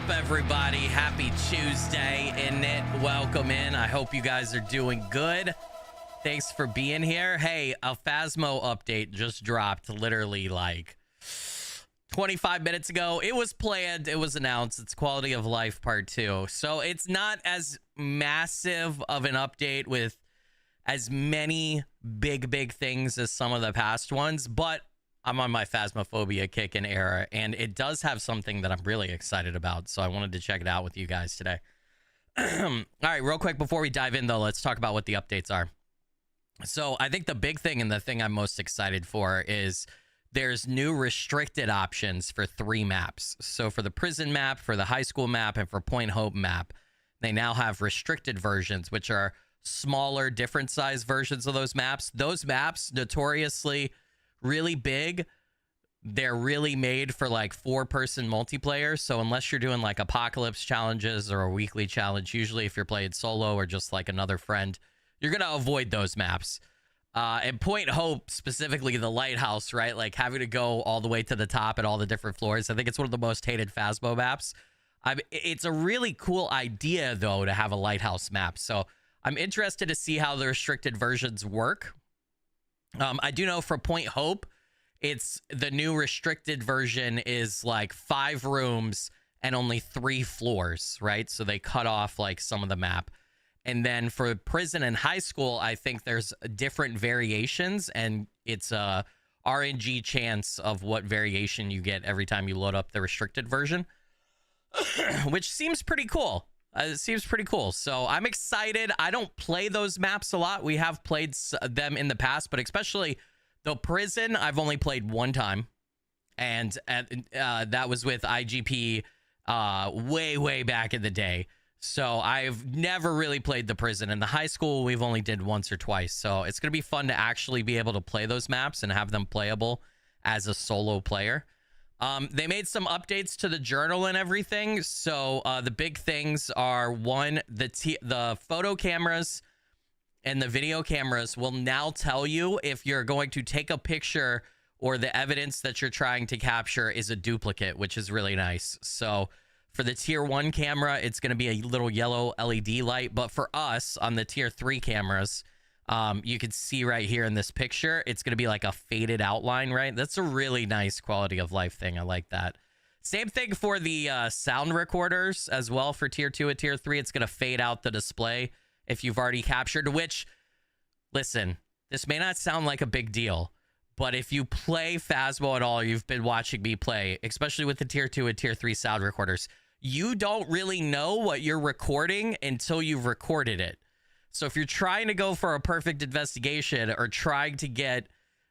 up, everybody? Happy Tuesday, isn't it? Welcome in. I hope you guys are doing good. Thanks for being here. Hey, a Phasmo update just dropped literally like 25 minutes ago. It was planned. It was announced. It's Quality of Life Part 2. So it's not as massive of an update with as many big things as some of the past ones, but I'm on my Phasmophobia kick in era, and it does have something that I'm really excited about, so I wanted to check it out with you guys today. All right, real quick before we dive in, though, let's talk about what the updates are. So I think the big thing and the thing I'm most excited for is there's new restricted options for 3 maps. So for the prison map, for the high school map, and for Point Hope map, they now have restricted versions, which are smaller, different size versions of those maps. Those maps, notoriously really big, they're really made for like 4-person multiplayer. So unless you're doing like apocalypse challenges or a weekly challenge, usually if you're playing solo or just like another friend, you're gonna avoid those maps. And Point Hope, specifically the lighthouse, right, like having to go all the way to the top at all the different floors, I think it's one of the most hated Phasmo maps. It's a really cool idea though to have a lighthouse map, so I'm interested to see how the restricted versions work. I do know for Point Hope, it's the new restricted version is like 5 rooms and only 3 floors, right? So they cut off like some of the map. And then for prison and high school, I think there's different variations, and it's a RNG chance of what variation you get every time you load up the restricted version, which seems pretty cool. It seems pretty cool. So I'm excited. I don't play those maps a lot. We have played them in the past, but especially the prison, I've only played 1 time. And that was with IGP way back in the day. So I've never really played the prison. And the high school, we've only did once or twice. So it's going to be fun to actually be able to play those maps and have them playable as a solo player. They made some updates to the journal and everything. So the big things are, one, the photo cameras and the video cameras will now tell you if you're going to take a picture or the evidence that you're trying to capture is a duplicate, which is really nice. So for the tier 1 camera, it's going to be a little yellow LED light. But for us on the tier 3 cameras, you can see right here in this picture, it's going to be like a faded outline, right? That's a really nice quality of life thing. I like that. Same thing for the sound recorders as well. For tier 2 and tier 3, it's going to fade out the display if you've already captured, which, listen, this may not sound like a big deal, but if you play Phasmo at all, you've been watching me play, especially with the tier 2 and tier 3 sound recorders, you don't really know what you're recording until you've recorded it. So if you're trying to go for a perfect investigation or trying to get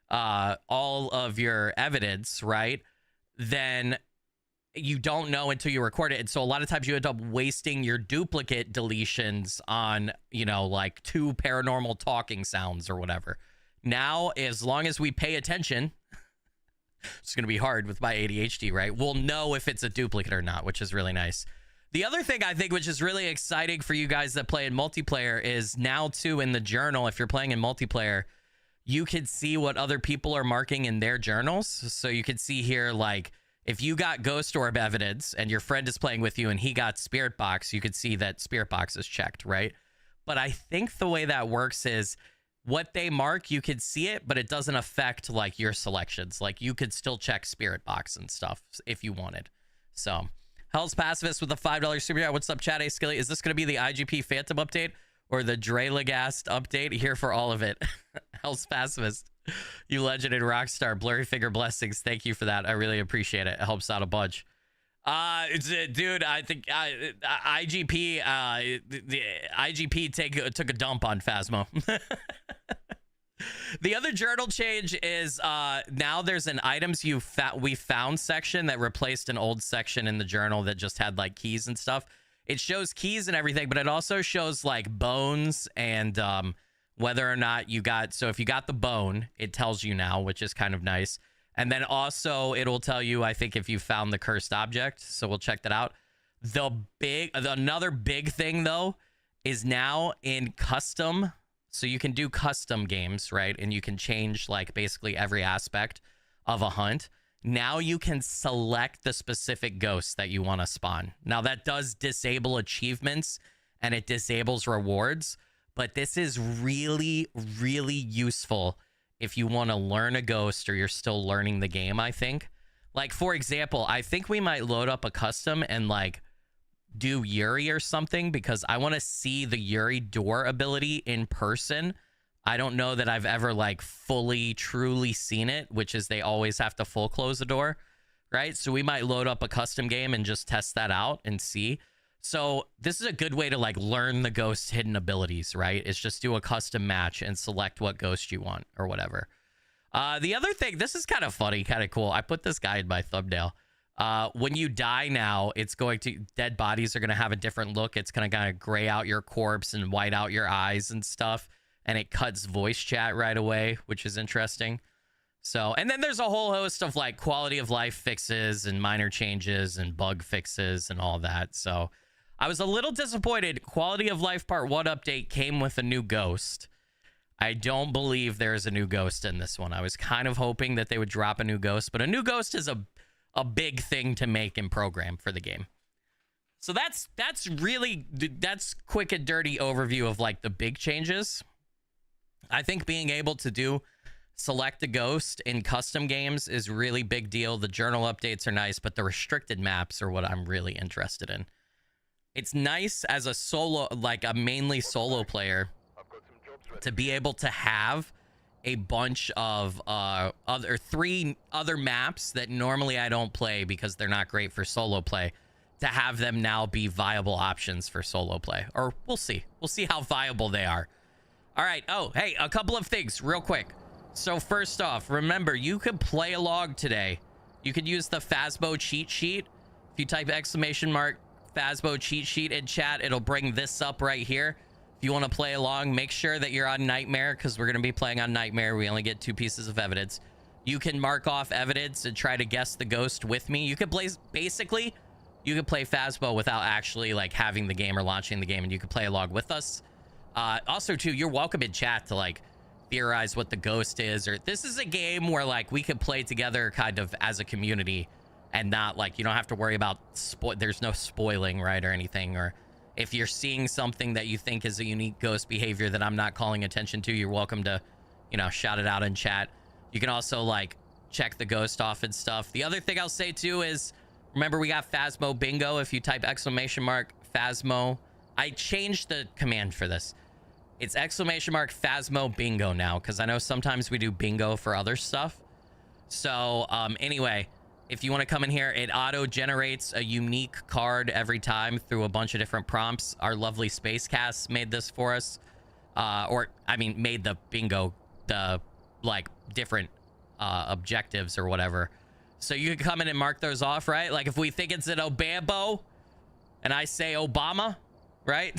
all of your evidence, right, then you don't know until you record it. And so a lot of times you end up wasting your duplicate deletions on, you know, like 2 paranormal talking sounds or whatever. Now, as long as we pay attention, it's going to be hard with my ADHD, right? We'll know if it's a duplicate or not, which is really nice. The other thing I think, which is really exciting for you guys that play in multiplayer, is now too in the journal, if you're playing in multiplayer, you can see what other people are marking in their journals. So you can see here, like, if you got ghost orb evidence and your friend is playing with you and he got spirit box, you could see that spirit box is checked, right? But I think the way that works is what they mark, you could see it, but it doesn't affect like your selections. Like you could still check spirit box and stuff if you wanted. So Hell's Pacifist with a $5 super chat. What's up, chat? Hey, Skilly, is this going to be the IGP Phantom update or the Drelagast update? Here for all of it. Hell's Pacifist, you legend and rock star. Blurry Finger blessings. Thank you for that. I really appreciate it. It helps out a bunch. Dude, I think IGP, the IGP took a dump on Phasmo. The other journal change is now there's an items we found section that replaced an old section in the journal that just had like keys and stuff. It shows keys and everything, but it also shows like bones and whether or not you got. So if you got the bone, it tells you now, which is kind of nice. And then also it'll tell you, I think, if you found the cursed object. So we'll check that out. Another big thing though is now in custom. So you can do custom games, right? And you can change like basically every aspect of a hunt. now you can select the specific ghost that you want to spawn. Now that does disable achievements and it disables rewards, but this is really, really useful if you want to learn a ghost or you're still learning the game, I think. Like, for example, I think we might load up a custom and like do Yuri or something, because I want to see the Yuri door ability in person. I don't know that I've ever like fully truly seen it, which is they always have to full close the door, right? So we might load up a custom game and just test that out and see. So this is a good way to like learn the ghost's hidden abilities, right? It's just do a custom match and select what ghost you want or whatever. The other thing, this is kind of funny, kind of cool. I put this guy in my thumbnail. When you die now, it's going to, dead bodies are going to have a different look. It's going to kind of gray out your corpse and white out your eyes and stuff. And it cuts voice chat right away, which is interesting. So, and then there's a whole host of like quality of life fixes and minor changes and bug fixes and all that. So I was a little disappointed. Quality of life part 1 update came with a new ghost. I don't believe there's a new ghost in this one. I was kind of hoping that they would drop a new ghost, but a new ghost is a big thing to make and program for the game. So that's quick and dirty overview of like the big changes. I think being able to do select a ghost in custom games is really big deal. The journal updates are nice, but the restricted maps are what I'm really interested in. It's nice as a solo, like a mainly solo player, to be able to have a bunch of three other maps that normally I don't play because they're not great for solo play, to have them now be viable options for solo play. Or we'll see. We'll see how viable they are. All right. Oh, hey, a couple of things real quick. So first off, remember, you could play along today. You could use the Phasmo cheat sheet. If you type !Phasmo cheat sheet in chat, it'll bring this up right here. If you want to play along, make sure that you're on Nightmare, because we're going to be playing on Nightmare. We only get 2 pieces of evidence. You can mark off evidence and try to guess the ghost with me. You could play, basically, you could play Phasmo without actually like having the game or launching the game, and you could play along with us. Also, too, you're welcome in chat to like theorize what the ghost is, or this is a game where like we could play together kind of as a community and not like, you don't have to worry about there's no spoiling, right, or anything. Or if you're seeing something that you think is a unique ghost behavior that I'm not calling attention to, you're welcome to, you know, shout it out in chat. You can also like check the ghost off and stuff. The other thing I'll say too is, remember, we got Phasmo bingo. If you type !Phasmo, I changed the command for this. It's !Phasmo bingo now, because I know sometimes we do bingo for other stuff. So anyway, if you want to come in here, it auto generates a unique card every time through a bunch of different prompts. Our lovely Spacecast made this for us, made the bingo, the like different objectives or whatever. So you can come in and mark those off, right? Like if we think it's an Obambo and I say Obama, right?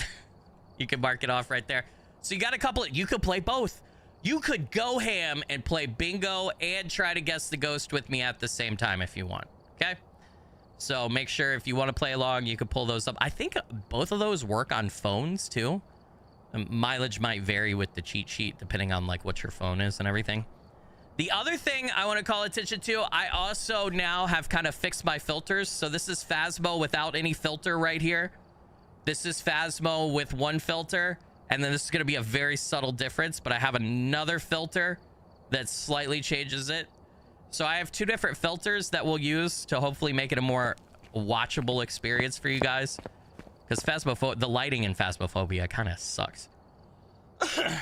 You can mark it off right there. So you got a couple, you could play both. You could go ham and play bingo and try to guess the ghost with me at the same time if you want, okay? So make sure if you want to play along, you can pull those up. I think both of those work on phones too. Mileage might vary with the cheat sheet depending on like what your phone is and everything. The other thing I want to call attention to, I also now have kind of fixed my filters. So this is Phasmo without any filter right here. This is Phasmo with 1 filter. And then this is going to be a very subtle difference, but I have another filter that slightly changes it. So I have 2 different filters that we'll use to hopefully make it a more watchable experience for you guys. Because the lighting in Phasmophobia kind of sucks.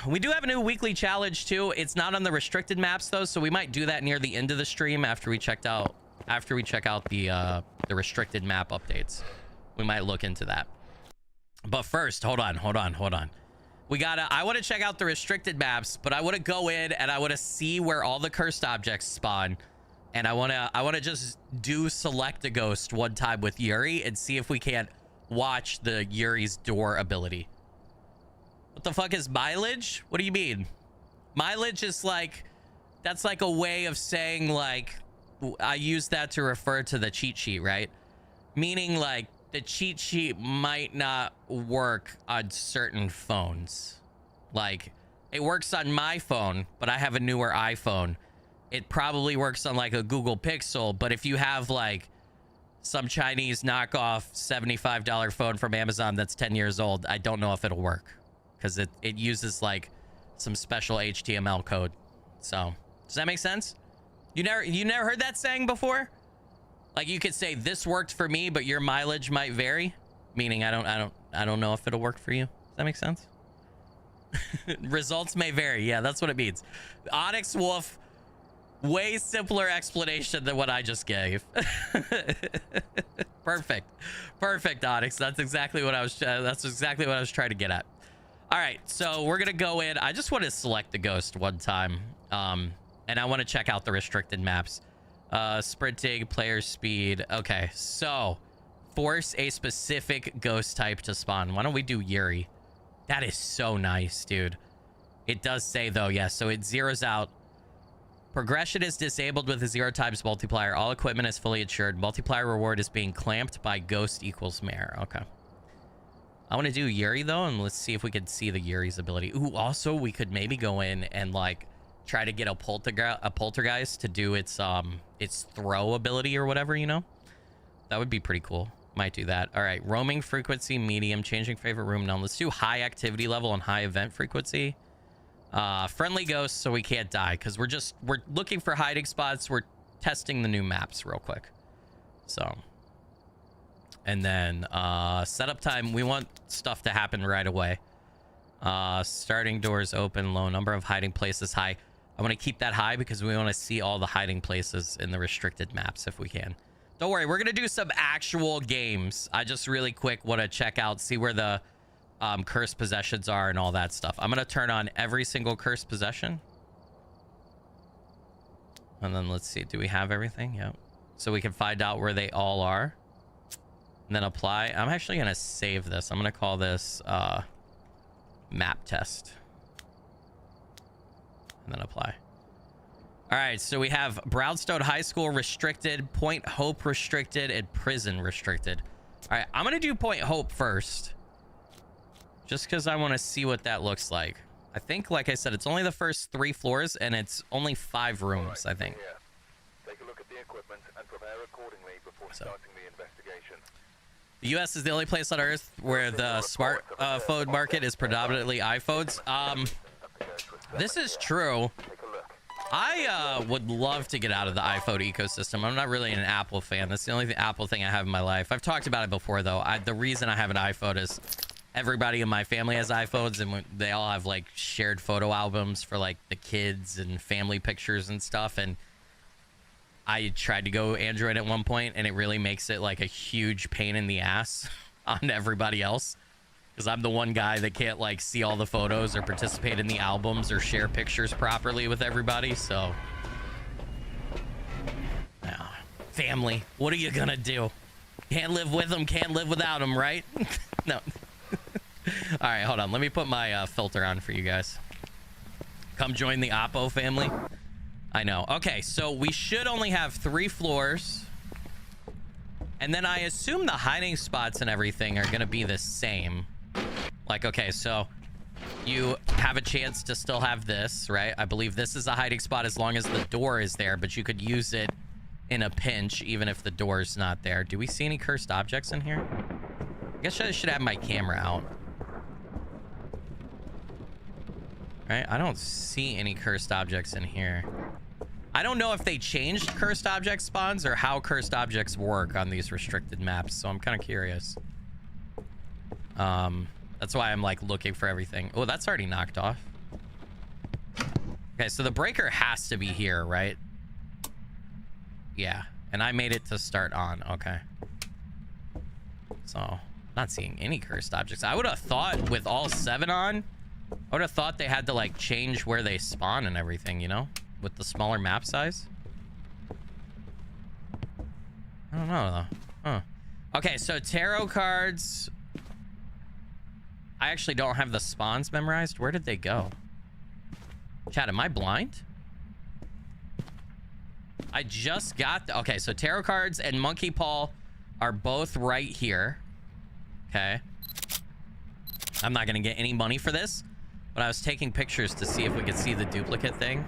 We do have a new weekly challenge too. It's not on the restricted maps though, so we might do that near the end of the stream after we check out the restricted map updates. We might look into that. But first, hold on. I want to check out the restricted maps, but I want to go in and I want to see where all the cursed objects spawn. And I want to just do select a ghost one time with Yuri and see if we can't watch the Yuri's door ability. What the fuck is mileage? What do you mean? Mileage is like, that's like a way of saying like, I use that to refer to the cheat sheet, right? Meaning like, the cheat sheet might not work on certain phones. Like, it works on my phone, but I have a newer iPhone. it probably works on like a Google Pixel. But if you have like some Chinese knockoff $75 phone from Amazon that's 10 years old, I don't know if it'll work because it uses like some special HTML code. So does that make sense? You never heard that saying before? Like you could say this worked for me, but your mileage might vary. Meaning I don't know if it'll work for you. Does that make sense? Results may vary. Yeah, that's what it means. Onyx Wolf, way simpler explanation than what I just gave. Perfect, Onyx. That's exactly what I was trying to get at. All right, so we're gonna go in. I just want to select the ghost one time, and I want to check out the restricted maps. Sprinting, player speed. Okay, so force a specific ghost type to spawn. Why don't we do Yuri? That is so nice, dude. It does say though, yes. So it zeroes out. Progression is disabled with a 0 times multiplier. All equipment is fully insured. Multiplier reward is being clamped by ghost equals mare. Okay. I want to do Yuri though, and let's see if we could see the Yuri's ability. Ooh, also we could maybe go in and like try to get a poltergeist to do its throw ability or whatever, you know? That would be pretty cool. Might do that. All right, roaming frequency, medium, changing favorite room. Now let's do high activity level and high event frequency. Friendly ghosts, so we can't die because we're looking for hiding spots. We're testing the new maps real quick. So, and then setup time, we want stuff to happen right away. Starting doors open, low, number of hiding places high. I want to keep that high because we want to see all the hiding places in the restricted maps if we can. Don't worry, we're gonna do some actual games. I just really quick want to check out, see where the cursed possessions are and all that stuff. I'm gonna turn on every single cursed possession, and then let's see, do we have everything? Yep. So we can find out where they all are, and then apply. I'm actually gonna save this. I'm gonna call this map test, and then apply. All right, so we have Brownstone High School restricted, Point Hope restricted, and Prison restricted. All right, I'm gonna do Point Hope first, just because I want to see what that looks like. I think, like I said, it's only the first 3 floors, and it's only 5 rooms, I think. Take a look at the equipment and prepare accordingly before starting the investigation. The U.S. is the only place on Earth where the smartphone market is predominantly iPhones. This is true. I would love to get out of the iPhone ecosystem. I'm not really an Apple fan. That's the only Apple thing I have in my life. I've talked about it before, though. The reason I have an iPhone is everybody in my family has iPhones, and they all have like shared photo albums for like the kids and family pictures and stuff. And I tried to go Android at one point, and it really makes it like a huge pain in the ass on everybody else. Because I'm the one guy that can't like see all the photos or participate in the albums or share pictures properly with everybody. So, family, what are you gonna do? Can't live with them, can't live without them, right? No. All right, hold on. Let me put my filter on for you guys. Come join the Oppo family. I know. Okay, so we should only have 3 floors. And then I assume the hiding spots and everything are gonna be the same. Like, okay, so you have a chance to still have this, right? I believe this is a hiding spot as long as the door is there, but you could use it in a pinch even if the door's not there. Do we see any cursed objects in here? I guess I should have my camera out. Right? I don't see any cursed objects in here. I don't know if they changed cursed object spawns or how cursed objects work on these restricted maps, so I'm kind of curious. That's why I'm like looking for everything. Oh, that's already knocked off. Okay, so the breaker has to be here, right? Yeah, and I made it to start on. Okay. So, not seeing any cursed objects. I would have thought with all 7 on, I would have thought they had to like change where they spawn and everything, you know? With the smaller map size. I don't know though. Huh. Okay, so tarot cards. I actually don't have the spawns memorized. Where did they go? Chat, am I blind? I just got okay, so tarot cards and monkey paw are both right here. Okay. I'm not gonna get any money for this, but I was taking pictures to see if we could see the duplicate thing.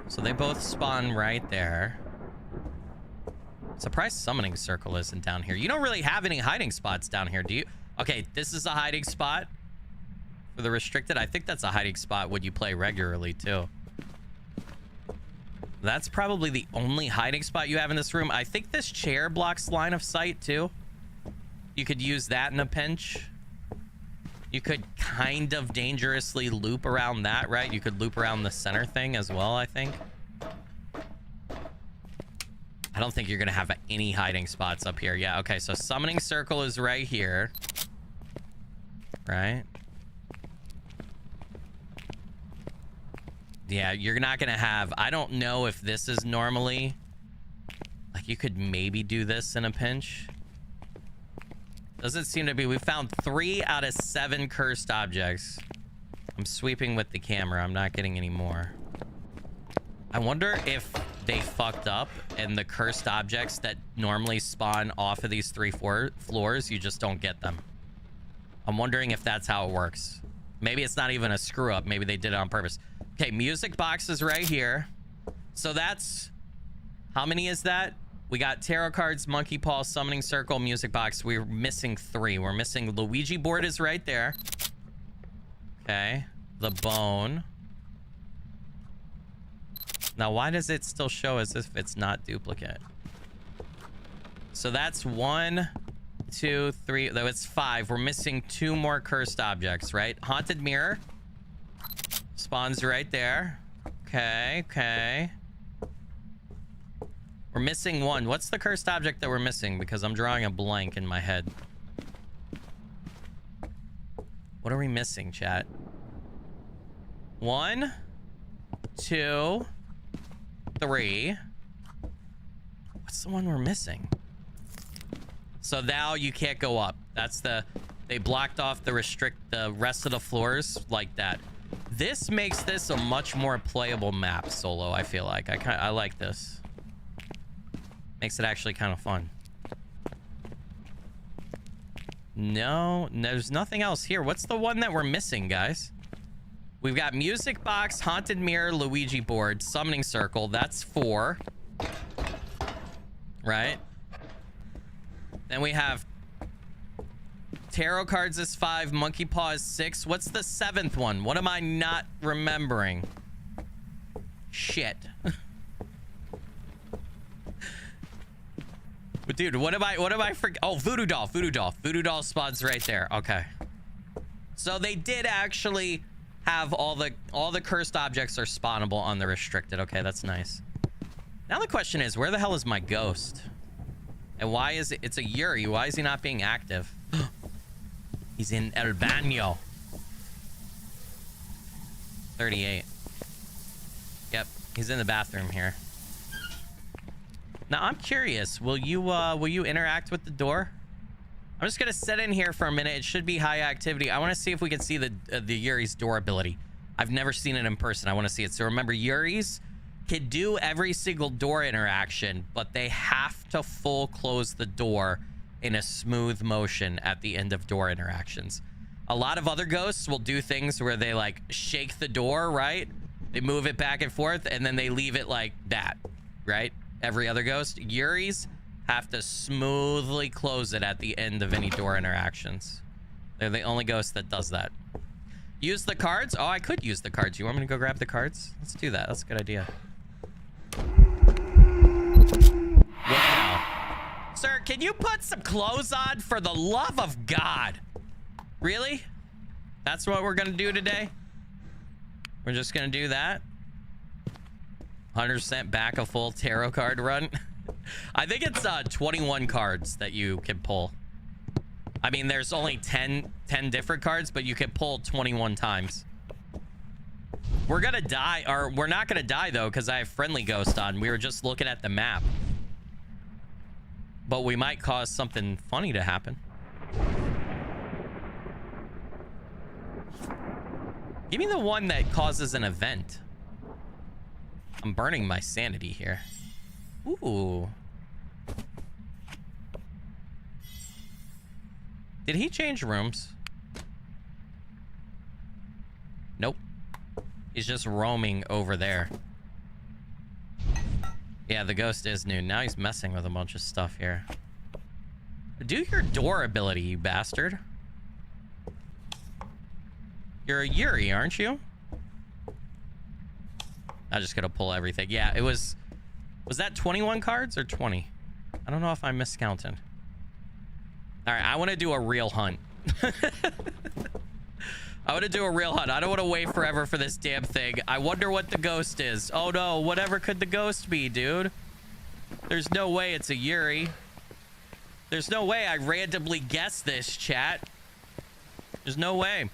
So they both spawn right there. Surprised summoning circle isn't down here. You don't really have any hiding spots down here, do you? Okay, this is a hiding spot for the restricted. I think that's a hiding spot when you play regularly too. That's probably the only hiding spot you have in this room. I think this chair blocks line of sight too. You could use that in a pinch. You could kind of dangerously loop around that, right? You could loop around the center thing as well, I think. I don't think you're gonna have any hiding spots up here. Yeah, okay, so summoning circle is right here. Right? Yeah, you're not gonna have... I don't know if this is normally... Like, you could maybe do this in a pinch. Doesn't seem to be. We found 3 out of 7 cursed objects. I'm sweeping with the camera. I'm not getting any more. I wonder if they fucked up and the cursed objects that normally spawn off of these 3 floors, you just don't get them. I'm wondering if that's how it works. Maybe it's not even a screw up. Maybe they did it on purpose. Okay, music box is right here. So that's... How many is that? We got tarot cards, monkey paw, summoning circle, music box. We're missing 3. We're missing Luigi board is right there. Okay. The bone. Now, why does it still show as if it's not duplicate? So that's 1, 2, 3. Though it's 5. We're missing 2 more cursed objects, right? Haunted mirror. Spawns right there. Okay, okay. We're missing 1. What's the cursed object that we're missing? Because I'm drawing a blank in my head. What are we missing, chat? 1, 2, 3. What's the one we're missing? So now you can't go up. That's the... They blocked off the rest of the floors like that. This makes this a much more playable map, Solo, I feel like. I like this. Makes it actually kind of fun. No, there's nothing else here. What's the one that we're missing, guys? We've got music box, haunted mirror, Luigi board, summoning circle. That's 4. Right? Then we have tarot cards is 5, monkey paw is 6. What's the 7th one? What am I not remembering? Shit. Dude, what am I forget? Oh, voodoo doll spawns right there. Okay. So they did actually have all the cursed objects are spawnable on the restricted. Okay, that's nice. Now the question is, where the hell is my ghost? And why is it? It's a Yuri. Why is he not being active? He's in El Baño. 38. Yep, he's in the bathroom here. Now I'm curious. Will you interact with the door? I'm just gonna sit in here for a minute. It should be high activity. I want to see if we can see the Yuri's door ability. I've never seen it in person. I want to see it. So remember, Yuri's can do every single door interaction, but they have to full close the door in a smooth motion at the end of door interactions. A lot of other ghosts will do things where they like shake the door, right? They move it back and forth, and then they leave it like that, right? Every other ghost. Yuri's have to smoothly close it at the end of any door interactions. They're the only ghost that does that. Use the cards? Oh, I could use the cards. You want me to go grab the cards? Let's do that. That's a good idea. Wow. Sir, can you put some clothes on for the love of God? Really? That's what we're gonna do today? We're just gonna do that? 100% back a full tarot card run. I think it's 21 cards that you can pull. I mean, there's only 10 different cards, but you can pull 21 times. We're gonna die, or we're not gonna die though, because I have friendly ghost on. We were just looking at the map. But we might cause something funny to happen. Give me the one that causes an event. I'm burning my sanity here. Ooh. Did he change rooms? Nope. He's just roaming over there. Yeah, the ghost is new. Now he's messing with a bunch of stuff here. Do your door ability, you bastard. You're a Yuri, aren't you? I'm just gonna pull everything. Yeah, it was that 21 cards or 20? I don't know if I'm miscounting. All right, I want to do a real hunt. I want to do a real hunt. I don't want to wait forever for this damn thing. I wonder what the ghost is. Oh no, whatever could the ghost be, dude? There's no way it's a Yuri. There's no way I randomly guessed this, chat. There's no way.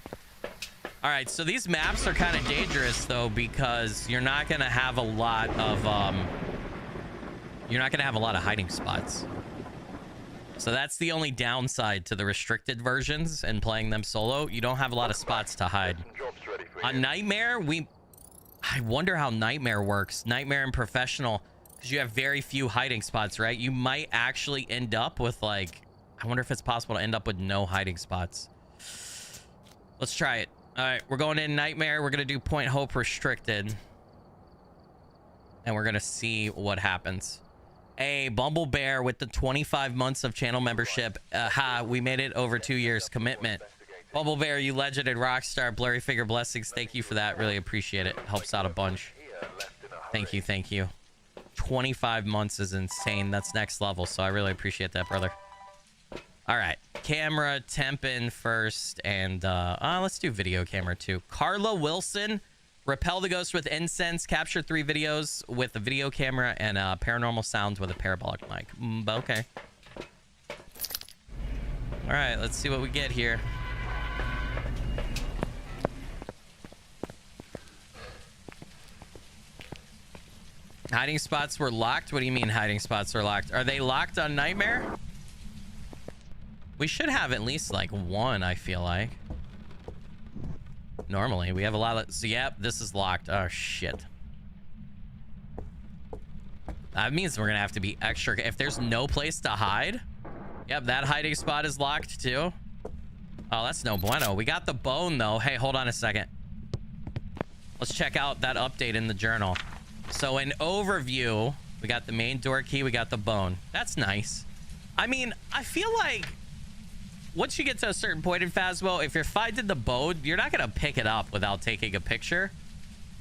All right, so these maps are kind of dangerous though, because you're not gonna have a lot of hiding spots. So that's the only downside to the restricted versions and playing them solo. You don't have a lot of spots to hide. On Nightmare, I wonder how Nightmare works. Nightmare and Professional, because you have very few hiding spots, right? You might actually end up with like, I wonder if it's possible to end up with no hiding spots. Let's try it. All right, we're going in Nightmare. We're going to do Point Hope Restricted. And we're going to see what happens. Hey, Bumble Bear with the 25 months of channel membership. We made it over 2 years commitment. Bumble Bear, you legend and rock star. Blurry Figure Blessings. Thank you for that. Really appreciate it. Helps out a bunch. Thank you. Thank you. 25 months is insane. That's next level. So I really appreciate that, brother. All right, camera temp in first, and let's do video camera too. Carla Wilson, repel the ghost with incense, capture 3 videos with a video camera, and paranormal sounds with a parabolic mic. Okay. All right, let's see what we get here. Hiding spots were locked? What do you mean hiding spots are locked? Are they locked on Nightmare? We should have at least like one, I feel like. Normally, we have a lot of... So, yep, this is locked. Oh, shit. That means we're going to have to be extra... If there's no place to hide... Yep, that hiding spot is locked, too. Oh, that's no bueno. We got the bone, though. Hey, hold on a second. Let's check out that update in the journal. So, in overview, we got the main door key. We got the bone. That's nice. I mean, I feel like... Once you get to a certain point in Phasmo, if you're finding the bone, you're not going to pick it up without taking a picture.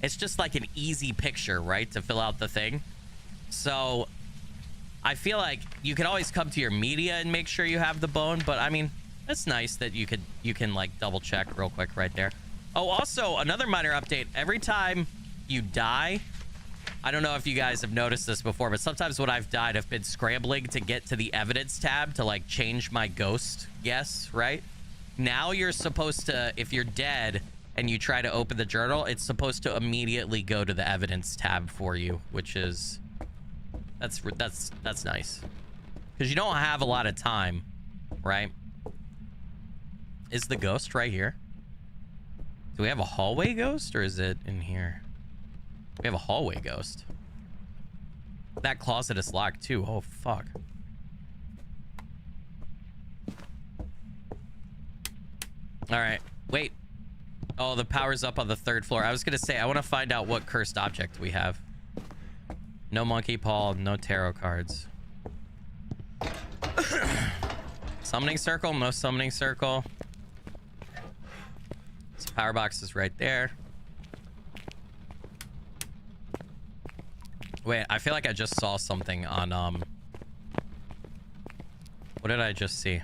It's just like an easy picture, right? To fill out the thing. So I feel like you can always come to your media and make sure you have the bone. But I mean, it's nice that you can like double check real quick right there. Oh, also another minor update. Every time you die, I don't know if you guys have noticed this before, but sometimes when I've died, I've been scrambling to get to the evidence tab to like change my ghost guess, right? Now you're supposed to, if you're dead and you try to open the journal, it's supposed to immediately go to the evidence tab for you, which is, that's nice. Because you don't have a lot of time, right? Is the ghost right here? Do we have a hallway ghost or is it in here? We have a hallway ghost. That closet is locked too. Oh, fuck. All right. Wait. Oh, the power's up on the 3rd floor. I was going to say, I want to find out what cursed object we have. No monkey paw, no tarot cards. Summoning circle, no summoning circle. So power box is right there. Wait, I feel like I just saw something on, what did I just see?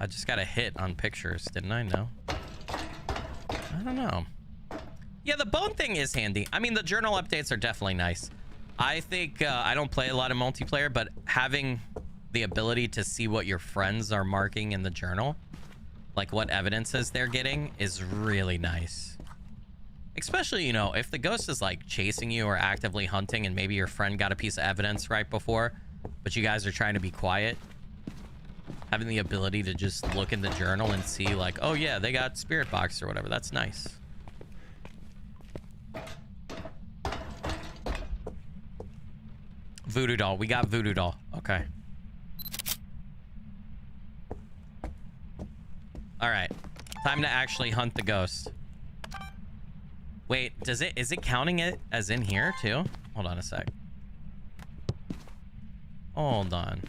I just got a hit on pictures, didn't I? No. I don't know. Yeah, the bone thing is handy. I mean, the journal updates are definitely nice. I think, I don't play a lot of multiplayer, but having the ability to see what your friends are marking in the journal, like what evidences they're getting, is really nice. Especially, you know, if the ghost is like chasing you or actively hunting and maybe your friend got a piece of evidence right before, but you guys are trying to be quiet, having the ability to just look in the journal and see like, oh yeah, they got spirit box or whatever. That's nice. Voodoo doll. We got voodoo doll. Okay. All right. Time to actually hunt the ghost. Wait, is it counting it as in here too? Hold on a sec. Hold on.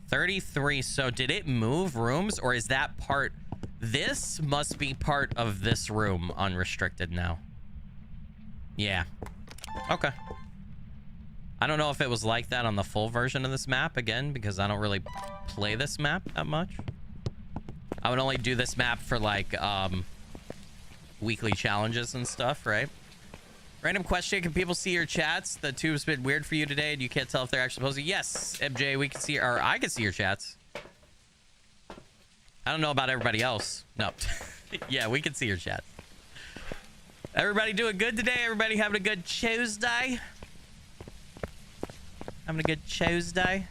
33. So did it move rooms, or is that part? This must be part of this room unrestricted now. Yeah. Okay. I don't know if it was like that on the full version of this map, again, because I don't really play this map that much. I would only do this map for like weekly challenges and stuff, right? Random question, can people see your chats? The tube's been weird for you today and you can't tell if they're actually posting. Yes, MJ, we can see, or I can see your chats. I don't know about everybody else. No. Yeah, we can see your chat. Everybody doing good today? Everybody having a good Tuesday? Having a good Tuesday?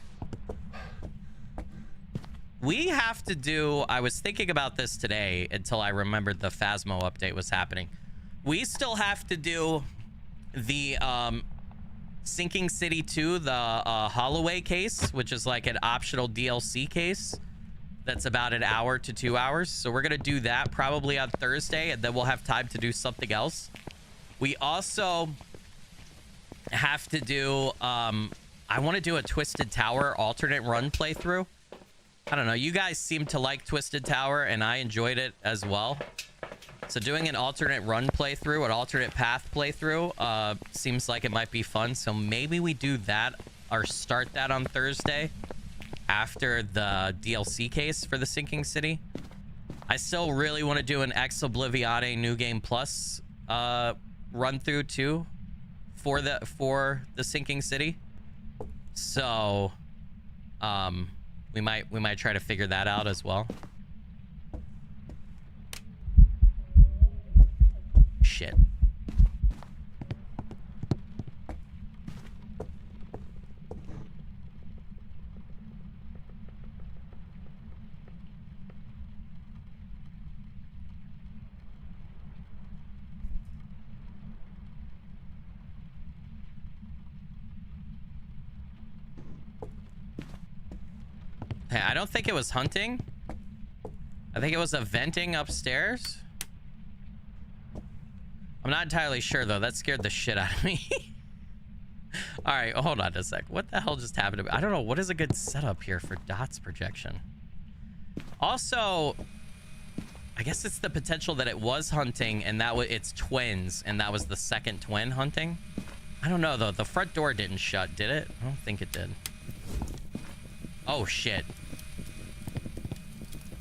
We have to do... I was thinking about this today until I remembered the Phasmo update was happening. We still have to do the Sinking City 2, the Holloway case, which is like an optional DLC case. That's about an hour to 2 hours. So we're going to do that probably on Thursday, and then we'll have time to do something else. We also have to do... I want to do a Twisted Tower alternate run playthrough. I don't know. You guys seem to like Twisted Tower, and I enjoyed it as well. So doing an alternate run playthrough, an alternate path playthrough, seems like it might be fun. So maybe we do that or start that on Thursday after the DLC case for the Sinking City. I still really want to do an Ex Obliviate New Game Plus run through too for the Sinking City. So we might try to figure that out as well. Shit. Hey, I don't think it was hunting. I think it was a venting upstairs. I'm not entirely sure, though. That scared the shit out of me. All right, hold on a sec. What the hell just happened to me? I don't know. What is a good setup here for dots projection? Also, I guess it's the potential that it was hunting and that it's twins, and that was the second twin hunting. I don't know, though. The front door didn't shut, did it? I don't think it did. Oh, shit.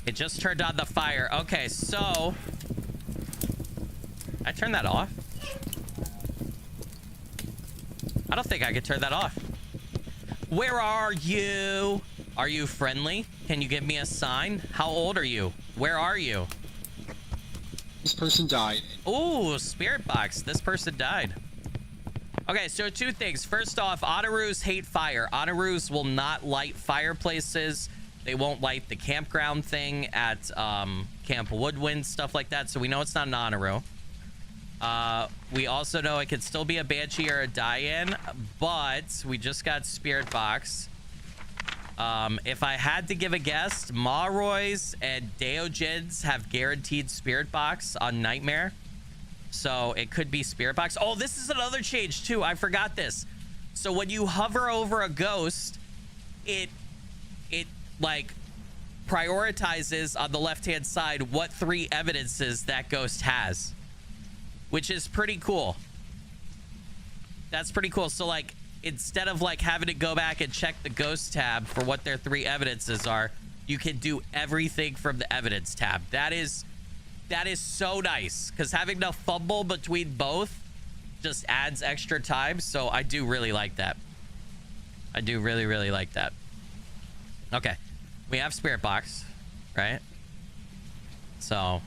It just turned on the fire. Okay, so... I turned that off? I don't think I could turn that off. Where are you? Are you friendly? Can you give me a sign? How old are you? Where are you? This person died. Ooh, spirit box. This person died. Okay, so two things. First off, Otaroos hate fire. Otaroos will not light fireplaces. They won't light the campground thing at Camp Woodwind, stuff like that. So we know it's not an Otaroo. We also know it could still be a Banshee or a Die-In, but we just got Spirit Box. If I had to give a guess, Malroys and Deogens have guaranteed Spirit Box on Nightmare. So it could be Spirit Box. Oh, this is another change too. I forgot this. So when you hover over a ghost, it like prioritizes on the left-hand side what 3 evidences that ghost has, which is pretty cool. That's pretty cool. So like instead of like having to go back and check the ghost tab for what their 3 evidences are, you can do everything from the evidence tab. That is so nice, because having to fumble between both just adds extra time. So I do really like that. I do really, really like that. Okay, we have Spirit Box, right? So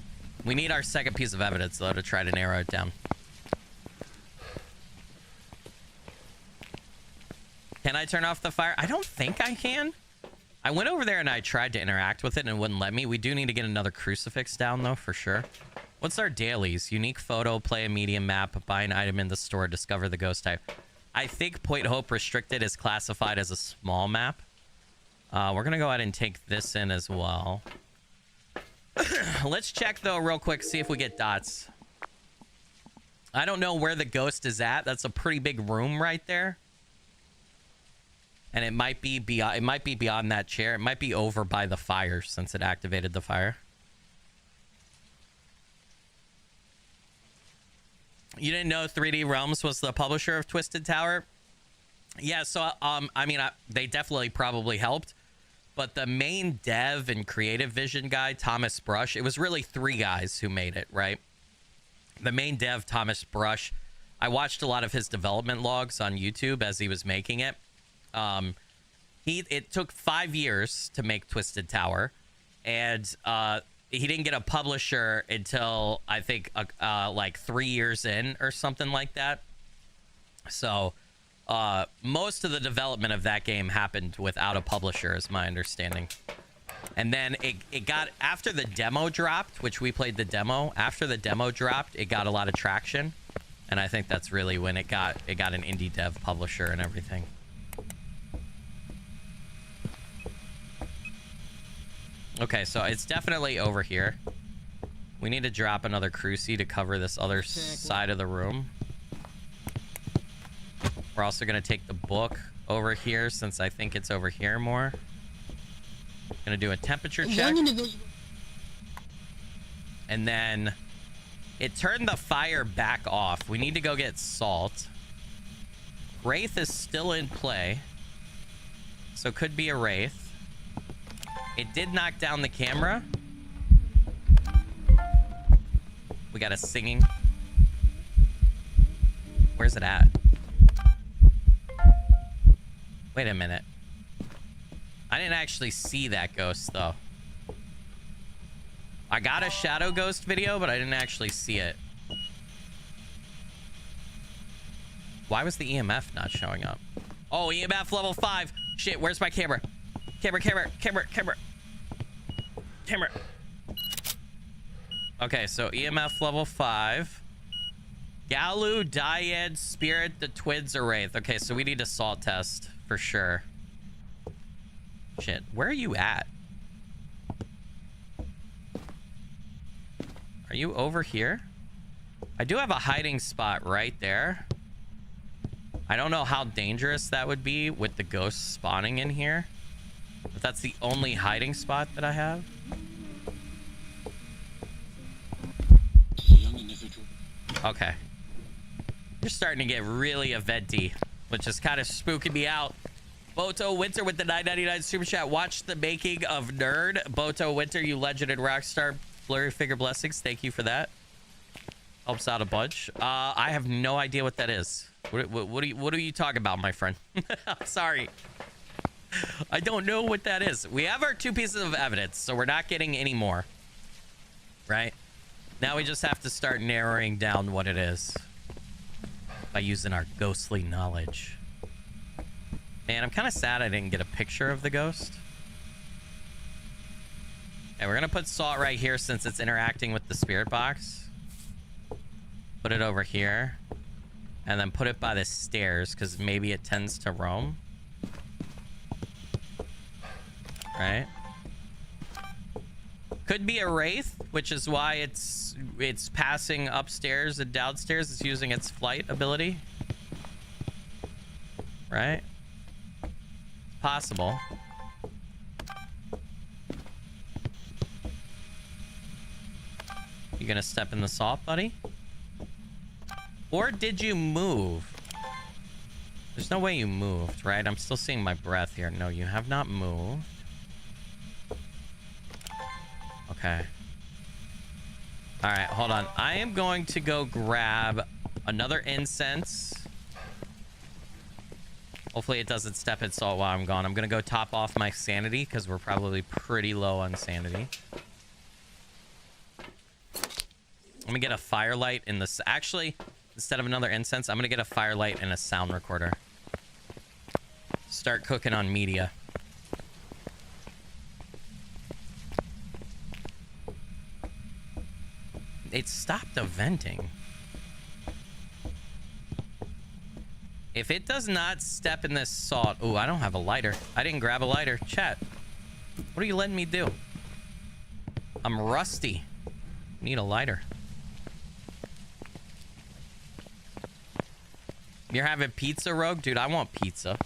we need our second piece of evidence, though, to try to narrow it down. Can I turn off the fire? I don't think I can. I went over there and I tried to interact with it and it wouldn't let me. We do need to get another crucifix down, though, for sure. What's our dailies? Unique photo, play a medium map, buy an item in the store, discover the ghost type. I think Point Hope Restricted is classified as a small map. We're going to go ahead and take this in as well. Let's check, though, real quick, see if we get dots. I don't know where the ghost is at. That's a pretty big room right there. And it might be beyond that chair. It might be over by the fire since it activated the fire. You didn't know 3D Realms was the publisher of Twisted Tower? Yeah, so I mean, they definitely probably helped, but the main dev and creative vision guy, Thomas Brush, it was really 3 guys who made it, right? The main dev, Thomas Brush, I watched a lot of his development logs on YouTube as he was making it. It took 5 years to make Twisted Tower, and he didn't get a publisher until I think like 3 years in or something like that. So most of the development of that game happened without a publisher, is my understanding. And then it got, after the demo dropped, which we played the demo, after the demo dropped, it got a lot of traction. And I think that's really when it got an indie dev publisher and everything. Okay, so it's definitely over here. We need to drop another crucie to cover this other side of the room. We're also going to take the book over here since I think it's over here more. Going to do a temperature check. And then it turned the fire back off. We need to go get salt. Wraith is still in play. So could be a Wraith. It did knock down the camera. We got a singing. Where's it at? Wait a minute. I didn't actually see that ghost, though. I got a shadow ghost video, but I didn't actually see it. Why was the EMF not showing up? Oh, EMF level 5. Shit, where's my camera? Camera. Okay, so EMF level 5. Galu, Dyad, Spirit, the twins are Wraith. Okay, so we need a salt test for sure. Shit, where are you at? Are you over here? I do have a hiding spot right there. I don't know how dangerous that would be with the ghosts spawning in here. But that's the only hiding spot that I have. Okay. You're starting to get really eventy, which is kind of spooking me out. Boto Winter with the $9.99 super chat. Watch the making of Nerd. Boto Winter, you legend and rockstar. Blurry figure blessings. Thank you for that. Helps out a bunch. I have no idea what that is. What are you talking about, my friend? I'm sorry. I don't know what that is. We have our 2 pieces of evidence, so we're not getting any more. Right? Now we just have to start narrowing down what it is by using our ghostly knowledge. Man, I'm kind of sad I didn't get a picture of the ghost. And we're going to put salt right here since it's interacting with the spirit box. Put it over here. And then put it by the stairs because maybe it tends to roam. Right? Could be a Wraith, which is why it's passing upstairs and downstairs. It's using its flight ability. Right? Possible. You gonna step in the salt, buddy? Or did you move? There's no way you moved, right? I'm still seeing my breath here. No, you have not moved. Okay. All right, hold on. I am going to go grab another incense. Hopefully it doesn't step in salt while I'm gone. I'm going to go top off my sanity because we're probably pretty low on sanity. Let me get a firelight in this. Actually, instead of another incense, I'm going to get a firelight and a sound recorder. Start cooking on media. It stopped the venting. If it does not step in this salt... Oh, I don't have a lighter. I didn't grab a lighter. Chat. What are you letting me do? I'm rusty. Need a lighter. You're having pizza, Rogue? Dude, I want pizza.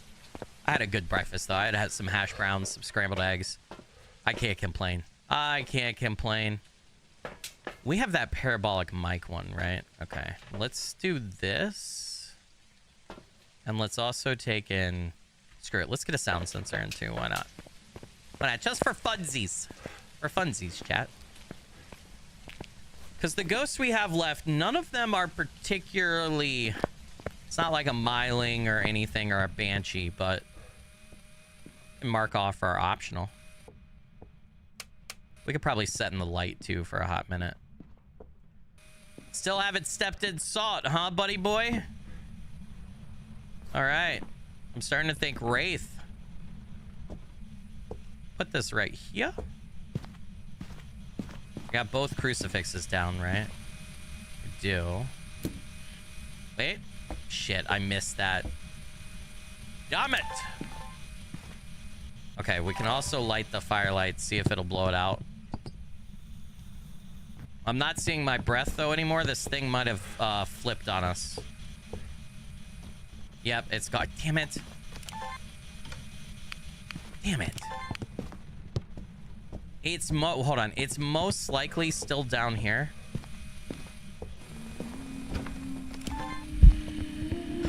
I had a good breakfast, though. I had some hash browns, some scrambled eggs. I can't complain. I can't complain. We have that parabolic mic one, right? Okay. Let's do this. And let's also take in... Screw it. Let's get a sound sensor in, too. Why not? Why not? Just for funsies. For funsies, chat. Because the ghosts we have left, none of them are particularly... It's not like a Myling or anything or a Banshee, but... Mark off are optional. We could probably set in the light, too, for a hot minute. Still haven't stepped in salt, huh, buddy boy? All right. I'm starting to think Wraith. Put this right here. I got both crucifixes down, right? I do. Wait. Shit, I missed that. Damn it! Okay, we can also light the firelight, see if it'll blow it out. I'm not seeing my breath, though, anymore. This thing might have flipped on us. Yep, it's got... Damn it. Damn it. It's hold on. It's most likely still down here.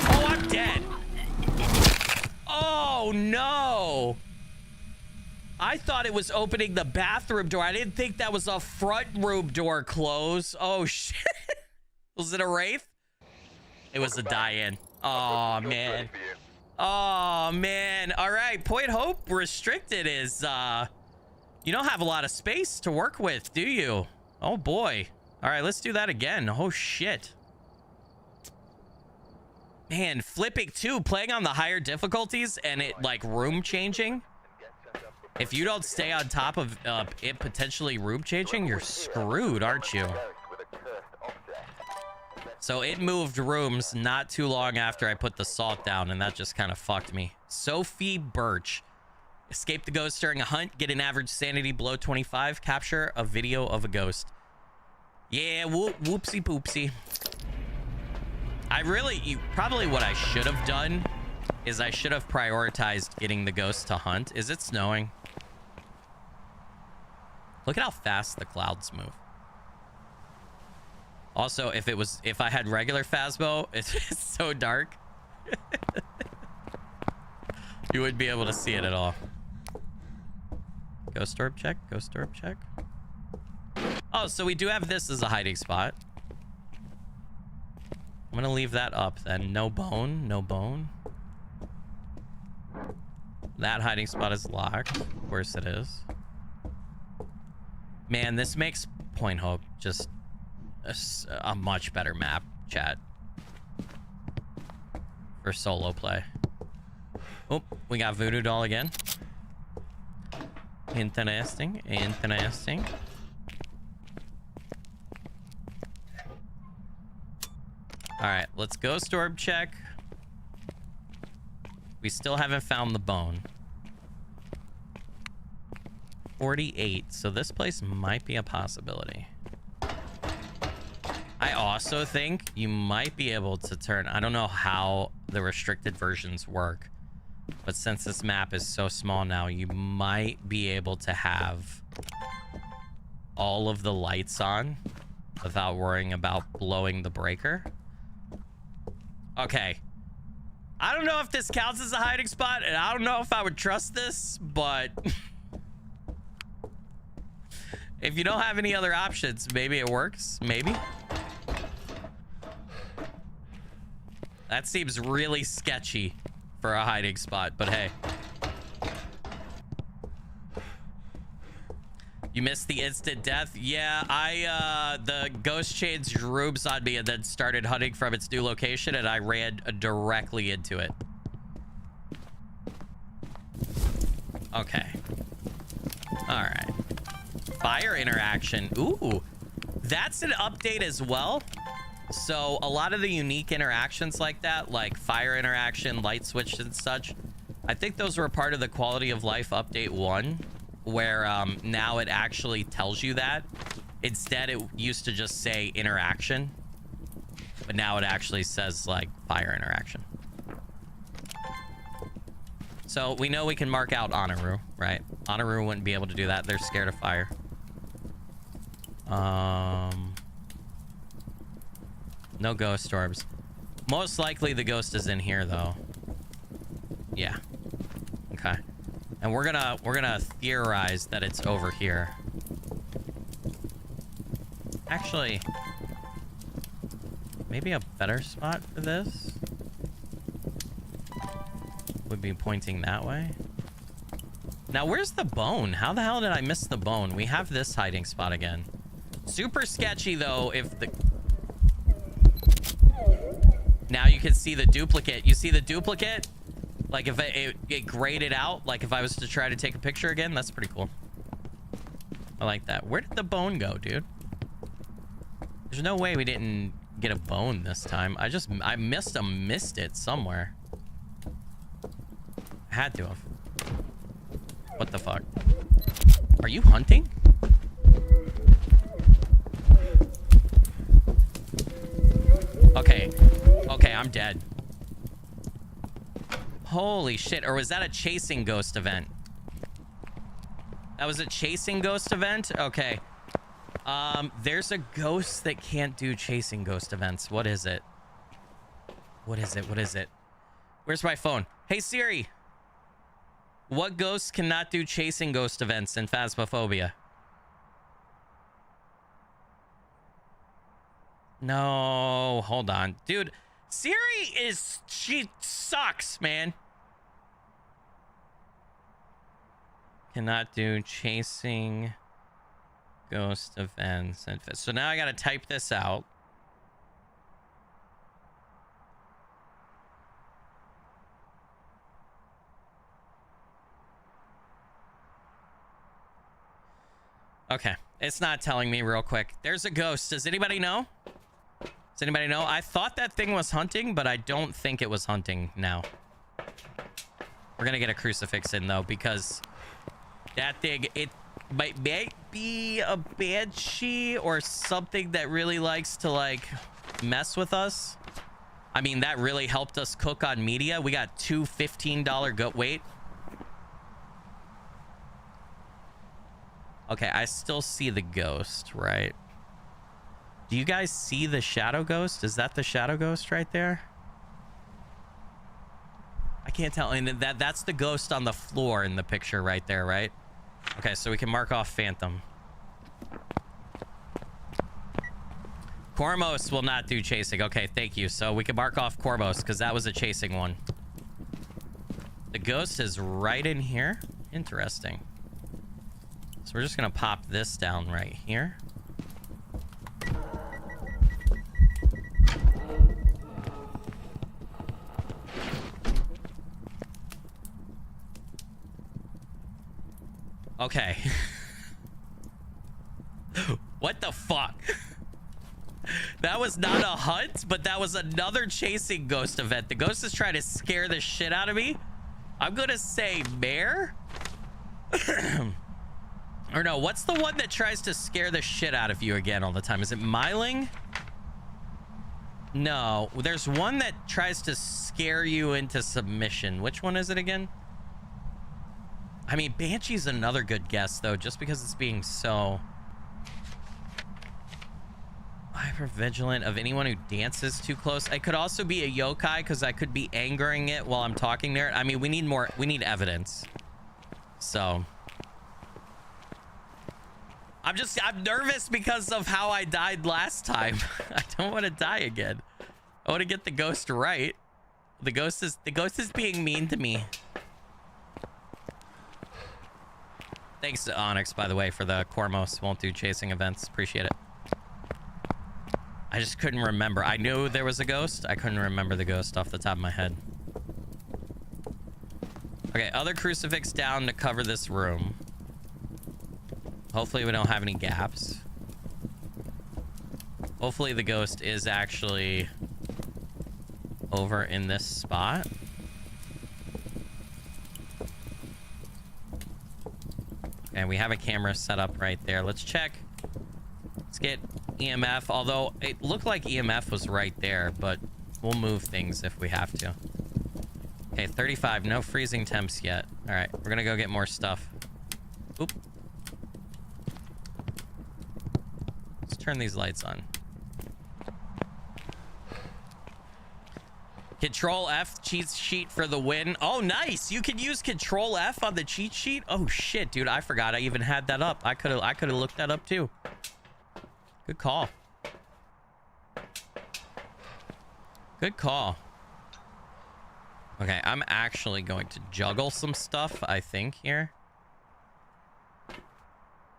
Oh, I'm dead. Oh, no. I thought it was opening the bathroom door. I didn't think that was a front room door close. Oh, shit. Was it a Wraith? It was a die-in. Oh, man. Oh, man. All right. Point Hope restricted is, you don't have a lot of space to work with, do you? Oh, boy. All right, let's do that again. Oh, shit. Man, flipping too, playing on the higher difficulties and it, like, room changing. If you don't stay on top of it potentially room changing, you're screwed, aren't you? So it moved rooms not too long after I put the salt down, and that just kind of fucked me. Sophie Birch. Escape the ghost during a hunt. Get an average sanity below 25. Capture a video of a ghost. Yeah, whoopsie poopsie. Probably what I should have done is I should have prioritized getting the ghost to hunt. Is it snowing? Look at how fast the clouds move. Also, if I had regular Phasmo, it's so dark. You wouldn't be able to see it at all. Ghost orb check, ghost orb check. Oh, so we do have this as a hiding spot. I'm gonna leave that up then. No bone, no bone. That hiding spot is locked. Of course it is. Man, this makes Point Hope just a much better map, chat. For solo play. Oh, we got Voodoo Doll again. Interesting, interesting. All right, let's ghost orb check. We still haven't found the bone. 48, so this place might be a possibility. I also think you might be able to turn... I don't know how the restricted versions work, but since this map is so small now, you might be able to have all of the lights on without worrying about blowing the breaker. Okay. I don't know if this counts as a hiding spot, and I don't know if I would trust this, but... if you don't have any other options, maybe it works. Maybe. That seems really sketchy for a hiding spot, but hey. You missed the instant death? Yeah, the ghost changed rooms on me and then started hunting from its new location, and I ran directly into it. Okay. All right. Fire interaction. Ooh, that's an update as well. So a lot of the unique interactions like that, like fire interaction, light switch and such, I think those were part of the quality of life update 1, where now it actually tells you that. Instead, it used to just say interaction, but now it actually says like fire interaction. So we know we can mark out Anaru, right? Anaru wouldn't be able to do that. They're scared of fire. No ghost orbs. Most likely the ghost is in here though. Yeah. Okay. And we're gonna theorize that it's over here. Actually, maybe a better spot for this would be pointing that way. Now, where's the bone? How the hell did I miss the bone? We have this hiding spot again. Super sketchy, though, if the... Now you can see the duplicate. You see the duplicate? Like, if it graded out, like if I was to try to take a picture again, that's pretty cool. I like that. Where did the bone go, dude? There's no way we didn't get a bone this time. I missed it somewhere. Had to have. What the fuck? Are you hunting? Okay. Okay, I'm dead. Holy shit. Or was that a chasing ghost event? That was a chasing ghost event? Okay. There's a ghost that can't do chasing ghost events. What is it? What is it? What is it? Where's my phone? Hey, Siri. What ghosts cannot do chasing ghost events in Phasmophobia? No, hold on. Dude, Siri she sucks, man. Cannot do chasing ghost events. So now I gotta type this out. Okay, it's not telling me real quick. There's a ghost. Does anybody know? Does anybody know? I thought that thing was hunting, but I don't think it was hunting now. We're gonna get a crucifix in though, because that thing, it might be a banshee or something that really likes to like mess with us. I mean, that really helped us cook on media. We got two $15 wait. Okay, I still see the ghost, right? Do you guys see the shadow ghost? Is that the shadow ghost right there? I can't tell. And that's the ghost on the floor in the picture right there, right? Okay, so we can mark off Phantom. Cormos will not do chasing. Okay, thank you. So we can mark off Cormos because that was a chasing one. The ghost is right in here. Interesting. So we're just gonna pop this down right here. Okay. What the fuck? That was not a hunt, but that was another chasing ghost event. The ghost is trying to scare the shit out of me. I'm gonna say mare. Or no, what's the one that tries to scare the shit out of you again all the time? Is it Myling? No, there's one that tries to scare you into submission. Which one is it again? I mean, Banshee's another good guess, though, just because it's being so hyper-vigilant of anyone who dances too close. It could also be a yokai, because I could be angering it while I'm talking there. I mean, we need evidence. So... I'm nervous because of how I died last time. I don't want to die again. I want to get the ghost right. The ghost is being mean to me. Thanks to Onyx, by the way, for the Cormos won't do chasing events. Appreciate it. I just couldn't remember. I knew there was a ghost. I couldn't remember the ghost off the top of my head. Okay, other crucifix down to cover this room. Hopefully we don't have any gaps. Hopefully the ghost is actually over in this spot. And we have a camera set up right there. Let's check. Let's get EMF, although it looked like EMF was right there, but we'll move things if we have to. Okay, 35. No freezing temps yet. All right, we're gonna go get more stuff. Oop. Let's turn these lights on. Control F cheat sheet for the win. Oh, nice. You can use Control F on the cheat sheet. Oh shit, dude. I forgot I even had that up. I could have looked that up too. Good call. Good call. Okay, I'm actually going to juggle some stuff, I think, here.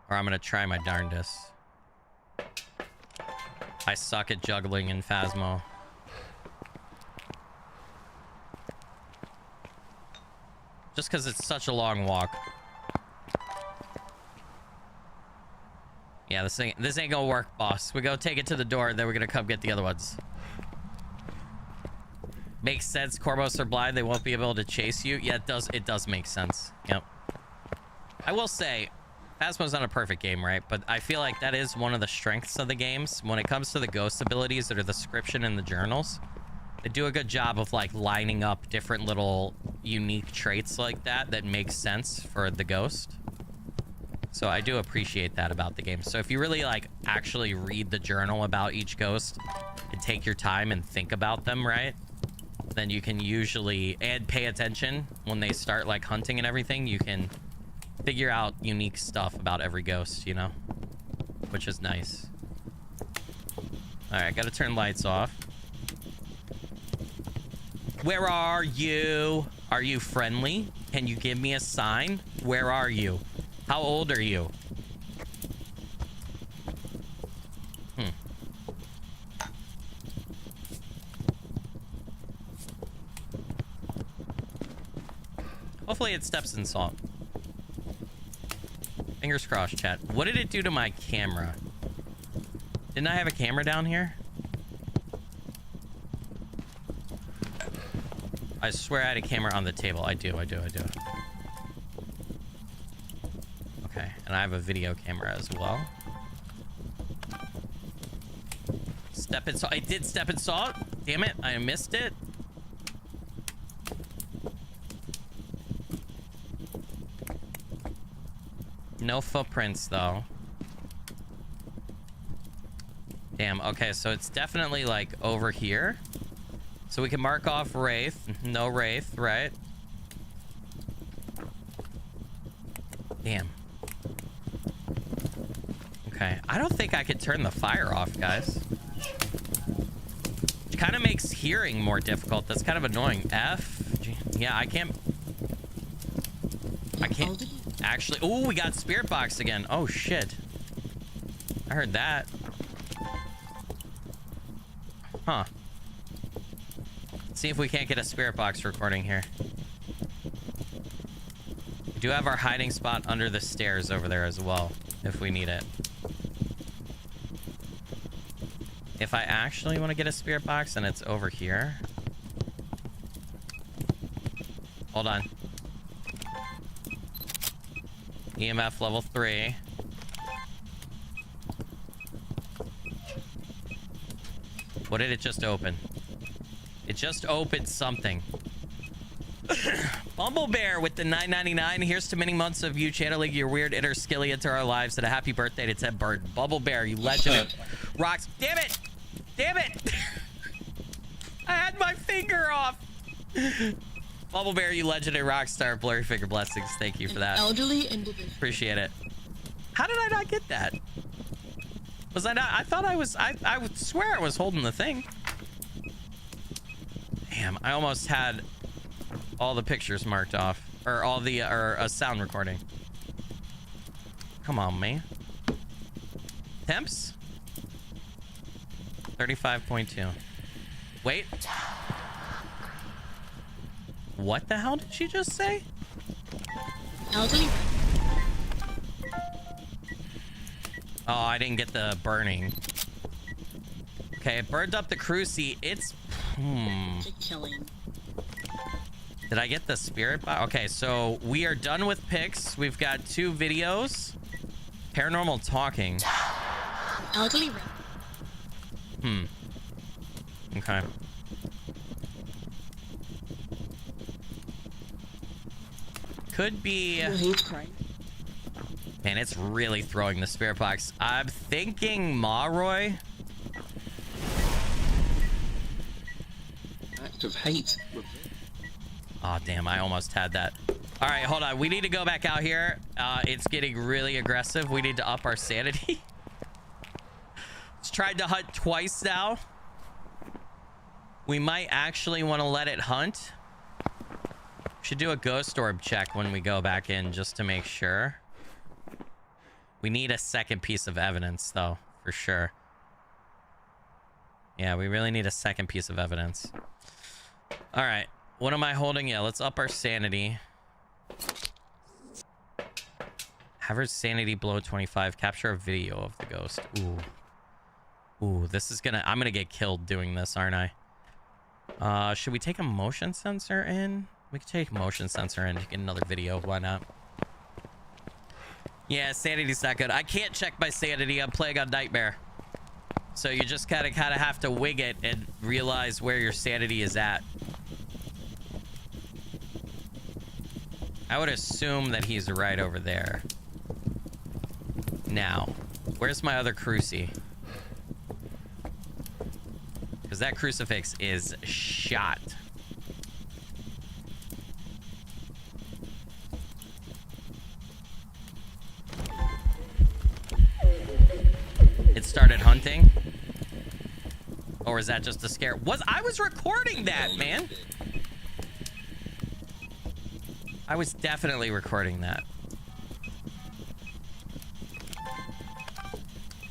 Or I'm going to try my darndest. I suck at juggling in Phasmo. Just because it's such a long walk. Yeah, this ain't gonna work, boss. We go take it to the door, then we're gonna come get the other ones. Makes sense. Corvos are blind. They won't be able to chase you. Yeah, it does make sense. Yep. I will say, Phasmo's not a perfect game, right? But I feel like that is one of the strengths of the games. When it comes to the ghost abilities that are the description in the journals, they do a good job of like lining up different little unique traits like that makes sense for the ghost. So I do appreciate that about the game. So if you really like actually read the journal about each ghost and take your time and think about them, right? Then you can usually, and pay attention when they start like hunting and everything, you can figure out unique stuff about every ghost, you know? Which is nice. All right, gotta turn lights off. Where are you? Are you friendly? Can you give me a sign? Where are you? How old are you? Hopefully it steps in salt. Fingers crossed, chat. What did it do to my camera? Didn't I have a camera down here? I swear I had a camera on the table. I do. Okay, and I have a video camera as well. Step in salt. I did step in salt. Damn it, I missed it. No footprints, though. Damn, okay, so it's definitely, like, over here. So we can mark off Wraith. No Wraith, right? Damn. Okay, I don't think I could turn the fire off, guys. It kind of makes hearing more difficult. That's kind of annoying. F? G yeah, I can't... Actually... Oh, we got Spirit Box again. Oh, shit. I heard that. Huh. Let's see if we can't get a Spirit Box recording here. We do have our hiding spot under the stairs over there as well, if we need it. If I actually want to get a Spirit Box, then it's over here. Hold on. EMF level 3. What did it just open? It just opened something. Bumble Bear with the $9.99. Here's to many months of you channeling your weird inner Skilly into our lives, and a happy birthday to Ted Burton. Bumble Bear, you legend. Rocks. Damn it! Damn it! I had my finger off. Bubble Bear, you legendary rock star. Blurry finger blessings. Thank you for that. Elderly individual. Appreciate it. How did I not get that? Was I not? I thought I was. I would swear I was holding the thing. Damn, I almost had all the pictures marked off, or all the sound recording. Come on, man. Temps 35.2. Wait. What the hell did she just say? Elderly. Oh, I didn't get the burning. Okay, it burned up the cruci. It's... Killing. Did I get the spirit box? Okay, so we are done with pics. We've got 2 videos. Paranormal talking. Elderly. Okay. Could be... He's crying. Man, it's really throwing the spirit box. I'm thinking Maroy. Act of hate. Oh, damn. I almost had that. All right, hold on. We need to go back out here. It's getting really aggressive. We need to up our sanity. It's tried to hunt twice now. We might actually want to let it hunt. Should do a ghost orb check when we go back in just to make sure. We need a second piece of evidence, though, for sure. Yeah, we really need a second piece of evidence. All right. What am I holding? Yeah, let's up our sanity. Have her sanity below 25. Capture a video of the ghost. Ooh. Ooh, this is gonna... I'm gonna get killed doing this, aren't I? Should we take a motion sensor in? We could take motion sensor in to get another video. Why not? Yeah, sanity's not good. I can't check my sanity. I'm playing on Nightmare. So you just kind of have to wing it and realize where your sanity is at. I would assume that he's right over there. Now, where's my other cruci? Because that crucifix is shot. It started hunting? Or is that just a scare? I was recording that, man. I was definitely recording that.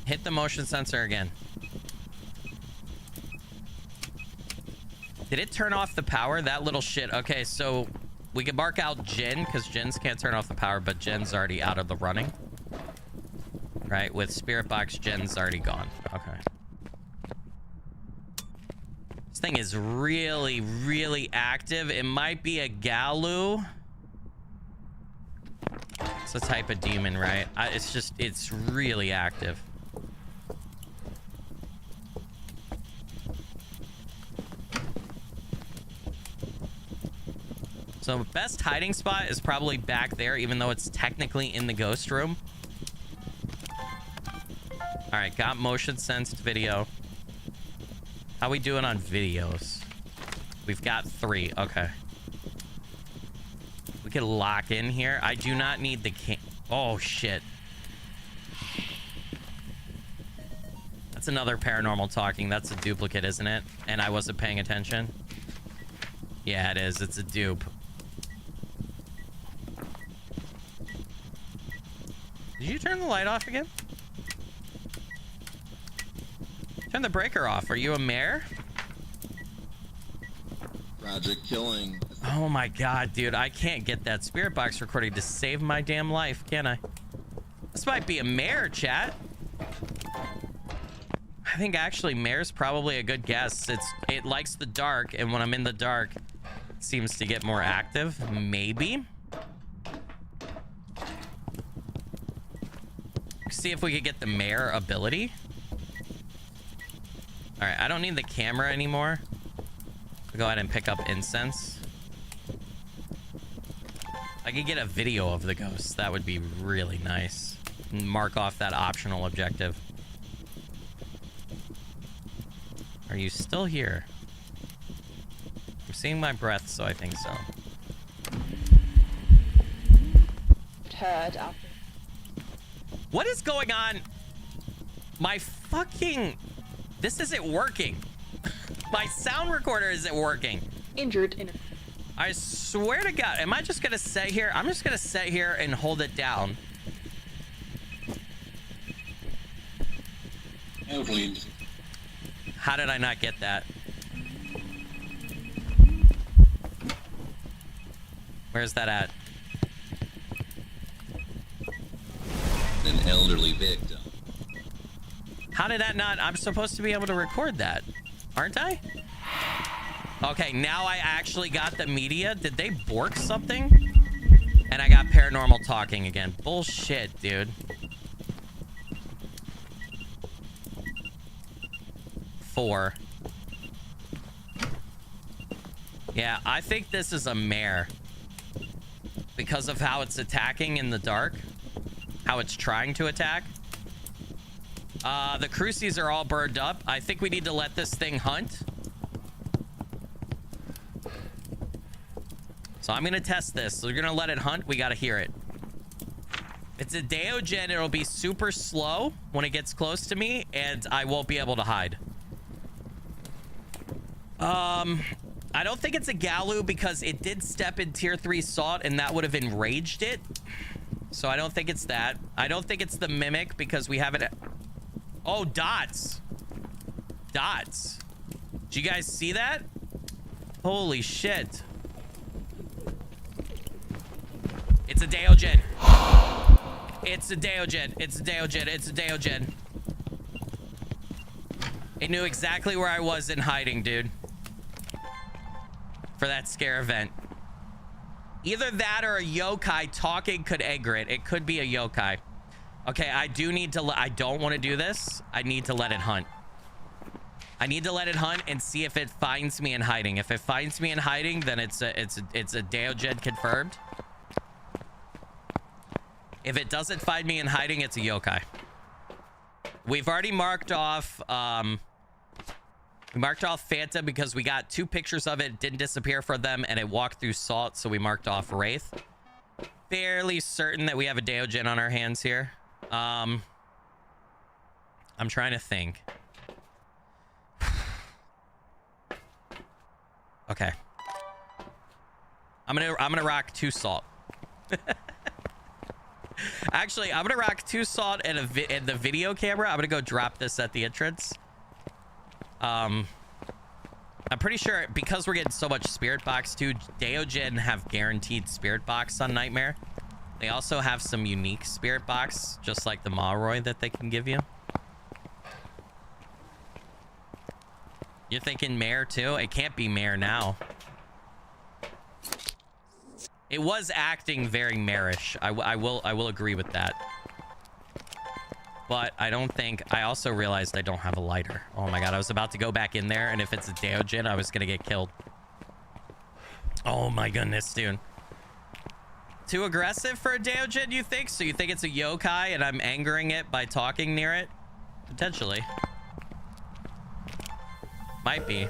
Hit the motion sensor again. Did it turn off the power? That little shit. Okay, so we can mark out Jin because Jins can't turn off the power, but Jin's already out of the running. Right, with Spirit Box, Jin's already gone. Okay. This thing is really, really active. It might be a Galu. It's a type of demon, right? It's really active. So best hiding spot is probably back there, even though it's technically in the ghost room. All right, got motion sensed video. How we doing on videos? We've got 3. Okay. We can lock in here. I do not need the oh, shit. That's another paranormal talking. That's a duplicate, isn't it? And I wasn't paying attention. Yeah, it is. It's a dupe. Did you turn the light off again? Turn the breaker off. Are you a mare? Project killing. Oh my god, dude. I can't get that spirit box recording to save my damn life, can I? This might be a mare, chat. I think actually mare's probably a good guess. It likes the dark, and when I'm in the dark, it seems to get more active. Maybe. See if we could get the mare ability. All right, I don't need the camera anymore. I'll go ahead and pick up incense. I could get a video of the ghost. That would be really nice. Mark off that optional objective. Are you still here? I'm seeing my breath, so I think so. Heard up. What is going on? My fucking... This isn't working. My sound recorder isn't working. Injured in a... I swear to God. Am I just going to sit here? I'm just going to sit here and hold it down. Elderly. How did I not get that? Where's that at? An elderly victim. How did that not... I'm supposed to be able to record that, aren't I? Okay, now I actually got the media. Did they bork something? And I got paranormal talking again. Bullshit, dude. 4. Yeah, I think this is a mare. because of how it's attacking in the dark, how it's trying to attack. The crucies are all burned up. I think we need to let this thing hunt. So I'm going to test this. So we're going to let it hunt. We got to hear it. It's a Deogen. It'll be super slow when it gets close to me, and I won't be able to hide. I don't think it's a Galu because it did step in tier 3 salt, and that would have enraged it. So I don't think it's that. I don't think it's the Mimic because we haven't... Oh, dots. Dots. Did you guys see that? Holy shit. It's a Deogen. It's a Deogen. It's a Deogen. It's a Deogen. It knew exactly where I was in hiding, dude. For that scare event. Either that or a yokai talking could aggr it. It could be a yokai. Okay, I do need to... I don't want to do this. I need to let it hunt. I need to let it hunt and see if it finds me in hiding. If it finds me in hiding, then it's a Deogen confirmed. If it doesn't find me in hiding, it's a yokai. We've already marked off... we marked off Phantom because we got 2 pictures of it. It didn't disappear for them, and it walked through salt, so we marked off Wraith. Fairly certain that we have a Deogen on our hands here. I'm trying to think. Okay. I'm gonna rock 2 salt. Actually, I'm gonna rock 2 salt and the video camera. I'm gonna go drop this at the entrance. I'm pretty sure because we're getting so much spirit box too, Deogen have guaranteed spirit box on Nightmare. They also have some unique spirit box, just like the Malroy that they can give you. You're thinking Mare too? It can't be Mare now. It was acting very Marish. I will agree with that. But I don't think... I also realized I don't have a lighter. Oh my god, I was about to go back in there, and if it's a Deogen, I was gonna get killed. Oh my goodness, dude. Too aggressive for a Deogen, you think? So you think it's a yokai, and I'm angering it by talking near it? Potentially. Might be.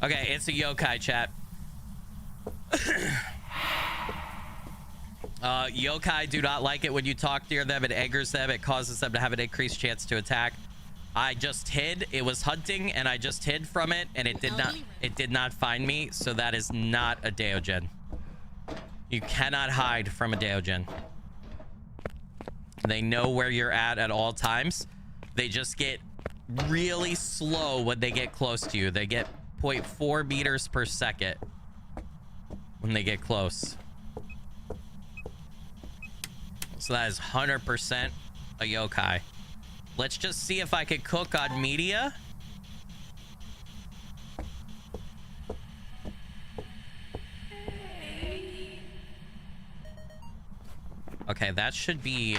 Okay, it's a yokai, chat. Yokai do not like it when you talk near them. It angers them. It causes them to have an increased chance to attack. I just hid. It was hunting, and I just hid from it, and it did not find me. So that is not a Deogen. You cannot hide from a Deogen. They know where you're at all times. They just get really slow when they get close to you. They get 0.4 meters per second when they get close. So that is 100% a yokai. Let's just see if I could cook on media. Okay, that should be...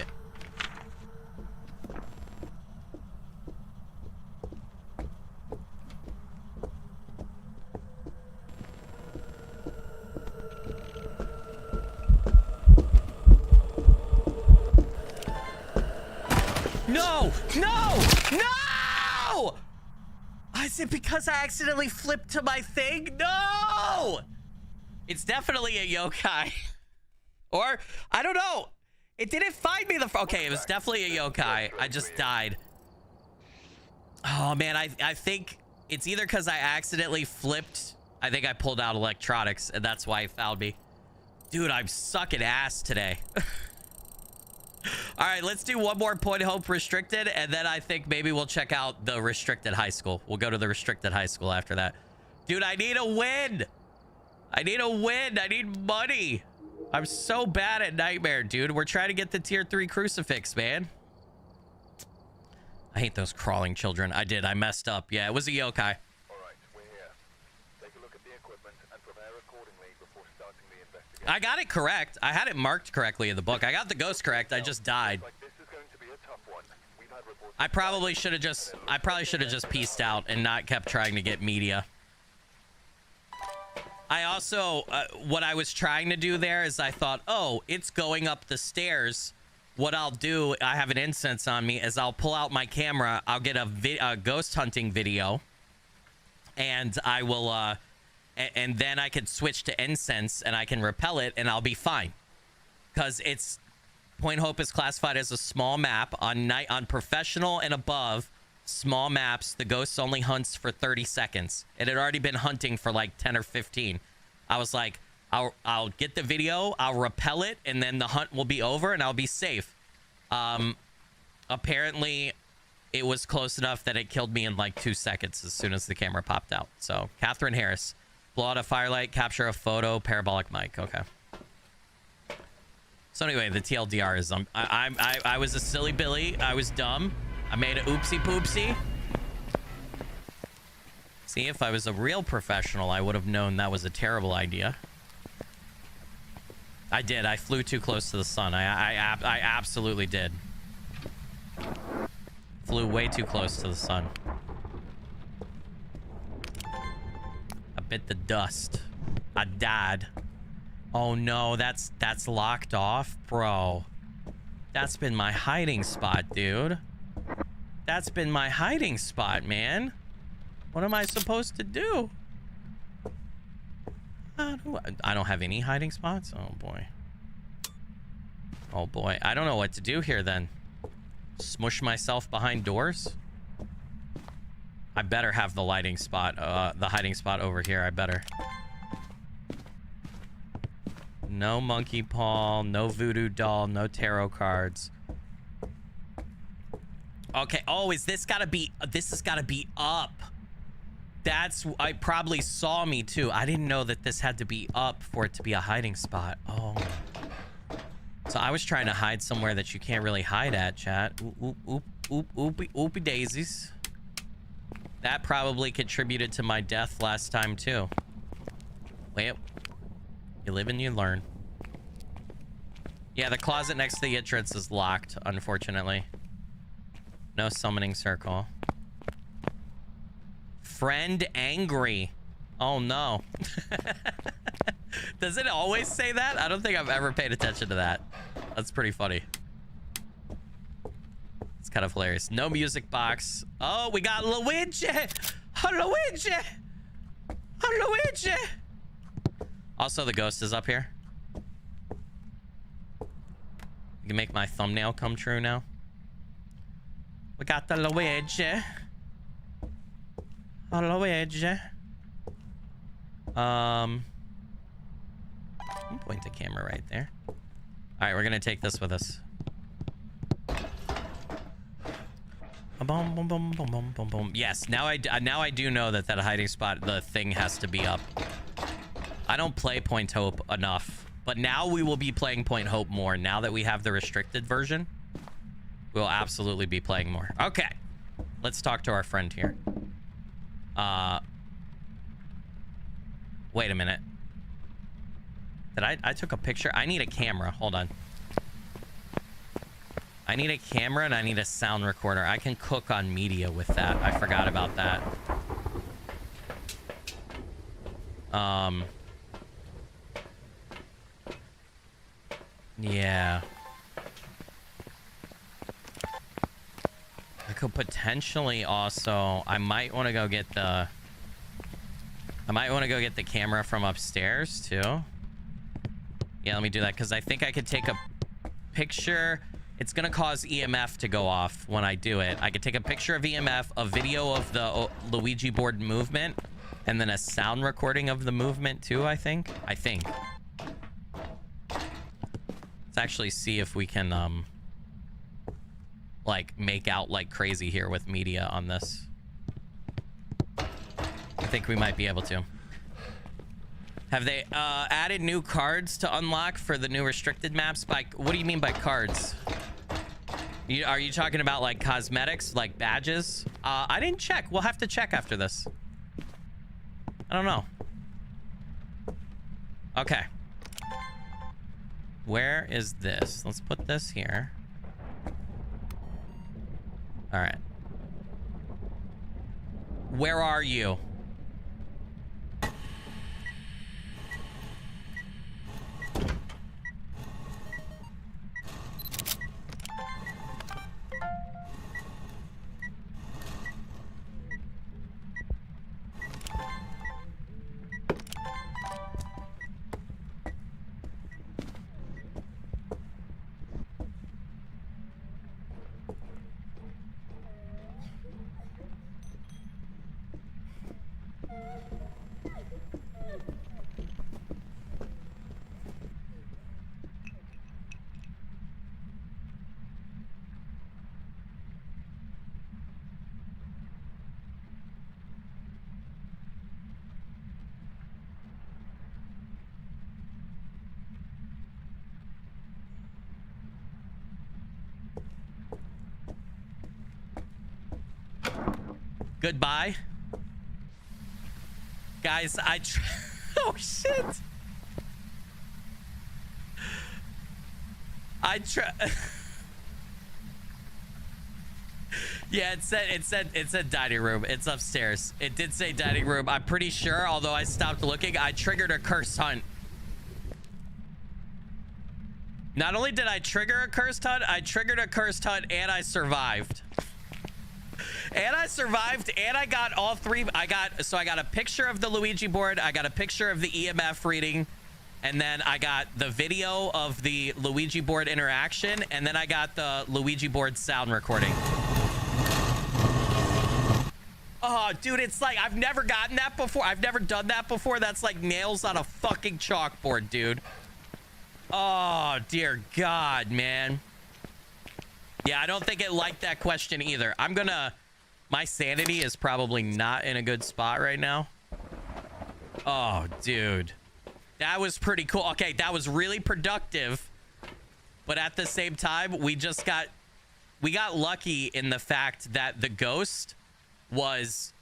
No! No! No! Is it because I accidentally flipped to my thing? No! It's definitely a yokai. Or, I don't know. It didn't find me okay, it was definitely a yokai. I just died. Oh, man, I think it's either because I accidentally flipped. I think I pulled out electronics, and that's why it found me. Dude, I'm sucking ass today. All right, let's do one more Point Hope restricted, and then I think maybe we'll check out the restricted high school. We'll go to the restricted high school after that. Dude, I need a win. I need a win. I need money. I'm so bad at Nightmare, dude. We're trying to get the tier 3 crucifix, man. I hate those crawling children. I did. I messed up. Yeah, it was a yokai. All right, we're here. Take a look at the equipment and prepare accordingly before starting the investigation. I got it correct. I had it marked correctly in the book. I got the ghost correct. I just died. Like this is going to be a tough one. We've had reports. I probably should have just pieced out and not kept trying to get media. I also, what I was trying to do there is I thought, oh, it's going up the stairs. What I'll do, I have an incense on me, is I'll pull out my camera. I'll get a ghost hunting video, and I will, and then I can switch to incense, and I can repel it, and I'll be fine. Because it's, Point Hope is classified as a small map. On professional and above, small maps, the ghost only hunts for 30 seconds. It had already been hunting for like 10 or 15. I was like, I'll get the video, I'll repel it, and then the hunt will be over and I'll be safe. Apparently it was close enough that it killed me in like 2 seconds as soon as the camera popped out. So Catherine Harris, blow out a firelight, capture a photo, parabolic mic. Okay. So anyway, the TLDR is I was a silly Billy. I was dumb. I made a oopsie poopsie. See, if I was a real professional, I would have known that was a terrible idea. I did. I flew too close to the sun. I absolutely did. Flew way too close to the sun. I bit the dust. I died. Oh no, that's locked off, bro. That's been my hiding spot, dude. That's been my hiding spot, man. What am I supposed to do? I don't have any hiding spots. Oh boy. Oh boy. I don't know what to do here then. Smush myself behind doors? I better have the lighting spot, the hiding spot over here. I better. No monkey paw, no voodoo doll, no tarot cards. Okay. Oh, is this gotta be, this has gotta be up. That's, I probably saw me too. I didn't know that this had to be up for it to be a hiding spot. Oh. So I was trying to hide somewhere that you can't really hide at, chat. Oopie daisies. That probably contributed to my death last time too. Wait. You live and you learn. Yeah, the closet next to the entrance is locked, unfortunately. No summoning circle. Friend angry. Oh no. Does it always say that? I don't think I've ever paid attention to that. That's pretty funny. It's kind of hilarious. No music box. Oh, we got Luigi. Oh, Luigi. Oh, Luigi. Also, the ghost is up here. You can make my thumbnail come true now. We got the Luigi. Oh, Luigi. Point the camera right there. All right, we're gonna take this with us. Boom, boom, boom, boom, boom, boom, boom. Yes, now I do know that hiding spot, the thing has to be up. I don't play Point Hope enough, but now we will be playing Point Hope more. Now that we have the restricted version, we'll absolutely be playing more. Okay, let's talk to our friend here. Wait a minute. I took a picture. I need a camera. Hold on. I need a camera and I need a sound recorder. I can cook on media with that. I forgot about that. Yeah. I could potentially also, I might want to go get the camera from upstairs too. Yeah, let me do that because I think I could take a picture. It's gonna cause EMF to go off when I do it. I could take a picture of EMF, a video of the Luigi board movement, and then a sound recording of the movement too, I think. Let's actually see if we can like make out like crazy here with media on this. I think we might be able to. Have they added new cards to unlock for the new restricted maps? By what do you mean by cards? Are you talking about like cosmetics, like badges? I didn't check. We'll have to check after this. I don't know. Okay. Where is this? Let's put this here. All right. Where are you? Goodbye. Guys, oh shit. Yeah, it said dining room. It's upstairs. It did say dining room. I'm pretty sure, although I stopped looking, I triggered a curse hunt. Not only did I trigger a cursed hunt, I triggered a cursed hunt and I survived. And I survived, and I got all three. I got a picture of the Luigi board, I got a picture of the EMF reading, and then I got the video of the Luigi board interaction, and then I got the Luigi board sound recording. Oh, dude, it's like, I've never gotten that before. I've never done that before. That's like nails on a fucking chalkboard, dude. Oh, dear God, man. Yeah, I don't think it liked that question either. My sanity is probably not in a good spot right now. Oh, dude. That was pretty cool. Okay, that was really productive. But at the same time, we got lucky in the fact that the ghost was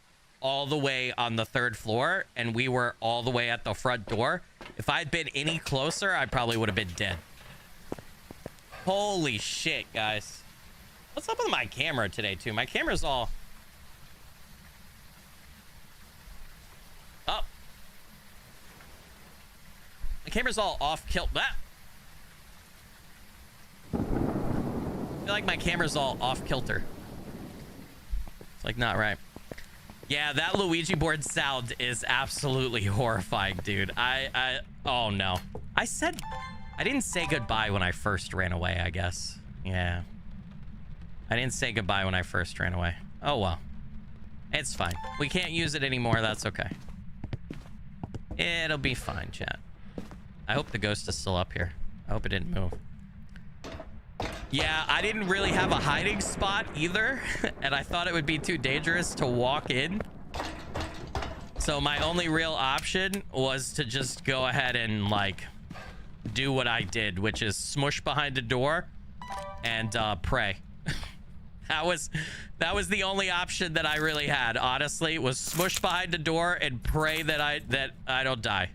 all the way on the 3rd floor and we were all the way at the front door. If I'd been any closer, I probably would have been dead. Holy shit, guys. What's up with my camera today, too? My camera's all... Oh. The camera's all off kilt. Ah. I feel like my camera's all off kilter. It's like not right. Yeah, that Luigi board sound is absolutely horrifying, dude. Oh no. I didn't say goodbye when I first ran away, I guess. Yeah. I didn't say goodbye when I first ran away. Oh well. It's fine. We can't use it anymore. That's okay. It'll be fine, chat. I hope the ghost is still up here. I hope it didn't move. Yeah, I didn't really have a hiding spot either, and I thought it would be too dangerous to walk in. So my only real option was to just go ahead and like do what I did, which is smush behind a door and pray. That was the only option that I really had, honestly, was smush behind a door and pray that I don't die.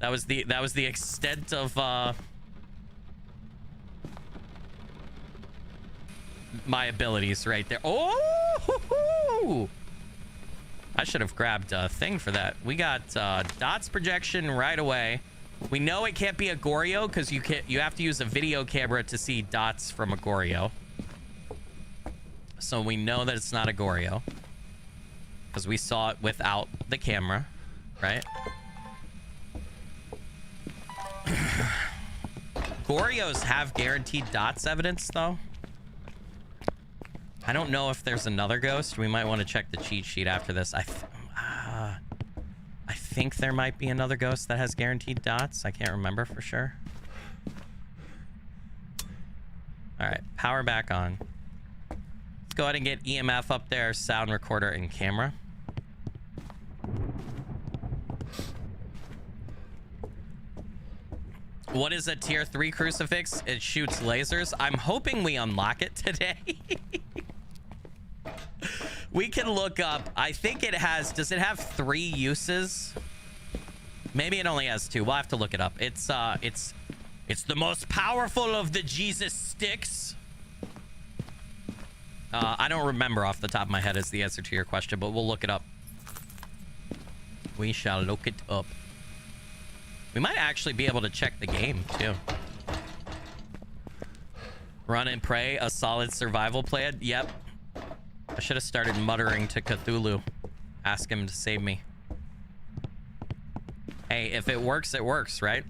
That was the extent of my abilities right there. Oh, I should have grabbed a thing for that. We got dots projection right away. We know it can't be a Goryo because you have to use a video camera to see dots from a Goryo. So we know that it's not a Goryo because we saw it without the camera, right? Goryos have guaranteed dots evidence though. I don't know if there's another ghost. We might want to check the cheat sheet after this. I think there might be another ghost that has guaranteed dots. I can't remember for sure. All right, power back on. Let's go ahead and get EMF up there, sound recorder and camera. What is a tier 3 crucifix? It shoots lasers. I'm hoping we unlock it today. We can look up. I think it has, does it have 3 uses? Maybe it only has 2. We'll have to look it up. It's the most powerful of the Jesus sticks. I don't remember off the top of my head is the answer to your question, but we'll look it up. We shall look it up. We might actually be able to check the game, too. Run and pray, a solid survival plan. Yep. I should have started muttering to Cthulhu. Ask him to save me. Hey, if it works, right?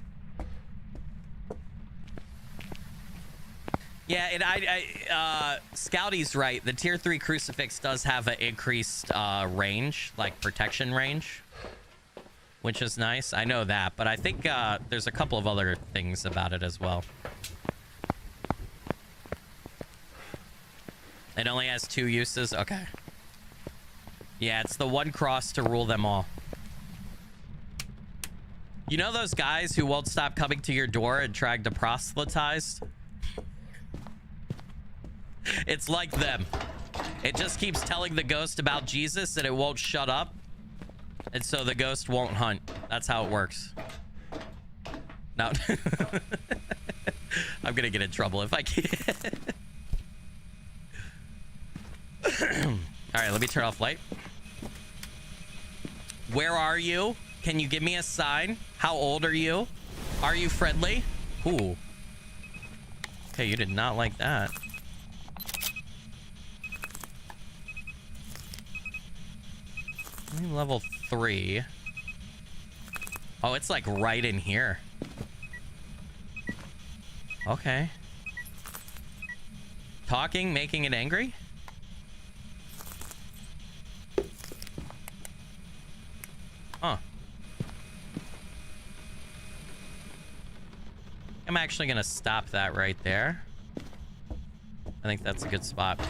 Yeah, and Scouty's right. The tier 3 crucifix does have an increased range, like protection range, which is nice. I know that, but I think there's a couple of other things about it as well. It only has 2 uses. Okay. Yeah, it's the one cross to rule them all. You know those guys who won't stop coming to your door and trying to proselytize? It's like them. It just keeps telling the ghost about Jesus and it won't shut up. And so the ghost won't hunt. That's how it works. No. I'm gonna get in trouble if I can't. All right, let me turn off light. Where are you? Can you give me a sign? How old are you? Are you friendly? Ooh. Okay, you did not like that. Level 3. Oh, it's like right in here. Okay. Talking, making it angry? Huh. I'm actually gonna stop that right there. I think that's a good spot.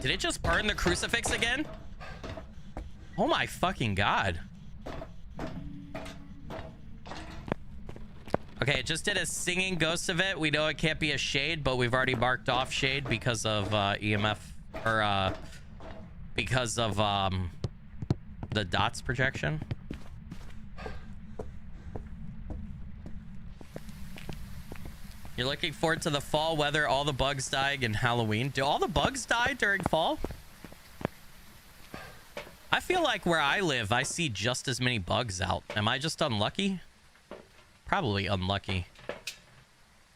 Did it just burn the crucifix again? Oh my fucking god. Okay, it just did a singing ghost of it. We know it can't be a shade, but we've already marked off shade because of EMF, or because of the dots projection. You're looking forward to the fall weather, all the bugs dying in Halloween. Do all the bugs die during fall? I feel like where I live, I see just as many bugs out. Am I just unlucky? Probably unlucky.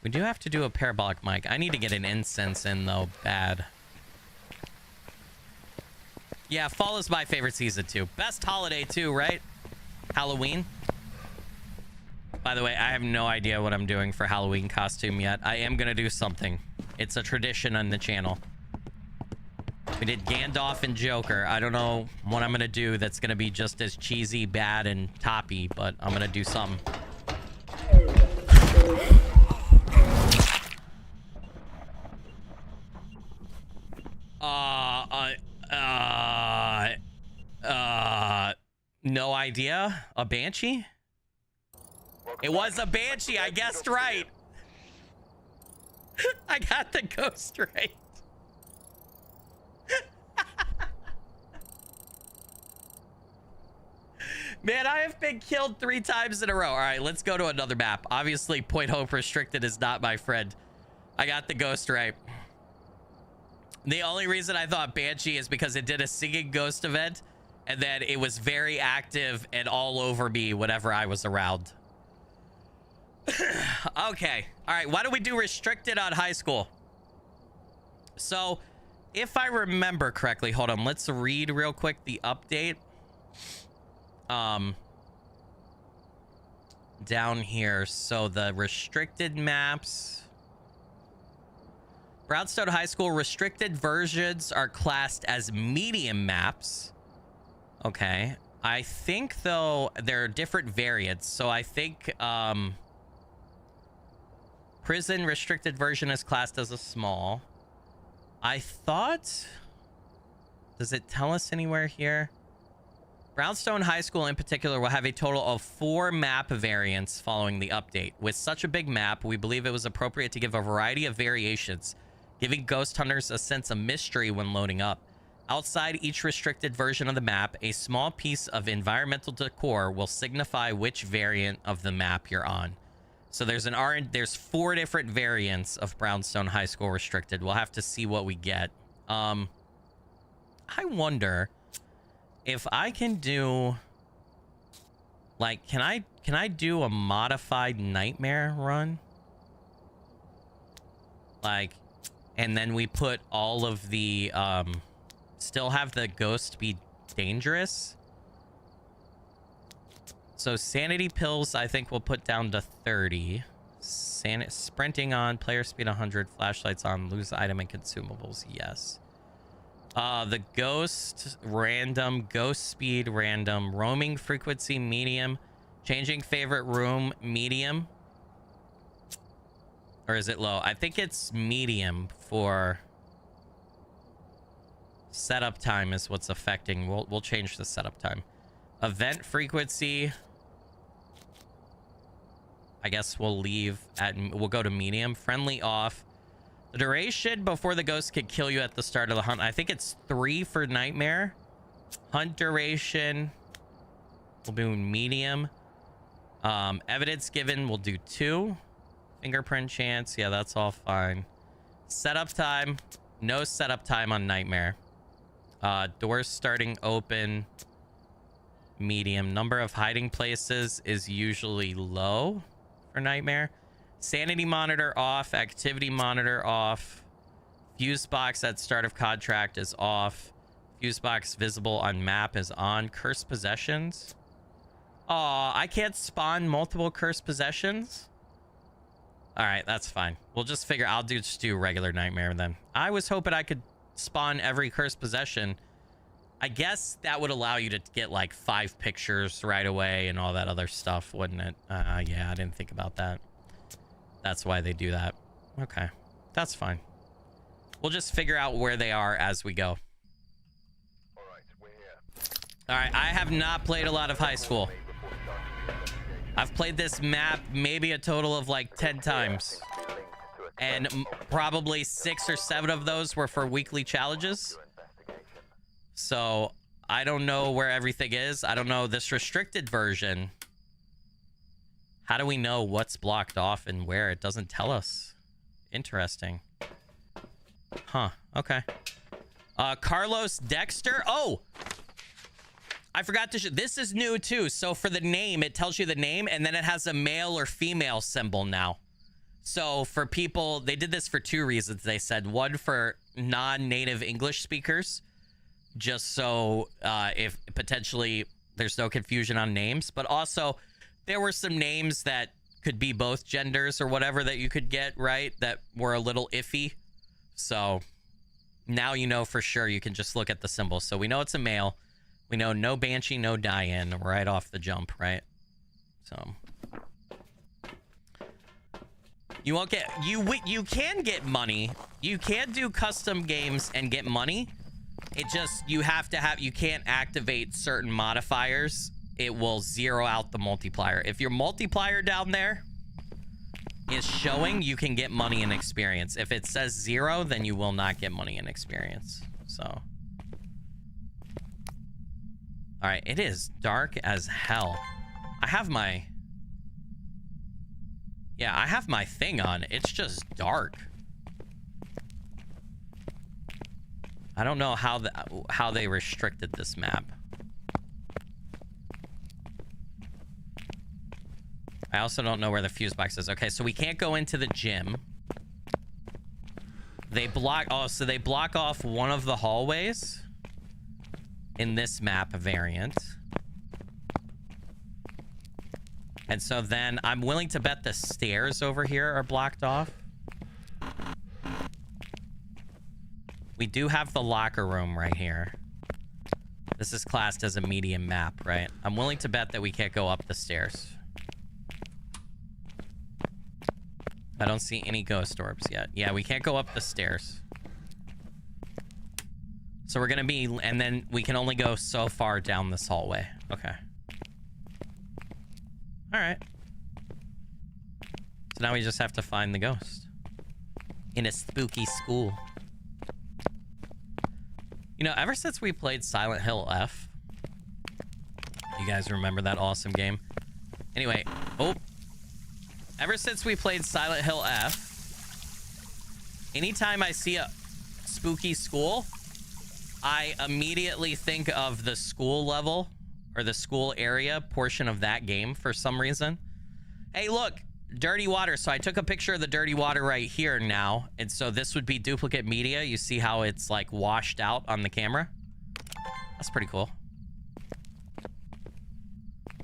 We do have to do a parabolic mic. I need to get an incense in, though. Bad. Yeah, fall is my favorite season, too. Best holiday, too, right? Halloween. By the way, I have no idea what I'm doing for Halloween costume yet. I am going to do something. It's a tradition on the channel. We did Gandalf and Joker. I don't know what I'm going to do that's going to be just as cheesy, bad, and toppy, but I'm going to do something. No idea. A banshee? It was a banshee. I guessed right. I got the ghost right. Man, I have been killed 3 times in a row. All right, let's go to another map. Obviously, Point Hope Restricted is not my friend. I got the ghost right. The only reason I thought Banshee is because it did a singing ghost event, and then it was very active and all over me whenever I was around. Okay. All right, why don't we do Restricted on high school? So, if I remember correctly, hold on, let's read real quick the update. Down here, so the restricted maps. Brownstone High School restricted versions are classed as medium maps. Okay. I think, though, there are different variants. So I think, Prison restricted version is classed as a small. I thought... Does it tell us anywhere here? Brownstone High School in particular will have a total of 4 map variants following the update. With such a big map, we believe it was appropriate to give a variety of variations, giving ghost hunters a sense of mystery when loading up. Outside each restricted version of the map, a small piece of environmental decor will signify which variant of the map you're on. So there's 4 different variants of Brownstone High School restricted. We'll have to see what we get. I wonder if I can do, like, can I do a modified nightmare run? Like, and then we put all of the, still have the ghost be dangerous. So sanity pills, I think we'll put down to 30. Sprinting on, player speed 100, flashlights on, lose item and consumables, yes. The ghost random, ghost speed random, roaming frequency medium, changing favorite room medium, or is it low? I think it's medium for setup time is what's affecting. We'll change the setup time. Event frequency, I guess we'll go to medium. Friendly off. The duration before the ghost could kill you at the start of the hunt, I think it's 3 for nightmare. Hunt duration, we'll do medium. Evidence given, we'll do 2. Fingerprint chance, yeah, that's all fine. Setup time, no setup time on nightmare. Doors starting open, medium. Number of hiding places is usually low for nightmare. Sanity monitor off, activity monitor off, fuse box at start of contract is off, fuse box visible on map is on. Cursed possessions, I can't spawn multiple cursed possessions. All right, that's fine. We'll just figure, I'll just do regular nightmare then. I was hoping I could spawn every cursed possession. I guess that would allow you to get like 5 pictures right away and all that other stuff, wouldn't it? Yeah, I didn't think about that. That's why they do that. Okay, that's fine. We'll just figure out where they are as we go. All right, we're here. All right, I have not played a lot of high school. I've played this map maybe a total of like 10 times. And probably 6 or 7 of those were for weekly challenges. So I don't know where everything is. I don't know this restricted version. How do we know what's blocked off and where? It doesn't tell us. Interesting. Huh. Okay. Carlos Dexter. Oh! I forgot to this is new too. So for the name, it tells you the name and then it has a male or female symbol now. So for people, they did this for 2 reasons. They said 1 for non-native English speakers, just so if potentially there's no confusion on names, but also there were some names that could be both genders or whatever that you could get, right? That were a little iffy. So now you know for sure. You can just look at the symbol. So we know it's a male. We know no Banshee, no die-in right off the jump, right? So you won't get, you can get money. You can do custom games and get money. It just, you can't activate certain modifiers. It will zero out the multiplier. If your multiplier down there is showing, you can get money and experience. If it says 0, then you will not get money and experience. So, all right, it is dark as hell. I have my thing on. It's just dark. I don't know how they restricted this map. I also don't know where the fuse box is. Okay, so we can't go into the gym. They block, so they block off one of the hallways in this map variant. And so then I'm willing to bet the stairs over here are blocked off. We do have the locker room right here. This is classed as a medium map, right? I'm willing to bet that we can't go up the stairs. I don't see any ghost orbs yet. Yeah, we can't go up the stairs. So we're gonna be, and then we can only go so far down this hallway. Okay. All right. So now we just have to find the ghost in a spooky school. You know, ever since we played Silent Hill F, you guys remember that awesome game? Anyway, ever since we played Silent Hill F, anytime I see a spooky school, I immediately think of the school level or the school area portion of that game for some reason. Hey, look, dirty water. So I took a picture of the dirty water right here now. And so this would be duplicate media. You see how it's like washed out on the camera? That's pretty cool.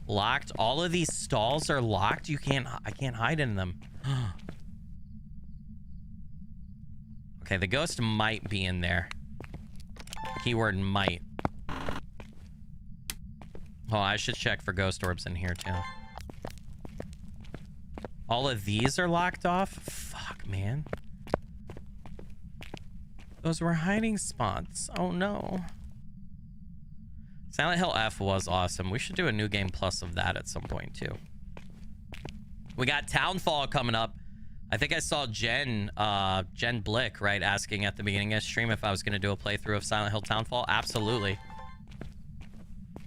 Locked. All of these stalls are locked. I can't hide in them. Okay, the ghost might be in there. Keyword might. Oh, I should check for ghost orbs in here too. All of these are locked off? Fuck, man. Those were hiding spots. Oh no. Silent Hill F was awesome. We should do a new game plus of that at some point too. We got Townfall coming up. I think I saw Jen Blick, right, asking at the beginning of stream if I was going to do a playthrough of Silent Hill Townfall. Absolutely.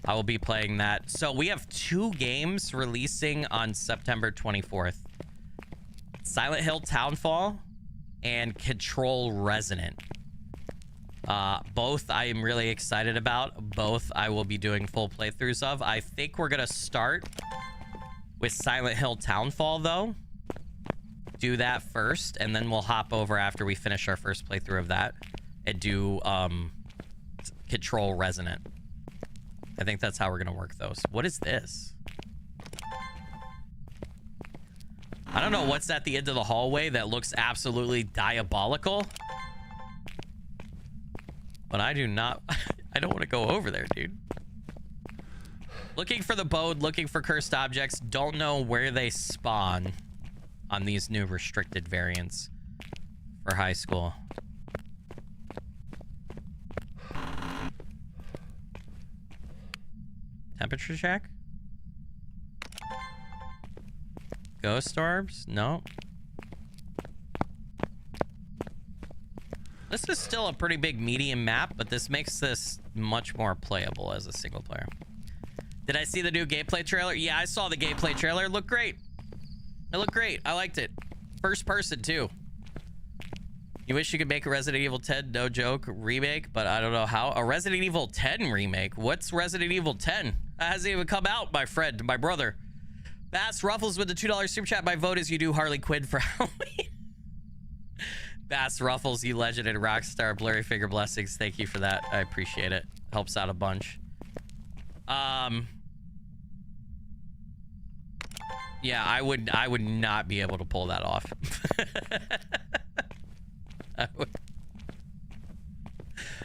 I will be playing that. So we have 2 games releasing on September 24th. Silent Hill Townfall and Control Resonant. Both I am really excited about. Both I will be doing full playthroughs of. I think we're going to start with Silent Hill Townfall, though. Do that first, and then we'll hop over after we finish our first playthrough of that and do Control Resonant. I think that's how we're gonna work those. What is this? I don't know what's at the end of the hallway that looks absolutely diabolical, but I do not I don't want to go over there, dude. Looking for the bode, looking for cursed objects. Don't know where they spawn on these new restricted variants for high school. Temperature check? Ghost orbs? No. This is still a pretty big medium map, but this makes this much more playable as a single player. Did I see the new gameplay trailer? Yeah, I saw the gameplay trailer. It looked great. It looked great. I liked it. First person, too. You wish you could make a Resident Evil 10, no joke, remake, but I don't know how. A Resident Evil 10 remake? What's Resident Evil 10? That hasn't even come out, my friend, my brother. Bass Ruffles with the $2 super chat. My vote is you do Harley Quinn for Halloween. Bass Ruffles, you legend and rockstar. Blurry Finger Blessings. Thank you for that. I appreciate it. Helps out a bunch. Yeah, I would not be able to pull that off.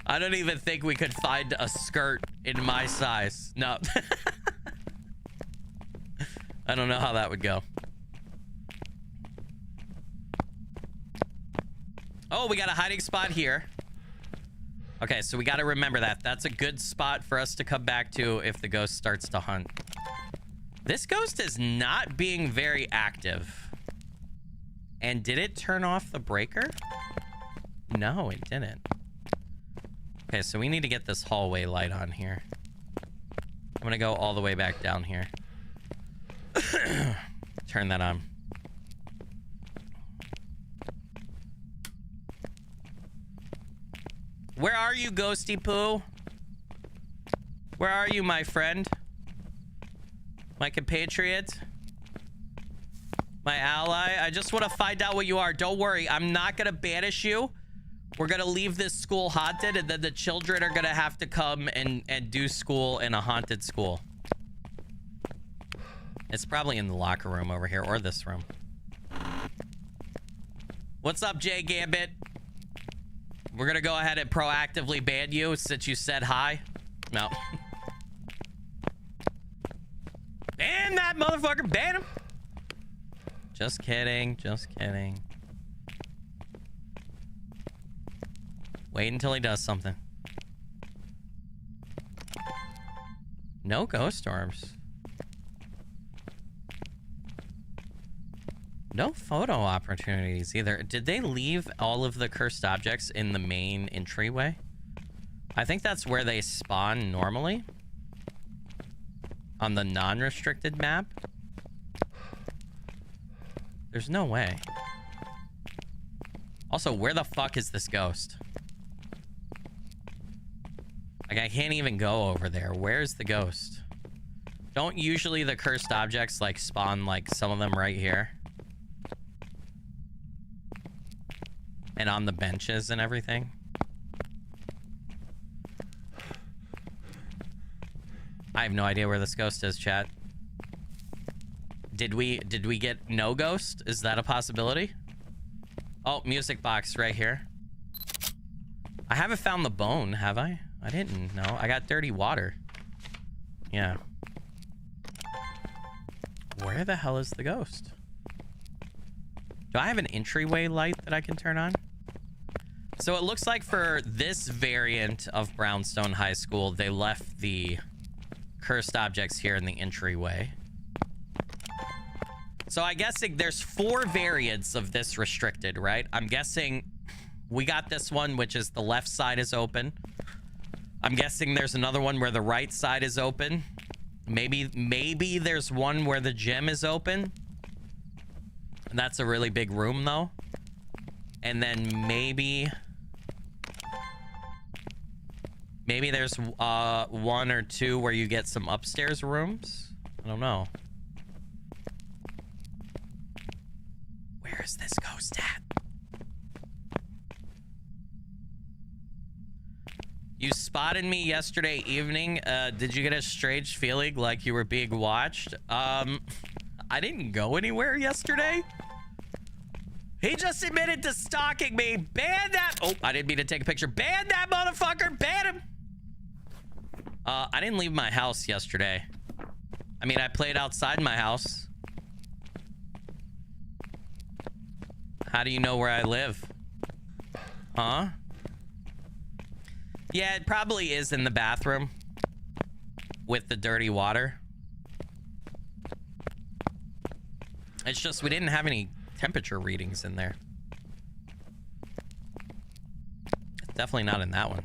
I don't even think we could find a skirt in my size. No. I don't know how that would go. Oh, we got a hiding spot here. Okay, so we got to remember that. That's a good spot for us to come back to if the ghost starts to hunt. This ghost is not being very active. And did it turn off the breaker? No, it didn't. Okay, so we need to get this hallway light on here. I'm gonna go all the way back down here. Turn that on. Where are you, Ghosty Poo? Where are you, my friend? My compatriot? My ally? I just want to find out what you are. Don't worry, I'm not gonna banish you. We're gonna leave this school haunted, and then the children are gonna have to come and do school in a haunted school. It's probably in the locker room over here, or this room. What's up, Jay Gambit? We're gonna go ahead and proactively ban you since you said hi. No. Ban that motherfucker, ban him. Just kidding. Just kidding. Wait until he does something. No ghost orbs. No photo opportunities either. Did they leave all of the cursed objects in the main entryway? I think that's where they spawn normally. On the non-restricted map. There's no way. Also, where the fuck is this ghost? Like, I can't even go over there. Where's the ghost? Don't usually the cursed objects, like, spawn, like, some of them right here? And on the benches and everything? I have no idea where this ghost is, chat. Did we get no ghost? Is that a possibility? Oh, music box right here. I haven't found the bone, have I? I didn't. No, I got dirty water. Yeah. Where the hell is the ghost? Do I have an entryway light that I can turn on? So it looks like for this variant of Brownstone High School, they left the cursed objects here in the entryway. So I guess there's 4 variants of this restricted, right? I'm guessing we got this one, which is the left side is open. I'm guessing there's another one where the right side is open. Maybe there's one where the gym is open. That's a really big room, though. And then maybe there's 1 or 2 where you get some upstairs rooms. I don't know. Where is this ghost at? You spotted me yesterday evening. Did you get a strange feeling like you were being watched? I didn't go anywhere yesterday. He just admitted to stalking me. Ban that. Oh, I didn't mean to take a picture. Ban that motherfucker. Ban him. I didn't leave my house yesterday. I mean, I played outside my house. How do you know where I live? Huh? Yeah, it probably is in the bathroom with the dirty water. It's just we didn't have any temperature readings in there. It's definitely not in that one.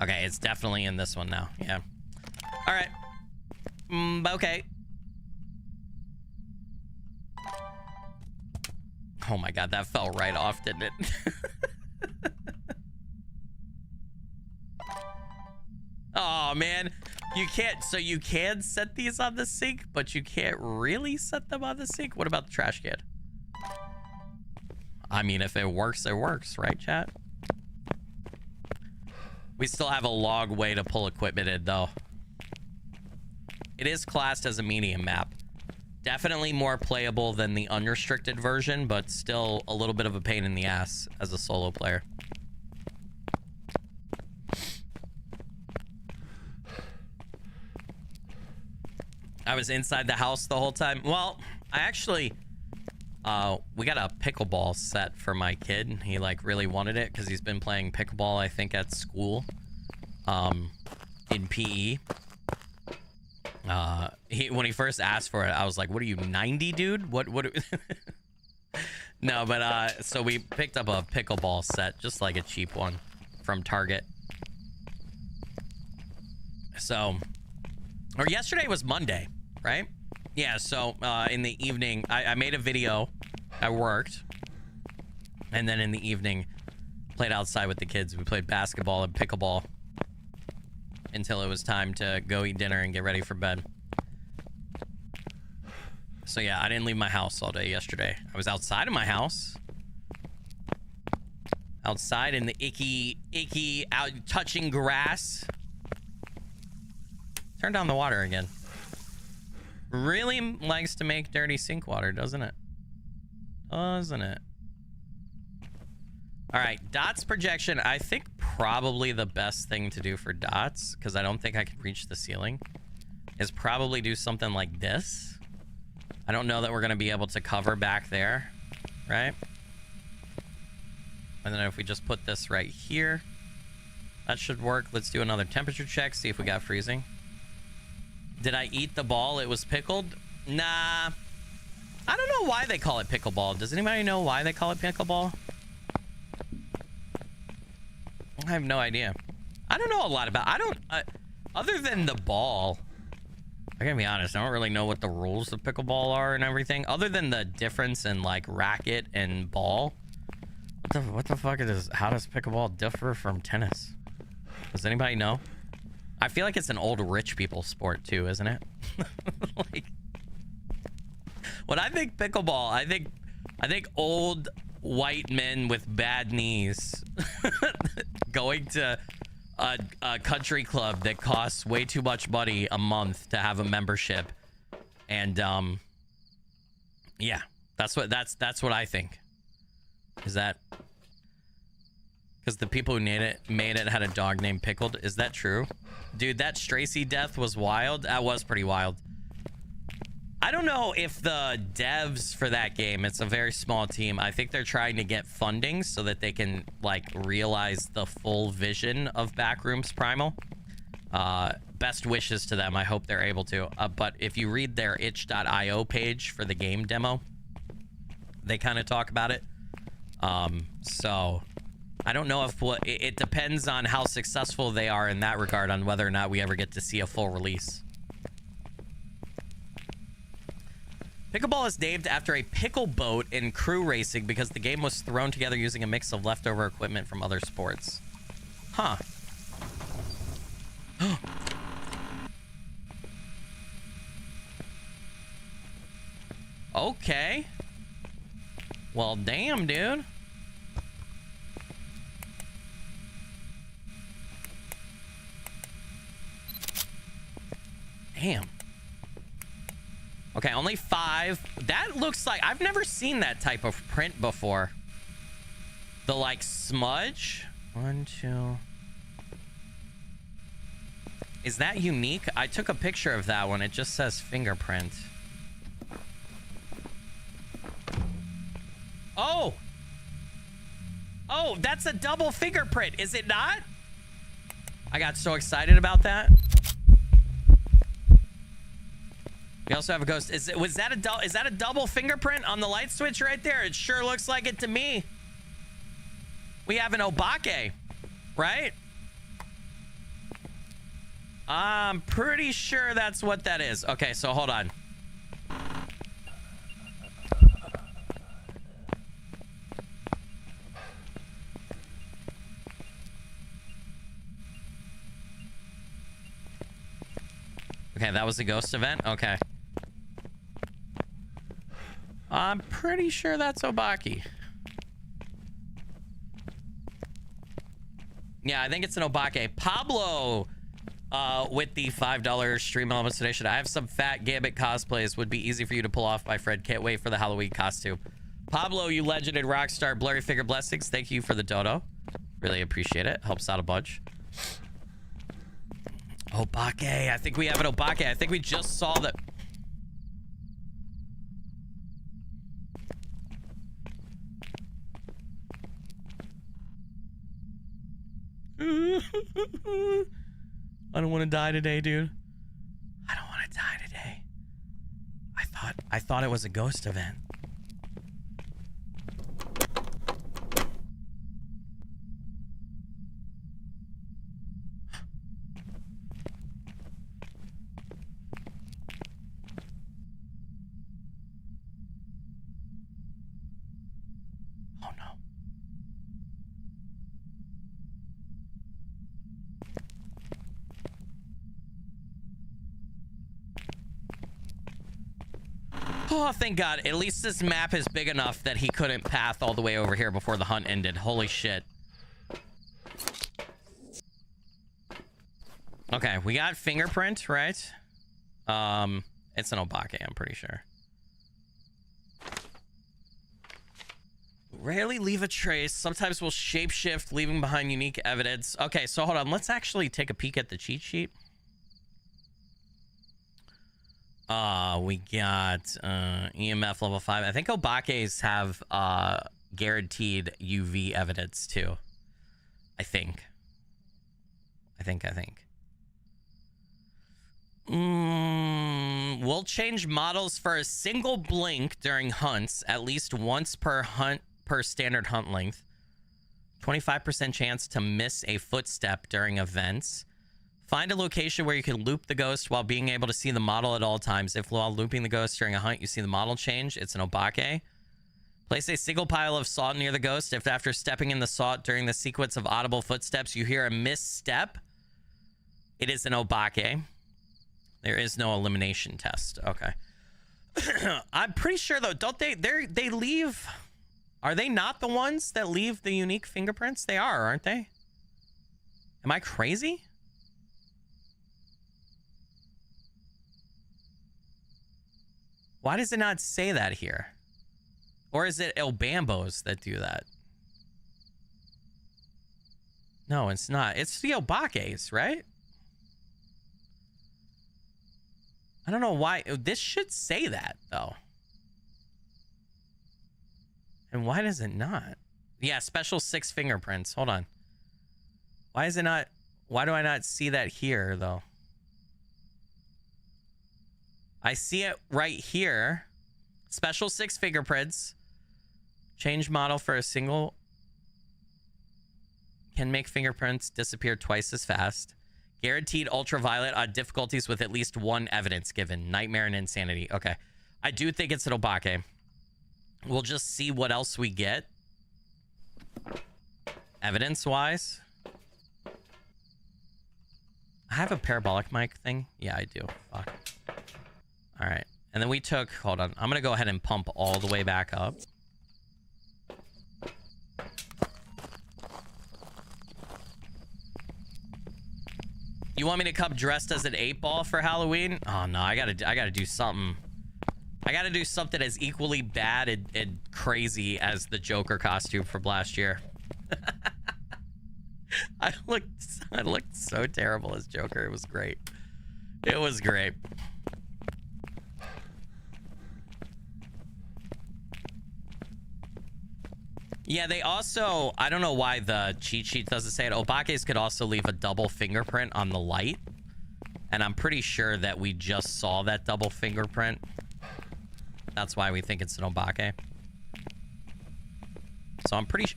Okay, it's definitely in this one now. Yeah. All right. Okay. Oh my god, that fell right off, didn't it? Oh man, you can't. So you can set these on the sink, but you can't really set them on the sink. What about the trash can? I mean, if it works, right, chat? We still have a long way to pull equipment in, though. It is classed as a medium map. Definitely more playable than the unrestricted version, but still a little bit of a pain in the ass as a solo player. I was inside the house the whole time. Well, I actually, we got a pickleball set for my kid. He like really wanted it because he's been playing pickleball, I think, at school, in PE. When he first asked for it, I was like, "What are you, 90, dude? What?" No, but so we picked up a pickleball set, just like a cheap one from Target. So, or yesterday was Monday, right? Yeah. So in the evening, I made a video. I worked, and then in the evening, played outside with the kids. We played basketball and pickleball until it was time to go eat dinner and get ready for bed. So yeah, I didn't leave my house all day yesterday. I was outside of my house. Outside in the icky, out touching grass. Turn down the water again. Really likes to make dirty sink water, doesn't it? Doesn't it? All right, dots projection. I think probably the best thing to do for dots, because I don't think I can reach the ceiling, is probably do something like this. I don't know that we're going to be able to cover back there, right? And then if we just put this right here, that should work. Let's do another temperature check, see if we got freezing. Did I eat the ball? It was pickled? Nah. I don't know why they call it pickleball. Does anybody know why they call it pickleball? I have no idea. I don't know a lot about... other than the ball... I gotta be honest, I don't really know what the rules of pickleball are and everything. Other than the difference in, like, racket and ball. What the fuck is... How does pickleball differ from tennis? Does anybody know? I feel like it's an old rich people sport too, isn't it? Like, when I think pickleball, I think old white men with bad knees going to a country club that costs way too much money a month to have a membership, and yeah, that's what I think. Is that because the people who made it had a dog named Pickled? Is that true? Dude, that Stracy death was wild. That was pretty wild. I don't know if the devs for that game, it's a very small team. I think they're trying to get funding so that they can, like, realize the full vision of Backrooms Primal. Best wishes to them. I hope they're able to. But if you read their itch.io page for the game demo, they kind of talk about it. So I don't know if it depends on how successful they are in that regard on whether or not we ever get to see a full release. Pickleball is named after a pickle boat in crew racing because the game was thrown together using a mix of leftover equipment from other sports. Huh. Okay. Well, damn, dude. Damn. Okay, only 5. That looks like... I've never seen that type of print before. The, like, smudge. 1, 2... Is that unique? I took a picture of that one. It just says fingerprint. Oh! Oh, that's a double fingerprint, is it not? I got so excited about that. We also have a ghost. Is that a double fingerprint on the light switch right there? It sure looks like it to me. We have an Obake, right? I'm pretty sure that's what that is. Okay, so hold on. Okay, that was the ghost event? Okay. I'm pretty sure that's Obaki. Yeah, I think it's an Obake. Pablo with the $5 stream elements today. Should I have some fat Gambit cosplays? Would be easy for you to pull off, my friend. Can't wait for the Halloween costume. Pablo, you legend and rock star. Blurry Figure Blessings. Thank you for the dodo. Really appreciate it. Helps out a bunch. Obake. I think we have an Obake. I think we just saw that. I don't want to die today, dude. I don't want to die today. I thought it was a ghost event. Oh no. Oh, thank God. At least this map is big enough that he couldn't path all the way over here before the hunt ended. Holy shit. Okay, we got fingerprint, right? It's an Obake, I'm pretty sure. Rarely leave a trace. Sometimes we'll shapeshift, leaving behind unique evidence. Okay, so hold on. Let's actually take a peek at the cheat sheet. We got EMF level 5. I think Obake's have guaranteed UV evidence too. I think. We'll change models for a single blink during hunts, at least once per hunt per standard hunt length. 25% chance to miss a footstep during events. Find a location where you can loop the ghost while being able to see the model at all times. If while looping the ghost during a hunt, you see the model change, it's an Obake. Place a single pile of salt near the ghost. If after stepping in the salt during the sequence of audible footsteps, you hear a misstep, it is an Obake. There is no elimination test. Okay. I'm pretty sure though, don't they leave, are they not the ones that leave the unique fingerprints? They are, aren't they? Am I crazy? Why does it not say that here? Or is it El Bambos that do that? No, it's not. It's the Obakes, right? I don't know why. This should say that, though. And why does it not? Yeah, special 6 fingerprints. Hold on. Why is it not? Why do I not see that here, though? I see it right here. Special 6 fingerprints. Change model for a single. Can make fingerprints disappear twice as fast. Guaranteed ultraviolet on difficulties with at least 1 evidence given. Nightmare and insanity. Okay. I do think it's an Obake. We'll just see what else we get. Evidence-wise. I have a parabolic mic thing. Yeah, I do. Fuck. All right. And then we took... Hold on. I'm going to go ahead and pump all the way back up. You want me to come dressed as an 8-ball for Halloween? Oh, no. I gotta do something. I gotta do something as equally bad and crazy as the Joker costume from last year. I looked so terrible as Joker. It was great. It was great. Yeah, they also, I don't know why the cheat sheet doesn't say it. Obakes could also leave a double fingerprint on the light. And I'm pretty sure that we just saw that double fingerprint. That's why we think it's an Obake. So I'm pretty sure.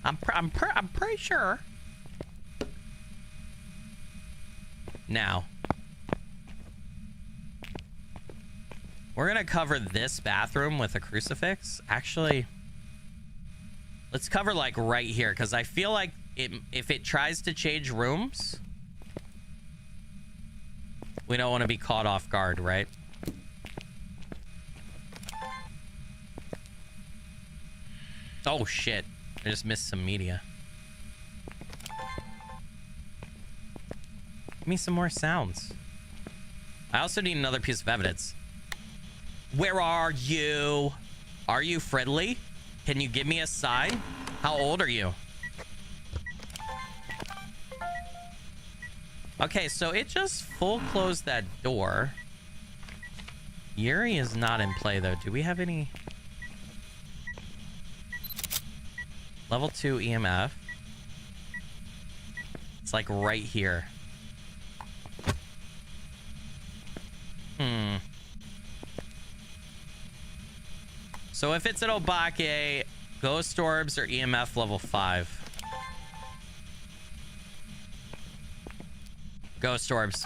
I'm pretty sure. Now, we're gonna cover this bathroom with a crucifix. Actually, let's cover like right here, because I feel like if it tries to change rooms, we don't want to be caught off guard, right? Oh shit, I just missed some media. Give me some more sounds. I also need another piece of evidence. Where are you? Are you friendly? Can you give me a sign? How old are you? Okay, so it just full closed that door. Yuri is not in play, though. Do we have any... Level 2 EMF. It's like right here. So if it's an Obake, ghost orbs or EMF level 5. Ghost orbs.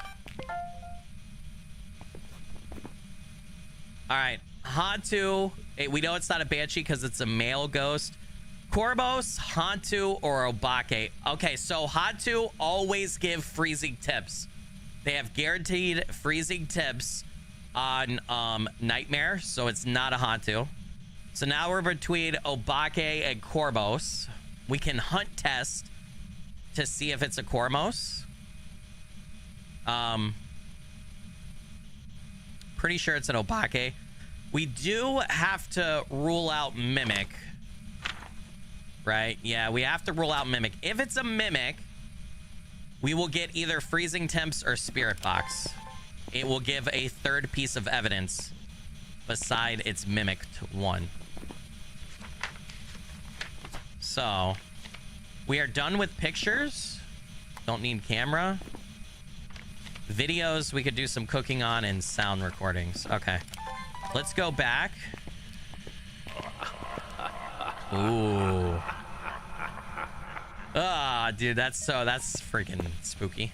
All right, Hantu. We know it's not a Banshee because it's a male ghost. Korbos, Hantu, or Obake. Okay, so Hantu always give freezing tips. They have guaranteed freezing tips on Nightmare, so it's not a Hantu. So now we're between Obake and Korbos. We can hunt test to see if it's a Kormos. Pretty sure it's an Obake. We do have to rule out Mimic. Right? Yeah, we have to rule out Mimic. If it's a Mimic, we will get either freezing temps or Spirit Box. it will give a third piece of evidence beside its mimicked one. So, we are done with pictures. Don't need camera. Videos, we could do some cooking on, and sound recordings. Okay. Let's go back. Ooh. Ah, dude, that's freaking spooky.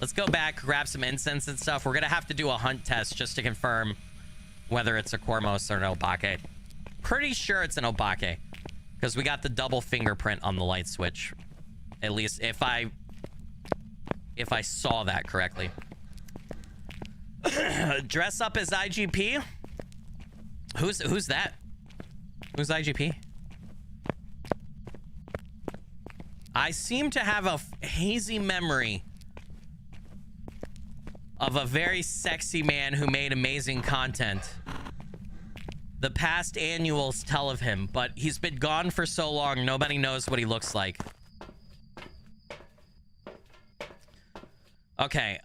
Let's go back, grab some incense and stuff. We're gonna have to do a hunt test just to confirm whether it's a Cormos or an Obake. Pretty sure it's an Obake, because we got the double fingerprint on the light switch. At least if I saw that correctly. Dress up as IGP? Who's that? Who's IGP? I seem to have a hazy memory of a very sexy man who made amazing content. The past annuals tell of him, but he's been gone for so long, nobody knows what he looks like. Okay,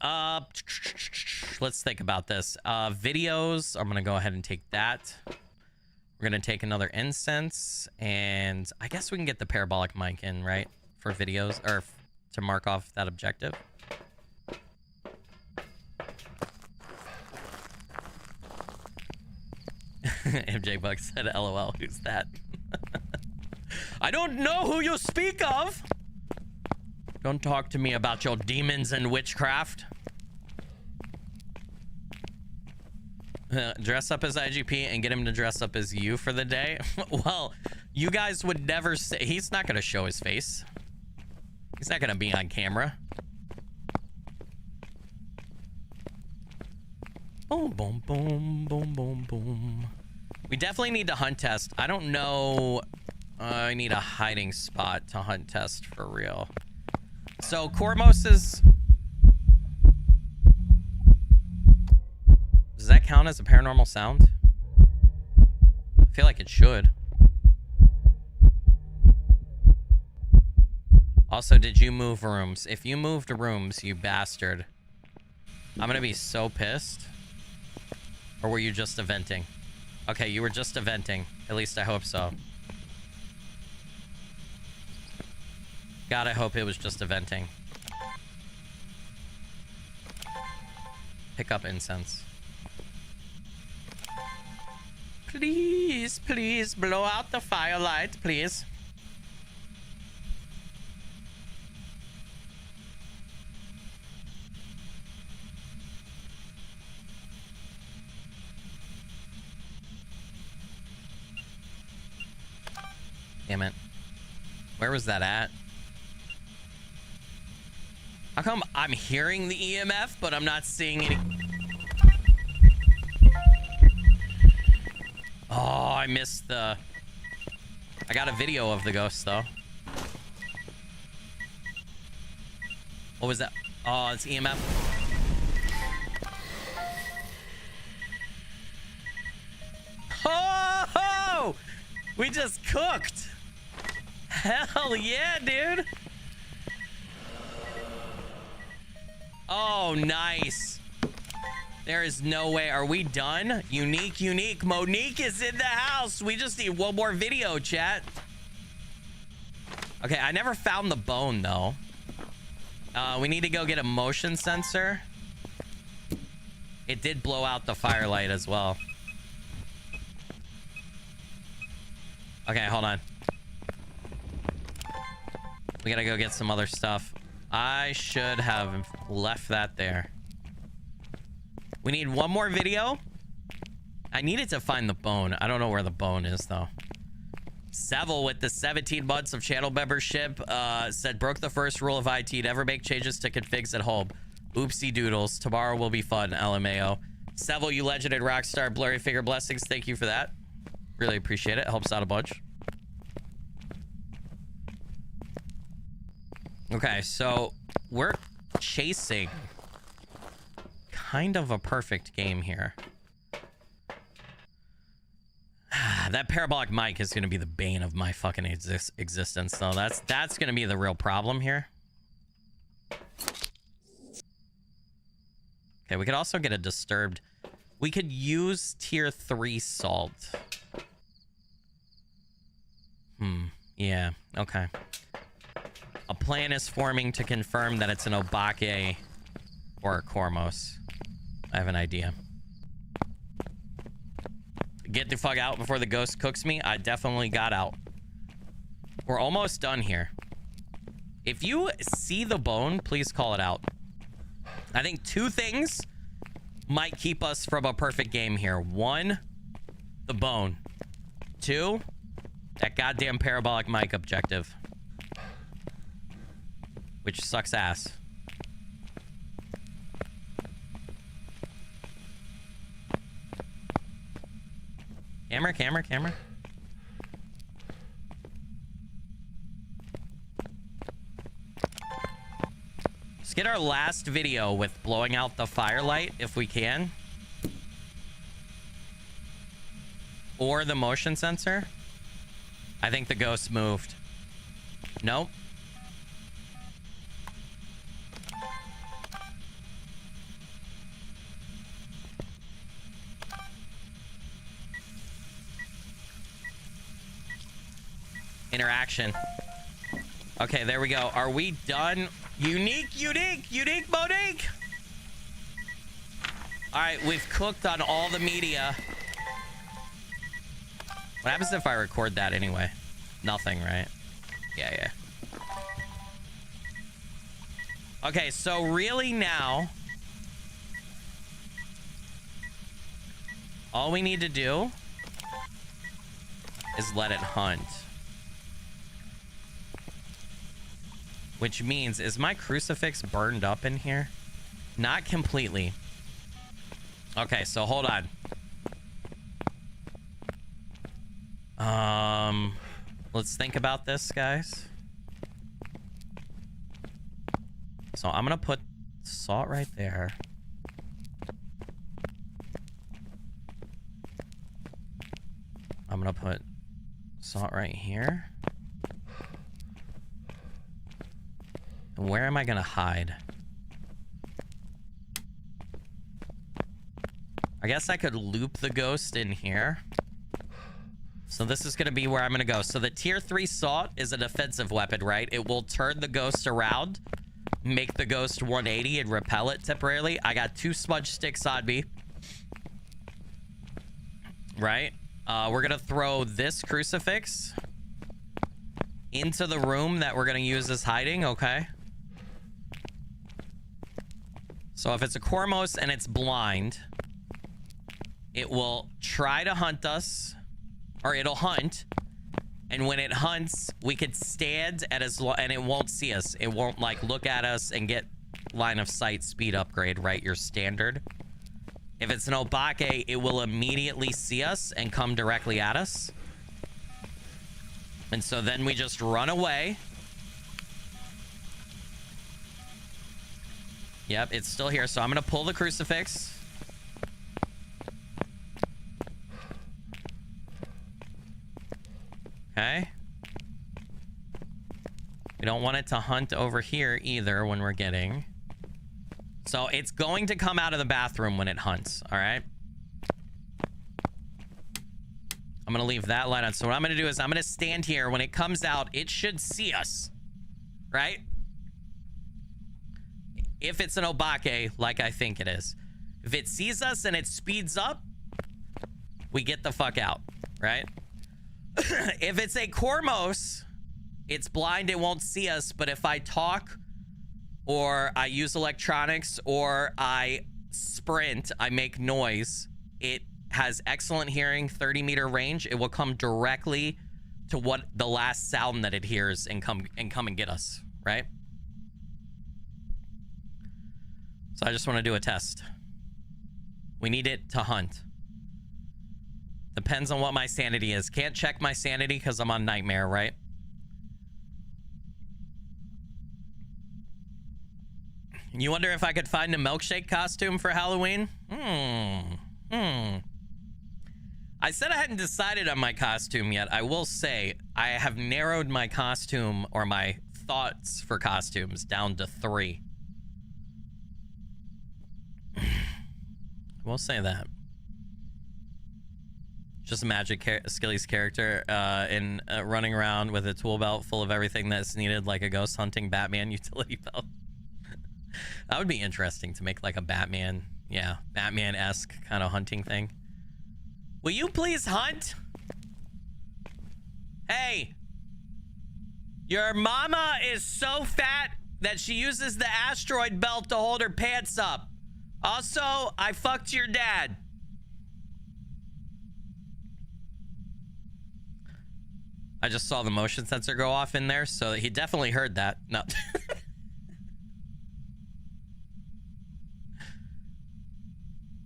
let's think about this. Videos, I'm gonna go ahead and take that. We're gonna take another incense, and I guess we can get the parabolic mic in, right? For videos, or to mark off that objective. MJ Buck said, LOL, who's that? I don't know who you speak of! Don't talk to me about your demons and witchcraft. Dress up as IGP and get him to dress up as you for the day. Well, you guys would never say... He's not going to show his face. He's not going to be on camera. Boom, boom, boom, boom, boom, boom. We definitely need to hunt test. I don't know. I need a hiding spot to hunt test for real. So, Cormos is... Does that count as a paranormal sound? I feel like it should. Also, did you move rooms? If you moved rooms, you bastard. I'm gonna be so pissed. Or were you just eventing? Okay, you were just eventing. At least I hope so. God, I hope it was just eventing. Pick up incense. Please, please blow out the firelight, please. Damn it. Where was that at? How come I'm hearing the EMF, but I'm not seeing any... Oh, I missed the... I got a video of the ghost, though. What was that? Oh, it's EMF. Oh! We just cooked! Hell yeah, dude! Oh, nice. There is no way. Are we done? Unique. Monique is in the house. We just need one more video, chat. Okay, I never found the bone, though. We need to go get a motion sensor. It did blow out the firelight as well. Okay, hold on. We gotta go get some other stuff. I should have left that there. We need one more video. I needed to find the bone. I don't know where the bone is, though. Seville with the 17 months of channel membership said, broke the first rule of IT. Never make changes to configs at home. Oopsie doodles. Tomorrow will be fun. LMAO. Seville, you legend and rockstar. Blurry figure blessings. Thank you for that. Really appreciate it. Helps out a bunch. Okay, so we're chasing kind of a perfect game here. That parabolic mic is going to be the bane of my fucking existence, though. That's going to be the real problem here. Okay, we could also get a disturbed. We could use tier 3 salt. Yeah, okay. A plan is forming to confirm that it's an Obake or a Kormos. I have an idea. Get the fuck out before the ghost cooks me. I definitely got out. We're almost done here. If you see the bone, please call it out. I think 2 things might keep us from a perfect game here. 1, the bone. 2, that goddamn parabolic mic objective. Which sucks ass. Camera, camera, camera. Let's get our last video with blowing out the firelight if we can. Or the motion sensor. I think the ghost moved. Nope. Interaction. Okay, there we go. Are we done? Unique, Monique. All right, we've cooked on all the media. What happens if I record that anyway? Nothing, right? Yeah. Okay, so really now, all we need to do is let it hunt. Which means, is my crucifix burned up in here? Not completely. Okay, so hold on. Let's think about this, guys. So I'm gonna put salt right there. I'm gonna put salt right here. And where am I gonna hide? I guess I could loop the ghost in here. So this is gonna be where I'm gonna go. So the tier 3 salt is a defensive weapon, right? It will turn the ghost around, make the ghost 180 and repel it temporarily. I got 2 smudge sticks on me. Right? We're gonna throw this crucifix into the room that we're gonna use as hiding, okay? So if it's a Kormos and it's blind, it will try to hunt us, or it'll hunt, and when it hunts, we could stand at as long, and it won't see us. It won't like look at us and get line of sight speed upgrade, right? Your standard. If it's an Obake, it will immediately see us and come directly at us. And so then we just run away. Yep, it's still here. So I'm going to pull the crucifix. Okay. We don't want it to hunt over here either when we're getting. So it's going to come out of the bathroom when it hunts, all right? I'm going to leave that light on. So what I'm going to do is I'm going to stand here. When it comes out, it should see us, right? If it's an Obake, like I think it is. If it sees us and it speeds up, we get the fuck out, right? If it's a Kormos, it's blind, it won't see us, but if I talk or I use electronics or I sprint, I make noise, it has excellent hearing, 30-meter range. It will come directly to what the last sound that it hears and come and get us, right? So I just want to do a test. We need it to hunt. Depends on what my sanity is. Can't check my sanity because I'm on Nightmare, right? You wonder if I could find a milkshake costume for Halloween? I said I hadn't decided on my costume yet. I will say I have narrowed my costume or my thoughts for costumes down to 3. We'll say that. Just imagine Skilly's character in running around with a tool belt full of everything that's needed, like a ghost hunting Batman utility belt. That would be interesting to make like a Batman, yeah, Batman-esque kind of hunting thing. Will you please hunt? Hey, your mama is so fat that she uses the asteroid belt to hold her pants up. Also, I fucked your dad. I just saw the motion sensor go off in there, so he definitely heard that. No.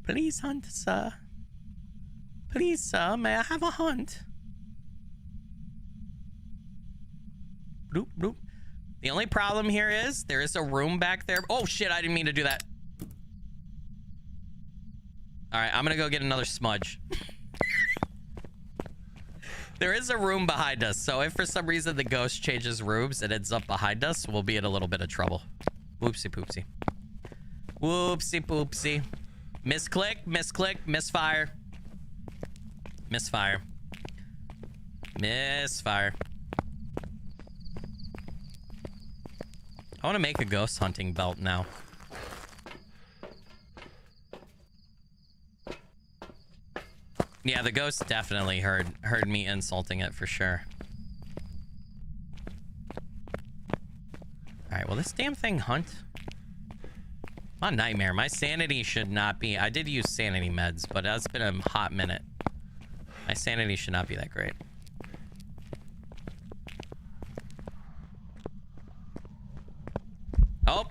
Please hunt, sir. Please, sir, may I have a hunt? Bloop, bloop. The only problem here is there is a room back there. Oh, shit, I didn't mean to do that. All right, I'm gonna go get another smudge. There is a room behind us, so if for some reason the ghost changes rooms and ends up behind us, we'll be in a little bit of trouble. Whoopsie poopsie. Whoopsie poopsie. Misclick, misclick, misfire. Misfire. Misfire. I want to make a ghost hunting belt now. Yeah, the ghost definitely heard me insulting it for sure. All right, will this damn thing hunt? My nightmare. My sanity should not be. I did use sanity meds, but it's been a hot minute. My sanity should not be that great. Oh.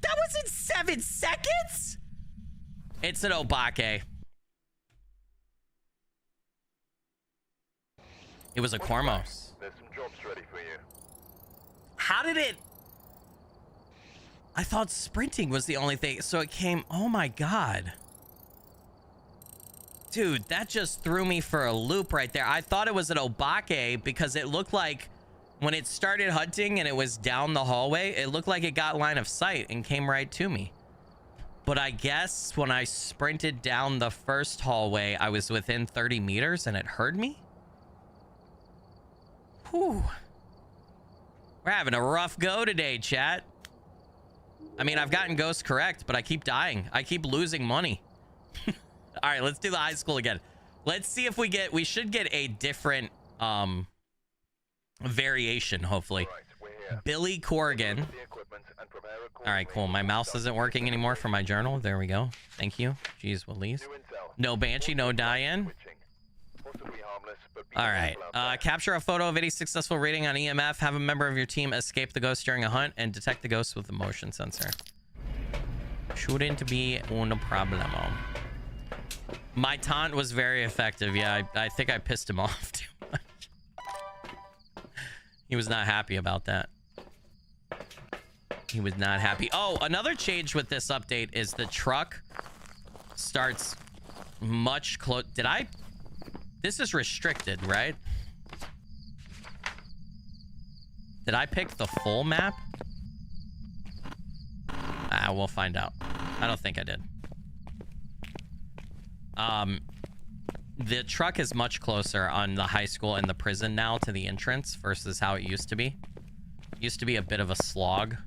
That wasn't 7 seconds. It's an obake. It was a Cormos. There's some jobs ready for you. How did it? I thought sprinting was the only thing. So it came. Oh my god. Dude, that just threw me for a loop right there. I thought it was an obake because it looked like when it started hunting and it was down the hallway, it looked like it got line of sight and came right to me. But I guess when I sprinted down the first hallway, I was within 30 meters and it heard me. Whew. We're having a rough go today, chat. I mean, I've gotten ghosts correct, but I keep dying. I keep losing money. All right, let's do the high school again. Let's see if we should get a different, variation, hopefully. Billy Corrigan. All right, cool. My mouse isn't working anymore for my journal. There we go. Thank you. Jeez, Willis. No Banshee, no Diane. All right. Capture a photo of any successful rating on EMF. Have a member of your team escape the ghost during a hunt and detect the ghost with the motion sensor. Shouldn't be un problemo. My taunt was very effective. Yeah, I think I pissed him off too much. He was not happy about that. He was not happy. Oh, another change with this update is the truck starts much close. This is restricted, right? Did I pick the full map? We'll find out. I don't think I did. The truck is much closer on the high school and the prison now to the entrance versus how it used to be. It used to be a bit of a slog.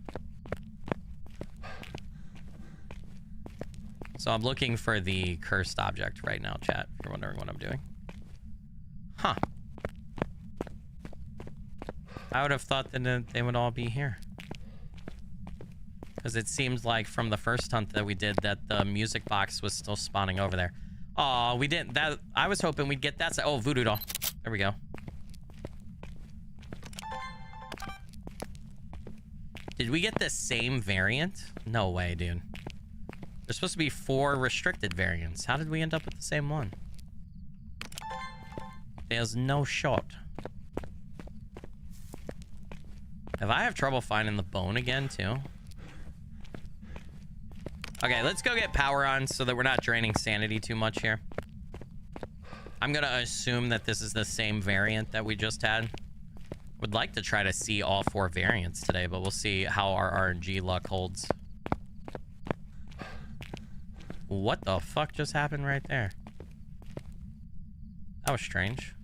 So I'm looking for the cursed object right now, chat, if you're wondering what I'm doing. Huh. I would have thought that they would all be here. Because it seemed like from the first hunt that we did that the music box was still spawning over there. Oh, we didn't. That I was hoping we'd get that. Oh, voodoo doll. There we go. Did we get the same variant? No way, dude. There's supposed to be 4 restricted variants. How did we end up with the same one? There's no shot. If I have trouble finding the bone again, too. Okay, let's go get power on so that we're not draining sanity too much here. I'm gonna assume that this is the same variant that we just had. Would like to try to see all 4 variants today, but we'll see how our RNG luck holds. What the fuck just happened right there? That was strange.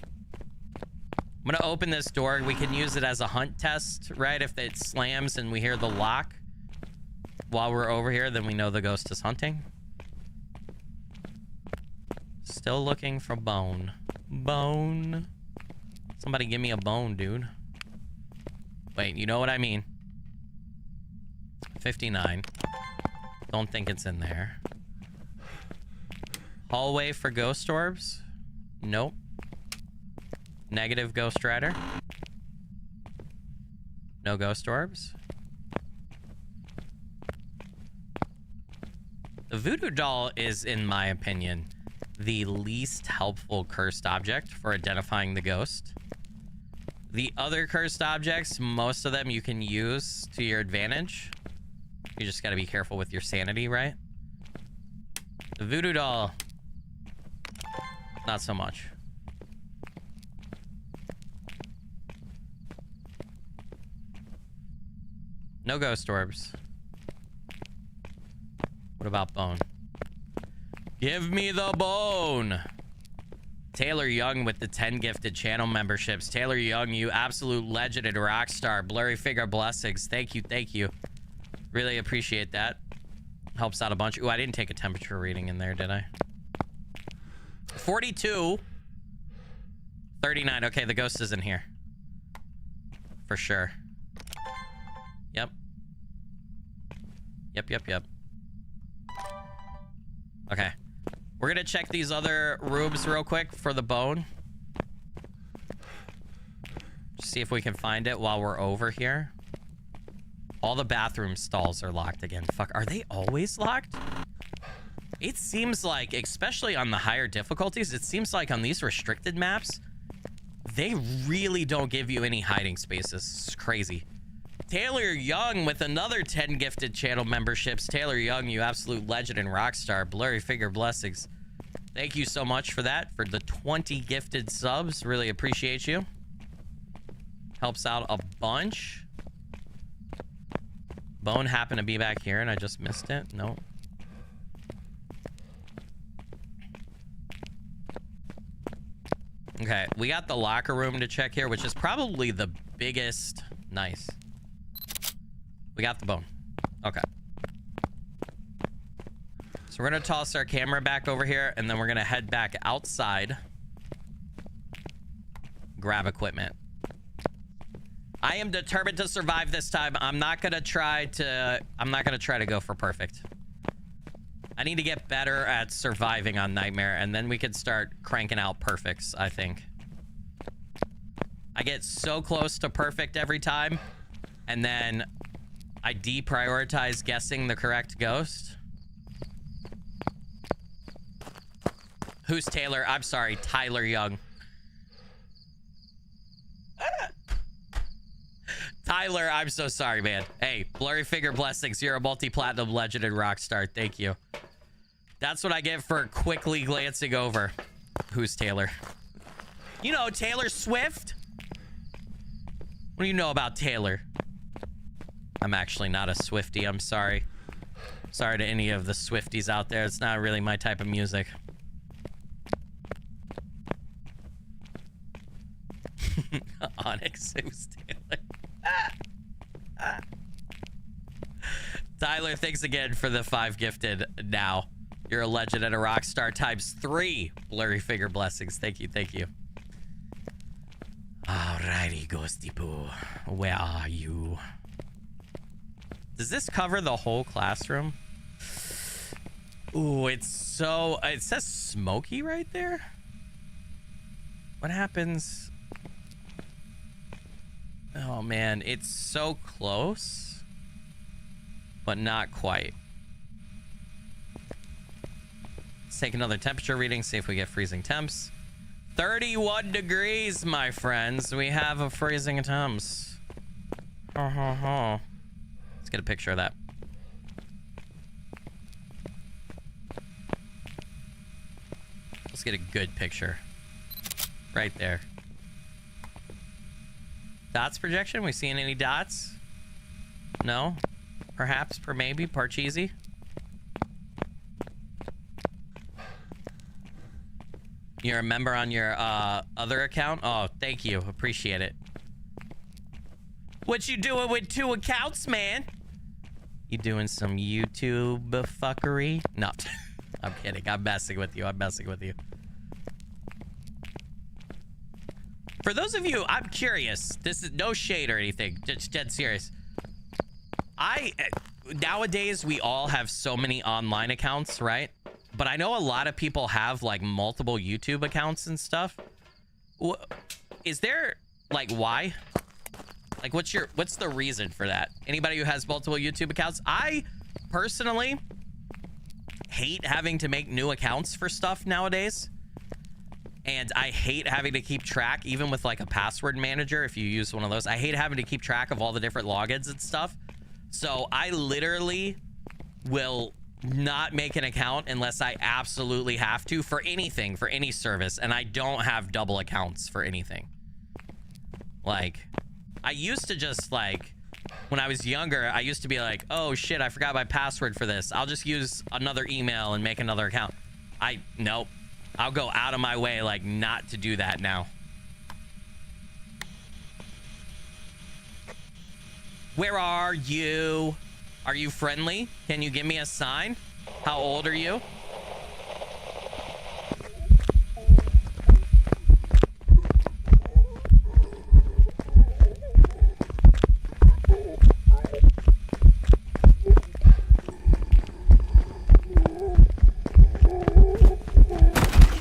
I'm gonna open this door. We can use it as a hunt test, right? If it slams and we hear the lock while we're over here, then we know the ghost is hunting. Still looking for bone. Bone. Somebody give me a bone, dude. Wait, you know what I mean. 59. Don't think it's in there. Hallway for ghost orbs? Nope. Negative Ghost Rider. No ghost orbs. The voodoo doll is, in my opinion, the least helpful cursed object for identifying the ghost. The other cursed objects, most of them you can use to your advantage. You just got to be careful with your sanity, right? The voodoo doll, not so much. No ghost orbs. What about bone? Give me the bone. Taylor Young with the 10 gifted channel memberships. Taylor Young, you absolute legend and rock star. Blurry figure blessings. Thank you, thank you. Really appreciate that. Helps out a bunch. Ooh, I didn't take a temperature reading in there, did I? 42. 39. Okay, the ghost is in here. For sure. Yep. Yep. Okay. We're gonna check these other rooms real quick for the bone. Just see if we can find it while we're over here. All the bathroom stalls are locked again. Fuck, are they always locked? It seems like, especially on the higher difficulties, it seems like on these restricted maps, they really don't give you any hiding spaces. It's crazy. Taylor Young with another 10 gifted channel memberships. Taylor Young, you absolute legend and rock star. Blurry figure blessings. Thank you so much for that, for the 20 gifted subs. Really appreciate you. Helps out a bunch. Bone happened to be back here and I just missed it. No. Okay, we got the locker room to check here, which is probably the biggest. Nice. We got the bone. Okay. So we're gonna toss our camera back over here and then we're gonna head back outside. Grab equipment. I am determined to survive this time. I'm not gonna try to go for perfect. I need to get better at surviving on Nightmare and then we can start cranking out perfects, I think. I get so close to perfect every time and then I deprioritize guessing the correct ghost. Who's Taylor? I'm sorry, Tyler Young. Tyler, I'm so sorry, man. Hey, blurry figure blessings. You're a multi-platinum legend and rock star. Thank you. That's what I get for quickly glancing over. Who's Taylor? You know, Taylor Swift. What do you know about Taylor? I'm actually not a Swiftie. I'm sorry. Sorry to any of the Swifties out there. It's not really my type of music. Onyx, who's Taylor? Tyler, thanks again for the 5 gifted now. You're a legend and a rock star times 3 blurry figure blessings. Thank you, thank you. Alrighty, Ghosty Poo. Where are you? Does this cover the whole classroom? Ooh, it's so... It says smoky right there? What happens... Oh man, it's so close. but not quite. Let's take another temperature reading, see if we get freezing temps. 31 degrees, my friends. We have a freezing temps. Let's get a picture of that. Let's get a good picture. Right there. Dots projection? We seeing any dots? No? Perhaps, per maybe, Parcheesi? You're a member on your other account? Oh, thank you. Appreciate it. What you doing with 2 accounts, man? You doing some YouTube fuckery? No, I'm kidding. I'm messing with you. I'm messing with you. For those of you, I'm curious. This is no shade or anything. Just dead serious. Nowadays, we all have so many online accounts, right? But I know a lot of people have like multiple YouTube accounts and stuff. Is there like why? Like what's the reason for that? Anybody who has multiple YouTube accounts? I personally hate having to make new accounts for stuff nowadays. And I hate having to keep track, even with like a password manager, if you use one of those. I hate having to keep track of all the different logins and stuff. So I literally will not make an account unless I absolutely have to for anything, for any service. And I don't have double accounts for anything. Like, I used to just like, when I was younger, I used to be like, oh shit, I forgot my password for this. I'll just use another email and make another account. Nope. I'll go out of my way like not to do that now. Where are you? Are you friendly? Can you give me a sign? How old are you?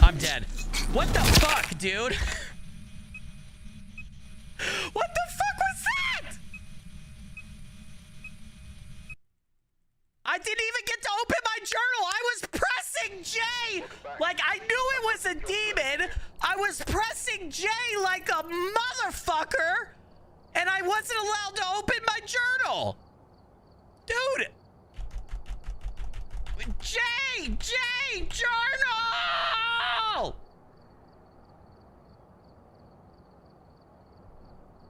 I'm dead. What the fuck, dude? What the fuck was that? I didn't even get to open my journal. I was pressing J like I knew it was a demon. I was pressing J like a motherfucker, and I wasn't allowed to open my journal. Dude. J journal.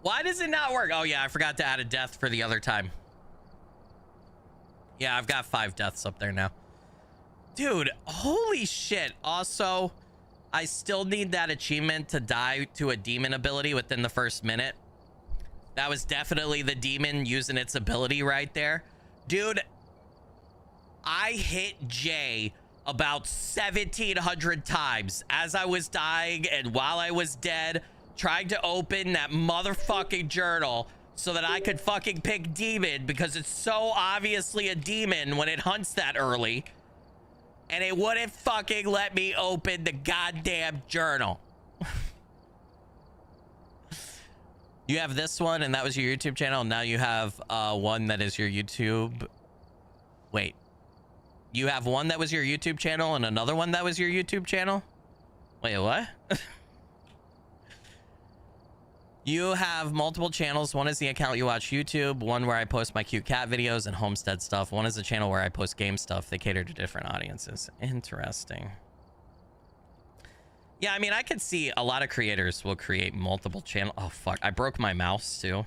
Why does it not work? Oh yeah, I forgot to add a death for the other time. Yeah, I've got 5 deaths up there now. Dude, holy shit. Also, I still need that achievement to die to a demon ability within the first minute. That was definitely the demon using its ability right there. Dude, I hit J about 1,700 times as I was dying and while I was dead, trying to open that motherfucking journal so that I could fucking pick demon, because it's so obviously a demon when it hunts that early. And it wouldn't fucking let me open the goddamn journal. You have this one and that was your YouTube channel. Now you have one that is your YouTube. Wait. You have one that was your YouTube channel and another one that was your YouTube channel? Wait, what? You have multiple channels. One is the account you watch YouTube, one where I post my cute cat videos and homestead stuff. One is the channel where I post game stuff. They cater to different audiences. Interesting. Yeah, I mean, I could see a lot of creators will create multiple channels. Oh, fuck. I broke my mouse, too.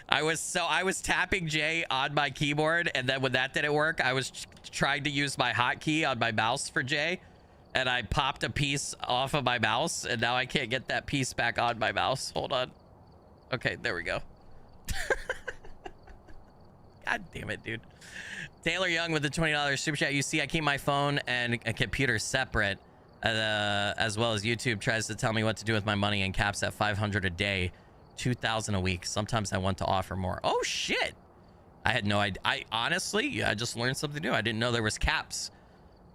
I was tapping J on my keyboard, and then when that didn't work, I was trying to use my hotkey on my mouse for J. And I popped a piece off of my mouse, and now I can't get that piece back on my mouse. Hold on. Okay, there we go. God damn it, dude. Taylor Young with the $20 super chat. You see, I keep my phone and a computer separate, as well as YouTube tries to tell me what to do with my money and caps at $500 a day, $2,000 a week. Sometimes I want to offer more. Oh, shit. I had no idea. I honestly, I just learned something new. I didn't know there was caps.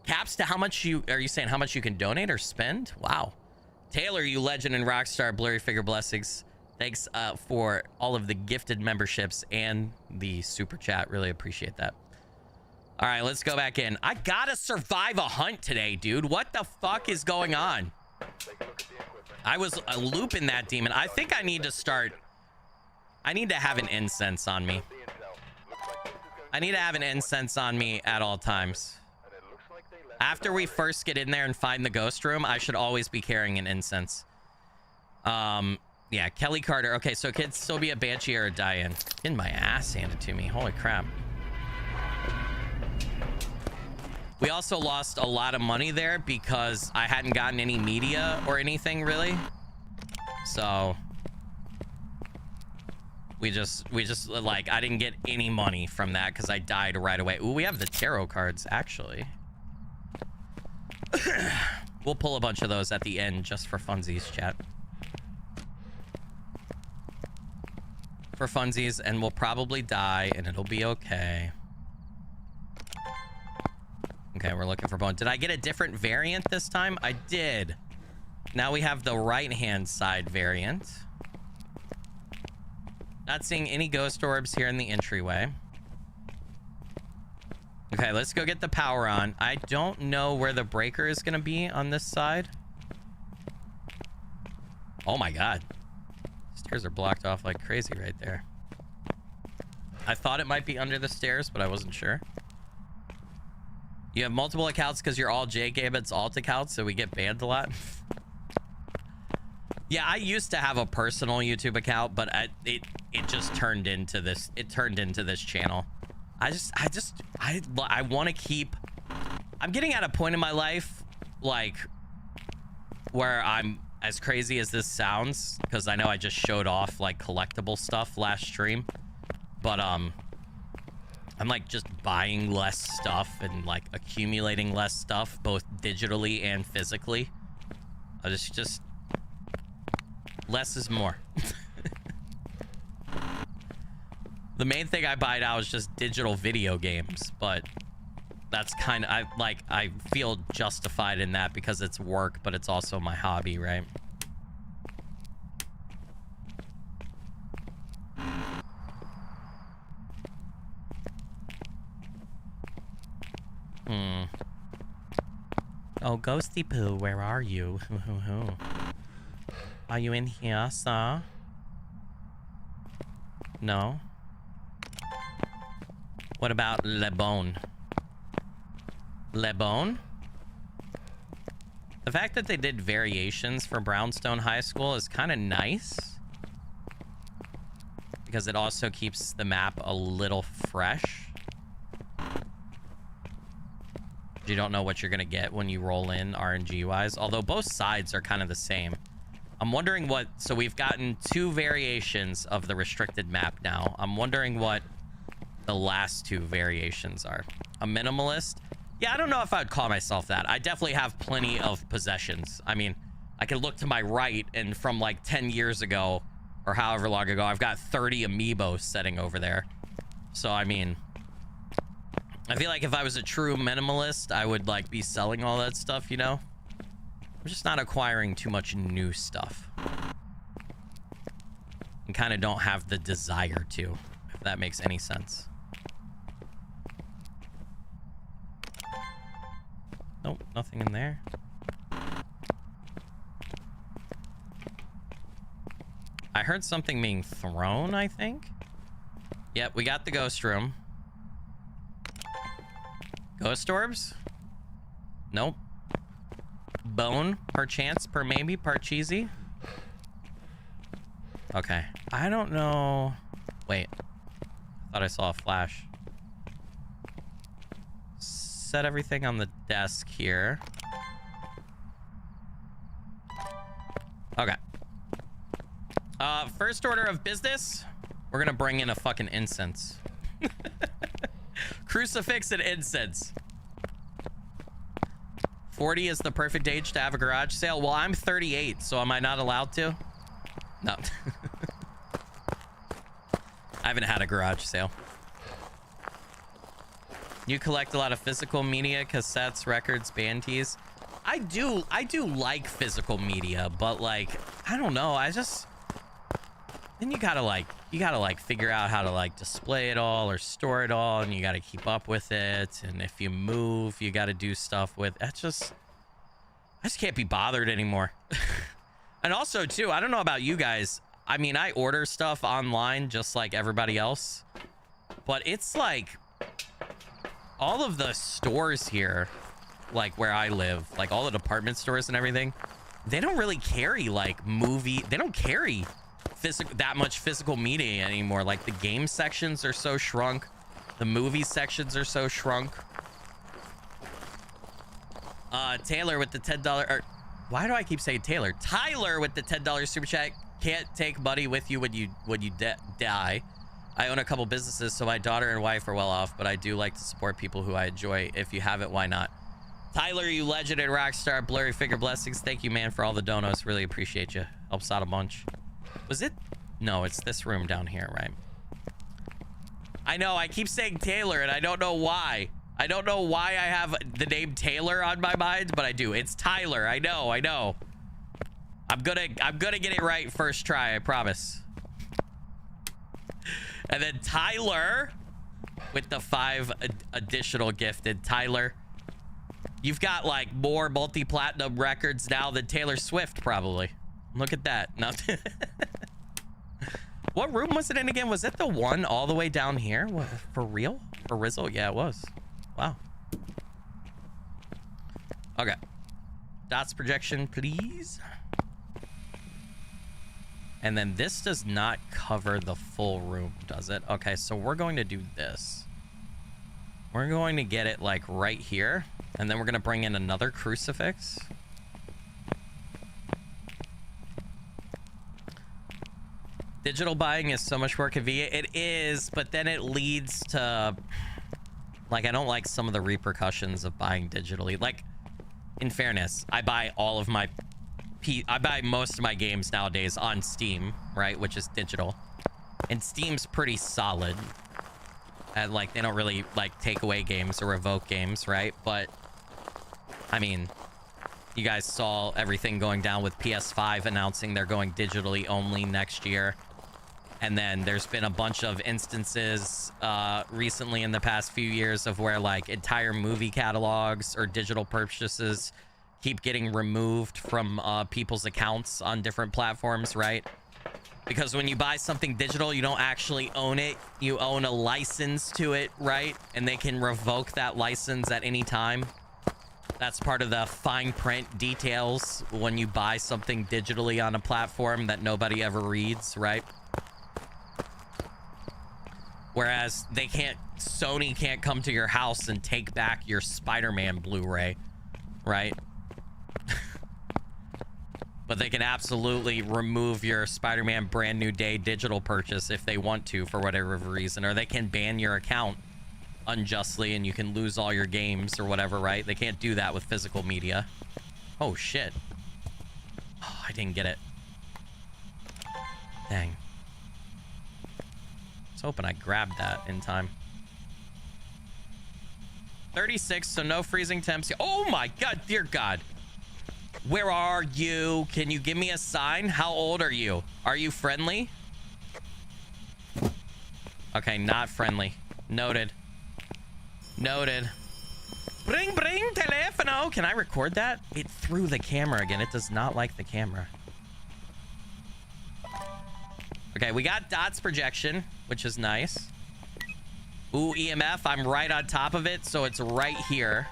Caps to how much are you saying how much you can donate or spend? Wow. Taylor, you legend and rock star, blurry figure blessings. Thanks for all of the gifted memberships and the super chat. Really appreciate that. All right, let's go back in. I gotta survive a hunt today, dude. What the fuck is going on? I was looping that demon. I think I need to start. I need to have an incense on me. I need to have an incense on me at all times. After we first get in there and find the ghost room, I should always be carrying an incense. Yeah, Kelly Carter. Okay, so it could still be a Banshee or a die-in. Getting my ass handed to me. Holy crap. We also lost a lot of money there because I hadn't gotten any media or anything really. So we just like, I didn't get any money from that because I died right away. Ooh, we have the tarot cards actually. We'll pull a bunch of those at the end just for funsies, chat. For funsies, and we'll probably die and it'll be okay. Okay, we're looking for bone. Did I get a different variant this time? I did. Now we have the right-hand side variant. Not seeing any ghost orbs here in the entryway. Okay, let's go get the power on. I don't know where the breaker is going to be on this side. Oh my god. Stairs are blocked off like crazy right there. I thought it might be under the stairs, but I wasn't sure. You have multiple accounts because you're all JK, but it's alt accounts, so we get banned a lot. Yeah, I used to have a personal YouTube account, but it just turned into this. It turned into this channel. I want to keep. I'm getting at a point in my life, like, where I'm, as crazy as this sounds, because I know I just showed off like collectible stuff last stream, but I'm like just buying less stuff and like accumulating less stuff, both digitally and physically. I just less is more. The main thing I buy now is just digital video games, but that's kind of, I feel justified in that because it's work, but it's also my hobby, right? Oh, Ghosty Poo, where are you? Are you in here, sir? No? What about Le Bon? Le Bon? The fact that they did variations for Brownstone High School is kind of nice, because it also keeps the map a little fresh. You don't know what you're gonna get when you roll in RNG wise, although both sides are kind of the same. I'm wondering what, so we've gotten 2 variations of the restricted map now. I'm wondering what the last 2 variations are. A minimalist? Yeah, I don't know if I'd call myself that. I definitely have plenty of possessions. I mean, I can look to my right, and from like 10 years ago or however long ago, I've got 30 amiibos sitting over there. So I mean, I feel like if I was a true minimalist, I would like be selling all that stuff, you know? I'm just not acquiring too much new stuff. And kind of don't have the desire to, if that makes any sense. Nope, nothing in there. I heard something being thrown, I think. Yep, we got the ghost room. Ghost orbs? Nope. Bone, perchance, per maybe, per cheesy. Okay. I don't know. Wait. I thought I saw a flash. Set everything on the desk here. Okay. First order of business. We're gonna bring in a fucking incense. Crucifix and incense. 40 is the perfect age to have a garage sale. Well, I'm 38, so am I not allowed to? No. I haven't had a garage sale. You collect a lot of physical media, cassettes, records, band tees. I do like physical media, but like, I don't know. then you gotta like figure out how to like display it all or store it all, and you gotta keep up with it. And if you move, you gotta do stuff with. I just can't be bothered anymore. And also too, I don't know about you guys. I mean, I order stuff online just like everybody else, but it's like all of the stores here, like where I live, like all the department stores and everything, they don't really carry like they don't carry that much physical media anymore. Like the game sections are so shrunk, the movie sections are so shrunk. Taylor with the $10, or why do I keep saying Taylor? Tyler with the $10 super chat. Can't take money with you when you die. I own a couple businesses, so my daughter and wife are well off, but I do like to support people who I enjoy. If you have it, why not? Tyler, you legend and rock star. Blurry Finger Blessings. Thank you, man, for all the donos. Really appreciate you. Helps out a bunch. Was it? No, it's this room down here, right? I know, I keep saying Taylor, and I don't know why. I don't know why I have the name Taylor on my mind, but I do. It's Tyler. I know. I'm gonna get it right first try, I promise. And then Tyler with the 5 additional gifted. Tyler, you've got like more multi-platinum records now than Taylor Swift, probably. Look at that. No. What room was it in again? Was it the one all the way down here? What, for real? For Rizzle? Yeah, it was. Wow. Okay. Dots projection, please. And then this does not cover the full room, does it? Okay, so we're going to do this. We're going to get it like right here, and then we're going to bring in another crucifix. Digital buying is so much more convenient. It is, but then it leads to, like, I don't like some of the repercussions of buying digitally. Like, in fairness, I buy all of my I buy most of my games nowadays on Steam, right, which is digital, and Steam's pretty solid. And like, they don't really like take away games or revoke games, right? But I mean, you guys saw everything going down with PS5 announcing they're going digitally only next year. And then there's been a bunch of instances recently in the past few years of where like entire movie catalogs or digital purchases keep getting removed from people's accounts on different platforms, right? Because when you buy something digital, you don't actually own it. You own a license to it, right? And they can revoke that license at any time. That's part of the fine print details when you buy something digitally on a platform that nobody ever reads, right? Whereas Sony can't come to your house and take back your Spider-Man Blu-ray, right? But they can absolutely remove your Spider-Man Brand New Day digital purchase if they want to, for whatever reason. Or they can ban your account unjustly and you can lose all your games or whatever, right? They can't do that with physical media. Oh, shit. Oh, I didn't get it. Dang. I was hoping I grabbed that in time. 36, so no freezing temps. Oh my god, dear god. Where are you? Can you give me a sign? How old are you? Are you friendly? Okay, not friendly. Noted. Noted. Bring telefono. Can I record that? It threw the camera again. It does not like the camera. Okay, we got dots projection, which is nice. Ooh, EMF. I'm right on top of it, so it's right here.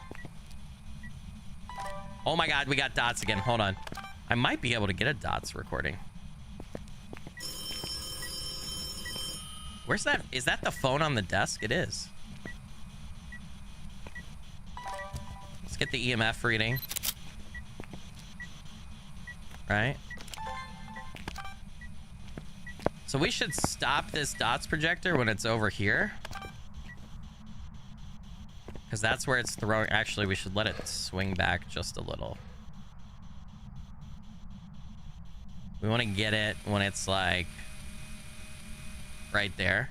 Oh my god, we got dots again. Hold on. I might be able to get a dots recording. Where's that? Is that the phone on the desk? It is. Let's get the EMF reading. Right? So we should stop this dots projector when it's over here. Because that's where it's throwing. Actually, we should let it swing back just a little. We want to get it when it's like right there.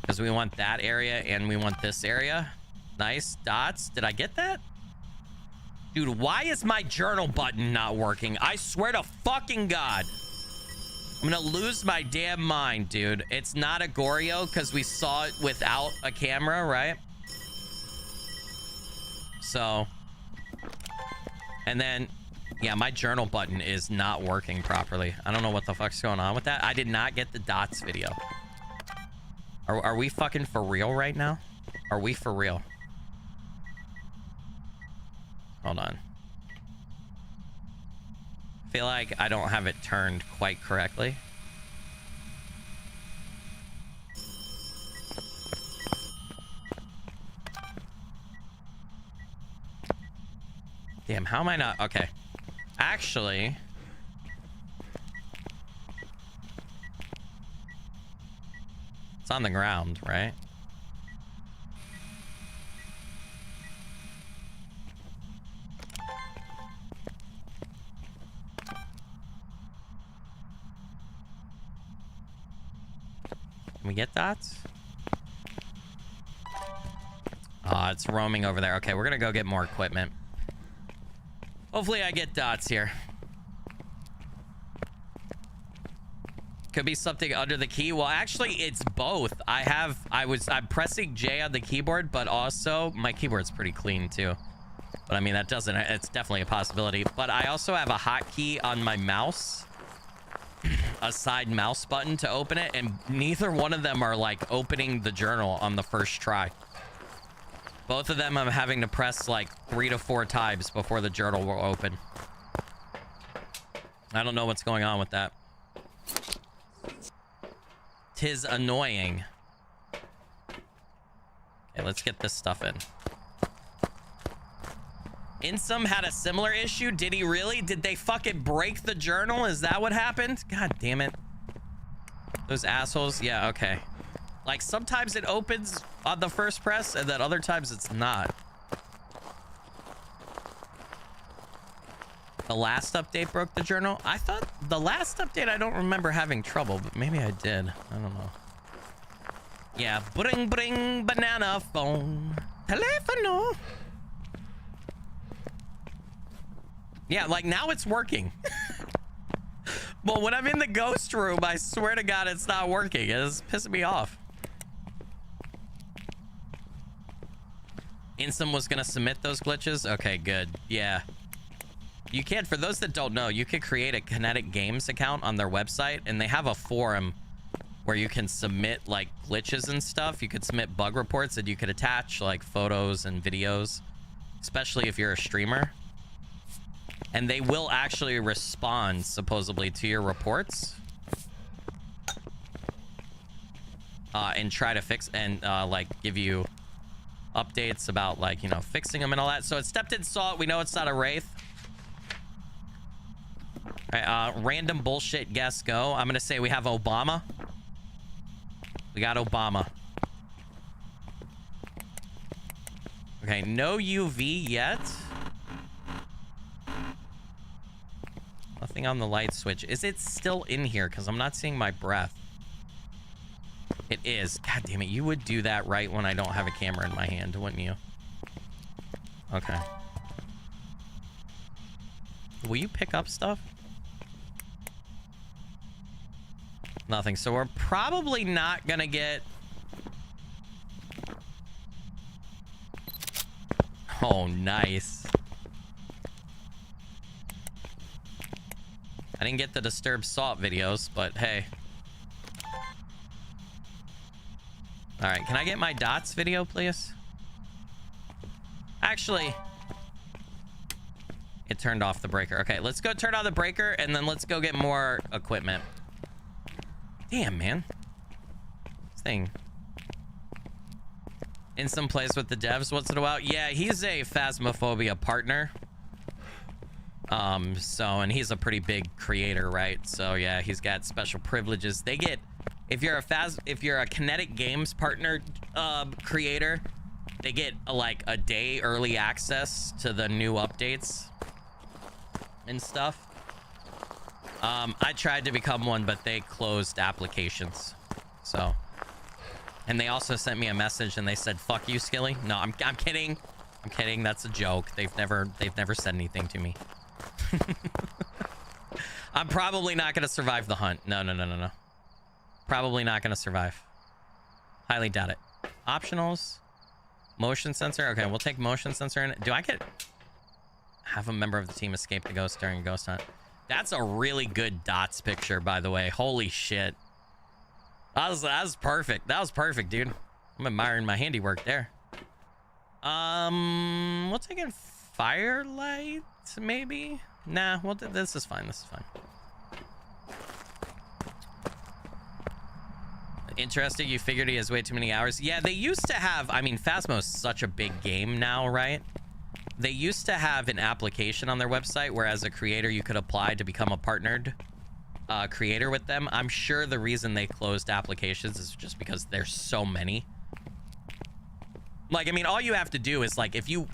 Because we want that area and we want this area. Nice. Dots. Did I get that? Dude, why is my journal button not working? I swear to fucking God. I'm gonna lose my damn mind, dude. It's not a Goryo because we saw it without a camera, right? So, and then, yeah, my journal button is not working properly. I don't know what the fuck's going on with that. I did not get the dots video. Are we fucking for real right now? Are we for real? Hold on. Feel like I don't have it turned quite correctly. Damn, how am I not? Okay. Actually, it's on the ground, right? Can we get dots? Oh, it's roaming over there. Okay, we're gonna go get more equipment. Hopefully I get dots here. Could be something under the key. Well, actually, it's both. I'm pressing J on the keyboard, but also my keyboard's pretty clean too. But I mean, it's definitely a possibility. But I also have a hotkey on my mouse, a side mouse button to open it, and neither one of them are like opening the journal on the first try. Both of them I'm having to press like 3 to 4 times before the journal will open. I don't know what's going on with that. 'Tis annoying. Okay, let's get this stuff in. Insum had a similar issue. Did he really? Did they fucking break the journal? Is that what happened? God damn it. Those assholes. Yeah, okay. Like, sometimes it opens on the first press, and then other times it's not. The last update broke the journal? I thought the last update, I don't remember having trouble, but maybe I did. I don't know. Yeah, bring banana phone. Telefono. Yeah, like, now it's working. Well, when I'm in the ghost room, I swear to God, it's not working. It's pissing me off. Insum was gonna submit those glitches? Okay, good. Yeah. You can, for those that don't know, you can create a Kinetic Games account on their website, and they have a forum where you can submit, like, glitches and stuff. You could submit bug reports, and you could attach, like, photos and videos, especially if you're a streamer. And they will actually respond, supposedly, to your reports. And try to fix, and, like, give you updates about, like, you know, fixing them and all that. So it's stepped in salt. We know it's not a wraith. All right, random bullshit guess go. I'm gonna say we have Obama. We got Obama. Okay, no UV yet. Nothing on the light switch. Is it still in here? Because I'm not seeing my breath. It is. God damn it. You would do that right when I don't have a camera in my hand, wouldn't you? Okay. Will you pick up stuff? Nothing. So we're probably not gonna get... Oh, nice. I didn't get the Disturbed Salt videos, but hey. All right, can I get my dots video, please? Actually, it turned off the breaker. Okay, let's go turn on the breaker, and then let's go get more equipment. Damn, man. This thing. Insum plays with the devs once in a while. Yeah, he's a Phasmophobia partner. And he's a pretty big creator, right? So yeah, he's got special privileges. They get, if you're a Kinetic Games partner creator, they get like a day early access to the new updates and stuff. I tried to become one, but they closed applications. So, and they also sent me a message and they said, "Fuck you, Skilly." No, I'm kidding. I'm kidding. That's a joke. They've never said anything to me. I'm probably not going to survive the hunt. No. Probably not going to survive. Highly doubt it. Optionals. Motion sensor. Okay, we'll take motion sensor in. Do I get... Have a member of the team escape the ghost during a ghost hunt. That's a really good dots picture, by the way. Holy shit. That was perfect. That was perfect, dude. I'm admiring my handiwork there. We'll take in firelight, maybe? Nah, well, this is fine. This is fine. Interesting, you figured he has way too many hours. Yeah, they used to have... I mean, Phasmo's such a big game now, right? They used to have an application on their website where as a creator you could apply to become a partnered creator with them. I'm sure the reason they closed applications is just because there's so many. Like, I mean, all you have to do is, like, if you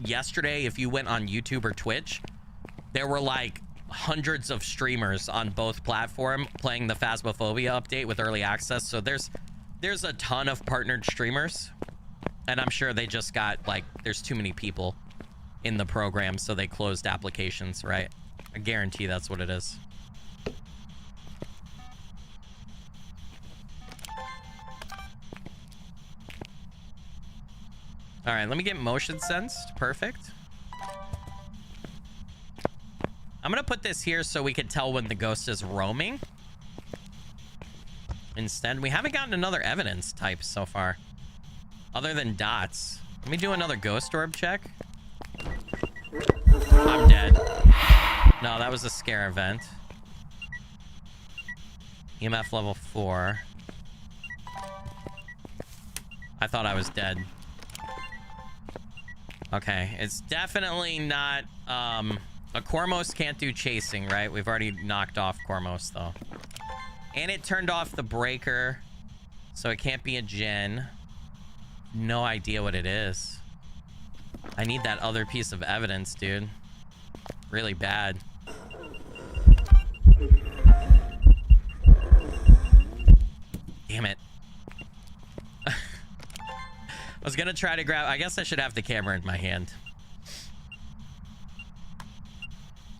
went on YouTube or Twitch, there were like hundreds of streamers on both platforms playing the Phasmophobia update with early access. So there's a ton of partnered streamers, and I'm sure they just got, like, there's too many people in the program, so they closed applications, right? I guarantee that's what it is. All right, let me get motion sensed. Perfect. I'm gonna put this here so we can tell when the ghost is roaming. Instead, we haven't gotten another evidence type so far, other than dots. Let me do another ghost orb check. I'm dead. No, that was a scare event. EMF level 4. I thought I was dead. Okay, it's definitely not... a Cormos can't do chasing, right? We've already knocked off Cormos, though. And it turned off the breaker, so it can't be a Gen. No idea what it is. I need that other piece of evidence, dude. Really bad. Damn it. I was gonna try to grab... I guess I should have the camera in my hand.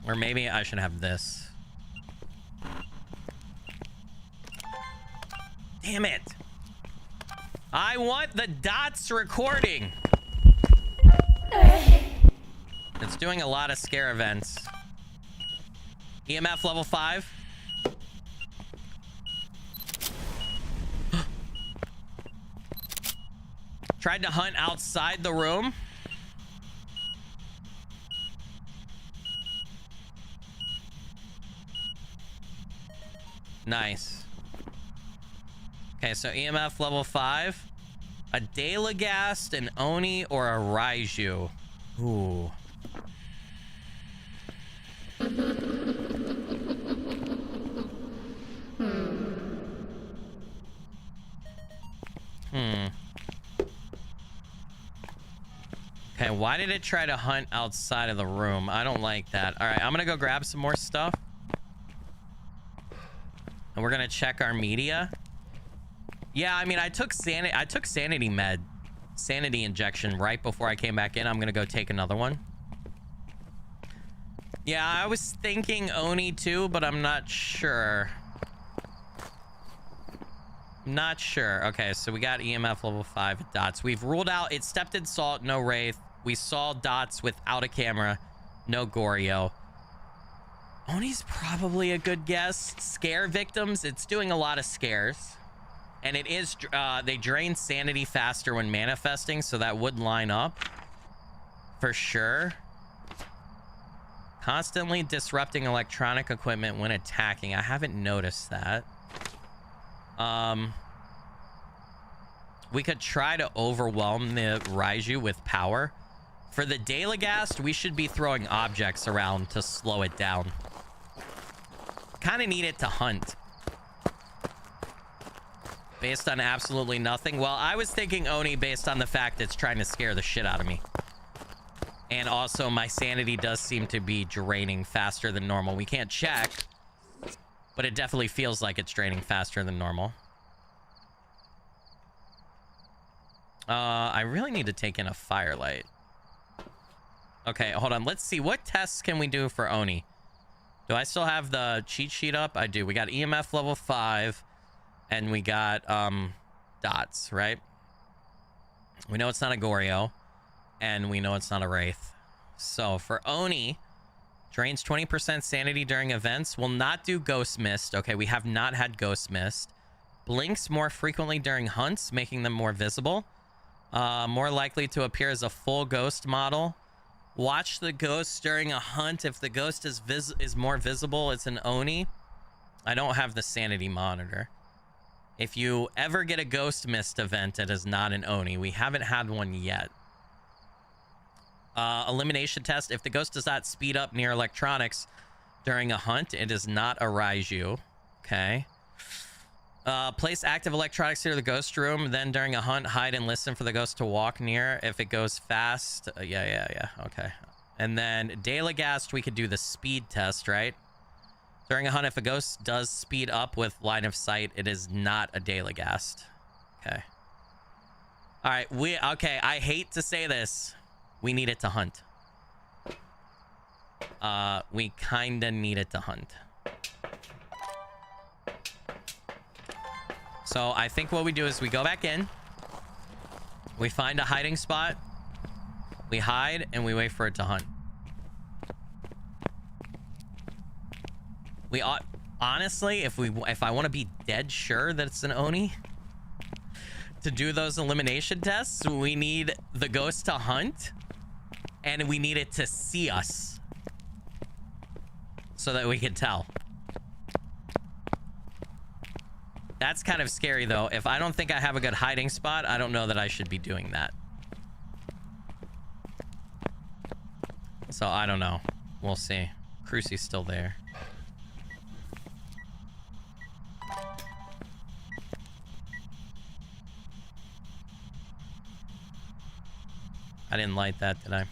Or maybe I should have this. Damn it. I want the dots recording. It's doing a lot of scare events. EMF level 5. Tried to hunt outside the room. Nice. Okay, so EMF level 5. A Dalagast, an Oni, or a Raiju. Ooh. Okay, why did it try to hunt outside of the room? I don't like that. All right, I'm gonna go grab some more stuff. And we're gonna check our media. Yeah, I mean, I took sanity injection right before I came back in. I'm gonna go take another one. Yeah, I was thinking Oni too, but I'm not sure. Not sure. Okay, so we got EMF level 5 dots. We've ruled out it stepped in salt, no wraith. We saw dots without a camera, no Goryo. Oni's probably a good guess. Scare victims, it's doing a lot of scares. And it is, they drain sanity faster when manifesting, so that would line up. For sure. Constantly disrupting electronic equipment when attacking. I haven't noticed that. We could try to overwhelm the Raiju with power. For the Dalagast, we should be throwing objects around to slow it down. Kind of need it to hunt. Based on absolutely nothing. Well, I was thinking Oni based on the fact it's trying to scare the shit out of me. And also, my sanity does seem to be draining faster than normal. We can't check, but it definitely feels like it's draining faster than normal. I really need to take in a firelight. Okay, hold on. Let's see. What tests can we do for Oni? Do I still have the cheat sheet up? I do. We got EMF level 5 and we got dots, right? We know it's not a Goryo and we know it's not a Wraith. So for Oni, drains 20% sanity during events. Will not do Ghost Mist. Okay, we have not had Ghost Mist. Blinks more frequently during hunts, making them more visible. More likely to appear as a full ghost model. Watch the ghost during a hunt. If the ghost is more visible, it's an Oni. I don't have the sanity monitor. If you ever get a Ghost Mist event, it is not an Oni. We haven't had one yet. Elimination test. If the ghost does not speed up near electronics during a hunt, it is not a Raiju. Okay. Place active electronics near the ghost room. Then during a hunt, hide and listen for the ghost to walk near. If it goes fast. Yeah. Okay. And then Daelagast, we could do the speed test, right? During a hunt, if a ghost does speed up with line of sight, it is not a Daelagast. Okay. All right. Okay. I hate to say this. We need it to hunt. We kinda need it to hunt. So I think what we do is we go back in. We find a hiding spot. We hide and we wait for it to hunt. We ought, honestly, if I want to be dead sure that it's an Oni, to do those elimination tests, we need the ghost to hunt. And we need it to see us so that we can tell. That's kind of scary, though. If I don't think I have a good hiding spot, I don't know that I should be doing that. So I don't know. We'll see. Crucy's still there. I didn't light that, did I?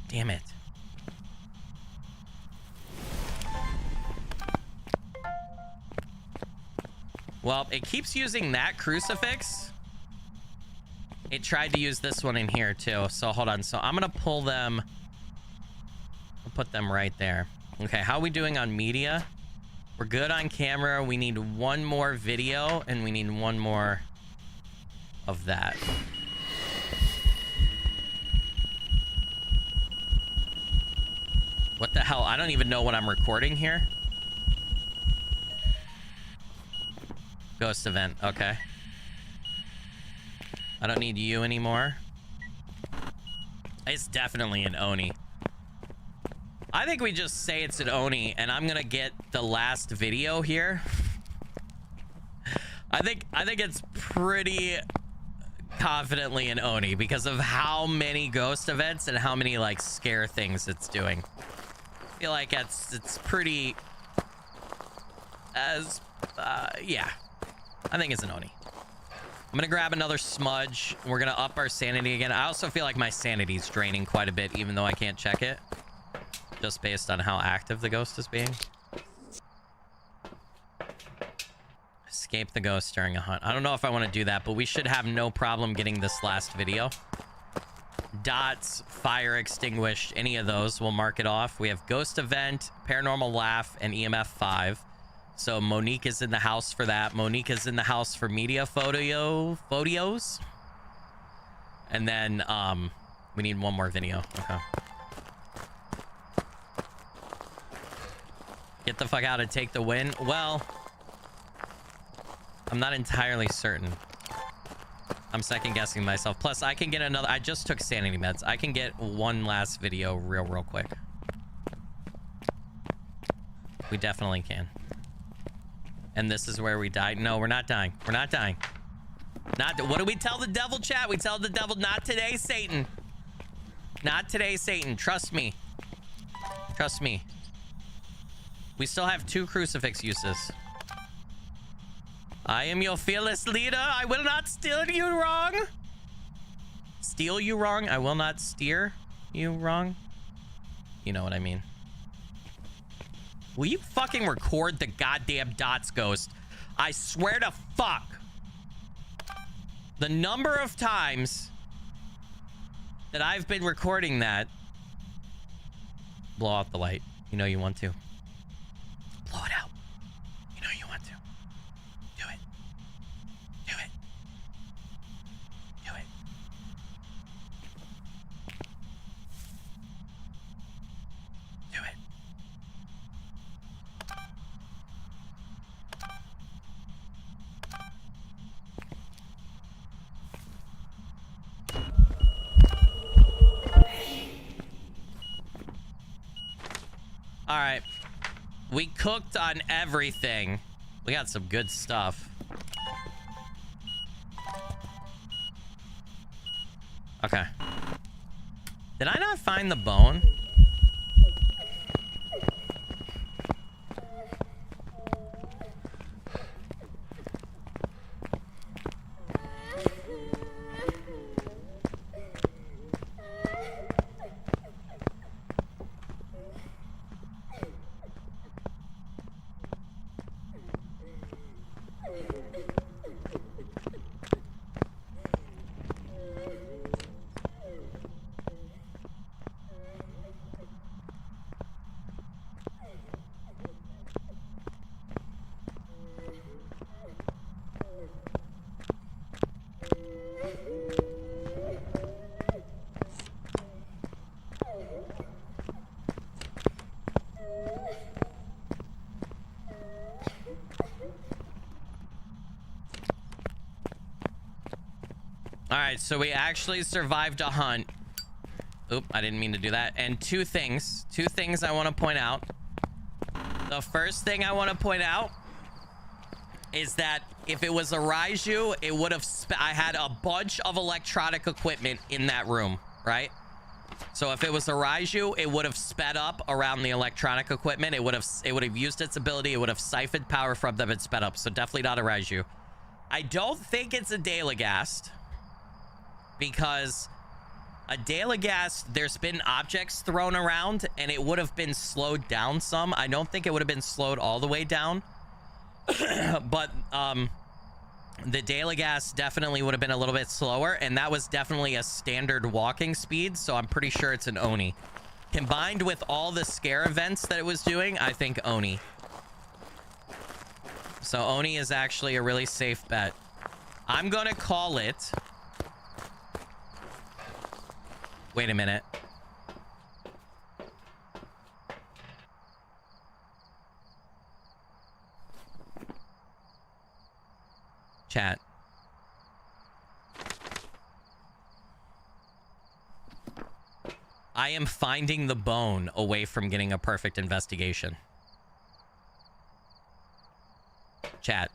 Damn it. Well, it keeps using that crucifix. It tried to use this one in here too. So hold on. So I'm gonna pull them. I'll put them right there. Okay, how are we doing on media? We're good on camera. We need one more video and we need one more of that. What the hell? I don't even know what I'm recording here. Ghost event. Okay. I don't need you anymore. It's definitely an Oni. I think we just say it's an Oni and I'm gonna get the last video here. I think it's pretty confidently an Oni because of how many ghost events and how many like scare things it's doing. I feel like it's pretty yeah, I think it's an Oni. I'm gonna grab another smudge. We're gonna up our sanity again. I also feel like my sanity's draining quite a bit even though I can't check it, just based on how active the ghost is being. Escape the ghost during a hunt. I don't know if I want to do that, but we should have no problem getting this last video. Dots, fire extinguished, any of those, we'll mark it off. We have ghost event, paranormal laugh, and EMF 5. So Monique is in the house for that. Monique is in the house for media photos. And then we need one more video. Okay. Get the fuck out and take the win. Well, I'm not entirely certain. I'm second guessing myself. Plus, I can get another. I just took sanity meds. I can get one last video real quick. We definitely can. And this is where we died. No, we're not dying. We're not dying. What do we tell the devil, chat? We tell the devil, not today, Satan. Not today, Satan. Trust me. Trust me. We still have 2 crucifix uses. I am your fearless leader. I will not steer you wrong. Steal you wrong. I will not steer you wrong. You know what I mean. Will you fucking record the goddamn dots, ghost? I swear to fuck. The number of times that I've been recording that Blow out the light. You know you want to. Blow it out. You know you want to. Do it. Do it. Do it. Do it. All right. We cooked on everything. We got some good stuff. Okay. Did I not find the bone? All right, so we actually survived a hunt. Oop, I didn't mean to do that. And two things I want to point out. The first thing I want to point out is that if it was a Raiju, it would have I had a bunch of electronic equipment in that room, right? So if it was a Raiju, it would have sped up around the electronic equipment. It would have used its ability. It would have siphoned power from them and sped up. So definitely not a Raiju. I don't think it's a Dalagast, because a Dalagast, there's been objects thrown around and it would have been slowed down some. I don't think it would have been slowed all the way down. But the Dalagast definitely would have been a little bit slower, and that was definitely a standard walking speed, so I'm pretty sure it's an Oni. Combined with all the scare events that it was doing, I think Oni. So Oni is actually a really safe bet. I'm gonna call it... Wait a minute. Chat. I am finding the bone away from getting a perfect investigation. Chat.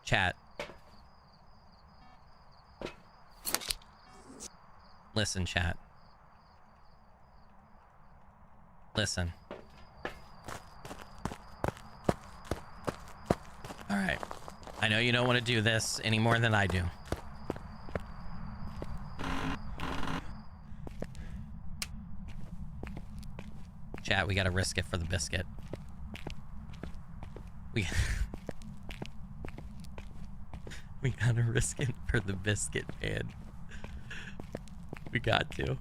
Chat. Listen, chat. Listen. All right. I know you don't want to do this any more than I do. Chat, we gotta risk it for the biscuit. We gotta risk it for the biscuit, man. We got to.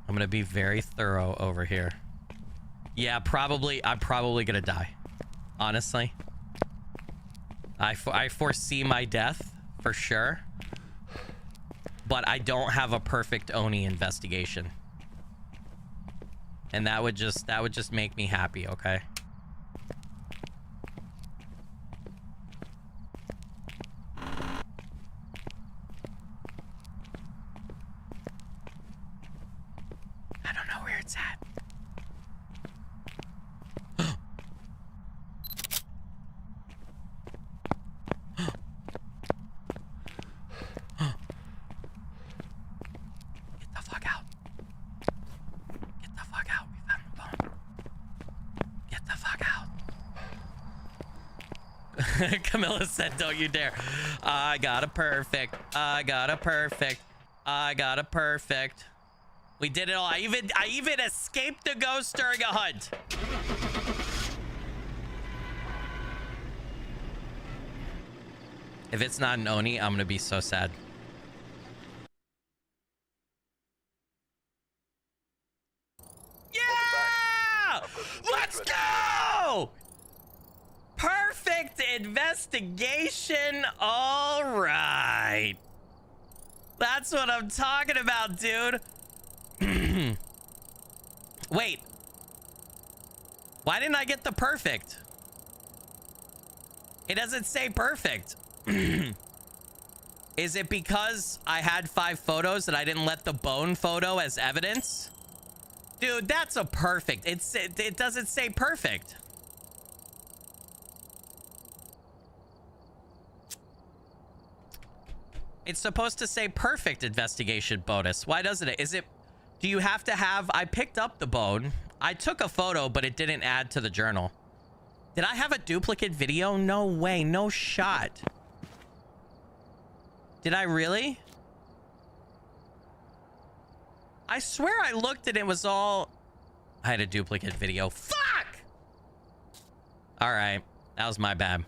I'm gonna be very thorough over here. Yeah, probably. I'm probably gonna die. Honestly. I foresee my death for sure. But I don't have a perfect Oni investigation. And that would just make me happy, okay? I don't know where it's at. Get the fuck out. Get the fuck out. We found the bone. Get the fuck out. Camilla said, don't you dare. I got a perfect. I got a perfect. I got a perfect. We did it all. I even escaped the ghost during a hunt. If it's not an Oni, I'm gonna be so sad. Yeah! Let's go! Perfect investigation. All right. That's what I'm talking about, dude. Wait. Why didn't I get the perfect? It doesn't say perfect. Is it because I had 5 photos and I didn't let the bone photo as evidence? Dude, that's a perfect. It doesn't say perfect. It's supposed to say perfect investigation bonus. Why doesn't it? Is it, do you have to have, I picked up the bone. I took a photo, but it didn't add to the journal. Did I have a duplicate video? No way, no shot. Did I really? I swear I looked and it was all, I had a duplicate video. Fuck! All right, that was my bad.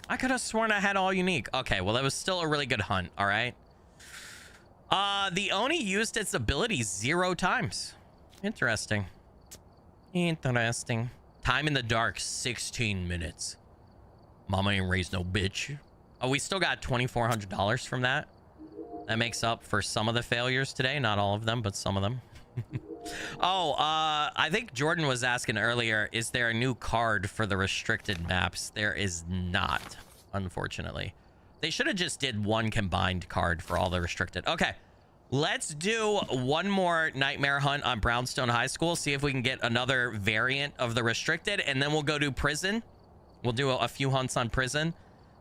I could have sworn I had all unique. Okay, well, it was still a really good hunt. All right. The Oni used its ability 0 times. Interesting. Interesting. Time in the dark, 16 minutes. Mama ain't raised no bitch. Oh, we still got $2,400 from that. That makes up for some of the failures today. Not all of them, but some of them. Oh, I think Jordan was asking earlier, is there a new card for the restricted maps? There is not, unfortunately. They should have just did one combined card for all the restricted. Okay, let's do one more nightmare hunt on Brownstone High School. See if we can get another variant of the restricted, and then we'll go to prison. We'll do a few hunts on prison.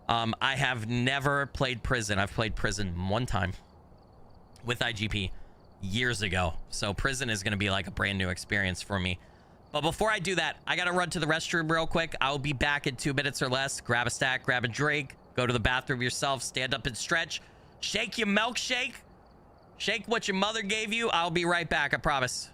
I have never played prison. I've played prison 1 time with IGP years ago, so prison is going to be like a brand new experience for me. But before I do that, I gotta run to the restroom real quick. I'll be back in 2 minutes or less. Grab a stack, grab a drink, go to the bathroom yourself, stand up and stretch, shake your milkshake, shake what your mother gave you. I'll be right back, I promise.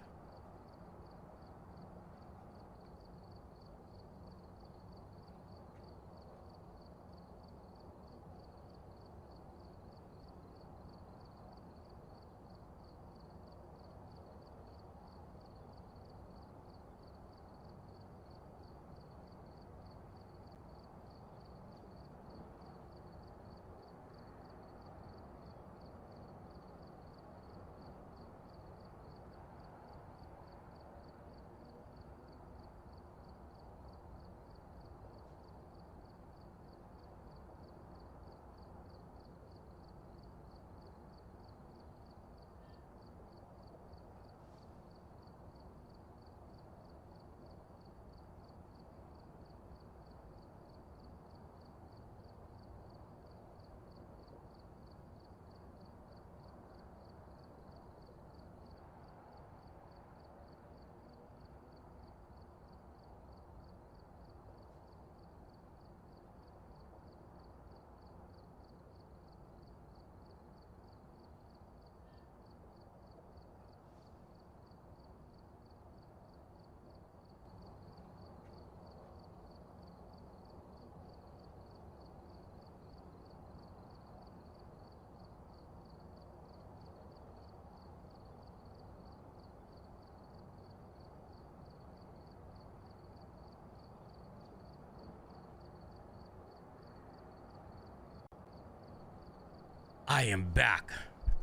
I am back.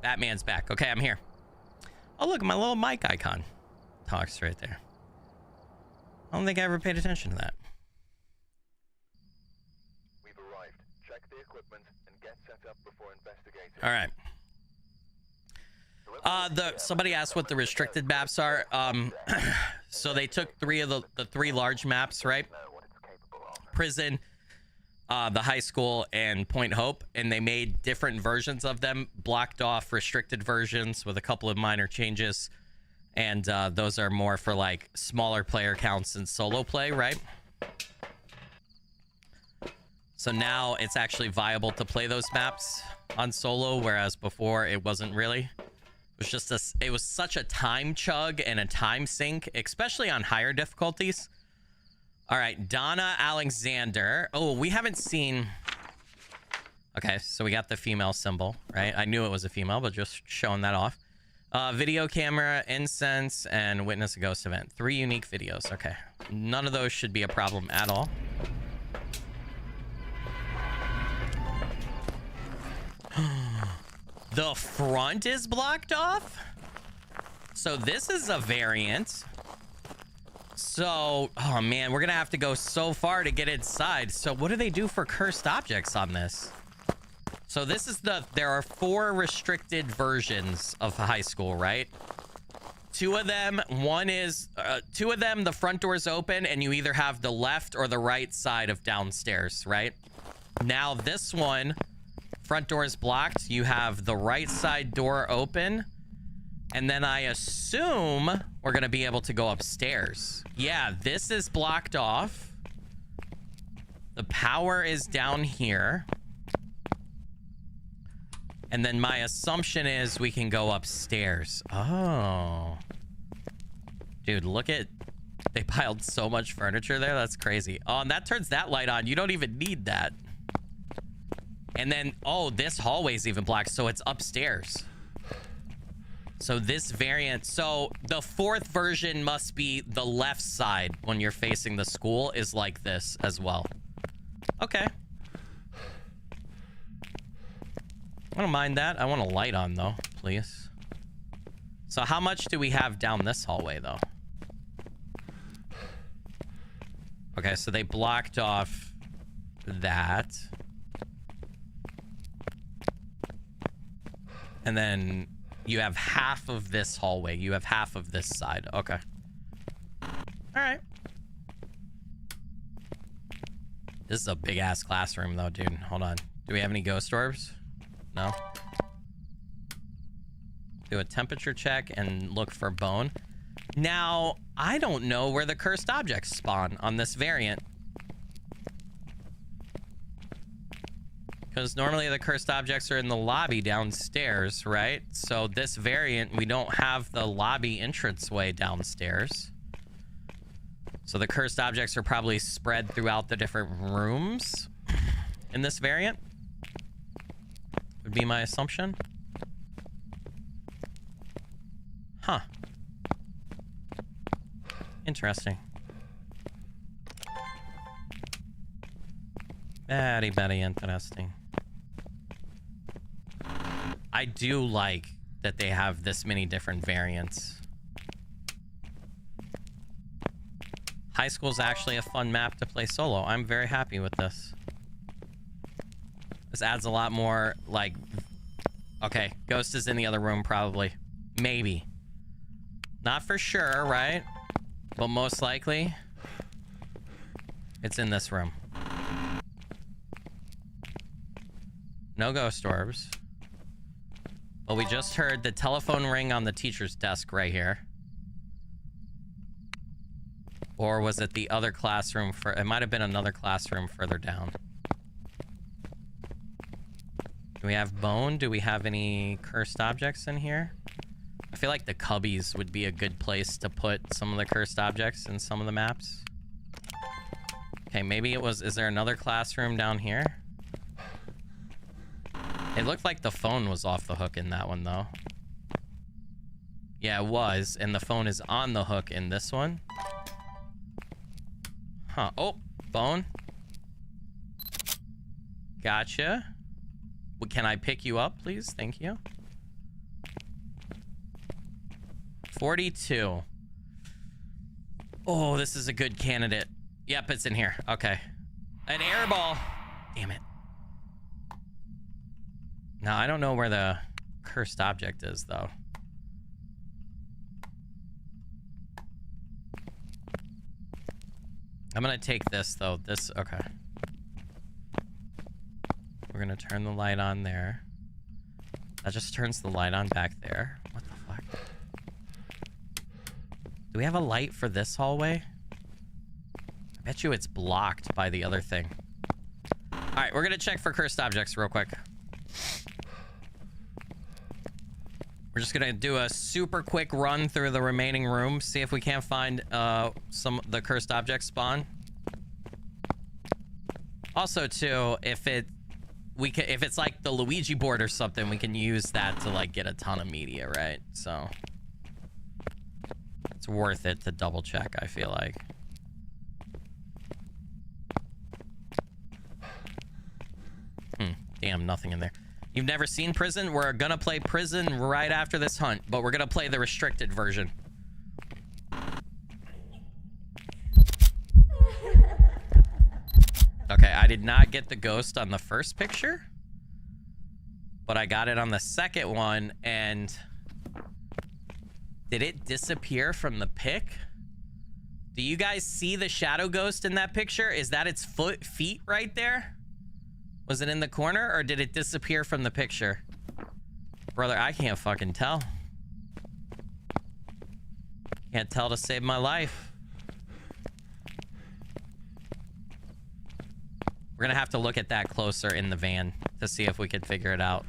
Batman's back. Okay, I'm here. Oh, look, my little mic icon talks right there. I don't think I ever paid attention to that. We've arrived. Check the equipment and get set up before investigating. All right. Somebody asked what the restricted maps are. So they took 3 of the 3 large maps, right? Prison, the high school, and Point Hope, and they made different versions of them, blocked off restricted versions with a couple of minor changes, and those are more for like smaller player counts and solo play, right? So now it's actually viable to play those maps on solo, whereas before it wasn't really. It was just it was such a time chug and a time sink, especially on higher difficulties. All right, Donna Alexander. Oh, we haven't seen Okay, so we got the female symbol, right? I knew it was a female, but just showing that off. Video camera, incense, and witness a ghost event. 3 unique videos. Okay. None of those should be a problem at all. The front is blocked off? So this is a variant. So, oh man, we're gonna have to go so far to get inside. So what do they do for cursed objects on this? So this is there are 4 restricted versions of high school, right? 2 of them, the front door's open and you either have the left or the right side of downstairs, right? Now this one, front door is blocked. You have the right side door open. And then I assume we're going to be able to go upstairs. Yeah, this is blocked off. The power is down here. And then my assumption is we can go upstairs. Oh. Dude, look at... They piled so much furniture there. That's crazy. Oh, and that turns that light on. You don't even need that. And then, oh, this hallway's even blocked, so it's upstairs. So this variant... So the 4th version must be the left side when you're facing the school is like this as well. Okay. I don't mind that. I want a light on, though, please. So how much do we have down this hallway, though? Okay, so they blocked off that. And then you have half of this hallway. You have half of this side. Okay. All right. This is a big-ass classroom, though, dude. Hold on. Do we have any ghost orbs? No. Do a temperature check and look for bone. Now, I don't know where the cursed objects spawn on this variant. Because normally the cursed objects are in the lobby downstairs, right? So this variant, we don't have the lobby entranceway downstairs. So the cursed objects are probably spread throughout the different rooms in this variant. Would be my assumption. Huh. Interesting. Very, very interesting. I do like that they have this many different variants. High school's actually a fun map to play solo. I'm very happy with this. This adds a lot more, like... Okay, Ghost is in the other room, probably. Maybe. Not for sure, right? But most likely, it's in this room. No ghost orbs. But we just heard the telephone ring on the teacher's desk right here. Or was it the other classroom? It might have been another classroom further down. Do we have bone? Do we have any cursed objects in here? I feel like the cubbies would be a good place to put some of the cursed objects in some of the maps. Okay, maybe it was... Is there another classroom down here? It looked like the phone was off the hook in that one, though. Yeah, it was. And the phone is on the hook in this one. Huh. Oh, phone. Gotcha. Can I pick you up, please? Thank you. 42. Oh, this is a good candidate. Yep, it's in here. Okay. An air ball. Damn it. Now, I don't know where the cursed object is, though. I'm gonna take this, though. This, okay. We're gonna turn the light on there. That just turns the light on back there. What the fuck? Do we have a light for this hallway? I bet you it's blocked by the other thing. All right, we're gonna check for cursed objects real quick. We're just gonna do a super quick run through the remaining rooms, see if we can't find the cursed object spawn. Also, too, if it we can, if it's like the Luigi board or something, we can use that to like get a ton of media, right? So it's worth it to double check, I feel like. Damn, nothing in there. You've never seen Prison? We're gonna play Prison right after this hunt, but we're gonna play the restricted version. Okay, I did not get the ghost on the first picture, but I got it on the second one, and did it disappear from the pic? Do you guys see the shadow ghost in that picture? Is that its feet right there? Was it in the corner, or did it disappear from the picture? Brother, I can't fucking tell. Can't tell to save my life. We're gonna have to look at that closer in the van to see if we could figure it out.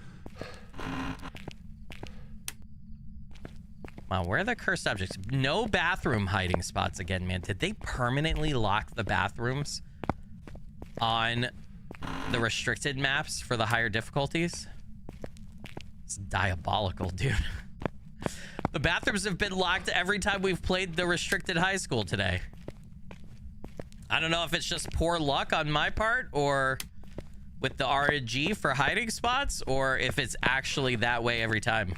Wow, where are the cursed objects? No bathroom hiding spots again, man. Did they permanently lock the bathrooms on the restricted maps for the higher difficulties? It's diabolical, dude. The bathrooms have been locked every time we've played the restricted high school today. I don't know if it's just poor luck on my part, or with the RNG for hiding spots, or if it's actually that way every time.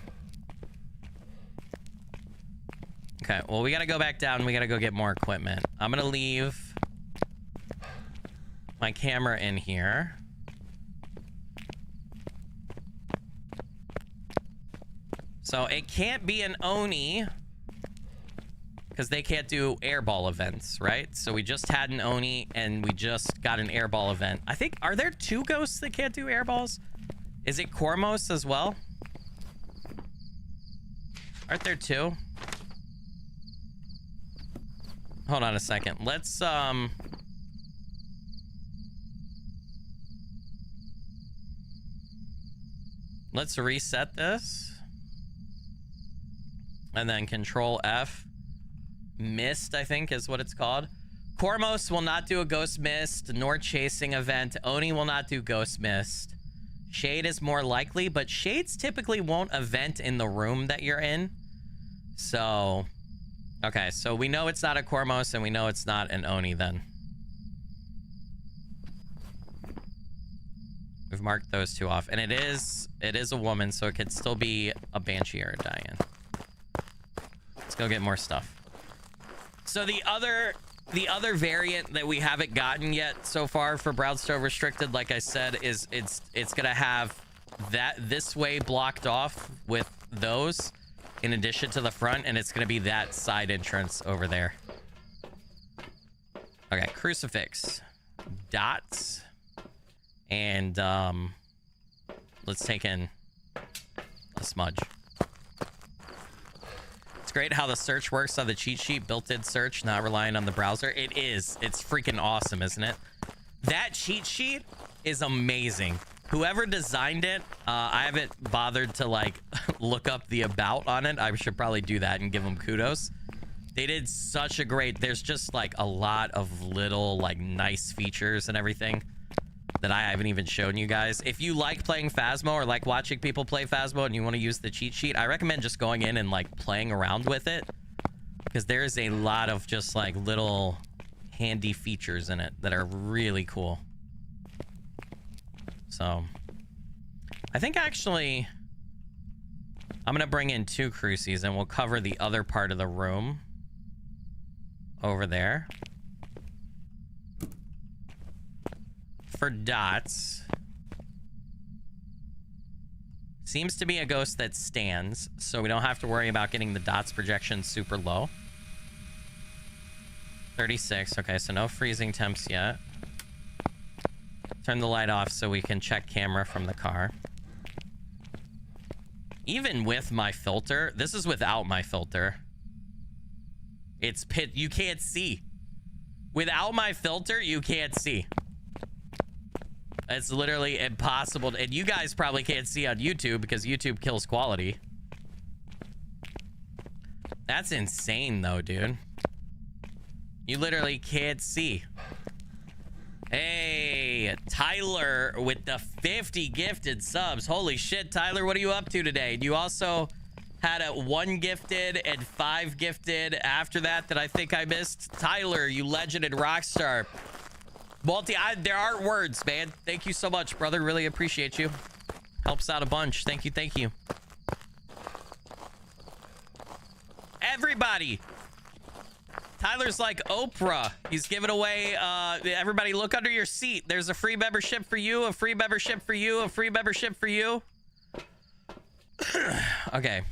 Okay, well, we gotta go back down. We gotta go get more equipment. I'm gonna leave my camera in here. So it can't be an Oni because they can't do airball events, right? So we just had an Oni and we just got an airball event. I think, are there two ghosts that can't do airballs? Is it Cormos as well? Aren't there two? Hold on a second. Let's reset this. And then Control F. Mist, I think, is what it's called. Cormos will not do a Ghost Mist nor chasing event. Oni will not do Ghost Mist. Shade is more likely, but Shades typically won't event in the room that you're in. So, okay, so we know it's not a Cormos and we know it's not an Oni then. We've marked those two off, and it is a woman, so it could still be a Banshee or a Diane. Let's go get more stuff. So the other variant that we haven't gotten yet so far for Brownstone Restricted, like I said, is it's gonna have this way blocked off with those in addition to the front, and it's gonna be that side entrance over there. Okay, crucifix, dots, and let's take in a smudge. It's great how the search works on the cheat sheet, built-in search, not relying on the browser. It is. It's freaking awesome, isn't it? That cheat sheet is amazing. Whoever designed it, I haven't bothered to like look up the about on it. I should probably do that and give them kudos. They did such a great, there's just like a lot of little like nice features and everything that I haven't even shown you guys. If you like playing Phasmo or like watching people play Phasmo and you want to use the cheat sheet, I recommend just going in and like playing around with it, because there is a lot of just like little handy features in it that are really cool. So I think actually I'm gonna bring in 2 crucies and we'll cover the other part of the room over there. For dots, seems to be a ghost that stands, so we don't have to worry about getting the dots projection super low. 36. Okay, so no freezing temps yet. Turn the light off so we can check camera from the car. Even with my filter, this is without my filter. It's you can't see. Without my filter, you can't see. It's literally impossible. And you guys probably can't see on YouTube because YouTube kills quality. That's insane though, dude. You literally can't see. Hey, Tyler with the 50 gifted subs. Holy shit, Tyler, what are you up to today? You also had a 1 gifted and 5 gifted after that I think I missed. Tyler, you legend and rock star. There aren't words, man. Thank you so much, brother. Really appreciate you. Helps out a bunch. Thank you, thank you. Everybody. Tyler's like Oprah. He's giving away, everybody look under your seat. There's a free membership for you, a free membership for you, a free membership for you. Okay.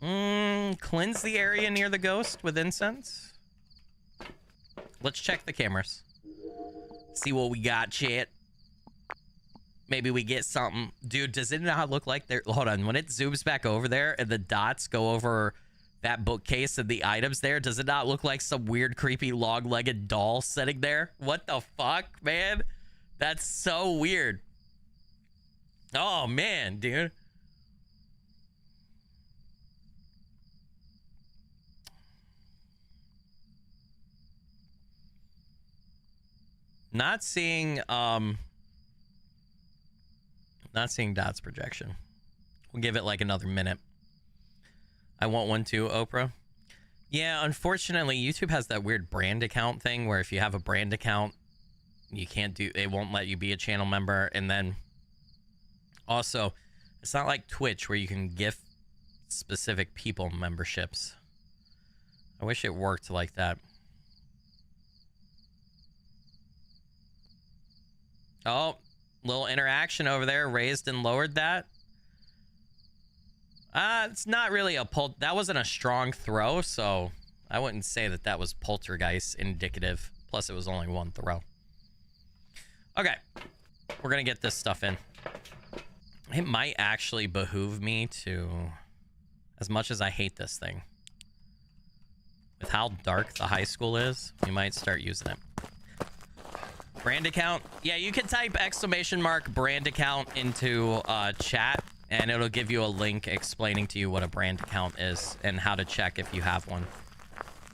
Cleanse the area near the ghost with incense. Let's check the cameras. See what we got, chat. Maybe we get something. Dude, does it not look like there? Hold on. When it zooms back over there and the dots go over that bookcase and the items there, does it not look like some weird, creepy, long-legged doll sitting there? What the fuck, man? That's so weird. Oh, man, dude. Not seeing dots projection. We'll give it like another minute. I want one too, Oprah. Yeah, unfortunately, YouTube has that weird brand account thing where if you have a brand account, you can't do, it won't let you be a channel member. And then also, it's not like Twitch where you can gift specific people memberships. I wish it worked like that. Oh, little interaction over there. Raised and lowered that. It's not really a that wasn't a strong throw, so I wouldn't say that that was poltergeist indicative. Plus, it was only 1 throw. Okay, we're gonna get this stuff in. It might actually behoove me to, as much as I hate this thing, with how dark the high school is, we might start using it. Brand account? Yeah, you can type ! brand account into chat, and it'll give you a link explaining to you what a brand account is and how to check if you have one.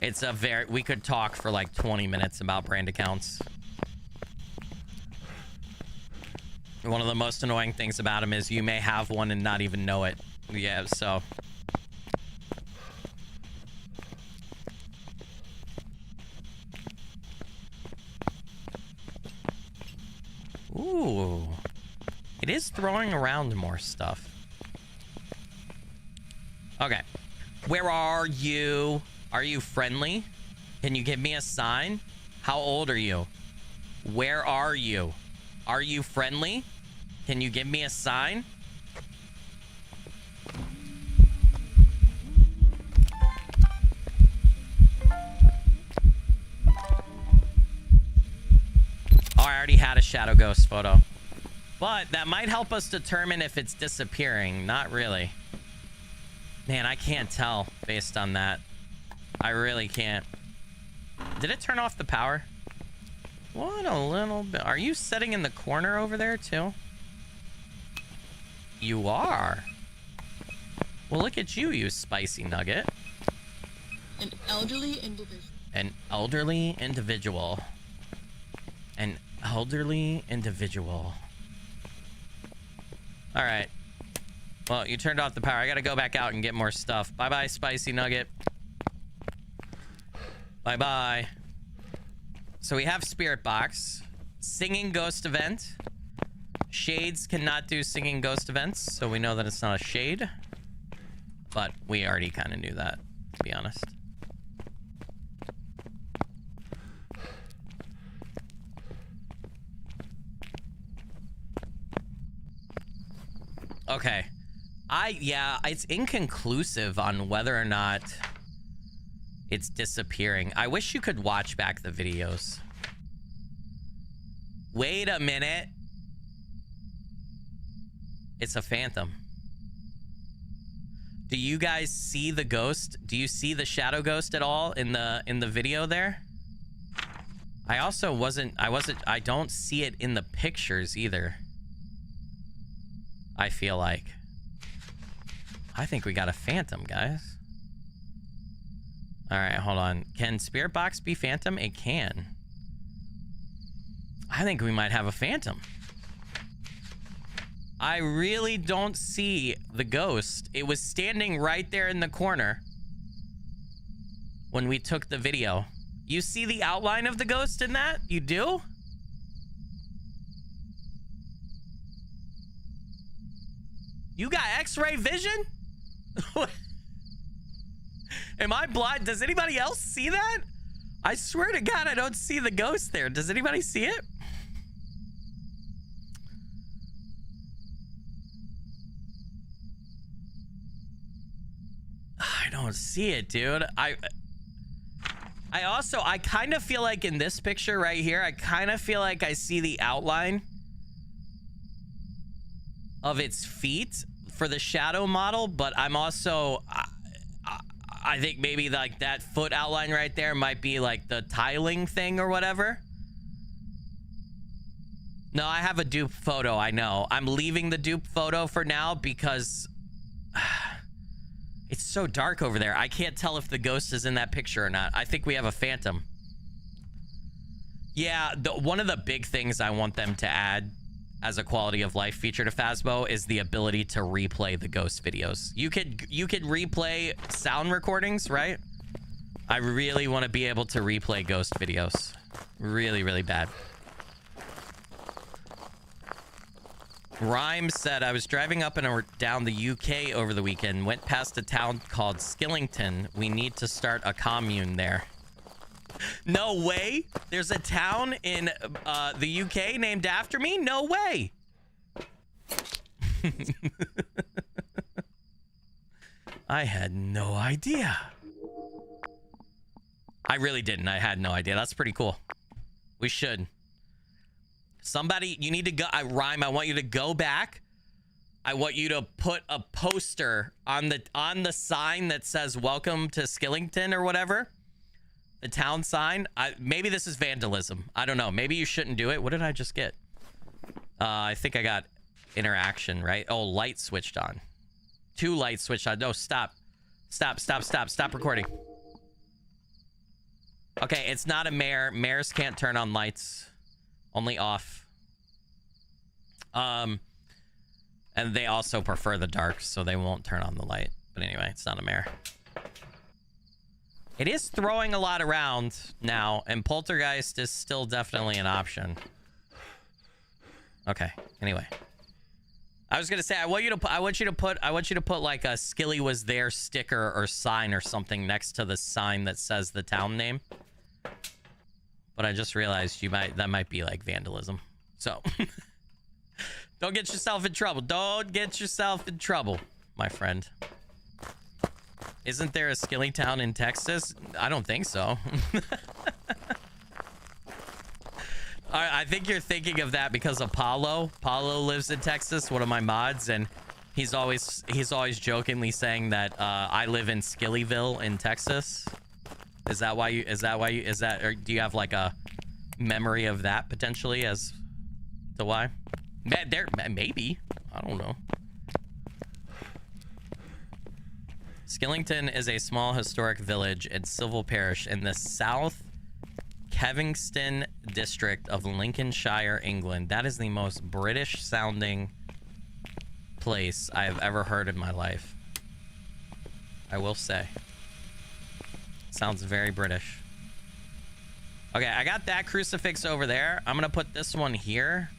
It's a we could talk for like 20 minutes about brand accounts. One of the most annoying things about them is you may have one and not even know it. Yeah, so. Ooh. It is throwing around more stuff. Okay. Where are you? Are you friendly? Can you give me a sign? How old are you? Where are you? Are you friendly? Can you give me a sign? Oh, I already had a shadow ghost photo. But that might help us determine if it's disappearing. Not really. Man, I can't tell based on that. I really can't. Did it turn off the power? What a little bit. Are you sitting in the corner over there too? You are. Well, look at you, you spicy nugget. An elderly individual. An elderly individual. An elderly individual. All right. Well, you turned off the power. I got to go back out and get more stuff. Bye-bye, spicy nugget. Bye-bye. So we have spirit box. Singing ghost event. Shades cannot do singing ghost events, so we know that it's not a shade. But we already kind of knew that, to be honest. Okay. Yeah, it's inconclusive on whether or not it's disappearing. I wish you could watch back the videos. Wait a minute. It's a phantom. Do you guys see the ghost? Do you see the shadow ghost at all in the video there? I don't see it in the pictures either. I feel like. I think we got a phantom, guys. All right, hold on. Can Spirit Box be phantom? It can. I think we might have a phantom. I really don't see the ghost. It was standing right there in the corner when we took the video. You see the outline of the ghost in that? You do? You got X-ray vision? Am I blind? Does anybody else see that? I swear to God, I don't see the ghost there. Does anybody see it? I don't see it, dude. I kind of feel like in this picture right here, I kind of feel like I see the outline of its feet for the shadow model, but I'm also I think maybe like that foot outline right there might be like the tiling thing or whatever. No, I have a dupe photo. I know. I'm leaving the dupe photo for now because it's so dark over there. I can't tell if the ghost is in that picture or not. I think we have a phantom. Yeah, one of the big things I want them to add as a quality of life feature to Phasmo is the ability to replay the ghost videos. You could replay sound recordings, right? I really want to be able to replay ghost videos. Really, really bad. Rhyme said, I was driving up and down the UK over the weekend, went past a town called Skillington. We need to start a commune there. No way. There's a town in the UK named after me? No way. I had no idea. I really didn't. I had no idea. That's pretty cool. We should. Somebody, you need to go. Rhyme, I want you to go back. I want you to put a poster on the sign that says welcome to Skillington or whatever. The town sign. Maybe this is vandalism. I don't know. Maybe you shouldn't do it. What did I just get? I think I got interaction, right? Oh, light switched on. 2 lights switched on. No, stop. Stop recording. Okay, it's not a mare. Mares can't turn on lights. Only off. And they also prefer the dark, so they won't turn on the light. But anyway, it's not a mare. It is throwing a lot around now, and poltergeist is still definitely an option. Okay. Anyway, I was gonna say I want you to put like a Skilly was there sticker or sign or something next to the sign that says the town name. But I just realized that might be like vandalism. So don't get yourself in trouble. Don't get yourself in trouble, my friend. Isn't there a Skilly town in Texas? I don't think so. I think you're thinking of that because of Paulo. Paulo lives in Texas, one of my mods, and he's always jokingly saying that I live in Skillyville in Texas. Or do you have like a memory of that potentially as to why? Maybe. I don't know. Skillington is a small historic village in Civil Parish in the South Kevingston district of Lincolnshire, England. That is the most British sounding place I have ever heard in my life. I will say. Sounds very British. Okay, I got that crucifix over there. I'm gonna put this one here.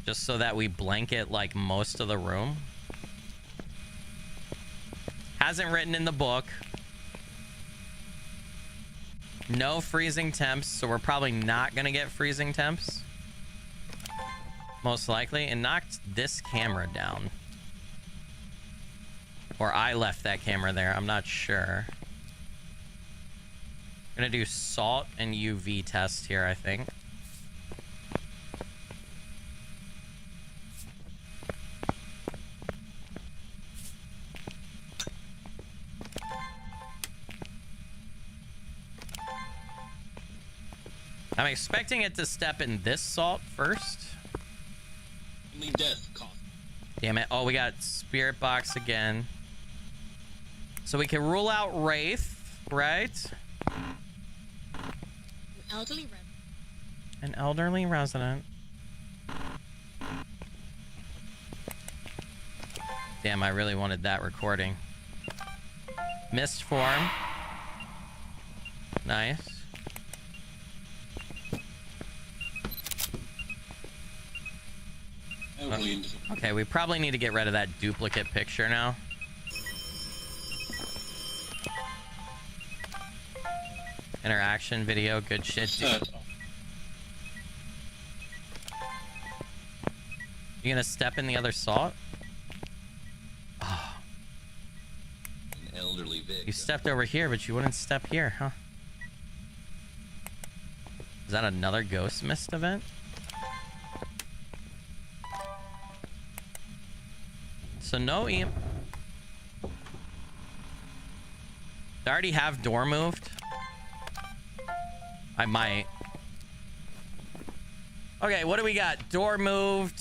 Just so that we blanket like most of the room. Hasn't written in the book. No freezing temps, so we're probably not gonna get freezing temps. Most likely. And knocked this camera down. Or I left that camera there, I'm not sure. Gonna do salt and UV test here, I think. I'm expecting it to step in this salt first. Only death, cough. Damn it. Oh, we got spirit box again. So we can rule out Wraith, right? Elderly red. An elderly resident. Damn, I really wanted that recording. Missed form. Nice. Okay, we probably need to get rid of that duplicate picture now. Interaction video, good shit, dude. You gonna step in the other salt? Oh. An elderly victim. You stepped over here, but you wouldn't step here, huh? Is that another ghost mist event? So no I already have door moved. I might. Okay, what do we got? Door moved.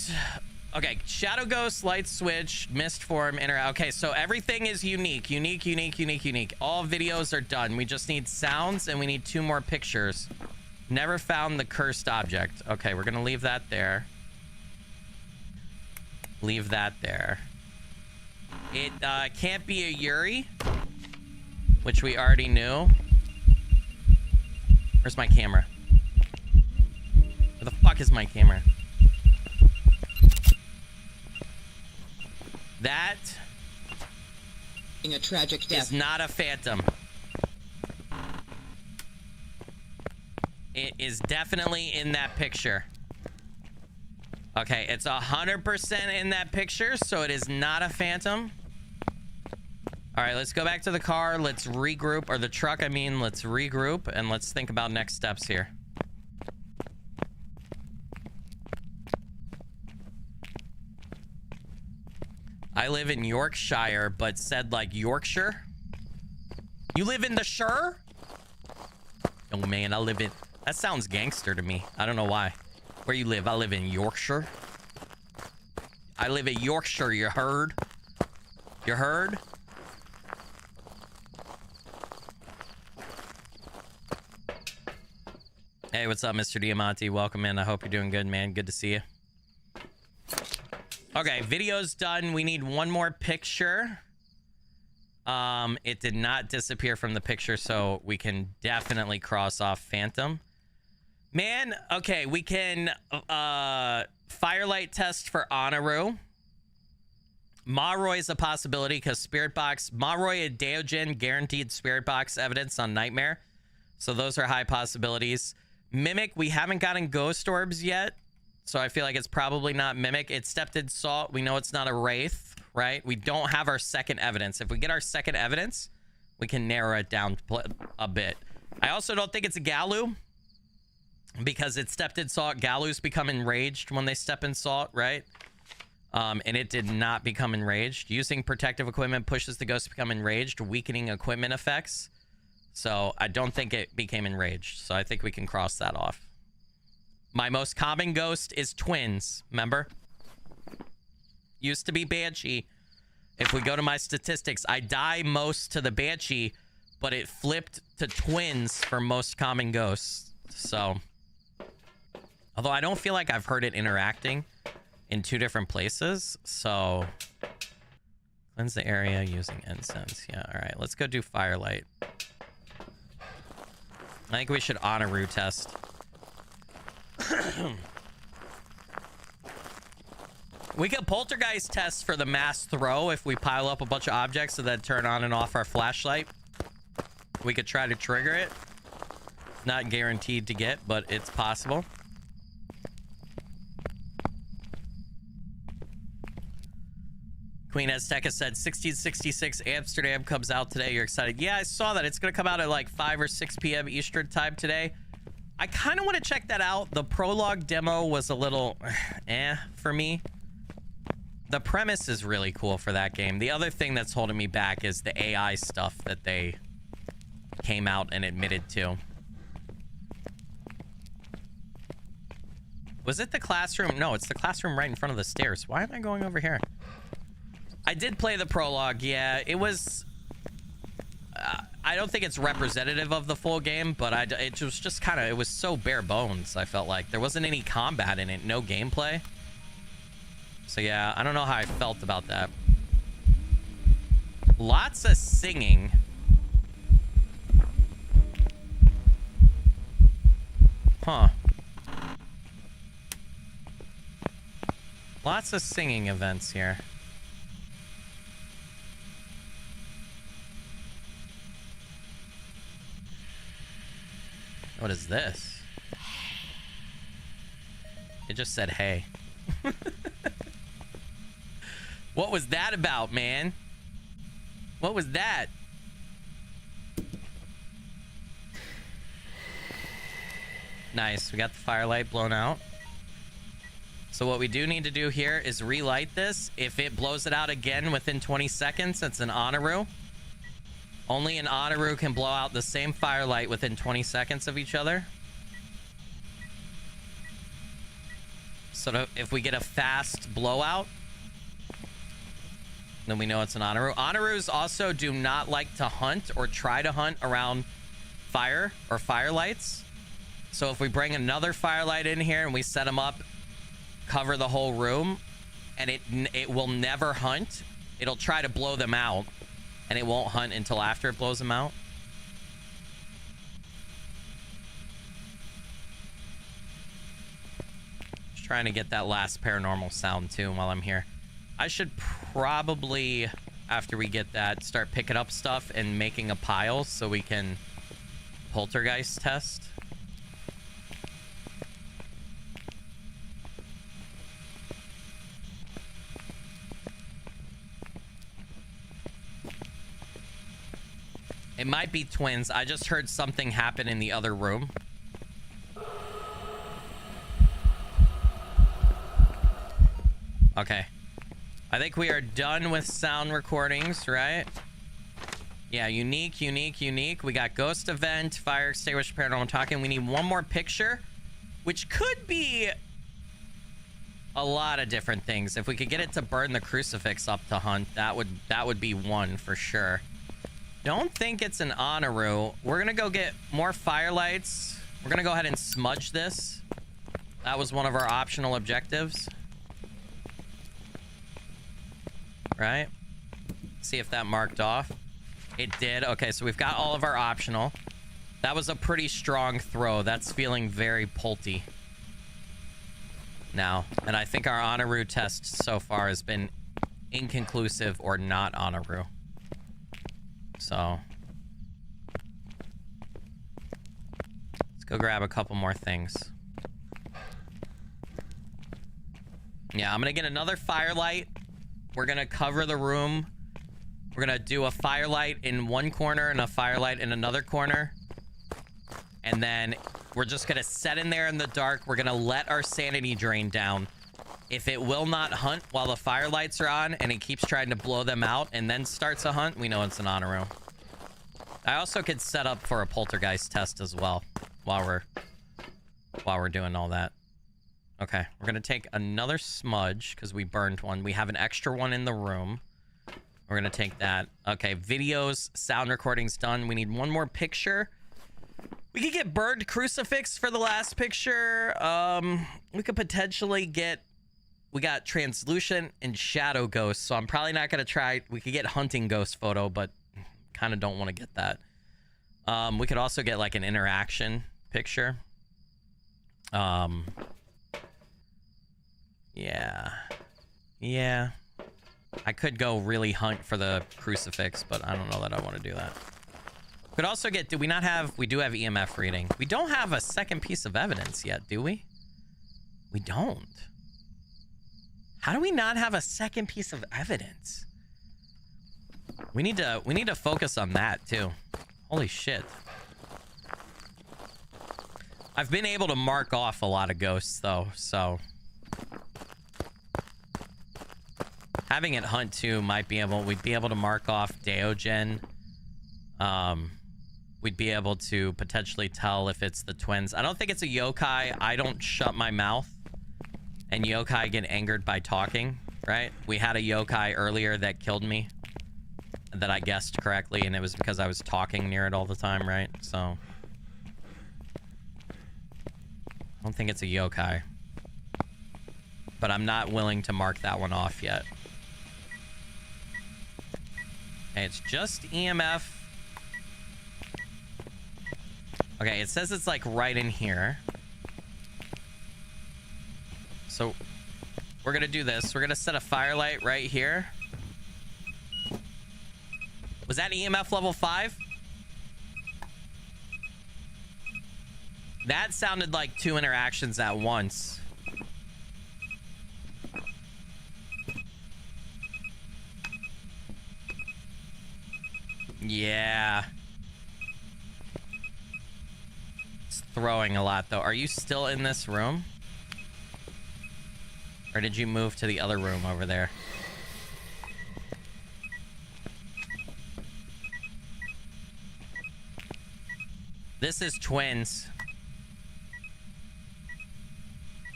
Okay, shadow ghost, light switch, mist form, okay, so everything is unique. Unique. All videos are done. We just need sounds and we need 2 more pictures. Never found the cursed object. Okay, we're gonna leave that there. Leave that there. It can't be a Yuri, which we already knew. Where's my camera? Where the fuck is my camera? That a tragic death is not a phantom. It is definitely in that picture. Okay, it's 100% in that picture, so it is not a phantom. All right, let's go back to the car. Let's regroup, or the truck, I mean. Let's regroup, and let's think about next steps here. I live in Yorkshire, but said like Yorkshire. You live in the Shire? Oh man, I live in... That sounds gangster to me. I don't know why. Where you live? I live in Yorkshire. I live in Yorkshire, you heard? You heard? Hey, what's up, Mr. Diamante? Welcome in. I hope you're doing good, man. Good to see you. Okay, video's done. We need 1 more picture. It did not disappear from the picture, so we can definitely cross off Phantom. Man, okay, we can firelight test for Anaru. Maroy's a possibility because Spirit Box, Maroy and Deogen guaranteed Spirit Box evidence on Nightmare. So those are high possibilities. Mimic, we haven't gotten Ghost Orbs yet. So I feel like it's probably not Mimic. It's Stepped in Salt. We know it's not a Wraith, right? We don't have our second evidence. If we get our second evidence, we can narrow it down a bit. I also don't think it's a Galu because it Stepped in Salt. Galus become enraged when they step in salt, right? And it did not become enraged. Using protective equipment pushes the ghost to become enraged, weakening equipment effects. So I don't think it became enraged. So I think we can cross that off. My most common ghost is twins, remember? Used to be Banshee. If we go to my statistics, I die most to the Banshee, but it flipped to twins for most common ghosts. So, although I don't feel like I've heard it interacting in 2 different places. So, cleanse the area using incense. Yeah, all right. Let's go do firelight. I think we should Anaru test. We could poltergeist test for the mass throw if we pile up a bunch of objects and then turn on and off our flashlight. We could try to trigger it. Not guaranteed to get, but it's possible. Queen Azteca said 1666 Amsterdam comes out today. You're excited? Yeah, I saw that. It's going to come out at like 5 or 6 p.m. Eastern time today. I kind of want to check that out. The prologue demo was a little for me. The premise is really cool for that game. The other thing that's holding me back is the AI stuff that they came out and admitted to. Was it the classroom? No, it's the classroom right in front of the stairs. Why am I going over here? I did play the prologue. Yeah, it was... I don't think it's representative of the full game, but it was just kind of, it was so bare bones. I felt like there wasn't any combat in it, no gameplay. So yeah, I don't know how I felt about that. Lots of singing. Huh. Lots of singing events here. What is this? It just said, hey. What was that about, man? What was that? Nice. We got the firelight blown out. So what we do need to do here is relight this. If it blows it out again within 20 seconds, it's an Honoru. Only an Honoru can blow out the same firelight within 20 seconds of each other. So if we get a fast blowout, then we know it's an Honoru. Honorus also do not like to hunt or try to hunt around fire or firelights. So if we bring another firelight in here and we set them up, cover the whole room, and it will never hunt. It'll try to blow them out, and it won't hunt until after it blows them out. Just trying to get that last paranormal sound too while I'm here. I should probably, after we get that, start picking up stuff and making a pile so we can poltergeist test. It might be twins. I just heard something happen in the other room. Okay. I think we are done with sound recordings, right? Yeah, unique. We got ghost event, fire extinguisher, paranormal talking. We need one more picture, which could be a lot of different things. If we could get it to burn the crucifix up to hunt, that would be one for sure. Don't think it's an Honoru. We're gonna go get more firelights. We're gonna go ahead and smudge this. That was one of our optional objectives. Right? See if that marked off. It did. Okay, so we've got all of our optional. That was a pretty strong throw. That's feeling very pulty now. And I think our Honoru test so far has been inconclusive or not Honoru. So let's go grab a couple more things. Yeah, I'm gonna get another firelight. We're gonna cover the room. We're gonna do a firelight in one corner and a firelight in another corner. And then we're just gonna set in there in the dark. We're gonna let our sanity drain down. If it will not hunt while the firelights are on and it keeps trying to blow them out and then starts a hunt, we know it's an Honoru. I also could set up for a poltergeist test as well while we're doing all that. Okay, we're gonna take another smudge because we burned one. We have an extra one in the room. We're gonna take that. Okay, videos, sound recordings done. We need one more picture. We could get burned crucifix for the last picture. We could potentially get... We got translucent and shadow ghost, so I'm probably not gonna try. We could get hunting ghost photo, but kind of don't want to get that. We could also get like an interaction picture. Yeah. I could go really hunt for the crucifix, but I don't know that I want to do that. Could also get, do we not have, we do have EMF reading. We don't have a second piece of evidence yet, do we? We don't. How do we not have a second piece of evidence? We need to focus on that too. Holy shit. I've been able to mark off a lot of ghosts though, so having it hunt too might be able, we'd be able to mark off Deogen. We'd be able to potentially tell if it's the twins. I don't think it's a yokai. I don't shut my mouth. And yokai get angered by talking, right? We had a yokai earlier that killed me. that I guessed correctly, and it was because I was talking near it all the time, right? So I don't think it's a yokai, but I'm not willing to mark that one off yet. Okay, it's just EMF. Okay, it says it's like right in here. So we're gonna do this. We're gonna set a firelight right here. Was that EMF level 5? That sounded like 2 interactions at once. Yeah. It's throwing a lot, though. Are you still in this room? Or did you move to the other room over there? This is twins.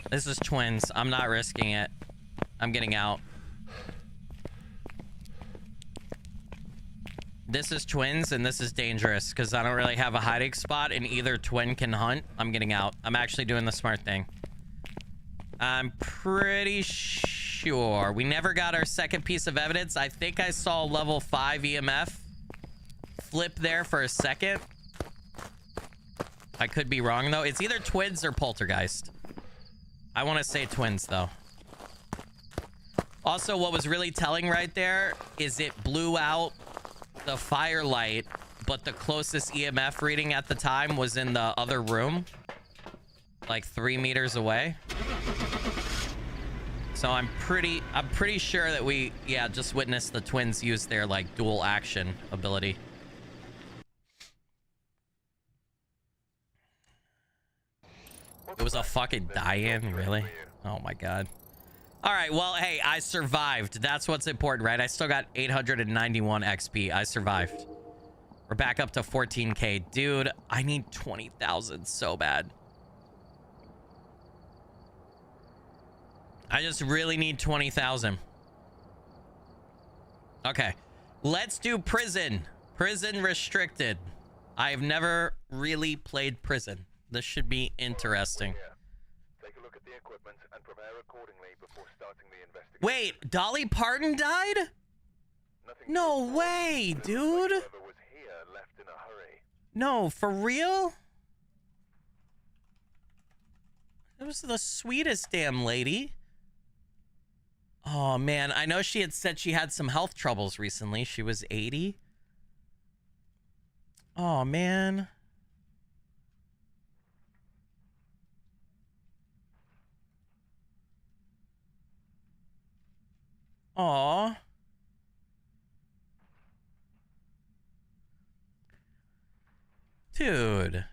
This is twins. I'm not risking it. I'm getting out. This is twins, and this is dangerous because I don't really have a hiding spot, and either twin can hunt. I'm getting out. I'm actually doing the smart thing. I'm pretty sure we never got our second piece of evidence. I think I saw level 5 EMF flip there for a second. I could be wrong, though. It's either twins or poltergeist. I want to say twins, though. Also, what was really telling right there is it blew out the firelight, but the closest EMF reading at the time was in the other room, like 3 meters away. So I'm pretty sure that we, yeah, just witnessed the twins use their like dual action ability. It was a fucking die-in, really? Oh my god. All right, well, hey, I survived. That's what's important, right? I still got 891 XP. I survived. We're back up to 14K. Dude, I need 20,000 so bad. I just really need 20,000. Okay, let's do prison. Prison restricted. I've never really played prison. This should be interesting. Take a look at the equipment and prepare accordingly before starting the investigation. Wait, Dolly Parton died? No way, dude. Whoever was here left in a hurry. No, for real? It was the sweetest damn lady. Oh, man. I know she had said she had some health troubles recently. She was 80. Oh, man. Aw. Dude.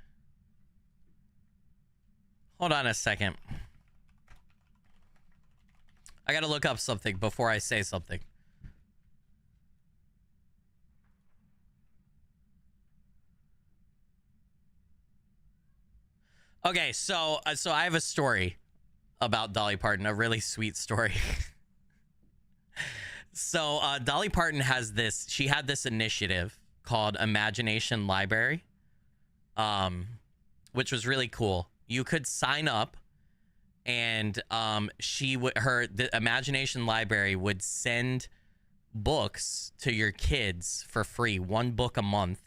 Hold on a second. I gotta look up something before I say something. Okay, so I have a story about Dolly Parton, a really sweet story. So Dolly Parton has this, she had this initiative called Imagination Library, which was really cool. You could sign up, and the Imagination Library would send books to your kids for free, 1 book a month,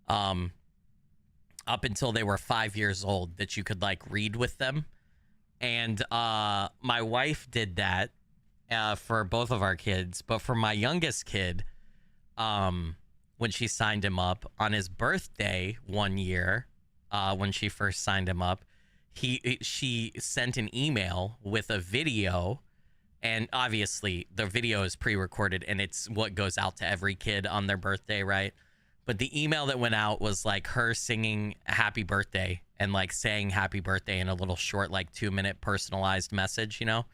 up until they were 5 years old, that you could like read with them. And my wife did that for both of our kids, but for my youngest kid, when she signed him up on his birthday one year, when she first signed him up, she sent an email with a video, and obviously the video is pre-recorded and it's what goes out to every kid on their birthday, right? But the email that went out was like her singing happy birthday and like saying happy birthday in a little short, like 2-minute personalized message, you know?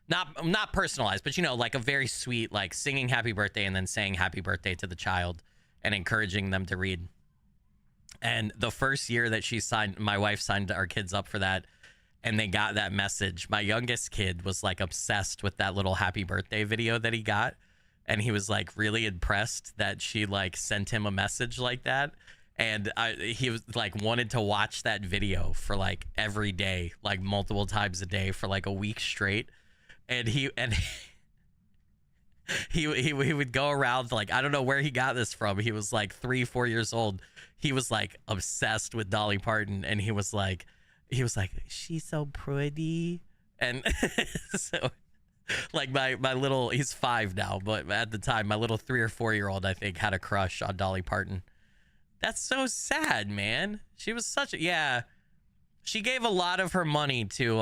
Not personalized, but you know, like a very sweet, like singing happy birthday and then saying happy birthday to the child and encouraging them to read. And the first year that my wife signed our kids up for that, and they got that message, my youngest kid was like obsessed with that little happy birthday video that he got. and he was like really impressed that she like sent him a message like that. And he was like wanted to watch that video for like every day, like multiple times a day for like a week straight. And he would go around, like, I don't know where he got this from. He was like 3-4 years old. He was like obsessed with Dolly Parton, and he was like, she's so pretty. And so like my little, he's 5 now, but at the time my little 3 or 4 year old, I think, had a crush on Dolly Parton. That's so sad, man. She was such a, yeah. She gave a lot of her money to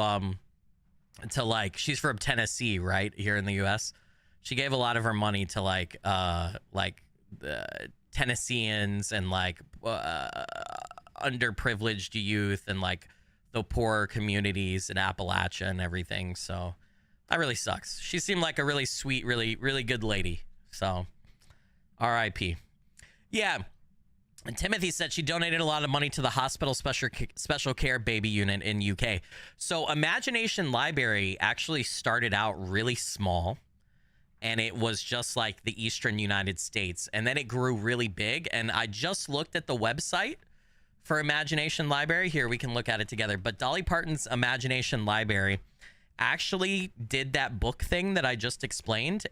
like, she's from Tennessee, right? Here in the US. She gave a lot of her money to like Tennesseans and like underprivileged youth and like the poor communities in Appalachia and everything. So that really sucks. She seemed like a really sweet, really, really good lady. So R.I.P. Yeah. And Timothy said she donated a lot of money to the hospital special care baby unit in UK. So Imagination Library actually started out really small, and it was just like the Eastern United States. And then it grew really big. And I just looked at the website for Imagination Library. Here, we can look at it together. But Dolly Parton's Imagination Library actually did that book thing that I just explained.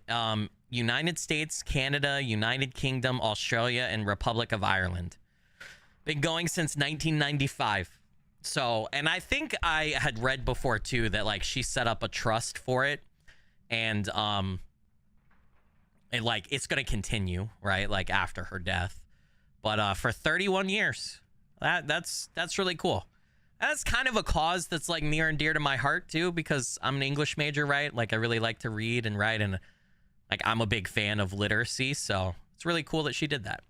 United States, Canada, United Kingdom, Australia, and Republic of Ireland. Been going since 1995. So, and I think I had read before too that like she set up a trust for it, and like it's gonna continue, right? Like after her death, but for 31 years, that's really cool. That's kind of a cause that's like near and dear to my heart too, because I'm an English major, right? Like I really like to read and write, and like I'm a big fan of literacy, so it's really cool that she did that.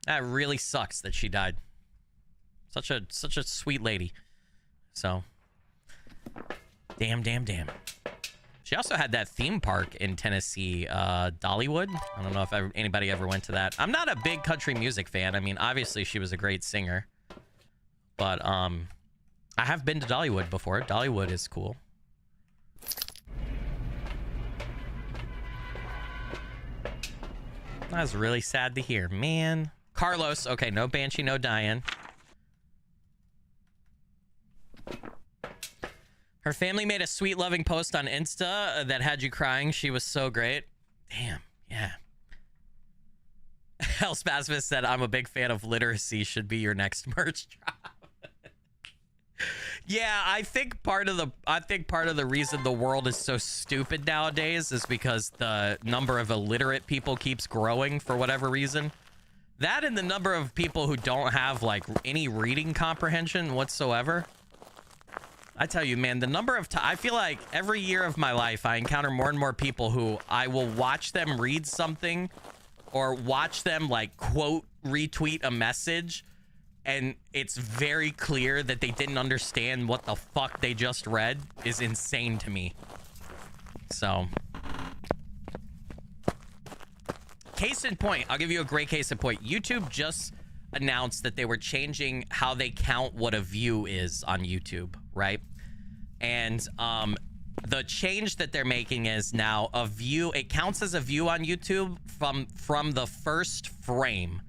That really sucks that she died. Such a sweet lady. So damn. She also had that theme park in Tennessee, Dollywood. I don't know if anybody ever went to that. I'm not a big country music fan. I mean, obviously she was a great singer, but I have been to Dollywood before. Dollywood is cool. That was really sad to hear, man. Carlos, okay, no Banshee, no Diane. Her family made a sweet, loving post on Insta that had you crying. She was so great. Damn, yeah. Hellspasmus said, I'm a big fan of literacy. Should be your next merch drop. Yeah, I think part of the reason the world is so stupid nowadays is because the number of illiterate people keeps growing for whatever reason. That and the number of people who don't have like any reading comprehension whatsoever. I tell you, man, the number of I feel like every year of my life I encounter more and more people who I will watch them read something or watch them like quote retweet a message, and it's very clear that they didn't understand what the fuck they just read is insane to me. So, case in point, I'll give you a great case in point. YouTube just announced that they were changing how they count what a view is on YouTube, right? And the change that they're making is now a view, it counts as a view on YouTube from the first frame.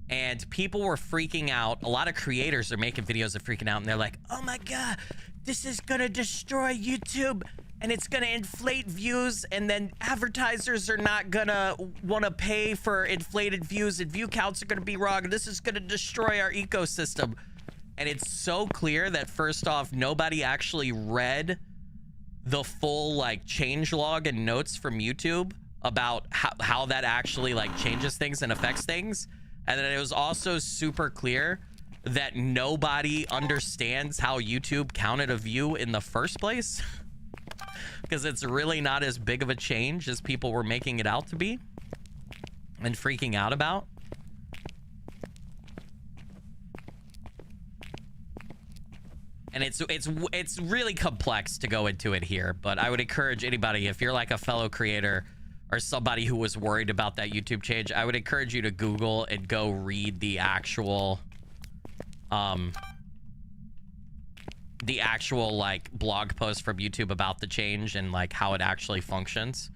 And people were freaking out. A lot of creators are making videos of freaking out, and they're like, oh my God, this is gonna destroy YouTube, and it's gonna inflate views, and then advertisers are not gonna wanna pay for inflated views, and view counts are gonna be wrong, and this is gonna destroy our ecosystem. And it's so clear that first off, nobody actually read the full like change log and notes from YouTube about how that actually like changes things and affects things. And then it was also super clear that nobody understands how YouTube counted a view in the first place, because it's really not as big of a change as people were making it out to be and freaking out about. And it's really complex to go into it here, but I would encourage anybody, if you're like a fellow creator or somebody who was worried about that YouTube change, I would encourage you to Google and go read the actual the actual like blog post from YouTube about the change and like how it actually functions.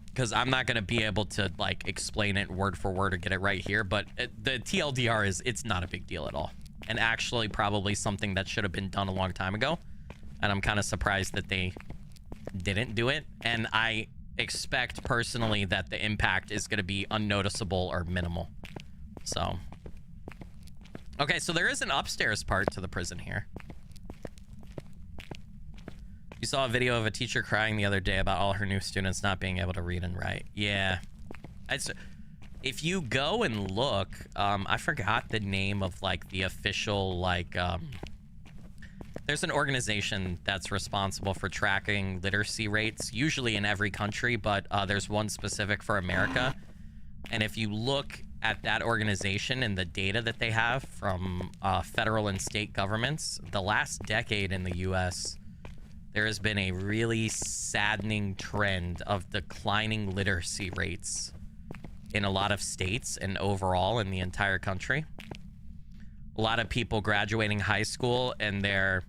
Because I'm not going to be able to like explain it word for word or get it right here, but the TLDR is it's not a big deal at all. And actually probably something that should have been done a long time ago. And I'm kind of surprised that they didn't do it. And I expect personally that the impact is going to be unnoticeable or minimal. So, okay, so there is an upstairs part to the prison here. You saw a video of a teacher crying the other day about all her new students not being able to read and write. Yeah. If you go and look, I forgot the name of like the official, like, there's an organization that's responsible for tracking literacy rates, usually in every country, but there's one specific for America. And if you look at that organization and the data that they have from federal and state governments, the last decade in the US, there has been a really saddening trend of declining literacy rates in a lot of states and overall in the entire country. A lot of people graduating high school and their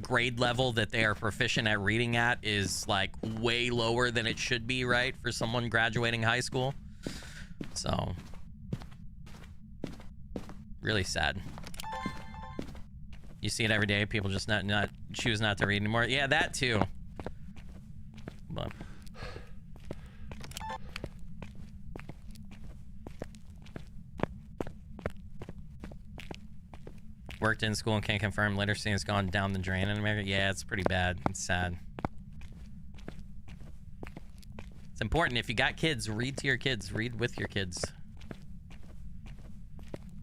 grade level that they are proficient at reading at is like way lower than it should be, right, for someone graduating high school. So really sad. You see it every day. People just not choose not to read anymore. Yeah, that too. But worked in school and can't confirm literacy has gone down the drain in America. Yeah, it's pretty bad. It's sad. It's important. If you got kids, read to your kids. Read with your kids.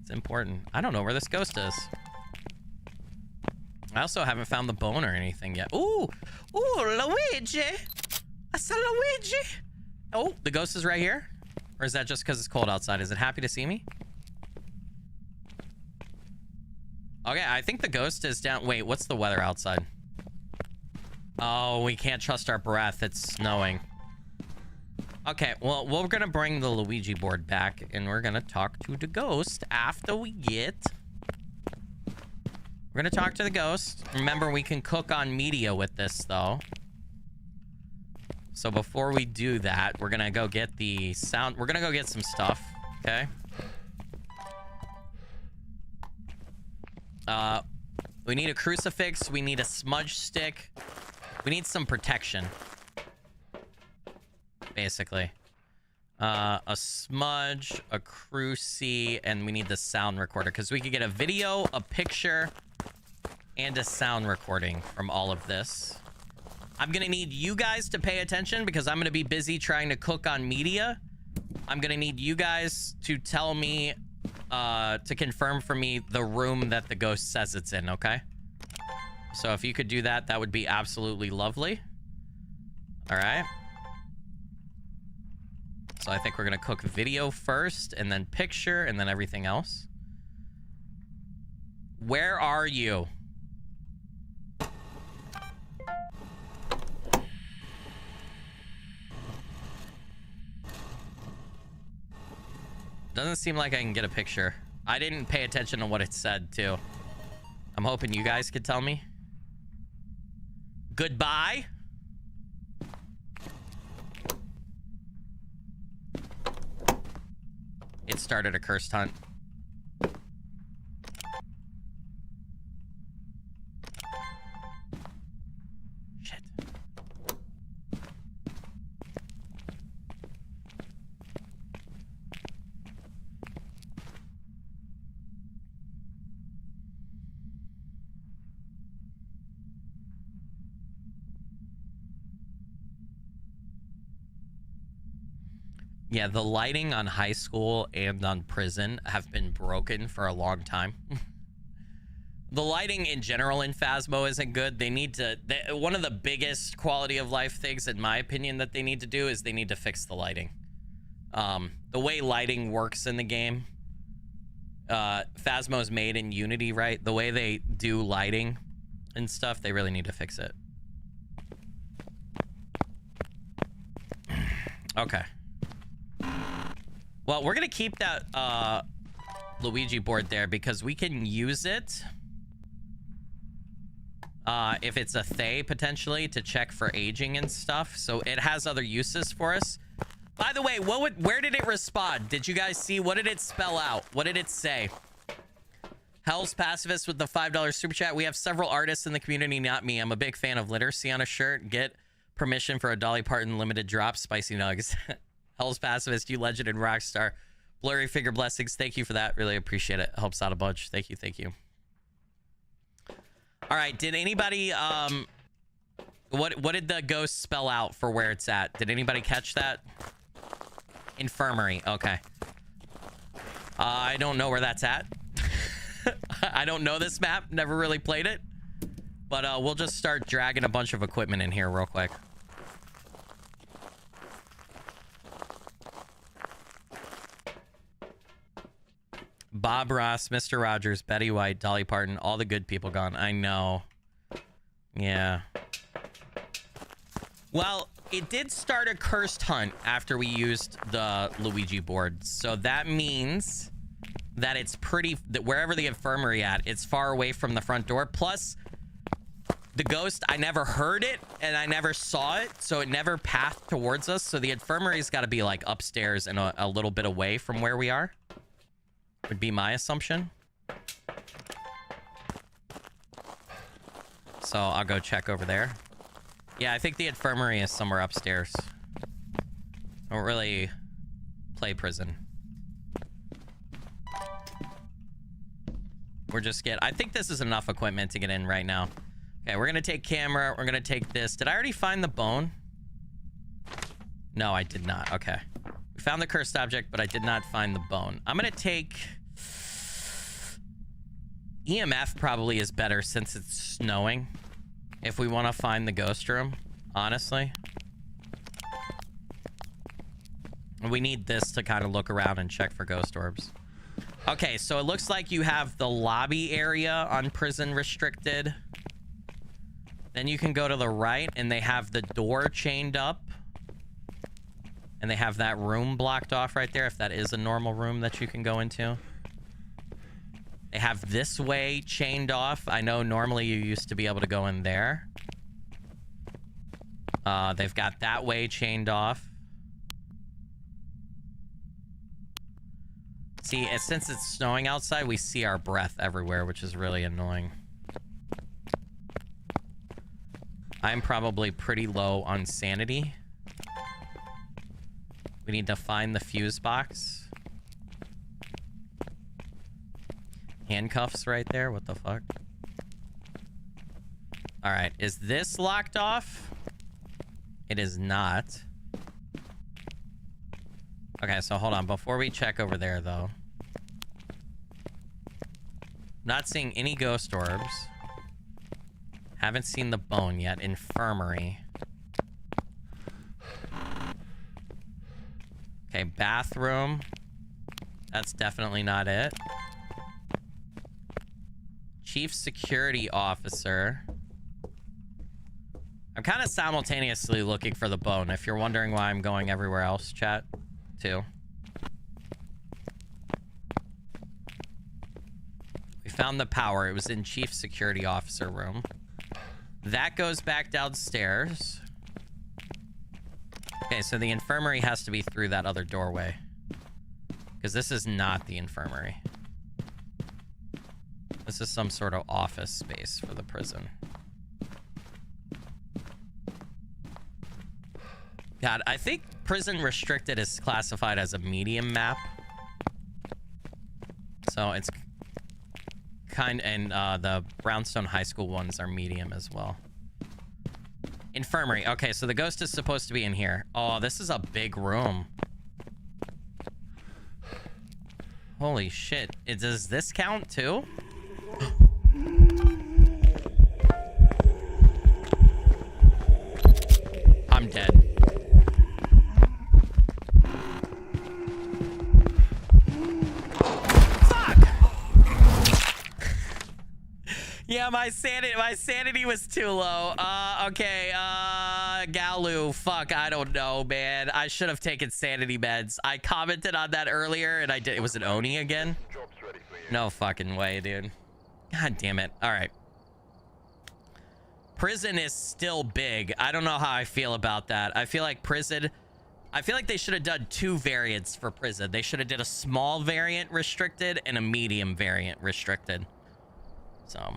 It's important. I don't know where this ghost is. I also haven't found the bone or anything yet. Ooh, Luigi. I saw Luigi. Oh, the ghost is right here? Or is that just because it's cold outside? Is it happy to see me? Okay, I think the ghost is down. Wait, what's the weather outside? Oh, we can't trust our breath. It's snowing. Okay, well, we're going to bring the Luigi board back, and we're going to talk to the ghost after we get... We're going to talk to the ghost. Remember, we can cook on media with this, though. So before we do that, we're going to go get the sound. We're going to go get some stuff, okay? We need a crucifix. We need a smudge stick. We need some protection. Basically. A smudge, a cruci, and we need the sound recorder. Because we could get a video, a picture, and a sound recording from all of this. I'm going to need you guys to pay attention because I'm going to be busy trying to cook on media. I'm going to need you guys to tell me, to confirm for me the room that the ghost says it's in, okay? So if you could do that, that would be absolutely lovely. All right. So I think we're going to cook video first and then picture and then everything else. Where are you? Doesn't seem like I can get a picture. I didn't pay attention to what it said, too. I'm hoping you guys could tell me. Goodbye. It started a cursed hunt. Shit. Yeah, the lighting on high school and on prison have been broken for a long time. The lighting in general in Phasmo isn't good. They need to... one of the biggest quality of life things, in my opinion, that they need to do is they need to fix the lighting. The way lighting works in the game... Phasmo is made in Unity, right? The way they do lighting and stuff, they really need to fix it. Okay. Well, we're gonna keep that Luigi board there because we can use it if it's a Thay potentially to check for aging and stuff. So it has other uses for us. By the way, where did it respond? Did you guys see? What did it spell out? What did it say? Hell's Pacifist with the $5 super chat. We have several artists in the community, not me. I'm a big fan of literacy on a shirt. Get permission for a Dolly Parton limited drop. Spicy nugs. Hell's Pacifist, you legend and rock star. Blurry figure blessings. Thank you for that. Really appreciate it. Helps out a bunch. Thank you. Thank you. All right. Did anybody what did the ghost spell out for where it's at? Did anybody catch that? Infirmary. Okay. I don't know where that's at. I don't know this map. Never really played it. But we'll just start dragging a bunch of equipment in here real quick. Bob Ross, Mr. Rogers, Betty White, Dolly Parton, all the good people gone. I know. Yeah. Well, it did start a cursed hunt after we used the Luigi board. So that means that it's that wherever the infirmary at, it's far away from the front door. Plus, the ghost, I never heard it and I never saw it. So it never pathed towards us. So the infirmary's got to be like upstairs and a little bit away from where we are. Would be my assumption. So I'll go check over there. Yeah, I think the infirmary is somewhere upstairs. I don't really play prison. I think this is enough equipment to get in right now. Okay, we're gonna take camera. We're gonna take this. Did I already find the bone? No, I did not. Okay. We found the cursed object, but I did not find the bone. I'm gonna take... EMF probably is better since it's snowing. If we want to find the ghost room, honestly. We need this to kind of look around and check for ghost orbs. Okay, so it looks like you have the lobby area on prison restricted. Then you can go to the right and they have the door chained up. And they have that room blocked off right there, if that is a normal room that you can go into. They have this way chained off. I know normally you used to be able to go in there. They've got that way chained off. See, since it's snowing outside, we see our breath everywhere, which is really annoying. I'm probably pretty low on sanity. We need to find the fuse box. Handcuffs right there. What the fuck? All right. Is this locked off? It is not. Okay, so hold on. Before we check over there, though. Not seeing any ghost orbs. Haven't seen the bone yet. Infirmary. Okay, bathroom. That's definitely not it. Chief Security Officer. I'm kind of simultaneously looking for the bone, if you're wondering why I'm going everywhere else, chat, too. We found the power. It was in Chief Security Officer room. That goes back downstairs. Okay, so the infirmary has to be through that other doorway. Because this is not the infirmary. This is some sort of office space for the prison. God, I think prison restricted is classified as a medium map. So it's and the Brownstone High School ones are medium as well. Infirmary. Okay, so the ghost is supposed to be in here. Oh, this is a big room. Holy shit. Does this count too? I'm dead. Fuck! Yeah, my sanity was too low. Okay, Galu, fuck, I don't know, man. I should have taken sanity meds. I commented on that earlier, and I did. It was an Oni again. No fucking way, dude. God damn it. All right. Prison is still big. I don't know how I feel about that. I feel like they should have done 2 variants for prison. They should have did a small variant restricted and a medium variant restricted. So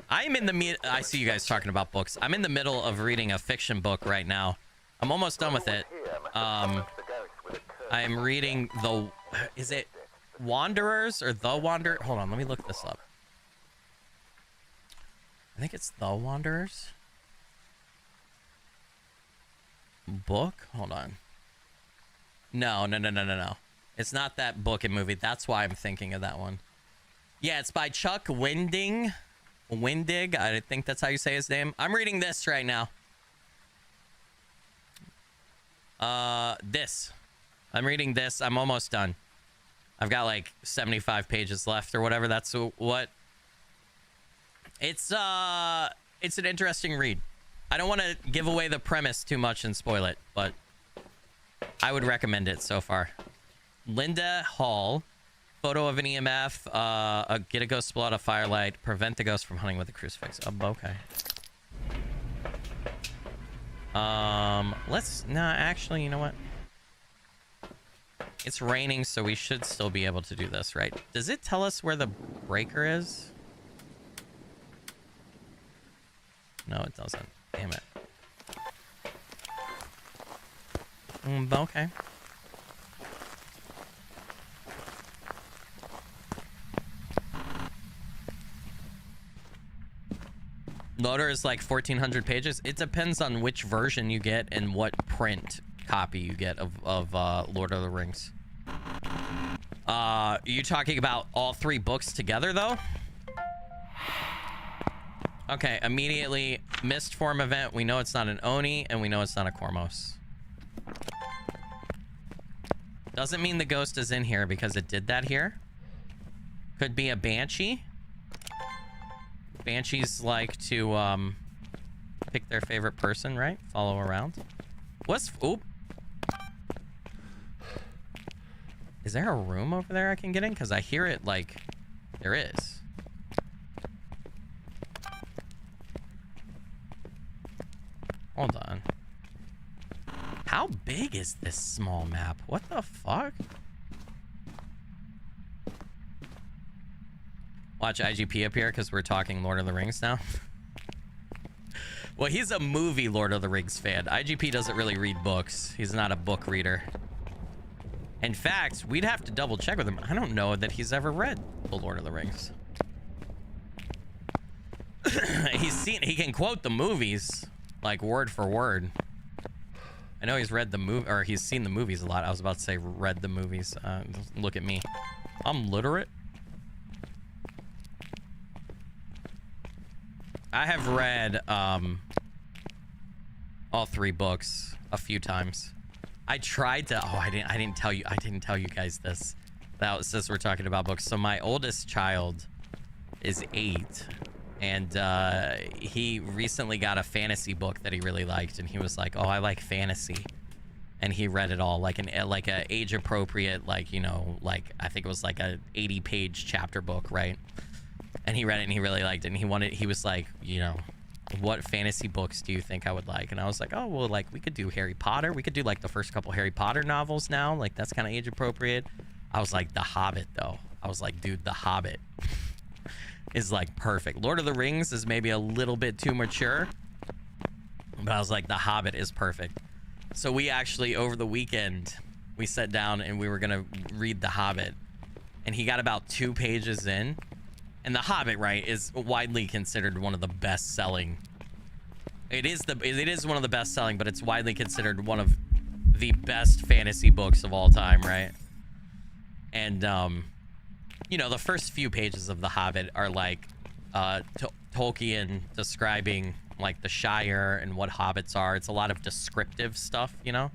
I'm in the I see you guys talking about books. I'm in the middle of reading a fiction book right now. I'm almost done with it. I am reading is it Wanderers or The Wanderer? Hold on, let me look this up. I think it's The Wanderers book. Hold on. No. It's not that book and movie. That's why I'm thinking of that one. Yeah, it's by Chuck Wendig. I think that's how you say his name. I'm reading this right now. I'm reading this. I'm almost done. I've got like 75 pages left or whatever. That's what. It's an interesting read. I don't want to give away the premise too much and spoil it, but I would recommend it so far. Linda Hall, photo of an EMF, get a ghost blow out of firelight, prevent the ghost from hunting with a crucifix. Okay. Actually, you know what? It's raining, so we should still be able to do this, right? Does it tell us where the breaker is? No, it doesn't. Damn it. Okay. Loader is like 1,400 pages. It depends on which version you get and what print copy you get of Lord of the Rings. You talking about all 3 books together, though? Okay, immediately, missed form event. We know it's not an Oni, and we know it's not a Kormos. Doesn't mean the ghost is in here because it did that here. Could be a Banshee. Banshees like to pick their favorite person, right? Follow around. Oop. Is there a room over there I can get in? Because I hear it like there is. Hold on. How big is this small map? What the fuck? Watch IGP up here because we're talking Lord of the Rings now. Well, he's a movie Lord of the Rings fan. IGP doesn't really read books. He's not a book reader. In fact, we'd have to double check with him. I don't know that he's ever read the Lord of the Rings. He can quote the movies like word for word. I know he's read the movie, or he's seen the movies a lot. I was about to say read the movies. Look at me. I'm literate. I have read all 3 books a few times. I tried to. Oh, I didn't tell you guys this. That was since we're talking about books. So my oldest child is 8, and he recently got a fantasy book that he really liked, and he was like, "Oh, I like fantasy," and he read it all like a age appropriate, like, you know, like I think it was like a 80-page chapter book, right? And he read it and he really liked it, and he was like, you know, what fantasy books do you think I would like? And I was like, oh, well, like we could do Harry Potter. We could do like the first couple Harry Potter novels now. Like that's kind of age appropriate. I was like, The Hobbit though. I was like, dude, The Hobbit is like perfect. Lord of the Rings is maybe a little bit too mature, but I was like, The Hobbit is perfect. So we actually, over the weekend, we sat down and we were going to read The Hobbit, and he got about 2 pages in. And The Hobbit, right, is widely considered one of the best-selling. It is one of the best-selling, but it's widely considered one of the best fantasy books of all time, right? And you know, the first few pages of The Hobbit are like Tolkien describing like the Shire and what hobbits are. It's a lot of descriptive stuff, you know.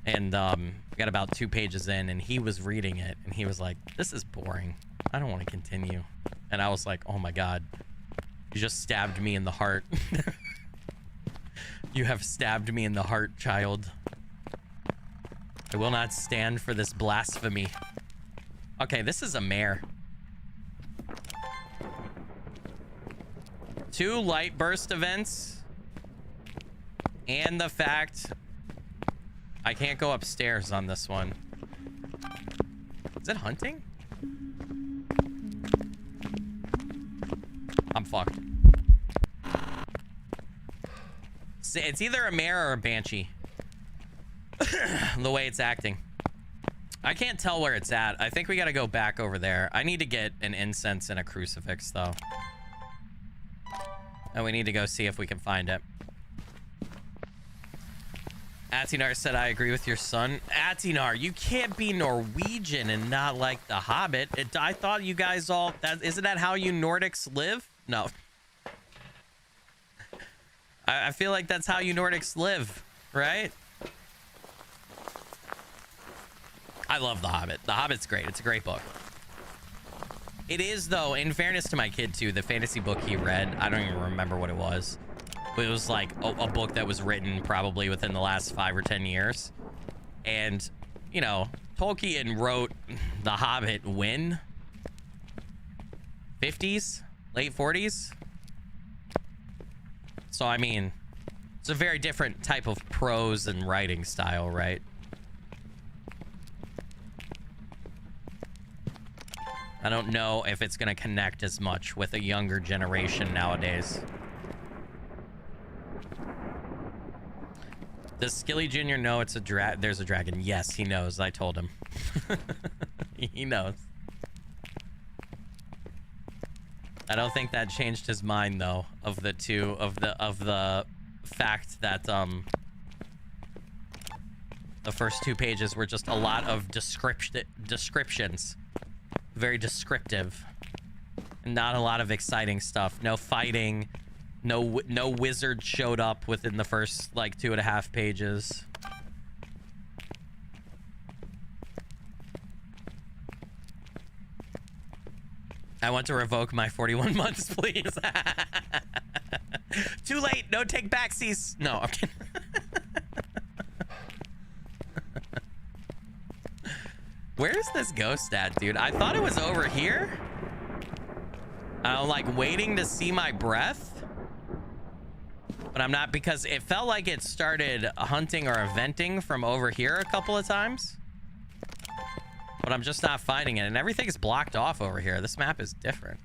And we got about 2 pages in, and he was reading it, and he was like, "This is boring. I don't want to continue." And I was like, "Oh my God, you just stabbed me in the heart." You have stabbed me in the heart, child. I will not stand for this blasphemy. Okay, this is a mare. 2 light burst events. And the fact I can't go upstairs on this one. Is it hunting? I'm fucked. It's either a mare or a banshee. The way it's acting. I can't tell where it's at. I think we gotta go back over there. I need to get an incense and a crucifix, though. And we need to go see if we can find it. Atinar said, "I agree with your son." Atinar, you can't be Norwegian and not like The Hobbit. I thought you guys all... Isn't that how you Nordics live? No. I feel like that's how you Nordics live, right? I love The Hobbit. The Hobbit's great. It's a great book. It is, though, in fairness to my kid, too, the fantasy book he read, I don't even remember what it was. But it was like a book that was written probably within the last 5 or 10 years. And, you know, Tolkien wrote The Hobbit when? 50s? Late 40s? So, I mean, it's a very different type of prose and writing style, right? I don't know if it's going to connect as much with a younger generation nowadays. Does Skilly Jr. know it's a there's a dragon? Yes, he knows. I told him. He knows. I don't think that changed his mind, though, of the fact that the first 2 pages were just a lot of descriptions. Very descriptive. Not a lot of exciting stuff. No fighting. No wizard showed up within the first, like, 2.5 pages. I want to revoke my 41 months, please. Too late. No take backsies. No, I'm kidding. Where's this ghost at, dude? I thought it was over here. I'm like waiting to see my breath. But I'm not, because it felt like it started hunting or venting from over here a couple of times. But I'm just not finding it. And everything's blocked off over here. This map is different.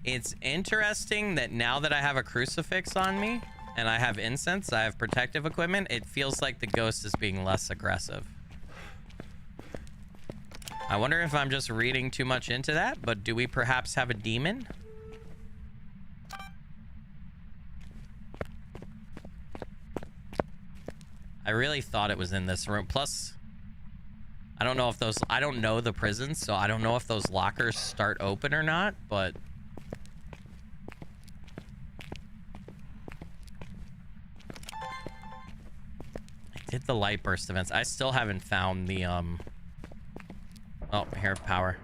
It's interesting that now that I have a crucifix on me and I have incense, I have protective equipment, it feels like the ghost is being less aggressive. I wonder if I'm just reading too much into that, but do we perhaps have a demon? I really thought it was in this room. Plus, I don't know if those... I don't know the prisons, so I don't know if those lockers start open or not, but... I did the light burst events. I still haven't found the, Oh, hair of power.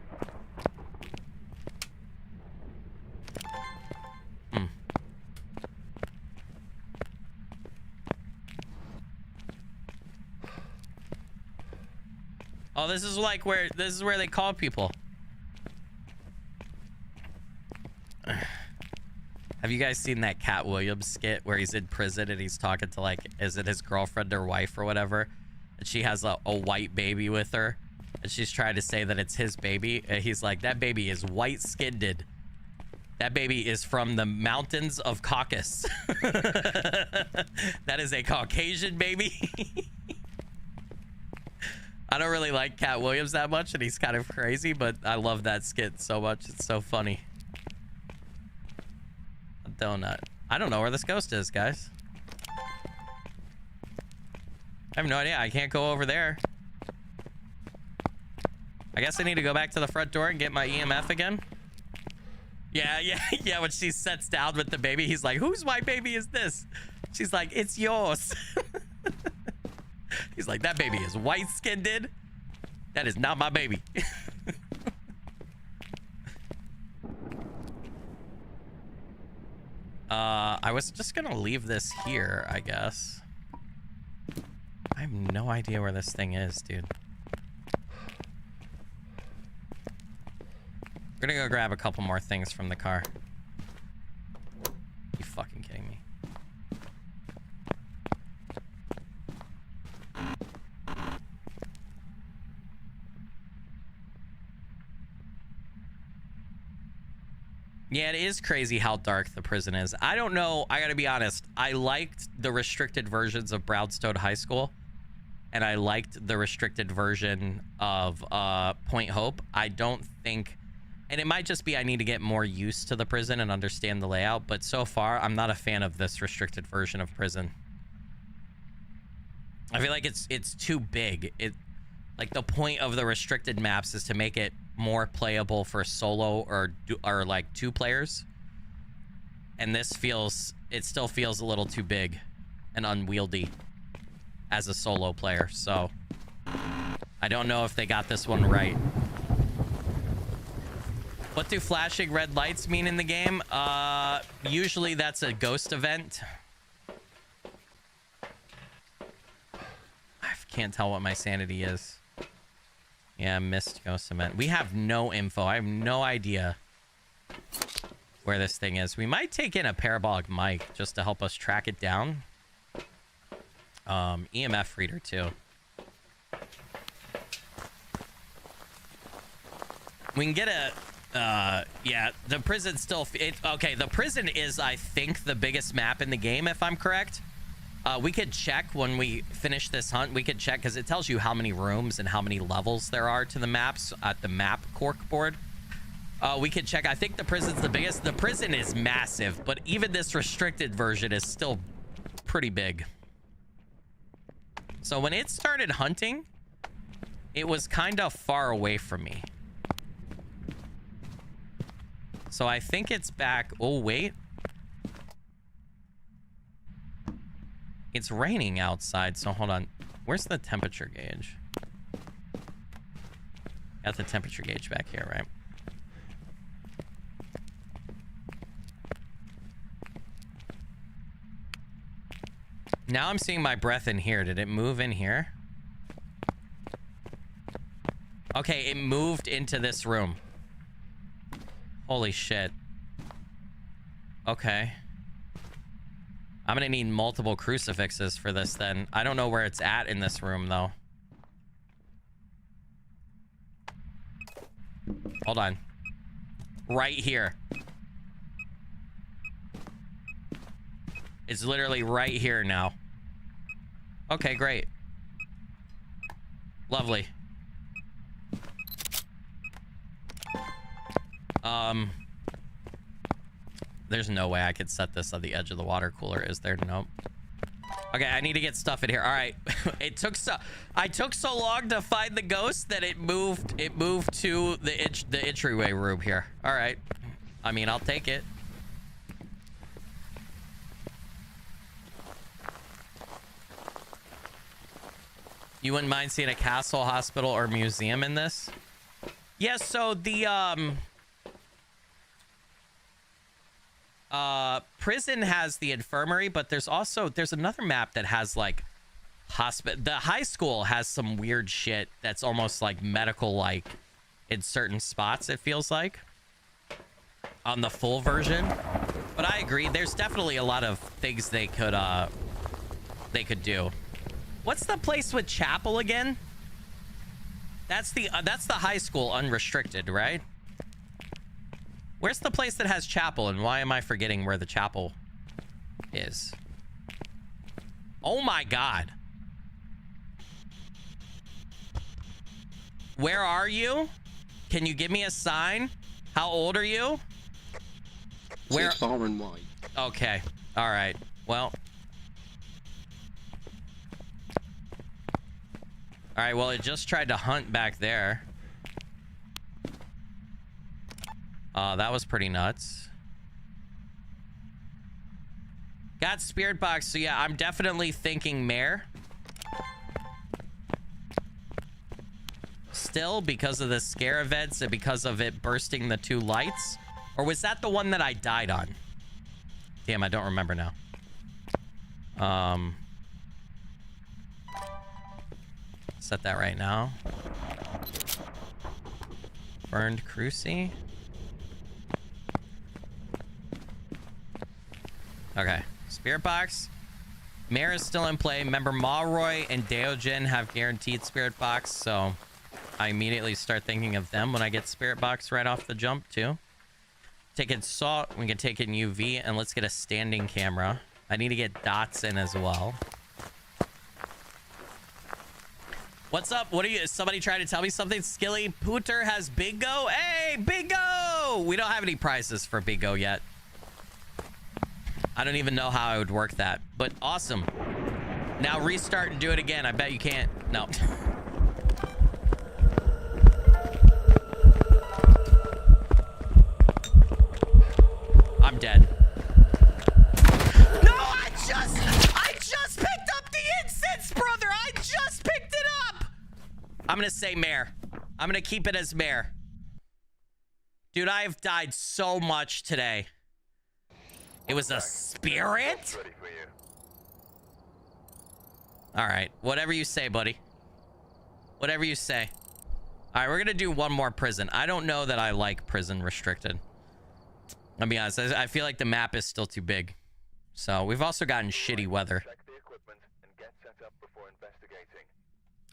Oh, this is like where... This is where they call people. Have you guys seen that Cat Williams skit where he's in prison and he's talking to, like, is it his girlfriend or wife or whatever? And she has a white baby with her. And she's trying to say that it's his baby. And he's like, that baby is white-skinned. That baby is from the mountains of Caucasus. That is a Caucasian baby. I don't really like Cat Williams that much, and he's kind of crazy, but I love that skit so much. It's so funny. A donut. I don't know where this ghost is, guys. I have no idea. I can't go over there. I guess I need to go back to the front door and get my EMF again. Yeah, yeah, yeah. When she sits down with the baby, he's like, whose white baby is this? She's like, it's yours. He's like, that baby is white-skinned. That is not my baby. I was just gonna leave this here, I guess. I have no idea where this thing is, dude. We're gonna go grab a couple more things from the car. You fucking kidding me? Yeah, it is crazy how dark the prison is. I don't know. I gotta be honest. I liked the restricted versions of Brownstone High School, and I liked the restricted version of Point Hope. I don't think, and it might just be I need to get more used to the prison and understand the layout, but so far I'm not a fan of this restricted version of prison. I feel like it's too big. Like the point of the restricted maps is to make it more playable for solo or like 2 players, and this still feels a little too big and unwieldy as a solo player. So I don't know if they got this one right. What do flashing red lights mean in the game? Usually that's a ghost event. I can't tell what my sanity is. Yeah, missed ghost event. We have no info. I have no idea where this thing is. We might take in a parabolic mic just to help us track it down. EMF reader too. We can get a yeah, the prison still okay, the prison is, I think, the biggest map in the game, if I'm correct. We could check when we finish this hunt. We could check because it tells you how many rooms and how many levels there are to the maps at the map cork board. We could check. I think the prison's the biggest. The prison is massive, but even this restricted version is still pretty big. So when it started hunting, it was kind of far away from me. So I think it's back. Oh, wait. It's raining outside, so hold on. Where's the temperature gauge? Got the temperature gauge back here, right? Now I'm seeing my breath in here. Did it move in here? Okay, it moved into this room. Holy shit. Okay. I'm gonna need multiple crucifixes for this then. I don't know where it's at in this room though. Hold on. Right here. It's literally right here now. Okay, great. Lovely. There's no way I could set this on the edge of the water cooler, is there? Nope. Okay, I need to get stuff in here. All right. I took so long to find the ghost that it moved to the entryway room here. All right. I mean, I'll take it. You wouldn't mind seeing a castle, hospital, or museum in this? Yes, so the prison has the infirmary, but there's another map that has like hospital. The high school has some weird shit that's almost like medical, like in certain spots, it feels like, on the full version. But I agree, there's definitely a lot of things they could do. What's the place with chapel again? That's the high school unrestricted, right? Where's the place that has chapel, and why am I forgetting where the chapel is? Oh my god. Where are you? Can you give me a sign? How old are you? Where? Far and wide. Okay. All right. Well. All right. Well, it just tried to hunt back there. That was pretty nuts. Got spirit box, so yeah, I'm definitely thinking mare. Still, because of the scare events and because of it bursting the 2 lights. Or was that the one that I died on? Damn, I don't remember now. Set that right now. Burned Cruci. Okay. Spirit box. Mare is still in play. Remember, Malroy and Deogen have guaranteed spirit box, so I immediately start thinking of them when I get spirit box right off the jump, too. Take in salt. We can take in UV, and let's get a standing camera. I need to get dots in as well. What's up? What are you? Somebody trying to tell me something? Skilly Pooter has bingo. Hey, bingo! We don't have any prizes for bingo yet. I don't even know how I would work that, but awesome. Now restart and do it again. I bet you can't. No. I'm dead. No, I just picked up the incense, brother. I just picked it up. I'm gonna say mare. I'm gonna keep it as mare. Dude, I have died so much today. It was a spirit? All right, whatever you say, buddy. Whatever you say. All right, we're gonna do one more prison. I don't know that I like prison restricted. I'll be honest, I feel like the map is still too big. So we've also gotten shitty weather.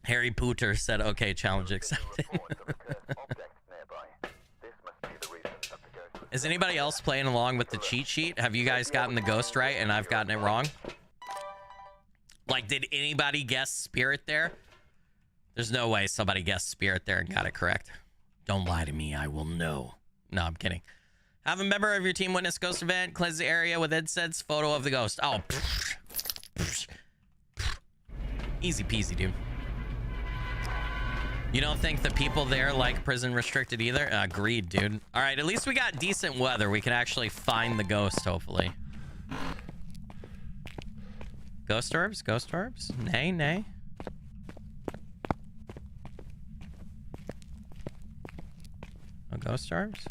Harry Pooter said, okay, challenge accepted. Is anybody else playing along with the cheat sheet? Have you guys gotten the ghost right and I've gotten it wrong? Like, did anybody guess spirit there? There's no way somebody guessed spirit there and got it correct. Don't lie to me, I will know. No, I'm kidding. Have a member of your team witness ghost event. Cleanse the area with incense. Photo of the ghost. Oh. Easy peasy, dude. You don't think the people there like prison restricted either? Agreed, dude. All right, at least we got decent weather. We can actually find the ghost, hopefully. Ghost orbs? Ghost orbs? Nay, nay. No ghost orbs?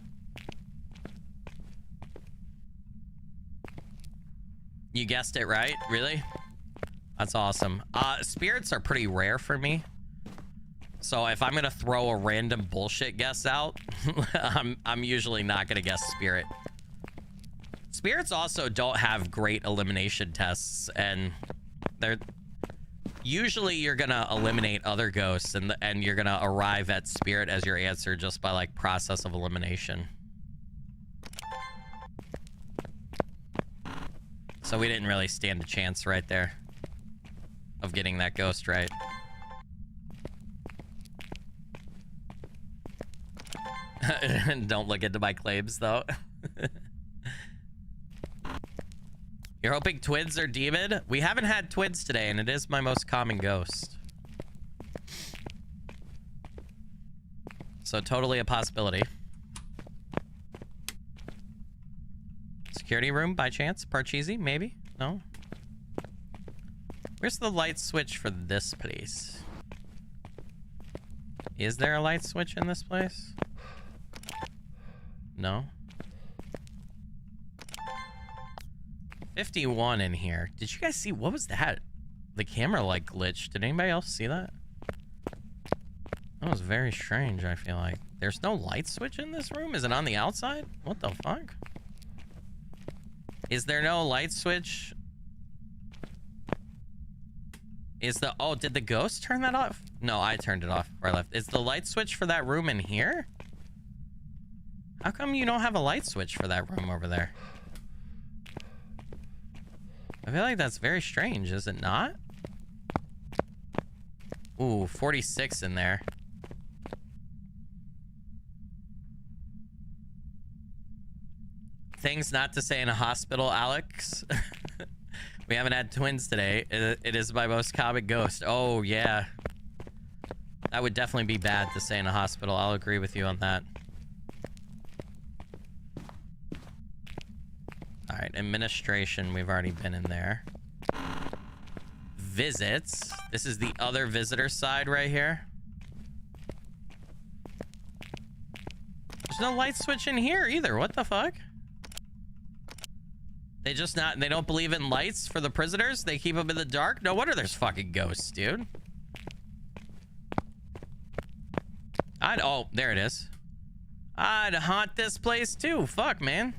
You guessed it right? Really? That's awesome. Spirits are pretty rare for me. So if I'm gonna throw a random bullshit guess out, I'm usually not gonna guess spirit. Spirits also don't have great elimination tests, and they're usually you're gonna eliminate other ghosts, and you're gonna arrive at spirit as your answer just by like process of elimination. So we didn't really stand a chance right there of getting that ghost right. Don't look into my claims, though. You're hoping twins are demon? We haven't had twins today, and it is my most common ghost. So totally a possibility. Security room, by chance? Parcheesi, maybe? No? Where's the light switch for this place? Is there a light switch in this place? No. 51 in here. Did you guys see? What was that? The camera like glitched. Did anybody else see that? That was very strange, I feel like. There's no light switch in this room? Is it on the outside? What the fuck? Is there no light switch? Is the... Oh, did the ghost turn that off? No, I turned it off before I left. Is the light switch for that room in here? How come you don't have a light switch for that room over there? I feel like that's very strange, is it not? Ooh, 46 in there. Things not to say in a hospital, Alex. We haven't had twins today. It is my most common ghost. Oh, yeah. That would definitely be bad to say in a hospital. I'll agree with you on that. All right, administration, we've already been in there. Visits. This is the other visitor side right here. There's no light switch in here either. What the fuck? They don't believe in lights for the prisoners? They keep them in the dark? No wonder there's fucking ghosts, dude. Oh, there it is. I'd haunt this place too. Fuck, man.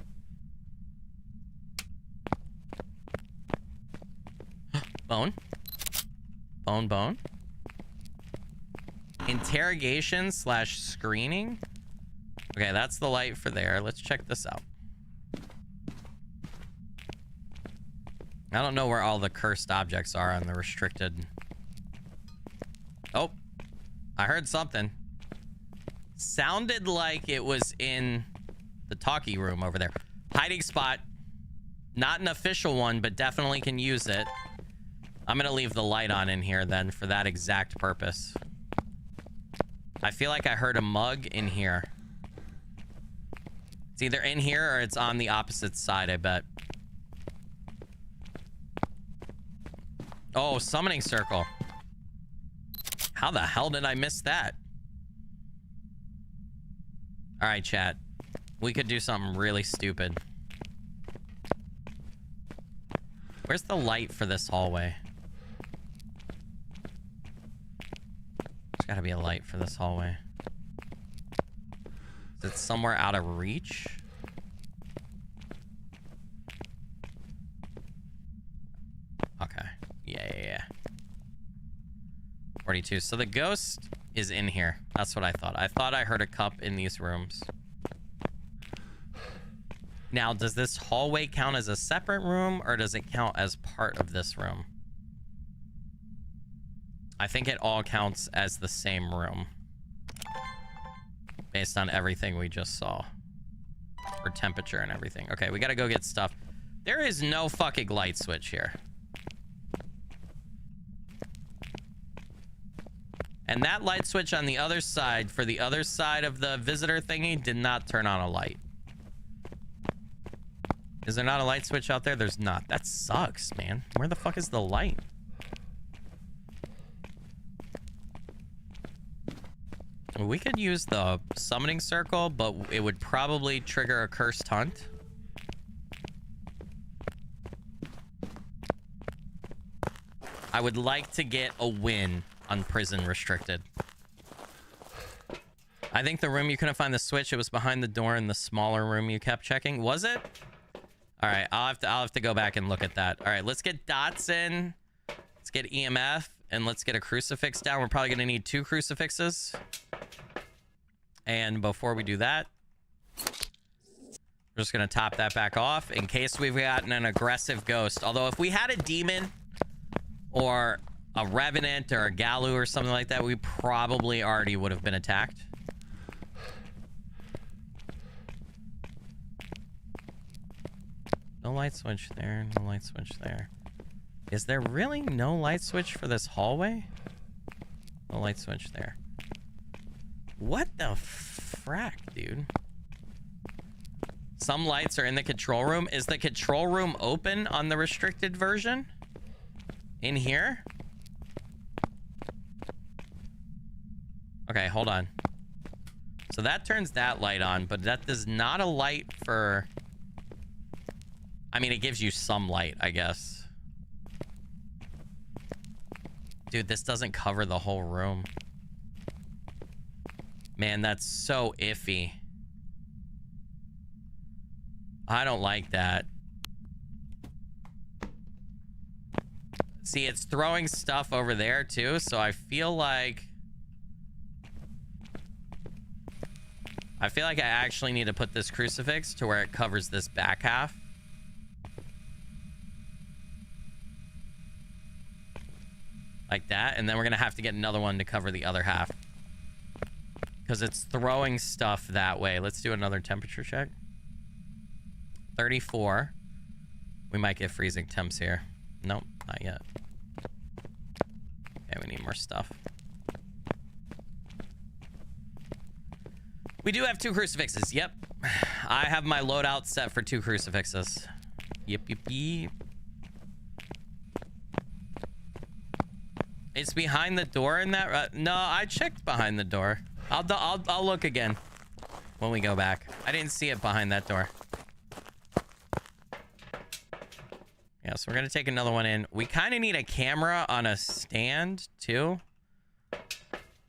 Bone. Bone. Interrogation / screening. Okay, that's the light for there. Let's check this out. I don't know where all the cursed objects are on the restricted. Oh, I heard something. Sounded like it was in the talkie room over there. Hiding spot. Not an official one, but definitely can use it. I'm gonna leave the light on in here then for that exact purpose. I feel like I heard a mug in here. It's either in here or it's on the opposite side, I bet. Oh, summoning circle. How the hell did I miss that? All right, chat. We could do something really stupid. Where's the light for this hallway? There's gotta be a light for this hallway. Is it somewhere out of reach? Okay. Yeah. 42. So the ghost is in here. That's what I thought. I thought I heard a cup in these rooms. Now, does this hallway count as a separate room or does it count as part of this room? I think it all counts as the same room. Based on everything we just saw. For temperature and everything. Okay, we gotta go get stuff. There is no fucking light switch here. And that light switch on the other side, for the other side of the visitor thingy, did not turn on a light. Is there not a light switch out there? There's not. That sucks, man. Where the fuck is the light? We could use the summoning circle, but it would probably trigger a cursed hunt. I would like to get a win on prison restricted. I think the room you couldn't find the switch, it was behind the door in the smaller room you kept checking. Was it? All right, I'll have to go back and look at that. All right, let's get dots in. Let's get EMF and let's get a crucifix down. We're probably gonna need 2 crucifixes. And before we do that, we're just gonna top that back off in case we've gotten an aggressive ghost. Although if we had a demon or a revenant or a Galu or something like that, we probably already would have been attacked. No light switch there, no light switch there. Is there really no light switch for this hallway? No light switch there. What the frack, dude? Some lights are in the control room. Is the control room open on the restricted version? In here? Okay, hold on. So that turns that light on, but that is not a light for... I mean, it gives you some light, I guess. Dude, this doesn't cover the whole room. Man, that's so iffy. I don't like that. See, it's throwing stuff over there too, so I feel like I actually need to put this crucifix to where it covers this back half. Like that, and then we're gonna have to get another one to cover the other half. Because it's throwing stuff that way. Let's do another temperature check. 34. We might get freezing temps here. Nope, not yet. Okay, we need more stuff. We do have 2 crucifixes. Yep. I have my loadout set for 2 crucifixes. Yep. It's behind the door in that. No, I checked behind the door. I'll look again when we go back. I didn't see it behind that door. Yeah, so we're gonna take another one in. We kind of need a camera on a stand too,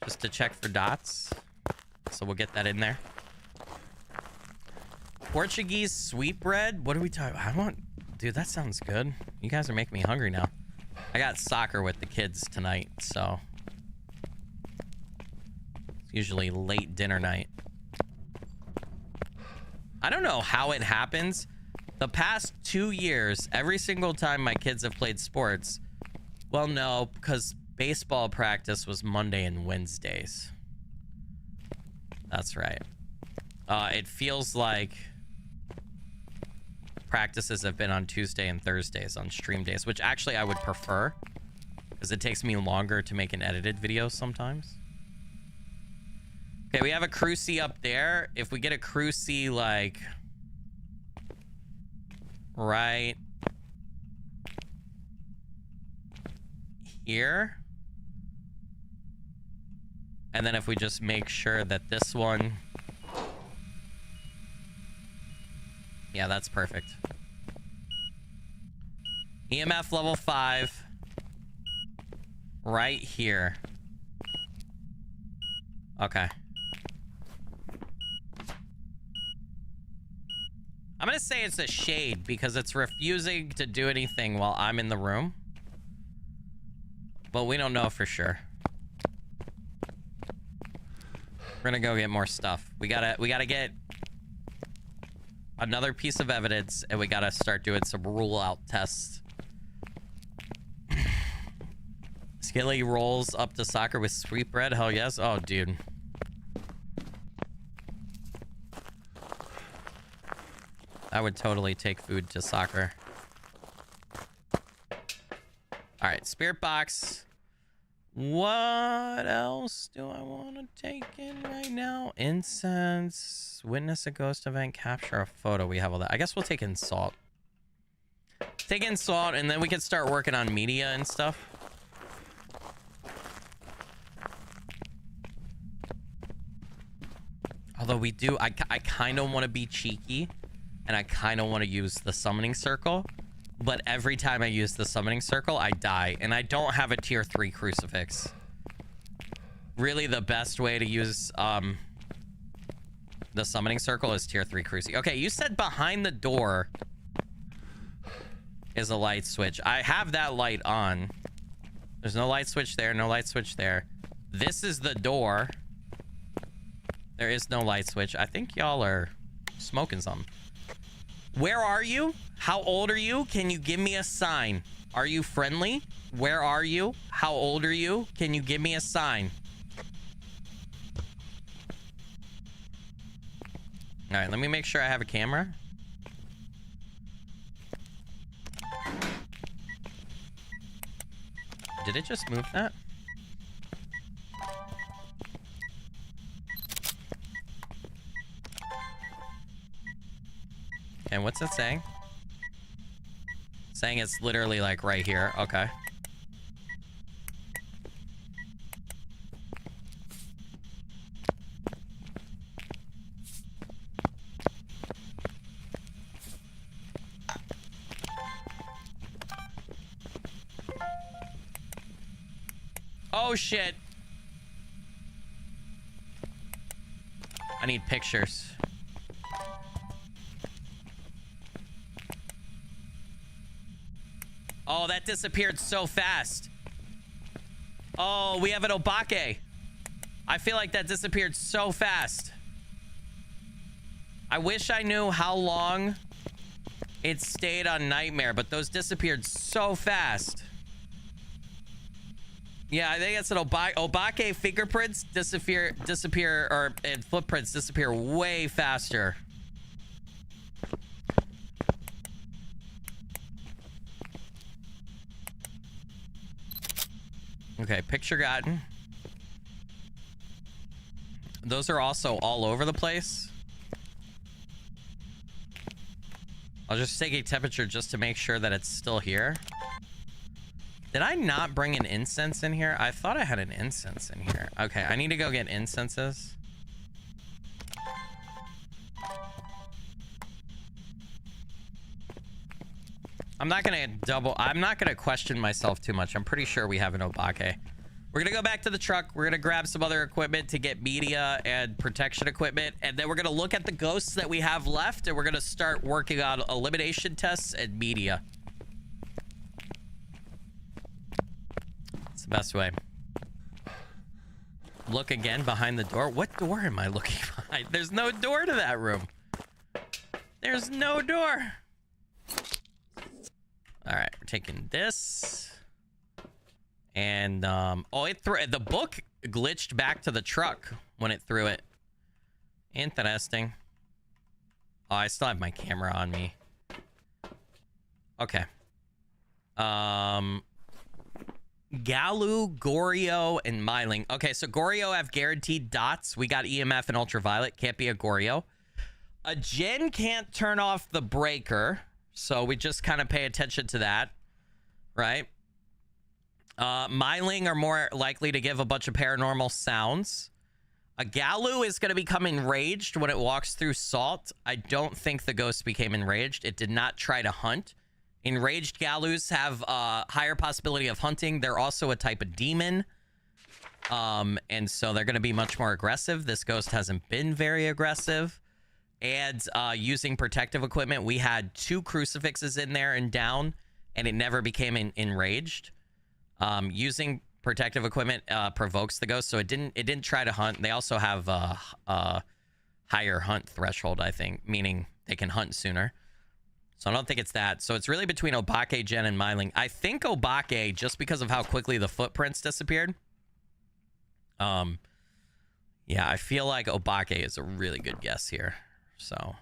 just to check for dots. So we'll get that in there. Portuguese sweetbread. What are we talking? I want, dude. That sounds good. You guys are making me hungry now. I got soccer with the kids tonight, so it's usually late dinner night. I don't know how it happens. The past 2 years, every single time my kids have played sports, well, no, because baseball practice was Monday and Wednesdays. That's right. It feels like practices have been on Tuesday and Thursdays on stream days, which actually I would prefer because it takes me longer to make an edited video sometimes. Okay, we have a crucie up there. If we get a crucie like right here, and then if we just make sure that this one, yeah, that's perfect. EMF level 5 right here. Okay. I'm gonna say it's a shade because it's refusing to do anything while I'm in the room, but we don't know for sure. We're gonna go get more stuff. We gotta get another piece of evidence, and we gotta start doing some rule out tests. Skilly rolls up to soccer with sweetbread. Hell yes. Oh, dude. I would totally take food to soccer. All right, spirit box. What else do I want to take in right now? Incense, witness a ghost event, capture a photo. We have all that. I guess we'll take in salt. Take in salt, and then we can start working on media and stuff. Although we do, I kind of want to be cheeky, and I kind of want to use the summoning circle. But every time I use the summoning circle, I die. And I don't have a tier 3 crucifix. Really, the best way to use the summoning circle is tier 3 crucifix. Okay, you said behind the door is a light switch. I have that light on. There's no light switch there, no light switch there. This is the door. There is no light switch. I think y'all are smoking something. Where are you? How old are you? Can you give me a sign? Are you friendly? Where are you? How old are you? Can you give me a sign? All right, let me make sure I have a camera. Did it just move that? And what's it saying? Saying it's literally like right here. Okay. Oh shit. I need pictures. Oh, that disappeared so fast. Oh, we have an obake. I feel like that disappeared so fast. I wish I knew how long it stayed on Nightmare, but those disappeared so fast. Yeah, I think it's an obake fingerprints disappear, and footprints disappear way faster. Okay, picture gotten. Those are also all over the place. I'll just take a temperature just to make sure that it's still here. Did I not bring an incense in here? I thought I had an incense in here. Okay, I need to go get incenses. I'm not gonna question myself too much. I'm pretty sure we have an obake. We're gonna go back to the truck. We're gonna grab some other equipment to get media and protection equipment, and then we're gonna look at the ghosts that we have left, and we're gonna start working on elimination tests and media. It's the best way. Look again behind the door. What door am I looking behind? There's no door to that room. There's no door. All right, we're taking this. And, oh, the book glitched back to the truck when it threw it. Interesting. Oh, I still have my camera on me. Okay. Galu, Goryo, and Myling. Okay, so Goryo have guaranteed dots. We got EMF and ultraviolet. Can't be a Goryo. A Jin can't turn off the breaker. So we just kind of pay attention to that. Right? Myling are more likely to give a bunch of paranormal sounds. A Galu is going to become enraged when it walks through salt. I don't think the ghost became enraged. It did not try to hunt. Enraged Galus have a higher possibility of hunting. They're also a type of demon. And so they're going to be much more aggressive. This ghost hasn't been very aggressive. And using protective equipment, we had 2 crucifixes in there and down, and it never became enraged. Using protective equipment provokes the ghost, so it didn't try to hunt. They also have a higher hunt threshold, I think, meaning they can hunt sooner. So I don't think it's that. So it's really between Obake, Jen, and Myling. I think Obake, just because of how quickly the footprints disappeared. Yeah, I feel like Obake is a really good guess here. So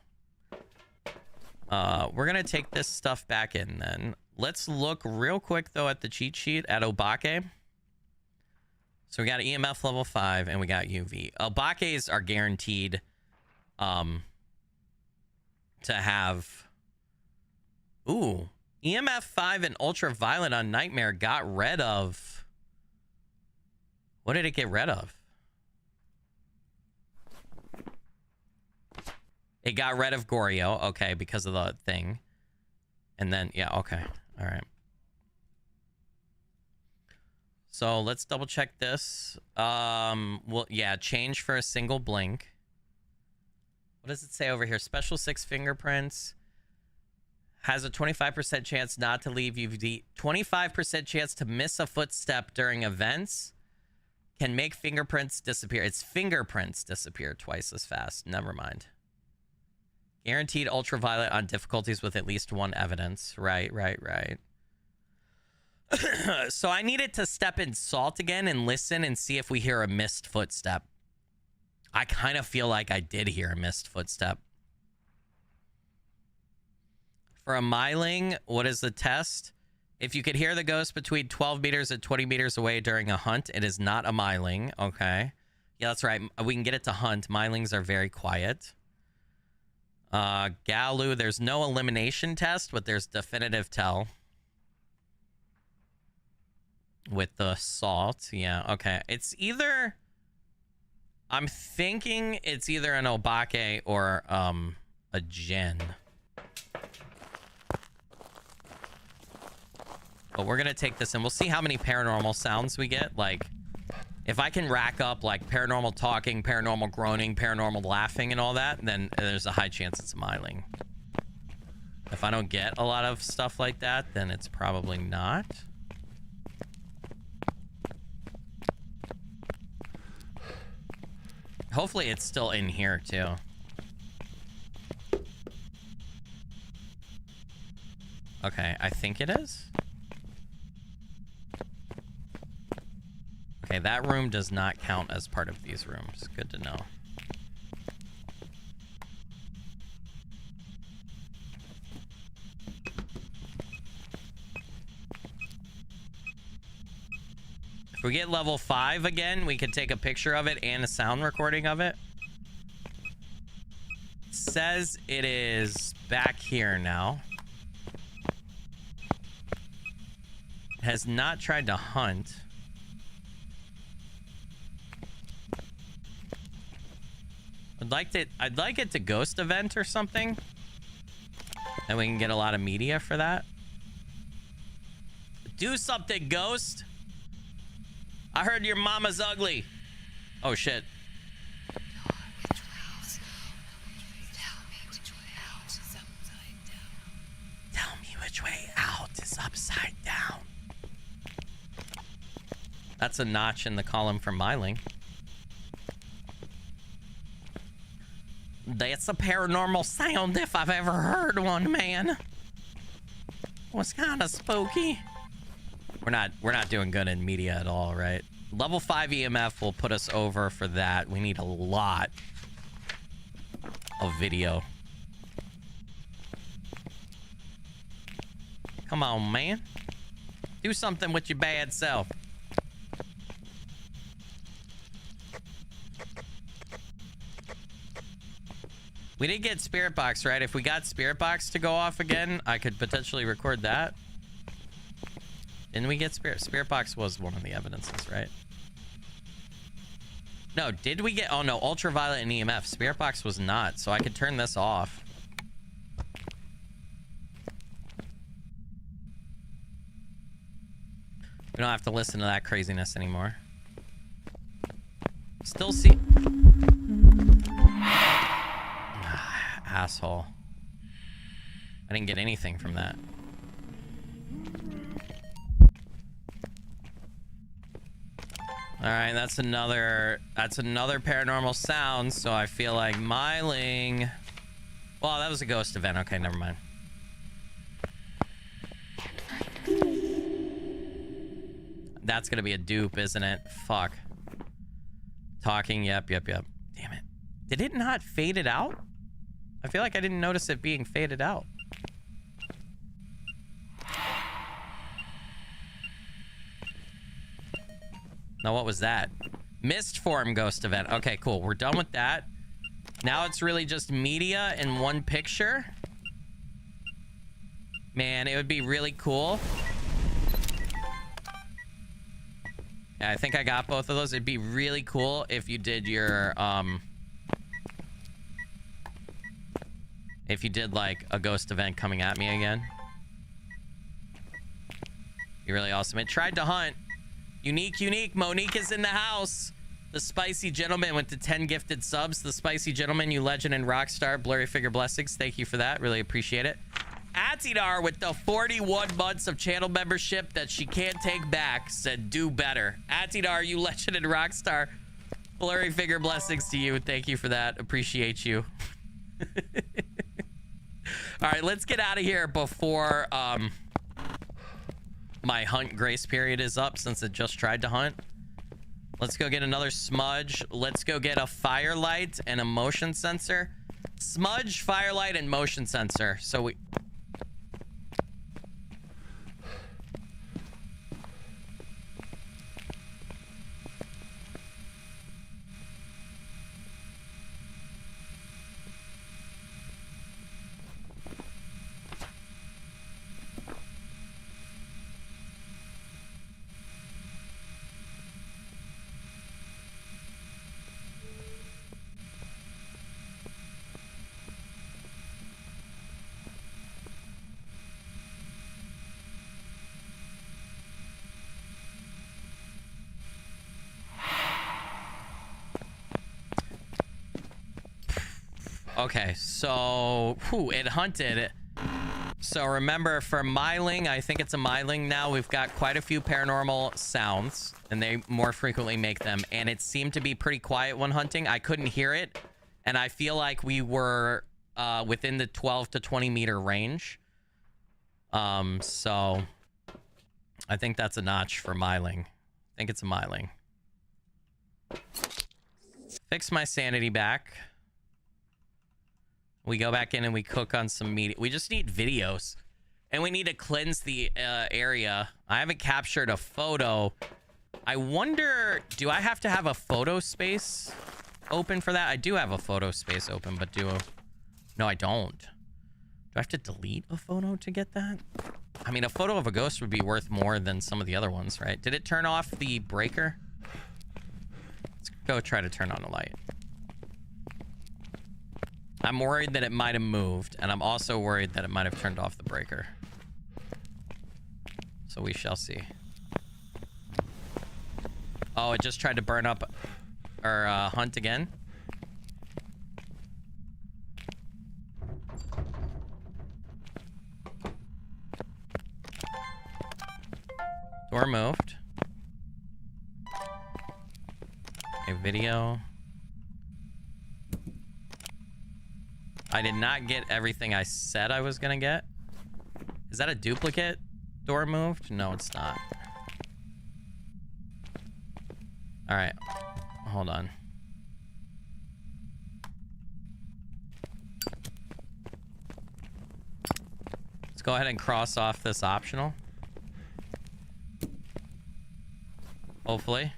we're gonna take this stuff back in then. Let's look real quick though at the cheat sheet at Obake. So we got EMF level 5 and we got UV. Obakes are guaranteed to have EMF 5 and ultraviolet on Nightmare got rid of. What did it get rid of? It got rid of Goryo, okay, because of the thing. And then, yeah, okay. All right. So let's double check this. Well, yeah, change for a single blink. What does it say over here? Special 6 fingerprints. Has a 25% chance not to leave UV. 25% chance to miss a footstep during events. Can make fingerprints disappear. Its fingerprints disappear twice as fast. Never mind. Guaranteed ultraviolet on difficulties with at least 1 evidence. Right. So I needed to step in salt again and listen and see if we hear a missed footstep. I kind of feel like I did hear a missed footstep. For a Myling, what is the test? If you could hear the ghost between 12 meters and 20 meters away during a hunt, it is not a Myling. Okay. Yeah, that's right. We can get it to hunt. Mylings are very quiet. Galu, there's no elimination test, but there's definitive tell. With the salt. Yeah, okay. It's either... I'm thinking it's either an Obake or a Jin. But we're gonna take this and we'll see how many paranormal sounds we get. Like, if I can rack up like paranormal talking, paranormal groaning, paranormal laughing and all that, then there's a high chance it's Myling. If I don't get a lot of stuff like that, then it's probably not. Hopefully it's still in here too. Okay, I think it is. Okay, that room does not count as part of these rooms. Good to know. If we get level 5 again, we could take a picture of it and a sound recording of it. says it is back here now. Has not tried to hunt. I'd like it to ghost event or something. And we can get a lot of media for that. Do something, ghost. I heard your mama's ugly. Oh shit. Tell me which way out is upside down. That's a notch in the column for Myling. That's a paranormal sound if I've ever heard one, man. Was kind of spooky. We're not doing good in media at all, right? Level 5 EMF will put us over for that. We need a lot of video. Come on, man. Do something with your bad self. We did get Spirit Box, right? If we got Spirit Box to go off again, I could potentially record that. Didn't we get Spirit Box was one of the evidences, right? No, did we get... Oh, no. Ultraviolet and EMF. Spirit Box was not, so I could turn this off. We don't have to listen to that craziness anymore. Still see... Asshole. I didn't get anything from that. All right, that's another paranormal sound, so I feel like Myling... Well, that was a ghost event. Okay, never mind. That's gonna be a dupe, isn't it? Fuck. Talking, yep. Damn it. Did it not fade it out? I feel like I didn't notice it being faded out. Now, what was that? Mist form ghost event. Okay, cool. We're done with that. Now it's really just media in one picture. Man, it would be really cool. Yeah, I think I got both of those. It'd be really cool if you did your, if you did, like, a ghost event coming at me again. Be really awesome. It tried to hunt. Unique. Monique is in the house. The Spicy Gentleman went to 10 gifted subs. The Spicy Gentleman, you legend and rock star. Blurry Figure Blessings. Thank you for that. Really appreciate it. Atidar with the 41 months of channel membership that she can't take back said do better. Atidar, you legend and rock star. Blurry Figure Blessings to you. Thank you for that. Appreciate you. All right, let's get out of here before my hunt grace period is up, since it just tried to hunt. Let's go get another smudge. Let's go get a firelight and a motion sensor. Smudge, firelight, and motion sensor. So we... Okay, so it hunted. So remember, for Myling, I think it's a Myling now, we've got quite a few paranormal sounds, and they more frequently make them, and it seemed to be pretty quiet when hunting. I couldn't hear it, and I feel like we were within the 12 to 20 meter range. So I think that's a notch for Myling. I think it's a Myling. Fix my sanity back. We go back in and we cook on some meat. We just need videos. And we need to cleanse the area. I haven't captured a photo. I wonder, do I have to have a photo space open for that? I do have a photo space open, but No, I don't. Do I have to delete a photo to get that? I mean, a photo of a ghost would be worth more than some of the other ones, right? Did it turn off the breaker? Let's go try to turn on the light. I'm worried that it might have moved, and I'm also worried that it might have turned off the breaker. So we shall see. Oh, it just tried to burn up or hunt again. Door moved. A video. I did not get everything I said I was gonna get. Is that a duplicate? Door moved? No, it's not. All right, hold on. Let's go ahead and cross off this optional. Hopefully.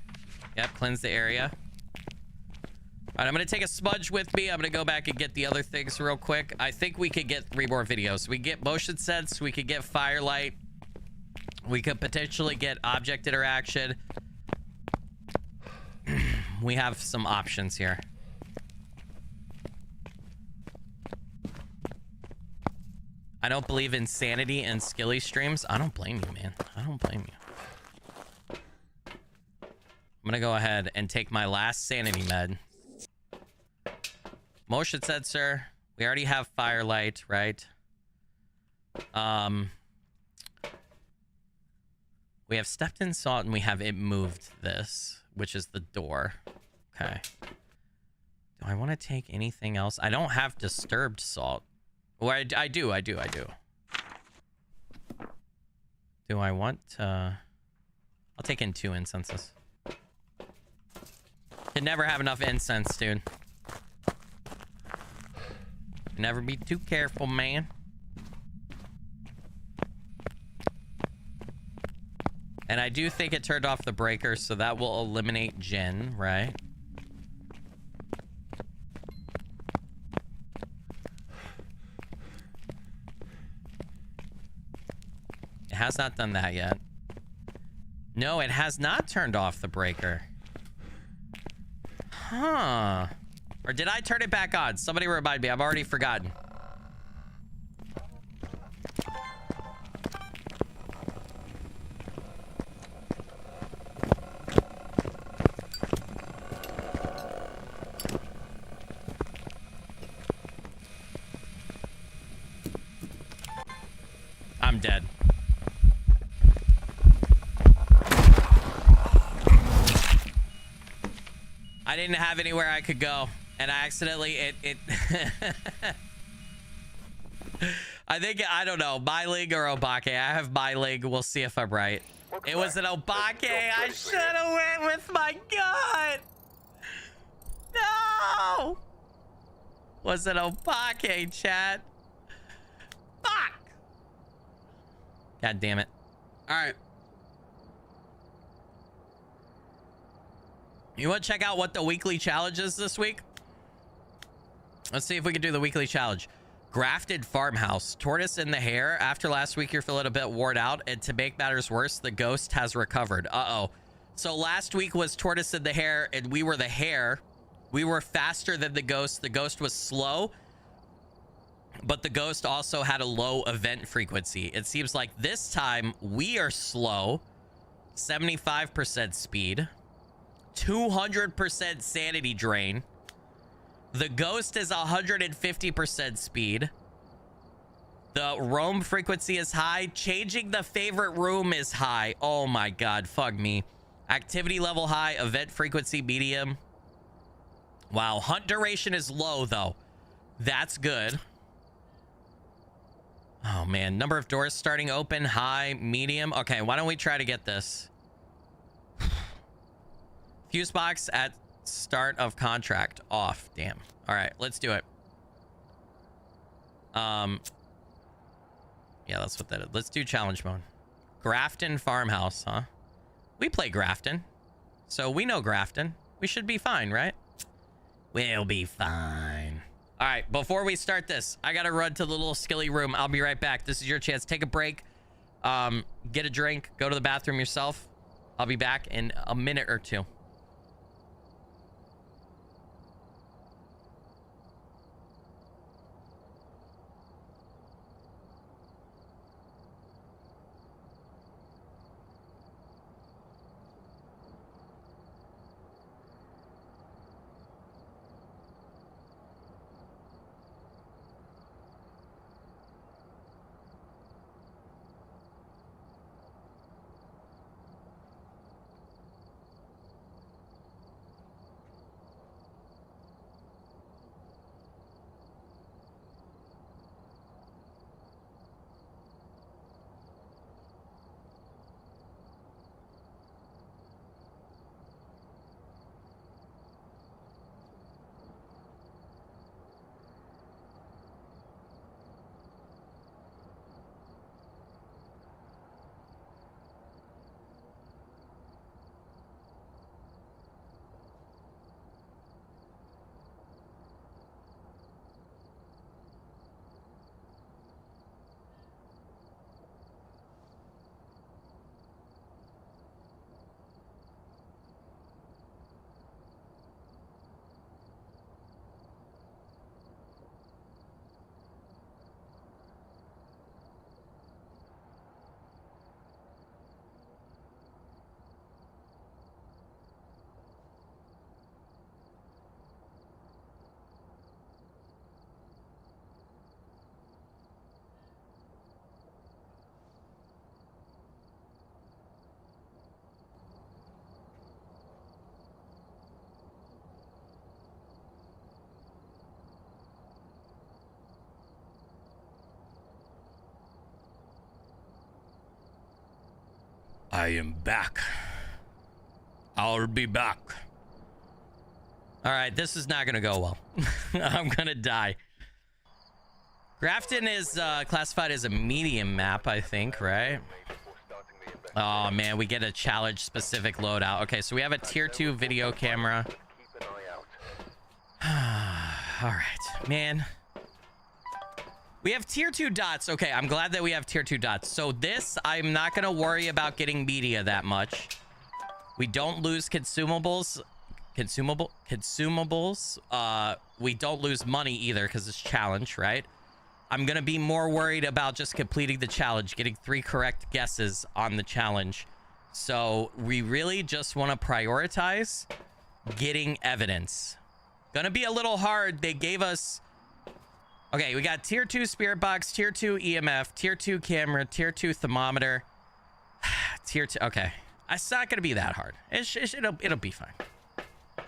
Yep, cleanse the area. All right, I'm going to take a smudge with me. I'm going to go back and get the other things real quick. I think we could get 3 more videos. We get motion sense. We could get firelight. We could potentially get object interaction. We have some options here. I don't believe in sanity and skilly streams. I don't blame you, man. I don't blame you. I'm gonna go ahead and take my last sanity med. Motion sensor. We already have firelight, right? We have stepped in salt and we have it moved this, which is the door. Okay. Do I want to take anything else? I don't have disturbed salt. Well, I do. Do I want to... I'll take in 2 incenses. Can never have enough incense, dude. Never be too careful, man. And I do think it turned off the breaker, so that will eliminate Jen, right? It has not done that yet. No, it has not turned off the breaker. Huh. Or did I turn it back on? Somebody remind me. I've already forgotten. I'm dead. I didn't have anywhere I could go, and I accidentally I think, I don't know, Myling or Obake. I have Myling. We'll see if I'm right. It was an Obake. I should have went with my gut. No. Was it Obake, chat? Fuck. God damn it. All right. You want to check out what the weekly challenge is this week? Let's see if we can do the weekly challenge. Grafted farmhouse. Tortoise in the hare. After last week, you're feeling a bit worn out. And to make matters worse, the ghost has recovered. Uh-oh. So last week was tortoise in the hare, and we were the hare. We were faster than the ghost. The ghost was slow. But the ghost also had a low event frequency. It seems like this time we are slow. 75% speed. 200% sanity drain. The ghost is 150% speed. The roam frequency is high. Changing the favorite room is high. Oh my god, fuck me. Activity level high. Event frequency medium. Wow, hunt duration is low though. That's good. Oh man, number of doors starting open, high, medium. Okay, why don't we try to get this? Fuse box at start of contract off. Damn. All right, let's do it. Yeah, that's what that is. Let's do challenge mode. Grafton farmhouse, huh? We play Grafton, so we know Grafton. We should be fine, right? We'll be fine. All right, before we start this, I gotta run to the little Skilly room. I'll be right back. This is your chance. Take a break, get a drink, go to the bathroom yourself. I'll be back in a minute or two. I am back. I'll be back. All right, this is not gonna go well. I'm gonna die. Grafton is classified as a medium map, I think, right? Oh man, we get a challenge specific loadout. Okay, so we have a tier 2 video camera. All right, man. We have tier 2 dots. Okay, I'm glad that we have tier 2 dots. So this, I'm not gonna worry about getting media that much. We don't lose consumables. Consumables. We don't lose money either because it's challenge, right? I'm gonna be more worried about just completing the challenge, getting 3 correct guesses on the challenge. So we really just want to prioritize getting evidence. Gonna be a little hard. They gave us... Okay, we got tier 2 spirit box, tier 2 EMF, tier 2 camera, tier 2 thermometer, tier 2. Okay, it's not gonna be that hard. It'll be fine.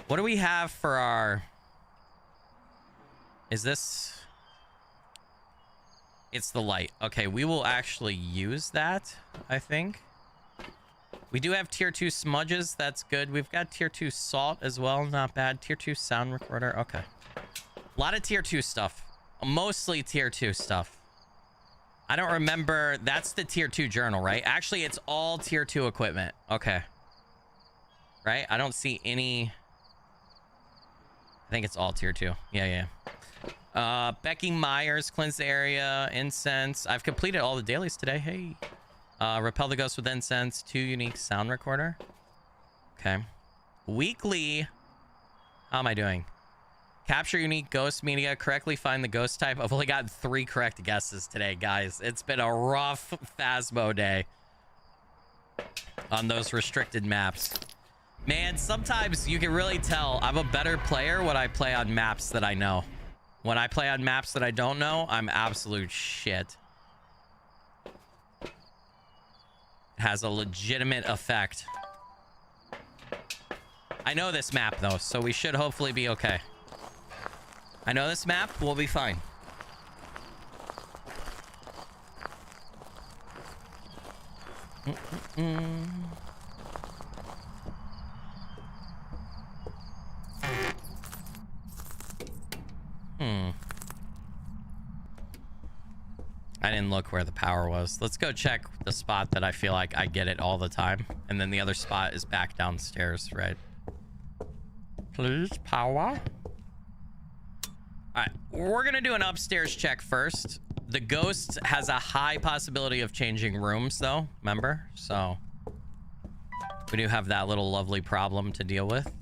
What do we have for our? Is this? It's the light. Okay, we will actually use that. I think we do have tier 2 smudges. That's good. We've got tier 2 salt as well. Not bad. Tier 2 sound recorder. Okay, a lot of tier 2 stuff. Mostly tier 2 stuff. I don't remember. That's the tier 2 journal, right? Actually, it's all tier 2 equipment. Okay. Right? I don't see any. I think it's all tier 2. Yeah. Becky Myers, cleanse the area, incense. I've completed all the dailies today. Hey. Repel the ghost with incense, 2 unique sound recorder. Okay. Weekly. How am I doing? Capture unique ghost media, correctly find the ghost type. I've only gotten 3 correct guesses today, guys. It's been a rough Phasmo day on those restricted maps. Man, sometimes you can really tell I'm a better player when I play on maps that I know. When I play on maps that I don't know, I'm absolute shit. It has a legitimate effect. I know this map, though, so we should hopefully be okay. I know this map, we'll be fine. I didn't look where the power was. Let's go check the spot that I feel like I get it all the time. And then the other spot is back downstairs, right? Please, power. All right, we're gonna do an upstairs check first. The ghost has a high possibility of changing rooms, though. Remember, so we do have that little lovely problem to deal with.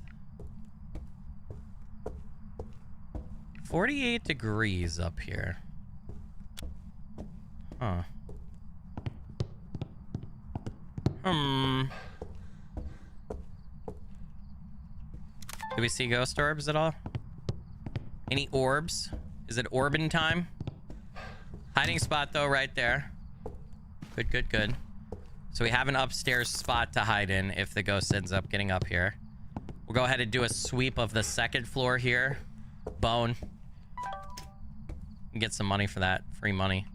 48 degrees up here. Huh. Do we see ghost orbs at all? Any orbs? Is it orbin time? Hiding spot though, right there. Good, good, good. So we have an upstairs spot to hide in if the ghost ends up getting up here. We'll go ahead and do a sweep of the second floor here. Bone. And get some money for that. Free money.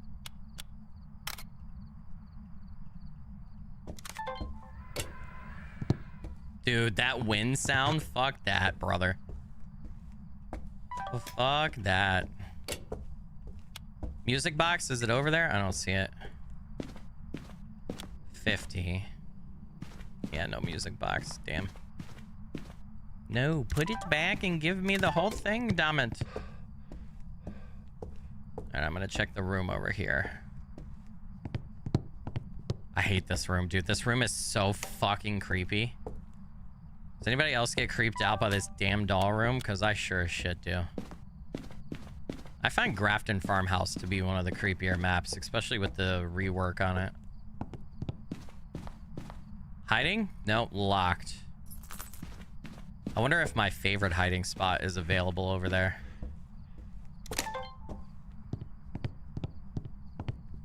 Dude, that wind sound? Fuck that, brother. Well, fuck that. Music box, is it over there? I don't see it. 50. Yeah, no music box. Damn. No, put it back and give me the whole thing, damn it. Alright, I'm gonna check the room over here. I hate this room, dude. This room is so fucking creepy. Does anybody else get creeped out by this damn doll room? Because I sure as shit do. I find Grafton Farmhouse to be one of the creepier maps, especially with the rework on it. Hiding? Nope, locked. I wonder if my favorite hiding spot is available over there.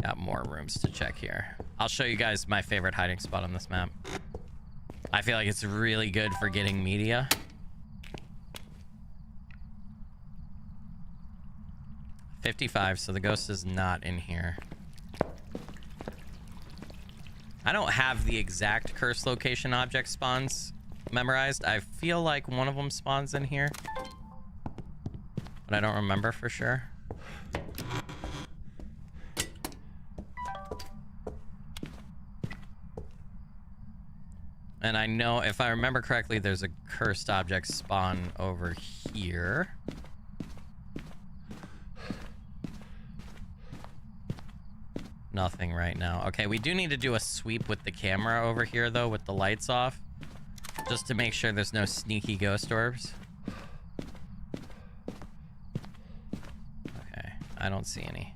Got more rooms to check here. I'll show you guys my favorite hiding spot on this map. I feel like it's really good for getting media. $55, so the ghost is not in here. I don't have the exact curse location object spawns memorized. I feel like one of them spawns in here, but I don't remember for sure. And I know, if I remember correctly, there's a cursed object spawn over here. Nothing right now. Okay, we do need to do a sweep with the camera over here, though, with the lights off. Just to make sure there's no sneaky ghost orbs. Okay, I don't see any.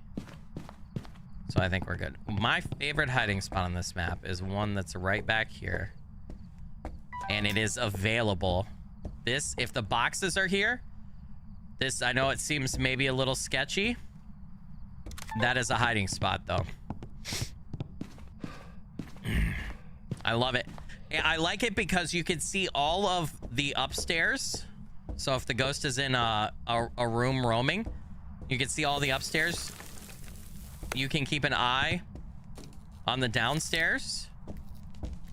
So I think we're good. My favorite hiding spot on this map is one that's right back here. And it is available. This, if the boxes are here, this, I know it seems maybe a little sketchy. That is a hiding spot, though. I love it. I like it because you can see all of the upstairs. So if the ghost is in a room roaming, you can see all the upstairs. You can keep an eye on the downstairs.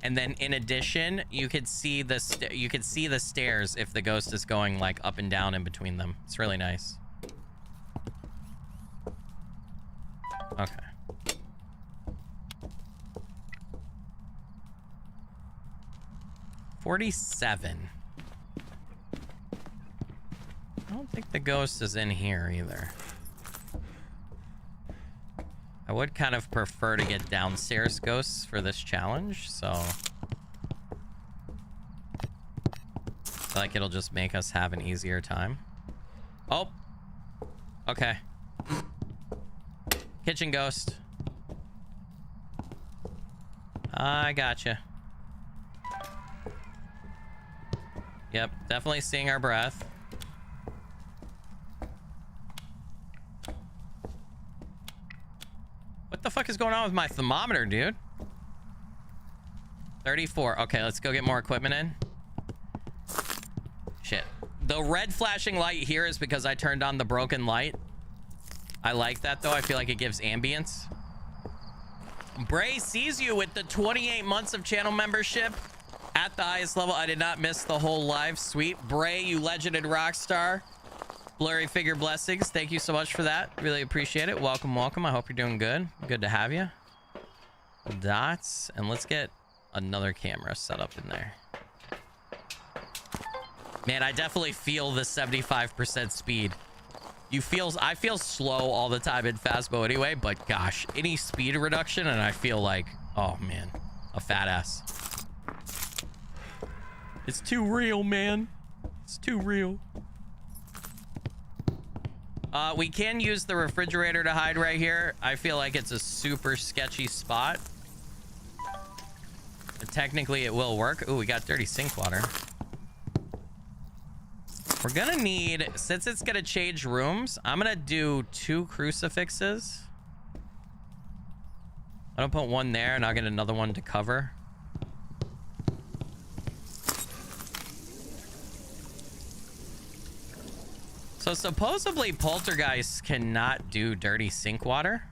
And then in addition, you could see the stairs if the ghost is going like up and down in between them. It's really nice. Okay. $47. I don't think the ghost is in here either. I would kind of prefer to get downstairs ghosts for this challenge, so I feel like it'll just make us have an easier time. Oh, okay. Kitchen ghost. I gotcha. Yep, definitely seeing our breath. What the fuck is going on with my thermometer, dude? 34. Okay, let's go get more equipment in. Shit. The red flashing light here is because I turned on the broken light. I like that, though. I feel like it gives ambience. Bray sees you with the 28 months of channel membership at the highest level. I did not miss the whole live. Sweet. Bray, you legend and rock star. Blurry figure blessings. Thank you so much for that. Really appreciate it. Welcome, welcome. I hope you're doing good. Good to have you. Dots. And let's get another camera set up in there. Man, I definitely feel the 75% speed. I feel slow all the time in Phasmo anyway, but gosh, any speed reduction and I feel like, oh man, a fat ass. It's too real, man. It's too real. We can use the refrigerator to hide right here. I feel like it's a super sketchy spot. But technically it will work. Ooh, we got dirty sink water. We're gonna need, since it's gonna change rooms, I'm gonna do 2 crucifixes. I'm gonna put one there and I'll get another one to cover. So supposedly poltergeists cannot do dirty sink water.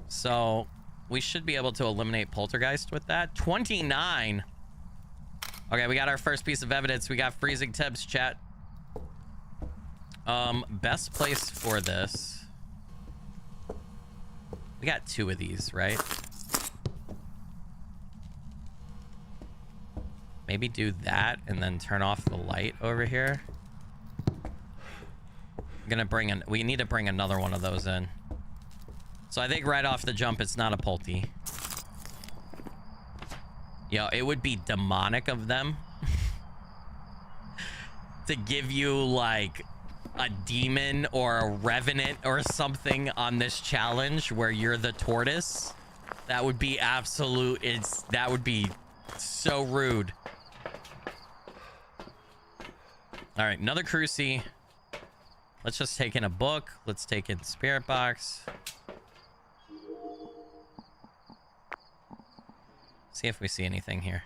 So we should be able to eliminate poltergeist with that. 29. Okay, we got our first piece of evidence. We got freezing temps, chat. Best place for this. We got 2 of these, right? Maybe do that and then turn off the light over here. I'm gonna bring in, we need to bring another one of those in. So I think right off the jump, it's not a polty. Yo, it would be demonic of them to give you like a demon or a revenant or something on this challenge where you're the tortoise. That would be absolute. That would be so rude. All right, another cruci. Let's just take in a book. Let's take in spirit box. See if we see anything here.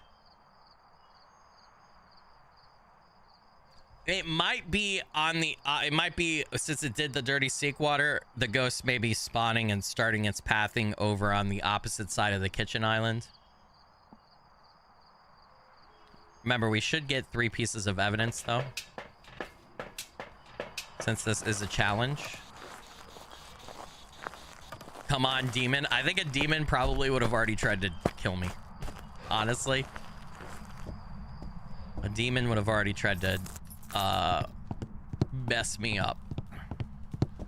It might be on the, it might be, since it did the dirty sink water, the ghost may be spawning and starting its pathing over on the opposite side of the kitchen island. Remember, we should get 3 pieces of evidence, though. Since this is a challenge. Come on, demon. I think a demon probably would have already tried to kill me. Honestly. A demon would have already tried to mess me up.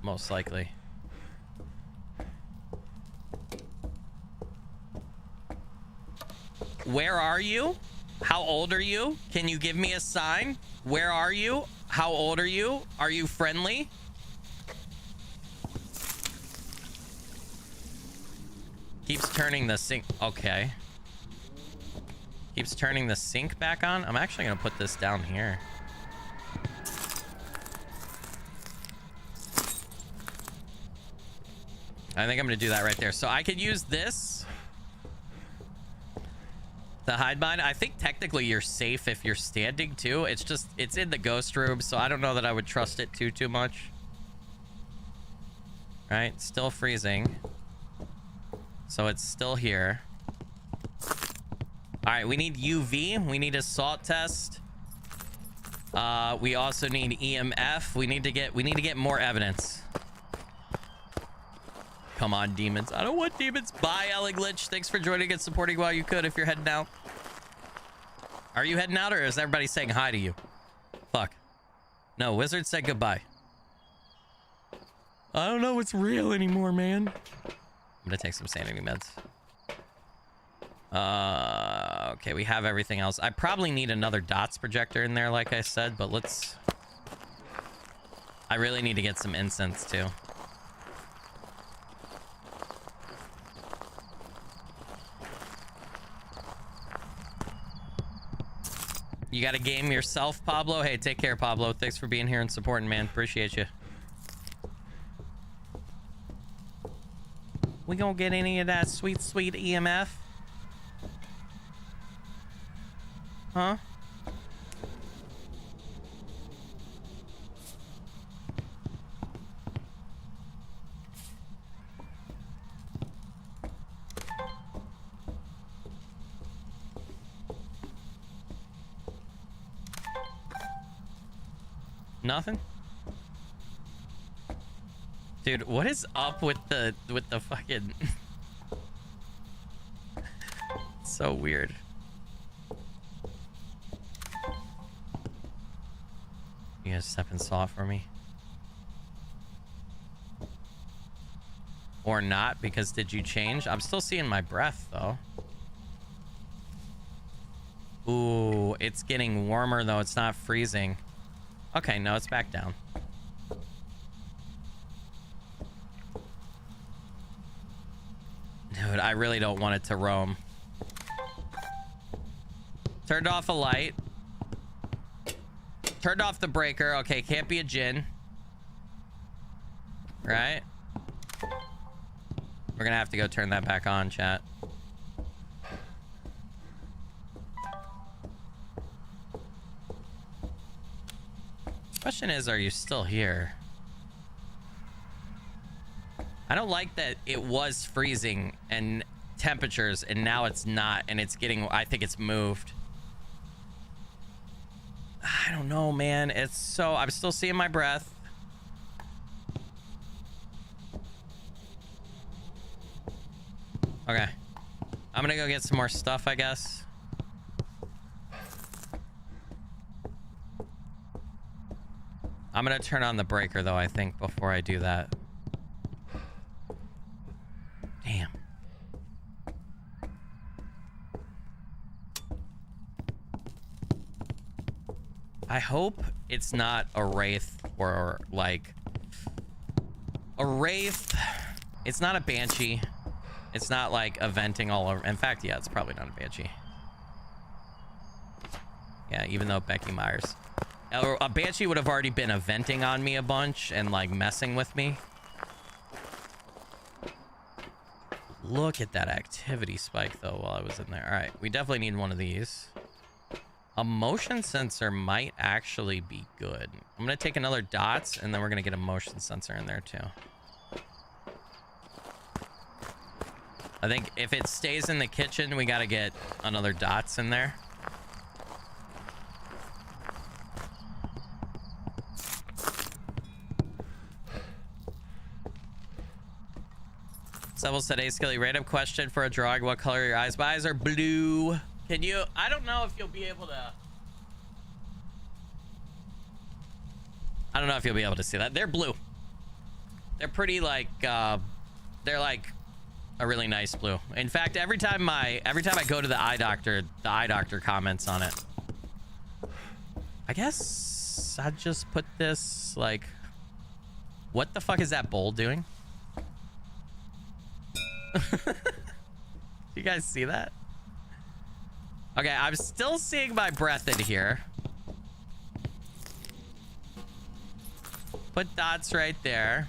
Most likely. Where are you? How old are you? Can you give me a sign? Where are you? How old are you? Are you friendly? Keeps turning the sink. Okay. Keeps turning the sink back on. I'm actually going to put this down here. I think I'm going to do that right there. So I could use this to hide behind. I think technically you're safe if you're standing too. It's just, it's in the ghost room, so I don't know that I would trust it too much. All right, still freezing. So it's still here. All right, we need UV. We need a salt test. We also need EMF. We need to get more evidence. Come on, demons. I don't want demons. Bye, Ellen Glitch. Thanks for joining and supporting while you could if you're heading out. Are you heading out or is everybody saying hi to you? Fuck. No, Wizard said goodbye. I don't know what's real anymore, man. I'm gonna take some sanity meds. Okay, we have everything else. I probably need another dots projector in there, like I said, but let's... I really need to get some incense, too. You got a game yourself, Pablo? Hey, take care, Pablo. Thanks for being here and supporting, man. Appreciate you. We gonna get any of that sweet, sweet EMF? Huh? Nothing? Dude, what is up with the fucking... So weird. You guys step in salt for me? Or not, because did you change? I'm still seeing my breath, though. Ooh, it's getting warmer, though. It's not freezing. Okay, no, it's back down. Dude, I really don't want it to roam. Turned off a light. Turned off the breaker. Okay, can't be a djinn. Right? We're gonna have to go turn that back on, chat. Question is, are you still here? I don't like that it was freezing and temperatures and now it's not, and it's getting, I think it's moved. I don't know, man. It's so, I'm still seeing my breath. Okay. I'm gonna go get some more stuff, I guess. I'm gonna turn on the breaker, though, I think, before I do that. Damn. I hope it's not a wraith or, like... A wraith. It's not a banshee. It's not, like, eventing all over. In fact, yeah, it's probably not a banshee. Yeah, even though Becky Myers... A banshee would have already been eventing on me a bunch and, like, messing with me. Look at that activity spike, though, while I was in there. All right, we definitely need one of these. A motion sensor might actually be good. I'm going to take another dots, and then we're going to get a motion sensor in there, too. I think if it stays in the kitchen, we got to get another dots in there. Seville said, hey, Skilly, random question for a drawing. What color are your eyes? My eyes are blue. Can you... I don't know if you'll be able to... I don't know if you'll be able to see that. They're blue. They're pretty, like, they're, like, a really nice blue. In fact, every time I go to the eye doctor comments on it. I guess I'd just put this, like... What the fuck is that bowl doing? You guys see that? Okay, I'm still seeing my breath in here. Put dots right there.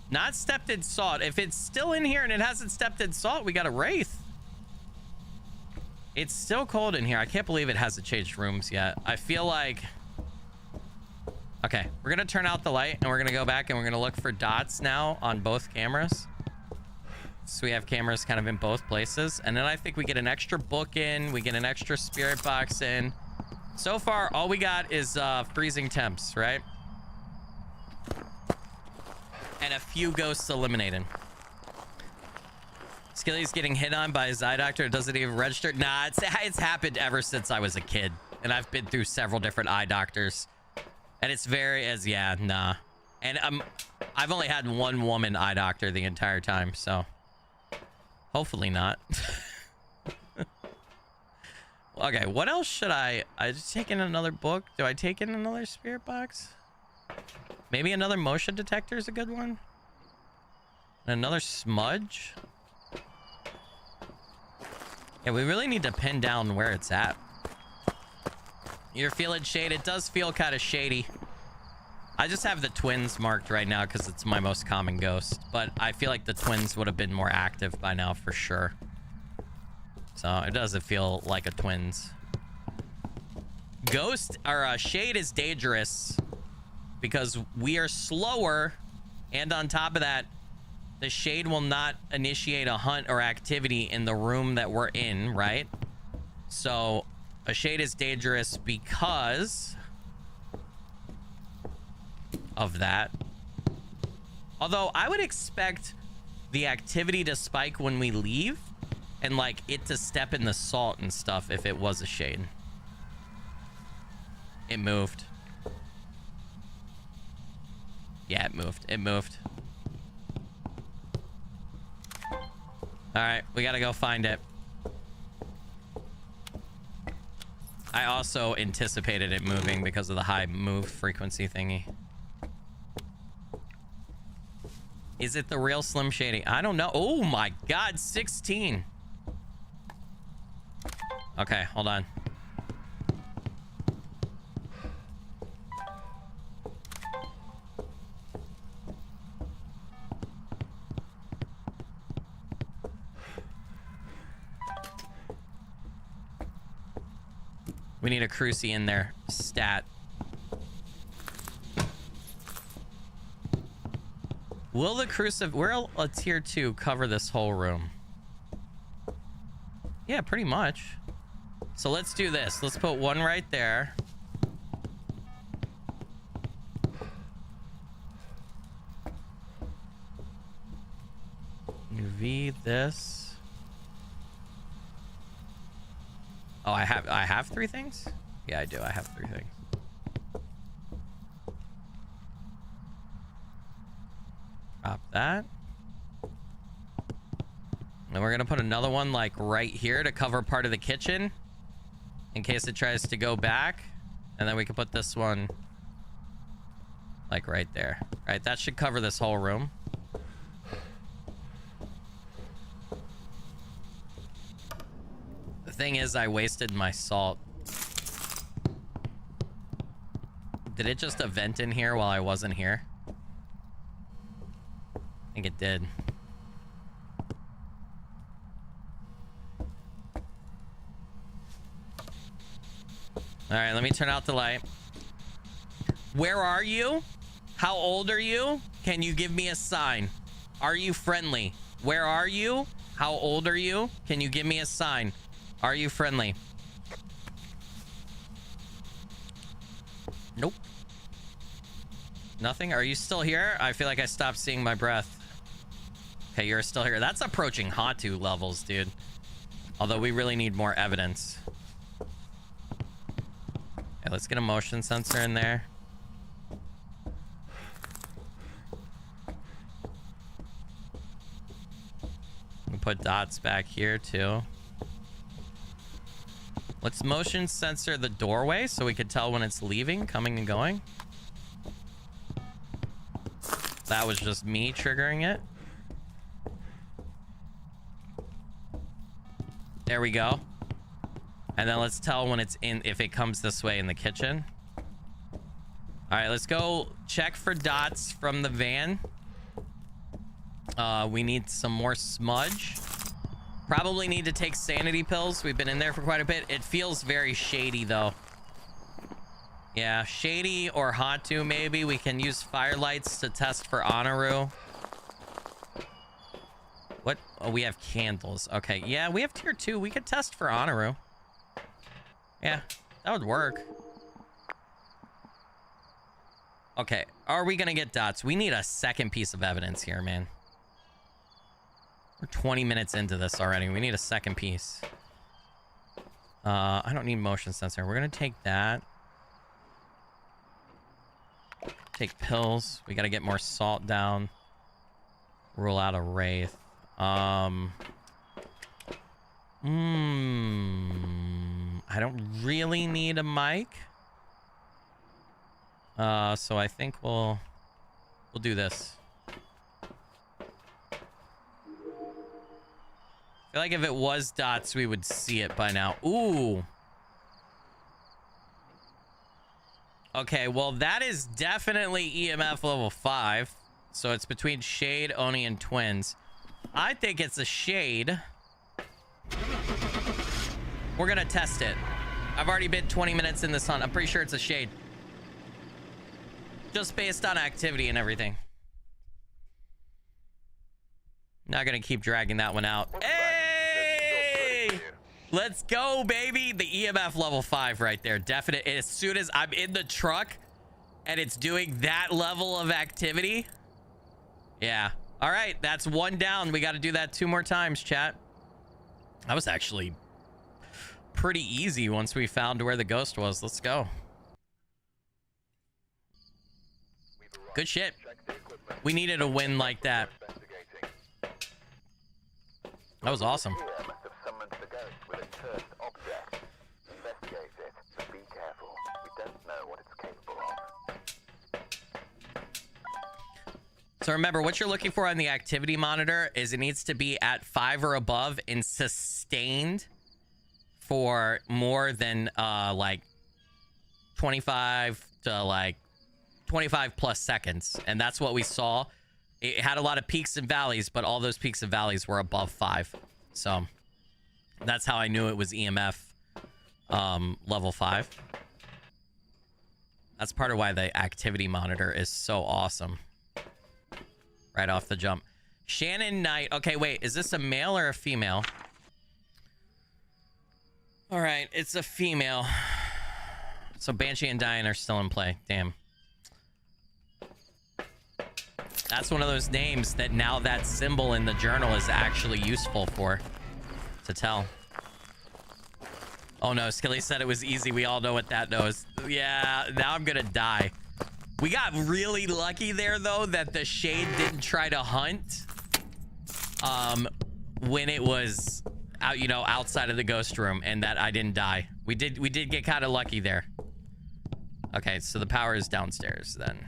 Not stepped in salt. If it's still in here and it hasn't stepped in salt, we got a wraith. It's still cold in here. I can't believe it hasn't changed rooms yet. I feel like... Okay, we're gonna turn out the light and we're gonna go back and we're gonna look for dots now on both cameras. So we have cameras kind of in both places. And then I think we get an extra book in, we get an extra spirit box in. So far, all we got is freezing temps, right? And a few ghosts eliminated. Skilly's getting hit on by his eye doctor. It doesn't even register. Nah, it's happened ever since I was a kid. And I've been through several different eye doctors. And it's very as yeah, nah. And I've only had one woman eye doctor the entire time, so hopefully not. Okay, what else should I just take in another book? Do I take in another spirit box? Maybe another motion detector is a good one. And another smudge. Yeah, we really need to pin down where it's at. You're feeling shade. It does feel kind of shady. I just have the twins marked right now because it's my most common ghost. But I feel like the twins would have been more active by now for sure. So it doesn't feel like a twins. Ghost or shade is dangerous because we are slower. And on top of that, the shade will not initiate a hunt or activity in the room that we're in, right? So... a shade is dangerous because of that. Although I would expect the activity to spike when we leave and like it to step in the salt and stuff if it was a shade. It moved. Yeah, it moved. It moved. All right, we gotta go find it. I also anticipated it moving because of the high move frequency thingy. Is it the real Slim Shady? I don't know. Oh my God, 16. Okay, hold on. We need a crucie in there. Stat. Will the will a tier 2 cover this whole room? Yeah, pretty much. So let's do this. Let's put one right there. UV this. Oh, I have 3 things? Yeah, I do. I have 3 things. Drop that. And we're gonna put another one like right here to cover part of the kitchen in case it tries to go back. And then we can put this one like right there. Right, that should cover this whole room. The thing is, I wasted my salt. Did it just event in here while I wasn't here? I think it did. All right, let me turn out the light. Where are you? How old are you? Can you give me a sign? Are you friendly? Where are you? How old are you? Can you give me a sign? Are you friendly? Nope. Nothing? Are you still here? I feel like I stopped seeing my breath. Okay, you're still here. That's approaching Hatu levels, dude. Although we really need more evidence. Okay, let's get a motion sensor in there. We put dots back here too. Let's motion sensor the doorway so we could tell when it's leaving, coming and going. That was just me triggering it. There we go. And then let's tell when it's in, if it comes this way in the kitchen. All right, let's go check for dots from the van. We need some more smudge. Probably need to take sanity pills. We've been in there for quite a bit. It feels very shady though. Yeah, shady or Hatu maybe. We can use firelights to test for Honoru. What? Oh, we have candles. Okay, yeah, we have tier 2. We could test for Honoru. Yeah, that would work. Okay, are we gonna get dots? We need a second piece of evidence here, man. We're 20 minutes into this already. We need a second piece. I don't need motion sensor. We're gonna take that. Take pills. We gotta get more salt down. Rule out a wraith. I don't really need a mic. So I think we'll do this. I feel like if it was dots, we would see it by now. Ooh. Okay, well, that is definitely EMF level 5. So it's between Shade, Oni, and Twins. I think it's a Shade. We're gonna test it. I've already been 20 minutes in this hunt. I'm pretty sure it's a Shade. Just based on activity and everything. Not gonna keep dragging that one out. Hey! Let's go, baby. The EMF level 5 right there. Definite. As soon as I'm in the truck and it's doing that level of activity. Yeah. All right. That's one down. We got to do that 2 more times, chat. That was actually pretty easy once we found where the ghost was. Let's go. Good shit. We needed a win like that. Investigating. That was awesome. Here must have summoned the ghost with a cursed object. Investigate it, but be careful. We don't know what it's capable of. So remember, what you're looking for on the activity monitor is it needs to be at 5 or above and sustained for more than like 25 to like 25 plus seconds. And that's what we saw. It had a lot of peaks and valleys, but all those peaks and valleys were above 5. So that's how I knew it was EMF level 5. That's part of why the activity monitor is so awesome. Right off the jump. Shannon Knight. Okay, wait. Is this a male or a female? All right. It's a female. So Banshee and Diane are still in play. Damn. That's one of those names that now that symbol in the journal is actually useful for. To tell. Oh no. Skilly said it was easy. We all know what that knows. Yeah. Now I'm going to die. We got really lucky there, though, that the shade didn't try to hunt when it was out, you know, outside of the ghost room, and that I didn't die. We did get kind of lucky there. Okay, so the power is downstairs then.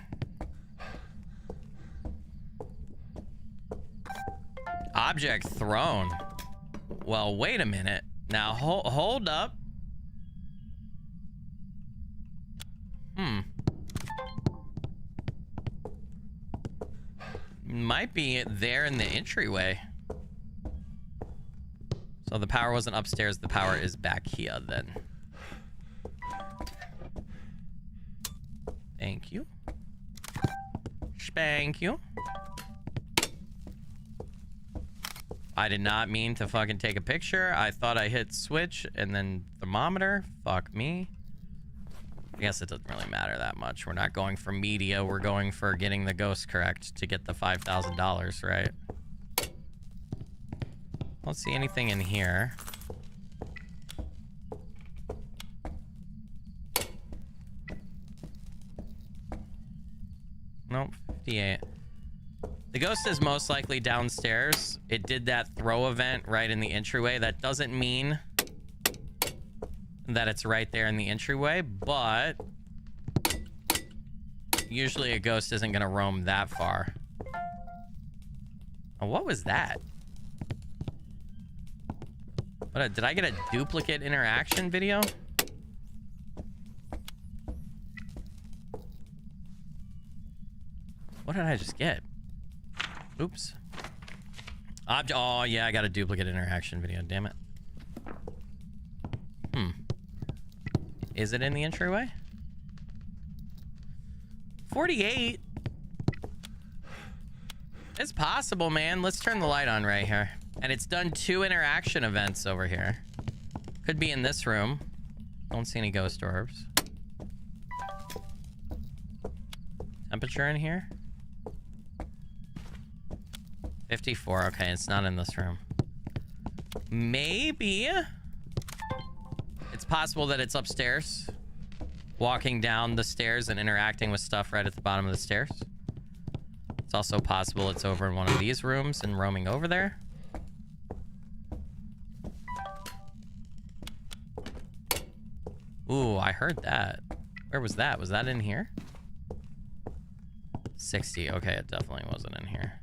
Object thrown. Well, wait a minute. Now hold up. Might be there in the entryway. So the power wasn't upstairs. The power is back here then. Thank you. Spank you. I did not mean to fucking take a picture. I thought I hit switch and then thermometer. Fuck me. I guess it doesn't really matter that much. We're not going for media. We're going for getting the ghost correct to get the $5,000, right? Don't see anything in here. Nope, 58. The ghost is most likely downstairs. It did that throw event right in the entryway. That doesn't mean that it's right there in the entryway, but usually a ghost isn't going to roam that far. Oh, what was that? Did I get a duplicate interaction video? What did I just get? Oops. Oh, yeah, I got a duplicate interaction video. Damn it. Is it in the entryway? 48. It's possible, man. Let's turn the light on right here. And it's done 2 interaction events over here. Could be in this room. Don't see any ghost orbs. Temperature in here? 54. Okay, it's not in this room. Maybe it's possible that it's upstairs, walking down the stairs and interacting with stuff right at the bottom of the stairs. It's also possible it's over in one of these rooms and roaming over there. Ooh, I heard that. Where was that? Was that in here? 60. Okay, it definitely wasn't in here.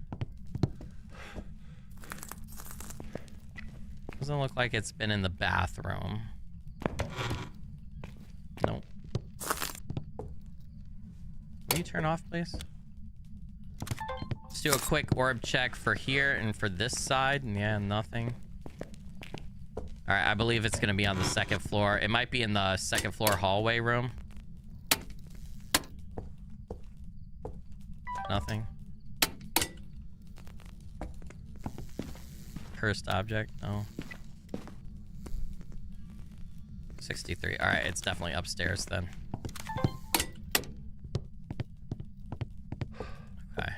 Doesn't look like it's been in the bathroom. Nope. Can you turn off, please? Let's do a quick orb check for here and for this side. And yeah, nothing. All right, I believe it's going to be on the 2nd floor. It might be in the 2nd floor hallway room. Nothing. Cursed object? No. 63. All right, it's definitely upstairs then. Okay.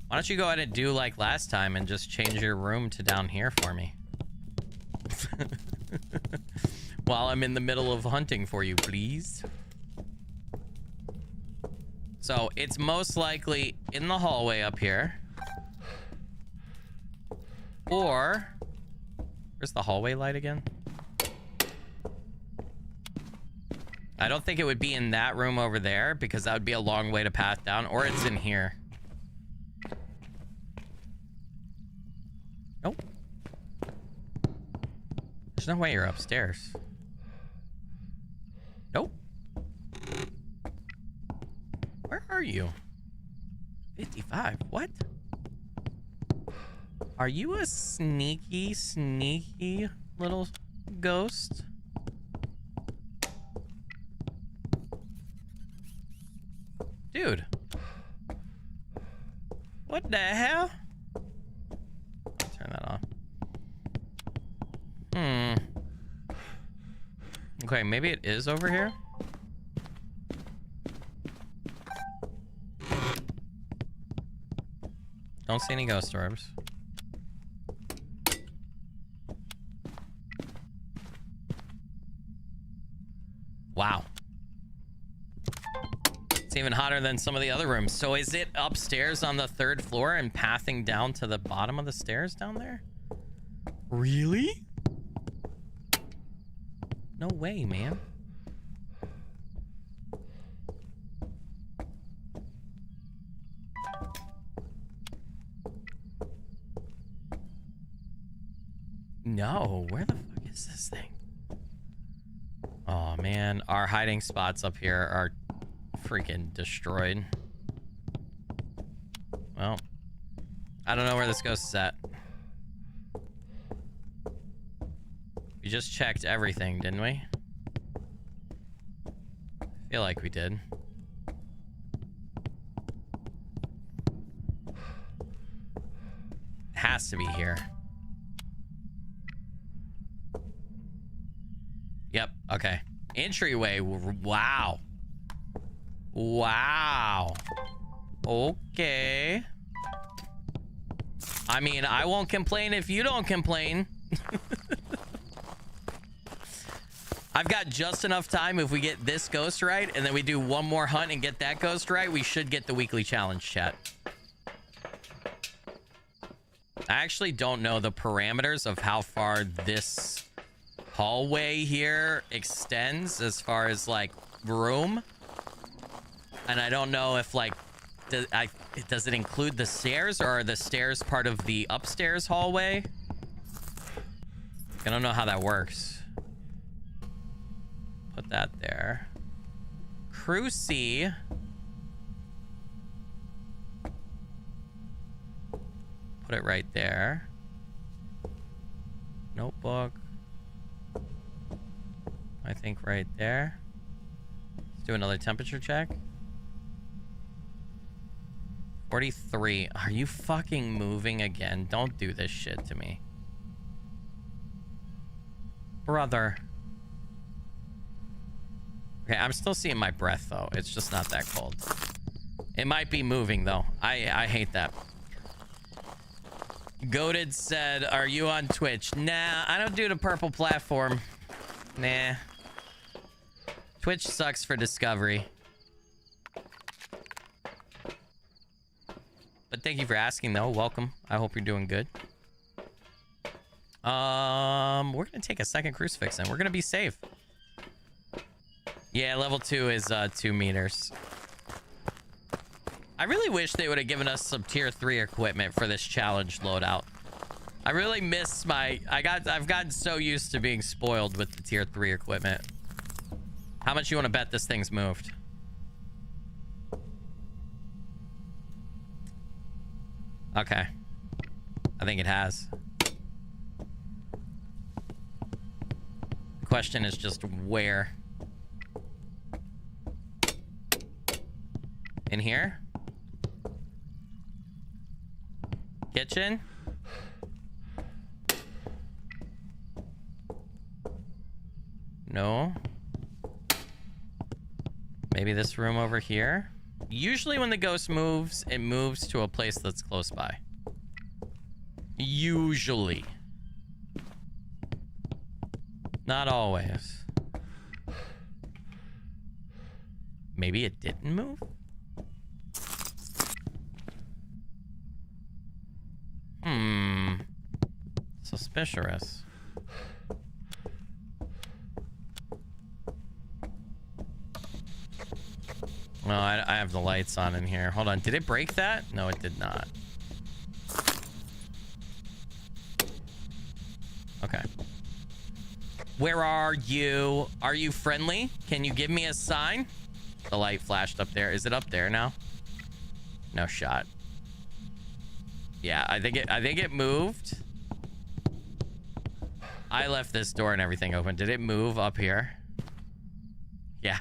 Why don't you go ahead and do like last time and just change your room to down here for me? While I'm in the middle of hunting for you, please. So it's most likely in the hallway up here. Or, where's the hallway light again? I don't think it would be in that room over there because that would be a long way to path down, or it's in here. Nope. There's no way you're upstairs. Nope. Where are you? 55. What? Are you a sneaky, sneaky little ghost? Dude. What the hell? Turn that off. Okay, maybe it is over here. Don't see any ghost orbs. Wow. It's even hotter than some of the other rooms. So is it upstairs on the 3rd floor and pathing down to the bottom of the stairs down there? Really? No way, man. No, where the fuck is this thing? Oh man, our hiding spots up here are freaking destroyed. Well, I don't know where this ghost is at. We just checked everything, didn't we? I feel like we did. Has to be here. Yep, okay. Entryway, wow. Wow. Okay. I mean, I won't complain if you don't complain. I've got just enough time. If we get this ghost right and then we do one more hunt and get that ghost right, we should get the weekly challenge, chat. I actually don't know the parameters of how far this hallway here extends as far as like room, and I don't know if like does it include the stairs, or are the stairs part of the upstairs hallway? I don't know how that works. Put that there. Cruci. Put it right there. Notebook. I think right there. Let's do another temperature check. 43. Are you fucking moving again? Don't do this shit to me. Brother. Okay, I'm still seeing my breath though. It's just not that cold. It might be moving though. I hate that. Goated said, are you on Twitch? Nah, I don't do the purple platform. Nah. Twitch sucks for discovery. But thank you for asking though. Welcome. I hope you're doing good. We're gonna take a second crucifix and we're gonna be safe. Yeah, level 2 is 2 meters. I really wish they would have given us some tier 3 equipment for this challenge loadout. I really miss my... I've gotten so used to being spoiled with the tier 3 equipment. How much you want to bet this thing's moved? Okay. I think it has. The question is just where. In here? Kitchen? No. Maybe this room over here? Usually when the ghost moves, it moves to a place that's close by. Usually. Not always. Maybe it didn't move? suspicious. Oh, I have the lights on in here. Hold on. Did it break that? No, it did not. Okay. Where are you? Are you friendly? Can you give me a sign? The light flashed up there. Is it up there now? No shot. Yeah, I think it moved. I left this door and everything open. Did it move up here? Yeah.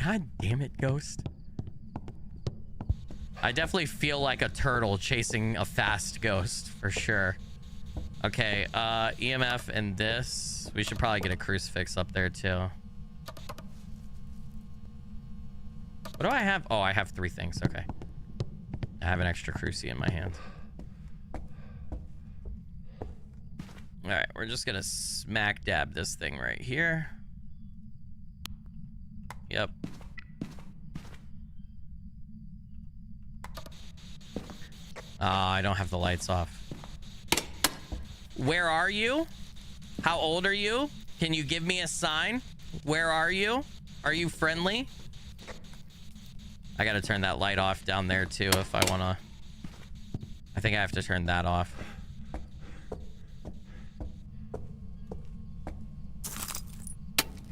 God damn it, Ghost. I definitely feel like a turtle chasing a fast ghost for sure. Okay, EMF and this. We should probably get a crucifix up there too. What do I have? Oh, I have 3 things. Okay. I have an extra cruci in my hand. All right, we're just gonna smack dab this thing right here. Yep. I don't have the lights off. Where are you? How old are you? Can you give me a sign? Where are you? Are you friendly? I gotta turn that light off down there too if I wanna. I think I have to turn that off.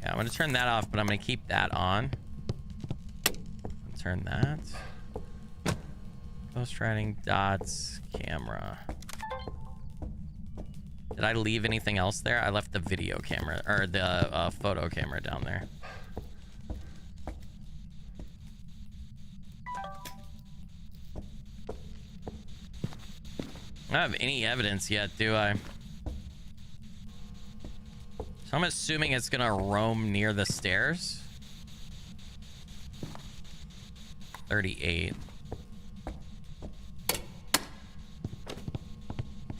Yeah, I'm gonna turn that off, but I'm gonna keep that on. Turn that. Ghost writing dots camera. Did I leave anything else there? I left the video camera or the photo camera down there. I don't have any evidence yet, do I? So I'm assuming it's gonna roam near the stairs. 38.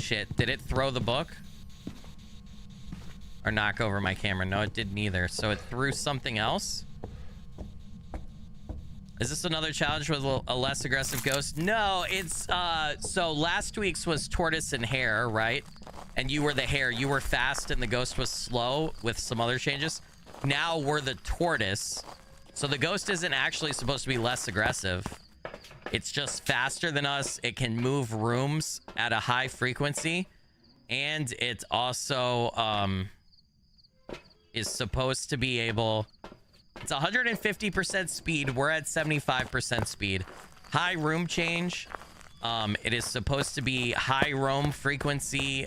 Shit, did it throw the book? Or knock over my camera? No, it did neither. So it threw something else? Is this another challenge with a less aggressive ghost? No, it's so last week's was tortoise and hare, right? And you were the hare. You were fast and the ghost was slow with some other changes. Now we're the tortoise. So the ghost isn't actually supposed to be less aggressive. It's just faster than us. It can move rooms at a high frequency. And it also is supposed to be able... It's 150% speed. We're at 75% speed. High room change. It is supposed to be high roam frequency,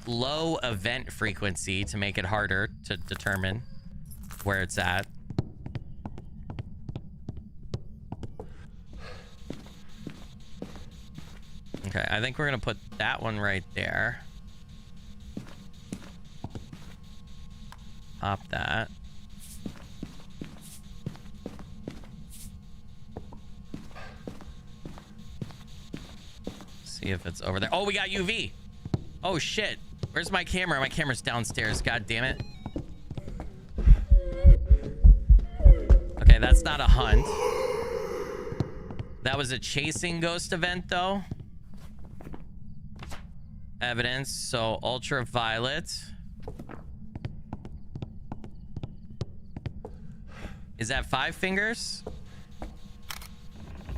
low event frequency to make it harder to determine where it's at. Okay, I think we're gonna put that one right there. Pop that. See if it's over there. Oh, we got UV. Oh shit. Where's my camera? My camera's downstairs. God damn it. Okay, that's not a hunt. That was a chasing ghost event though. Evidence. So ultraviolet. Is that 5 fingers?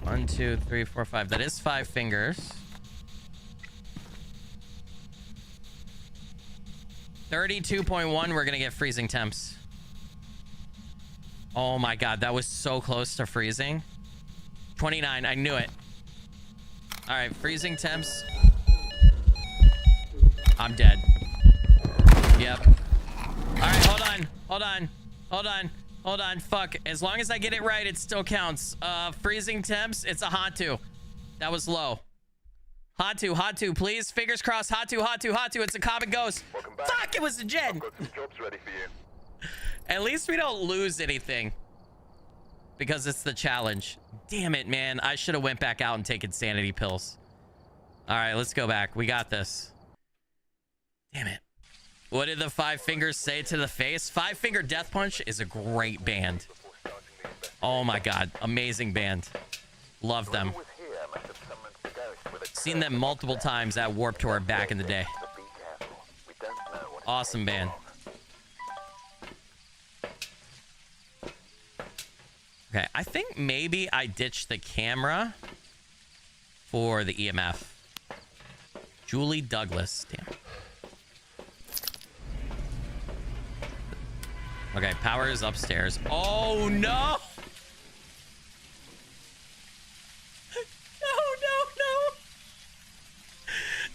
1, 2, 3, 4, 5. That is 5 fingers. 32.1. We're gonna get freezing temps. Oh my god, that was so close to freezing. 29. I knew it. All right, freezing temps. I'm dead. Yep. All right, hold on. Fuck. As long as I get it right, it still counts. Freezing temps. It's a Hatu. That was low. Hatu, please. Fingers crossed. Hatu. It's a common ghost. Fuck, it was a Jen. I've got some jobs ready for you. At least we don't lose anything. Because it's the challenge. Damn it, man. I should have went back out and taken sanity pills. All right, let's go back. We got this. Damn it. What did the 5 fingers say to the face? 5 Finger Death Punch is a great band. Oh my god. Amazing band. Love them. Seen them multiple times at Warped Tour back in the day. But be careful. We don't know what Awesome band. Okay, I think maybe I ditched the camera for the EMF. Julie Douglas. Damn. Okay, power is upstairs. Oh, no!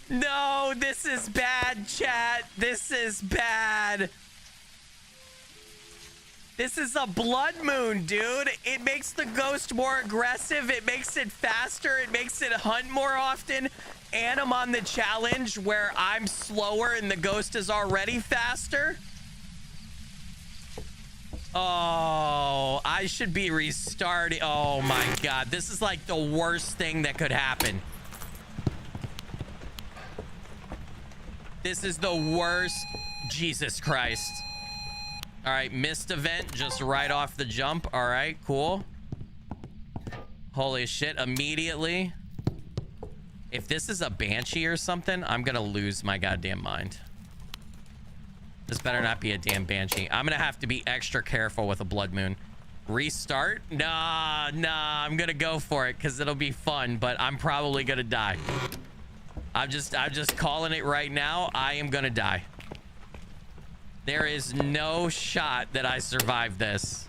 No, this is bad, chat. This is bad. This is a blood moon, dude. It makes the ghost more aggressive. It makes it faster. It makes it hunt more often. And I'm on the challenge where I'm slower and the ghost is already faster. Oh, I should be restarting. Oh my God. This is like the worst thing that could happen. This is the worst. Jesus Christ. All right, missed event just right off the jump. All right, cool. Holy shit, immediately. If this is a banshee or something, I'm gonna lose my goddamn mind. This better not be a damn banshee. I'm gonna have to be extra careful with a blood moon. Restart? Nah, I'm gonna go for it because it'll be fun, but I'm probably gonna die. I'm just calling it right now. I am gonna die. There is no shot that I survive this.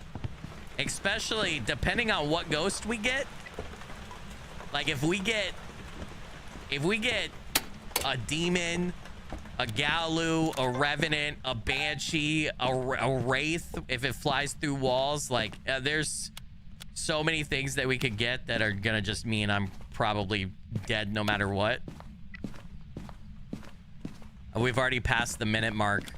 Especially depending on what ghost we get. Like if we get a demon, a Galu, a Revenant, a Banshee, a Wraith, if it flies through walls, like there's so many things that we could get that are gonna just mean I'm probably dead no matter what. We've already passed the minute mark.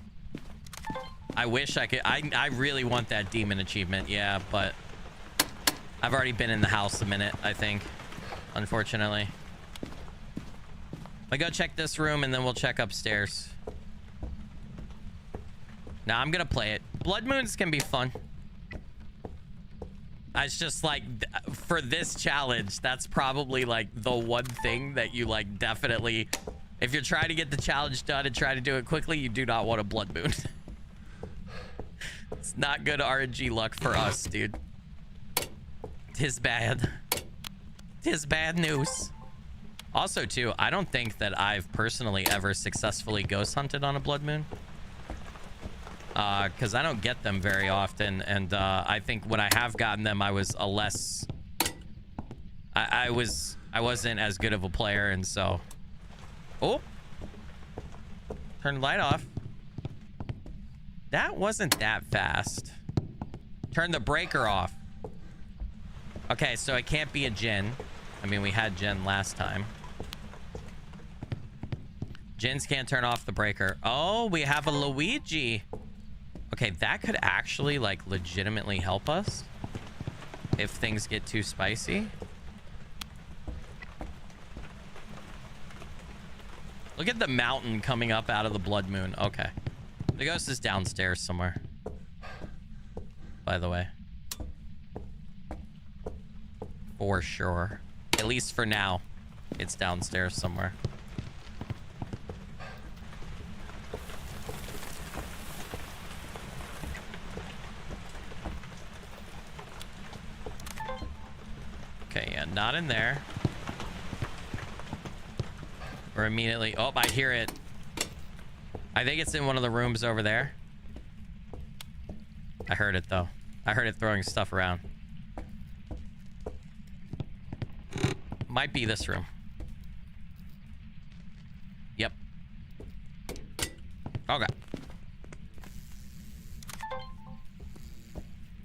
I wish I could. I really want that demon achievement. Yeah, but I've already been in the house a minute, I think. Unfortunately. I go check this room and then we'll check upstairs. Now I'm gonna play it. Blood moons can be fun. It's just like for this challenge, that's probably like the one thing that you like definitely. If you're trying to get the challenge done and try to do it quickly, you do not want a blood moon. It's not good RNG luck for us, dude. Tis bad. Tis bad news. Also, too, I don't think that I've personally ever successfully ghost hunted on a blood moon. Because I don't get them very often. And I think when I have gotten them, I was a less... I wasn't as good of a player, and so... Oh, turn the light off. That wasn't that fast. Turn the breaker off. Okay, so it can't be a Jinn. I mean, we had Jinn last time. Jinns can't turn off the breaker. Oh, we have a Luigi. Okay, that could actually like legitimately help us if things get too spicy. Look at the mountain coming up out of the blood moon. Okay. The ghost is downstairs somewhere. By the way. For sure. At least for now. It's downstairs somewhere. Okay, yeah, not in there. Or immediately. Oh, I hear it. I think it's in one of the rooms over there. I heard it though. I heard it throwing stuff around. Might be this room. Yep. Okay.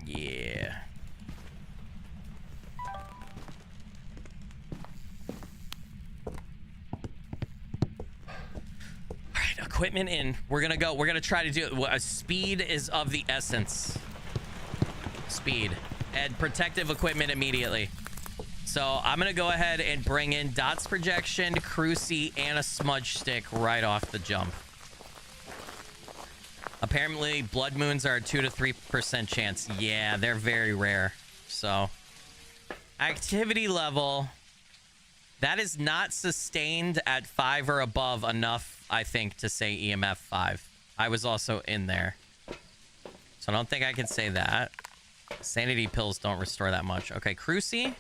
Yeah. Equipment in. We're gonna try to do it. Speed is of the essence. Speed and protective equipment immediately. So I'm gonna go ahead and bring in dots projection, cruci, and a smudge stick right off the jump. Apparently blood moons are a 2 to 3% chance. Yeah, they're very rare. So activity level That is not sustained at 5 or above enough, I think, to say EMF 5. I was also in there. So I don't think I can say that. Sanity pills don't restore that much. Okay, Cruci.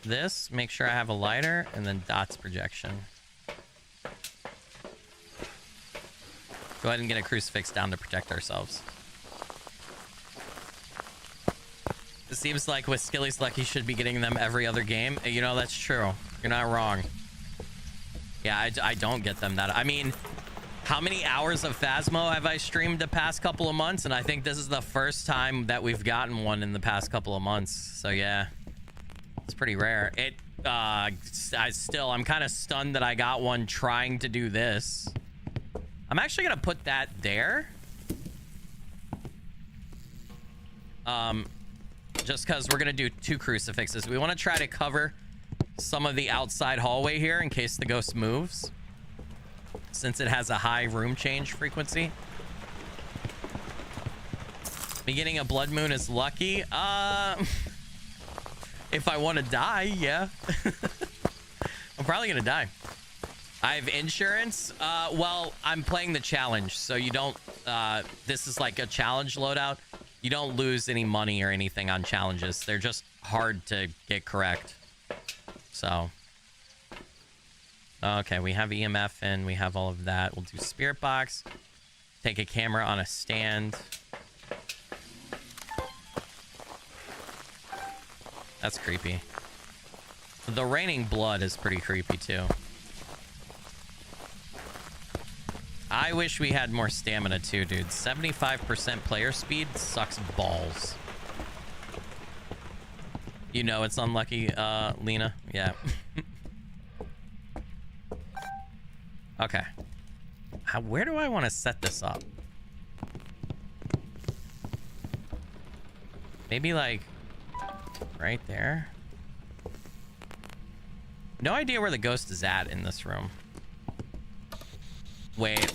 This. Make sure I have a lighter. And then dots projection. Go ahead and get a crucifix down to protect ourselves. It seems like with Skilly's luck, he should be getting them every other game. You know, that's true. You're not wrong. Yeah, I don't get them that. I mean, how many hours of Phasmo have I streamed the past couple of months? And I think this is the first time that we've gotten one in the past couple of months. So yeah, it's pretty rare. I'm kind of stunned that I got one trying to do this. I'm actually gonna put that there. Just because we're gonna do 2 crucifixes. We want to try to cover some of the outside hallway here in case the ghost moves, since it has a high room change frequency. Beginning a blood moon is lucky. If I want to die, yeah. I'm probably gonna die. I have insurance. Well, I'm playing the challenge, so you don't, this is like a challenge loadout. You don't lose any money or anything on challenges. They're just hard to get correct. So. Okay, we have EMF and we have all of that. We'll do spirit box. Take a camera on a stand. That's creepy. The raining blood is pretty creepy too. I wish we had more stamina too, dude. 75% player speed sucks balls. You know it's unlucky, Lena. Yeah. Okay. Where do I want to set this up? Maybe like right there. No idea where the ghost is at in this room. Wait.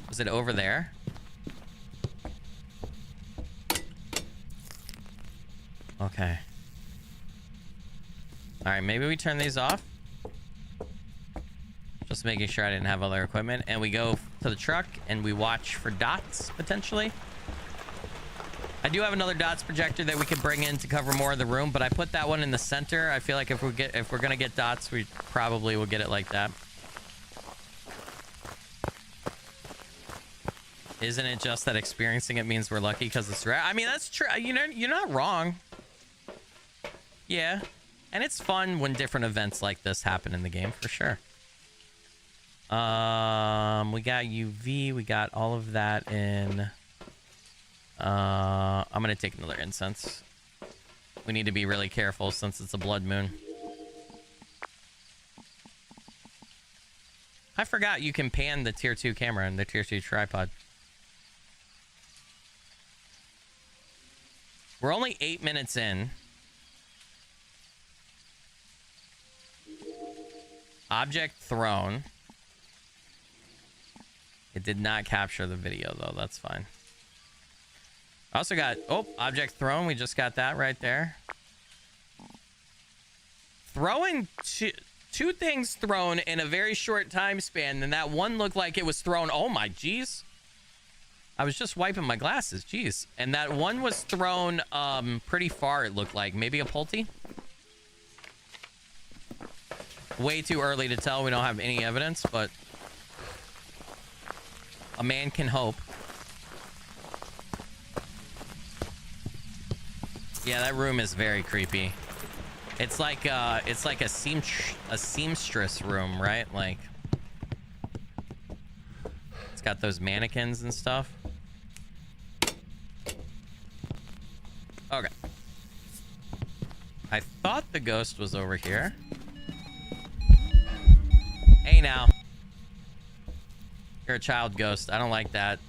Was it over there? Okay. All right, maybe we turn these off. Just making sure I didn't have other equipment. And we go to the truck and we watch for dots, potentially. I do have another dots projector that we could bring in to cover more of the room, but I put that one in the center. I feel like if we're gonna get dots, we probably will get it like that. Isn't it just that experiencing it means we're lucky because it's rare? I mean, that's true. You know, you're not wrong. Yeah. And it's fun when different events like this happen in the game, for sure. We got UV. We got all of that in. I'm going to take another incense. We need to be really careful since it's a blood moon. I forgot you can pan the tier 2 camera and the tier 2 tripod. We're only 8 minutes in. Object thrown. It did not capture the video though. That's fine. I also got, object thrown. We just got that right there. Throwing two things thrown in a very short time span, and that one looked like it was thrown. Oh my jeez. I was just wiping my glasses. Jeez. And that one was thrown pretty far, it looked like. Maybe a Pulte? Way too early to tell. We don't have any evidence, but a man can hope. Yeah, that room is very creepy. It's like a seamstress room, right? Like it's got those mannequins and stuff. Okay. I thought the ghost was over here. Hey now. You're a child ghost. I don't like that.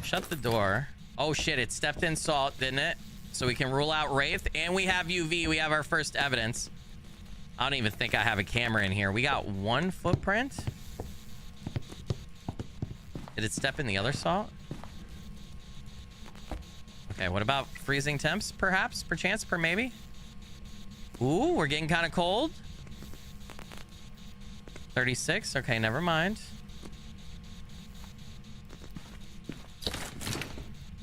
Shut the door. Oh shit, it stepped in salt, didn't it? So we can rule out Wraith, and we have UV. We have our first evidence. I don't even think I have a camera in here. We got one footprint. Did it step in the other salt? Okay, what about freezing temps, perhaps? Perchance, per maybe? Ooh, we're getting kind of cold. 36. Okay, never mind.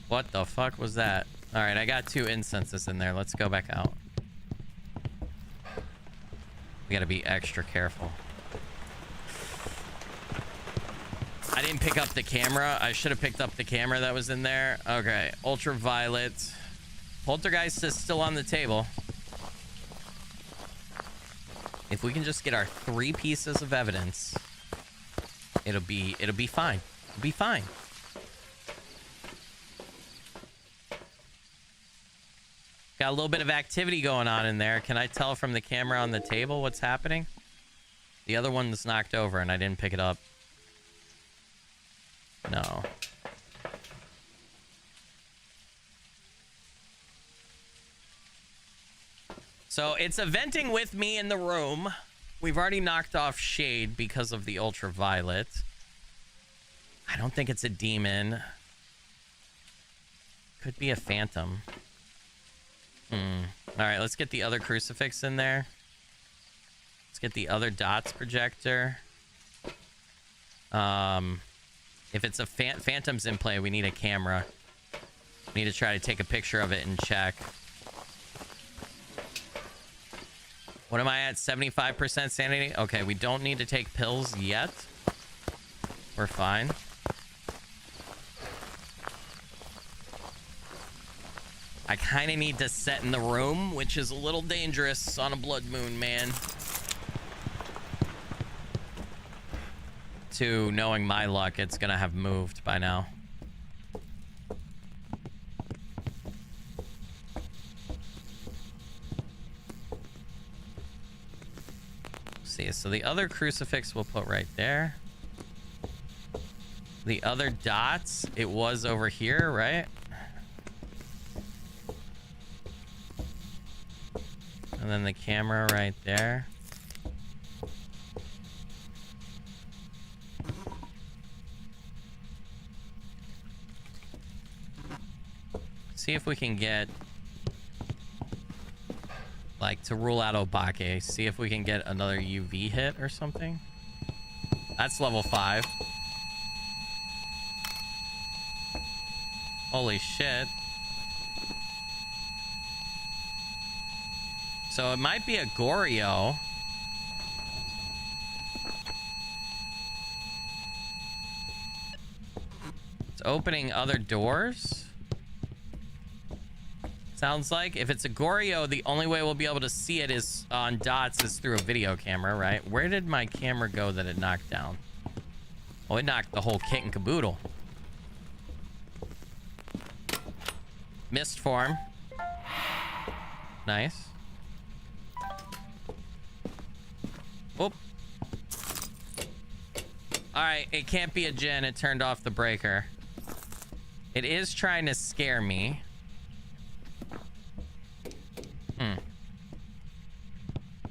What the fuck was that? All right, I got 2 incenses in there. Let's go back out. We gotta be extra careful. I didn't pick up the camera. I should have picked up the camera that was in there. Okay, ultraviolet. Poltergeist is still on the table. If we can just get our 3 pieces of evidence, it'll be fine. It'll be fine. Got a little bit of activity going on in there. Can I tell from the camera on the table what's happening? The other one's knocked over and I didn't pick it up. No. So it's eventing with me in the room. We've already knocked off shade because of the ultraviolet. I don't think it's a demon. Could be a phantom. All right, let's get the other crucifix in there. Let's get the other dots projector. If it's a phantom's in play, we need a camera. We need to try to take a picture of it and check. What am I at? 75% sanity? Okay, we don't need to take pills yet. We're fine. I kind of need to set in the room, which is a little dangerous on a blood moon, man. To knowing my luck, it's gonna have moved by now. See, so the other crucifix we'll put right there. The other dots, it was over here, right? And then the camera right there. See if we can get, like, to rule out Obake, see if we can get another UV hit or something. That's level 5. Holy shit. So it might be a Goryo. It's opening other doors. Sounds like if it's a Goryo, the only way we'll be able to see it is on dots is through a video camera, right? Where did my camera go that it knocked down? Oh, it knocked the whole kit and caboodle. Mist form. Nice. Whoop. Alright, it can't be a Jinn. It turned off the breaker. It is trying to scare me.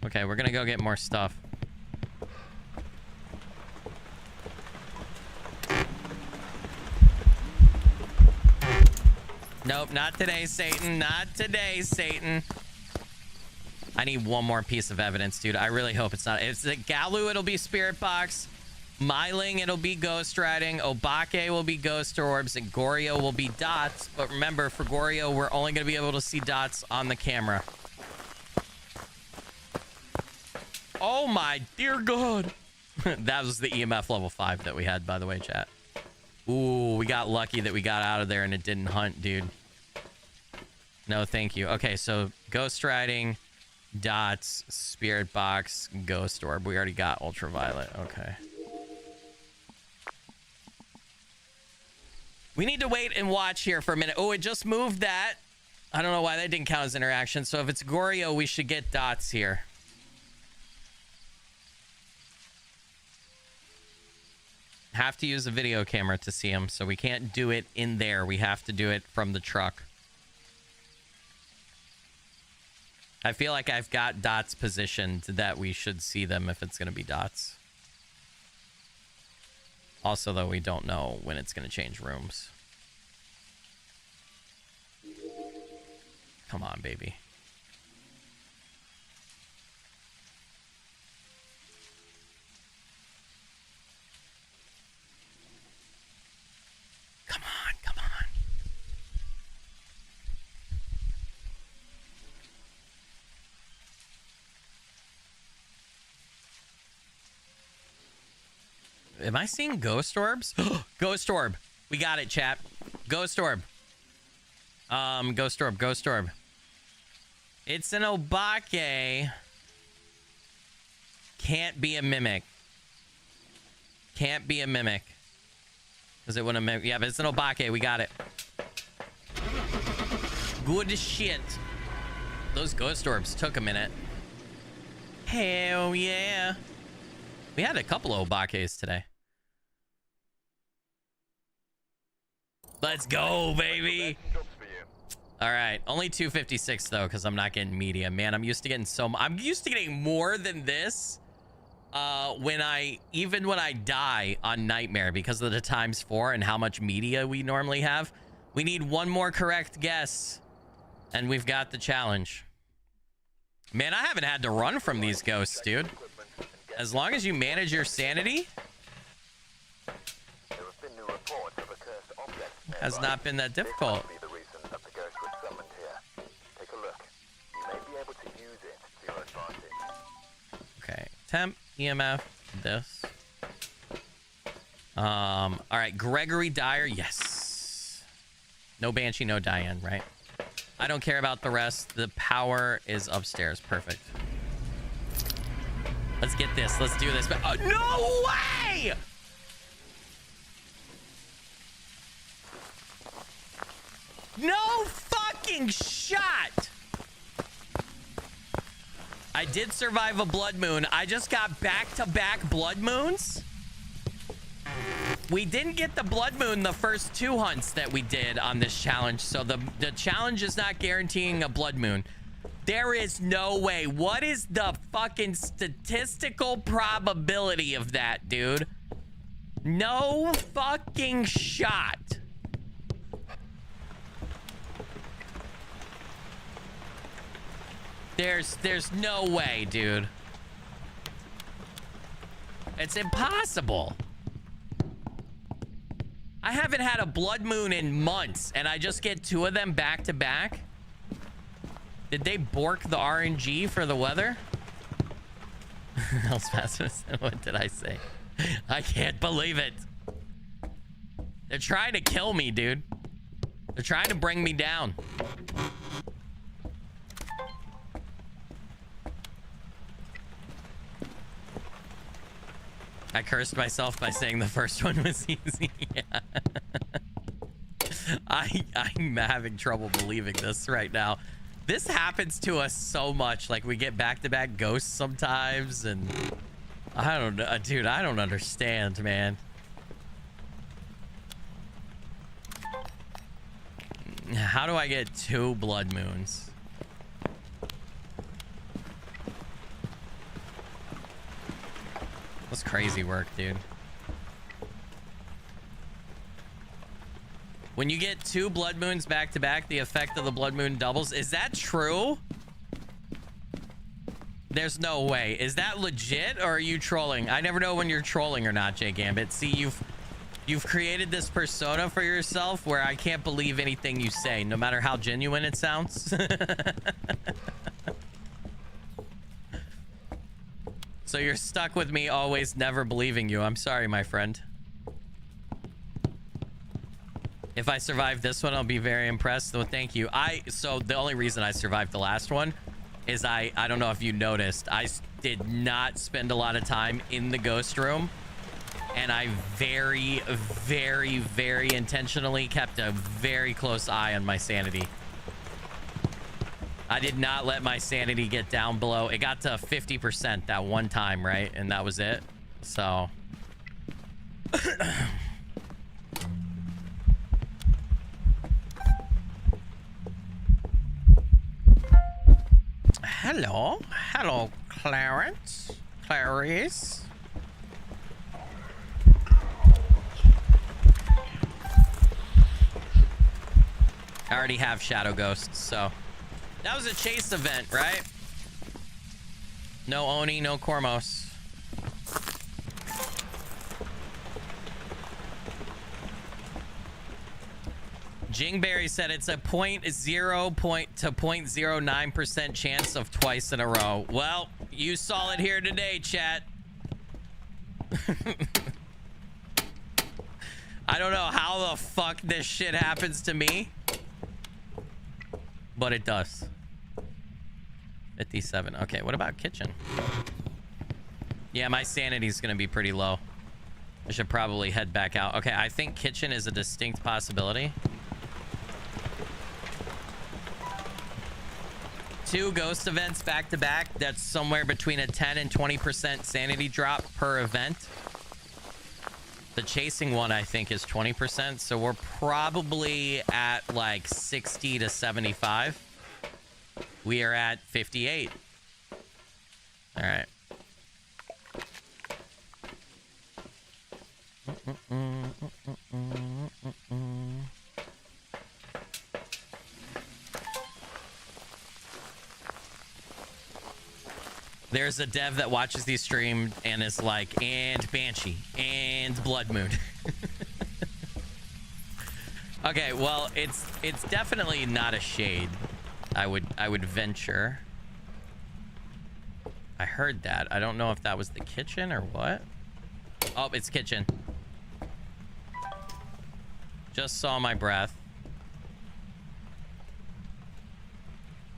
Okay, we're gonna go get more stuff. Nope, not today, Satan. Not today, Satan. I need one more piece of evidence, dude. I really hope it's not. If it's a Galu, it'll be Spirit Box. Myling, it'll be Ghost Riding. Obake will be Ghost Orbs. And Goryo will be Dots. But remember, for Goryo, we're only going to be able to see Dots on the camera. Oh my dear God. That was the EMF level 5 that we had, by the way, chat. Ooh, we got lucky that we got out of there and it didn't hunt, dude. No, thank you. Okay, so Ghost Riding, Dots, Spirit Box, Ghost Orb. We already got Ultraviolet. Okay. We need to wait and watch here for a minute. Oh, it just moved that. I don't know why that didn't count as interaction. So if it's Goryo, we should get Dots here. Have to use a video camera to see him, so we can't do it in there. We have to do it from the truck. I feel like I've got Dots positioned that we should see them if it's going to be Dots. Also, though, we don't know when it's going to change rooms. Come on, baby. Come on, come on. Am I seeing ghost orbs? Ghost orb. We got it, chat. Ghost orb. Ghost orb, ghost orb. It's an obake. Can't be a mimic. Can't be a mimic. Because it wouldn't mimic. Yeah, but it's an obake. We got it. Good shit. Those ghost orbs took a minute. Hell yeah. We had a couple of obakes today. Let's go, baby. All right, only 256 though, because I'm not getting medium. Man, I'm used to getting I'm used to getting more than this. When I die on Nightmare because of the ×4 and how much media we normally have. We need one more correct guess, and we've got the challenge. Man, I haven't had to run from these ghosts, dude. As long as you manage your sanity, has not been that difficult. Okay, temp, EMF, this. All right, Gregory Dyer, yes. No Banshee, no Diane, right? I don't care about the rest. The power is upstairs. Perfect. Let's get this. Let's do this. No way! No fucking shot! I did survive a blood moon. I just got back-to-back blood moons. We didn't get the blood moon the first 2 hunts that we did on this challenge, so the challenge is not guaranteeing a blood moon. There is no way. What is the fucking statistical probability of that, dude? No fucking shot. There's no way, dude. It's impossible. I haven't had a blood moon in months, and I just get 2 of them back to back. Did they bork the RNG for the weather? What did I say? I can't believe it. They're trying to kill me, dude. They're trying to bring me down. I cursed myself by saying the first one was easy. Yeah. I'm having trouble believing this right now. This happens to us so much. Like, we get back-to-back ghosts sometimes, and I don't know, dude. I don't understand, man. How do I get 2 blood moons? That's crazy work, dude. When you get 2 blood moons back to back, the effect of the blood moon doubles. Is that true? There's no way. Is that legit, or are you trolling? I never know when you're trolling or not, Jay Gambit. See, you've created this persona for yourself where I can't believe anything you say, no matter how genuine it sounds. So you're stuck with me always never believing you. I'm sorry, my friend. If I survive this one, I'll be very impressed. So thank you. So the only reason I survived the last one is I don't know if you noticed, I did not spend a lot of time in the ghost room, and I very, very, very intentionally kept a very close eye on my sanity. I did not let my sanity get down below. It got to 50% that one time, right? And that was it. So hello, Clarence, Clarice. I already have shadow ghosts, so That was a chase event, right? No Oni, no Kormos. Jingberry said it's a 0.09% chance of twice in a row. Well, you saw it here today, chat. I don't know how the fuck this shit happens to me, but it does. 57. Okay, what about kitchen? Yeah, my sanity's gonna be pretty low. I should probably head back out. Okay, I think kitchen is a distinct possibility. 2 ghost events back to back. That's somewhere between a 10 and 20% sanity drop per event. The chasing one, I think, is 20%. So we're probably at like 60 to 75. We are at 58. All right. There's a dev that watches these stream and is like, and Banshee and Blood Moon. Okay, well, it's definitely not a shade. I would venture. I heard that. I don't know if that was the kitchen or what. Oh, it's kitchen. Just saw my breath.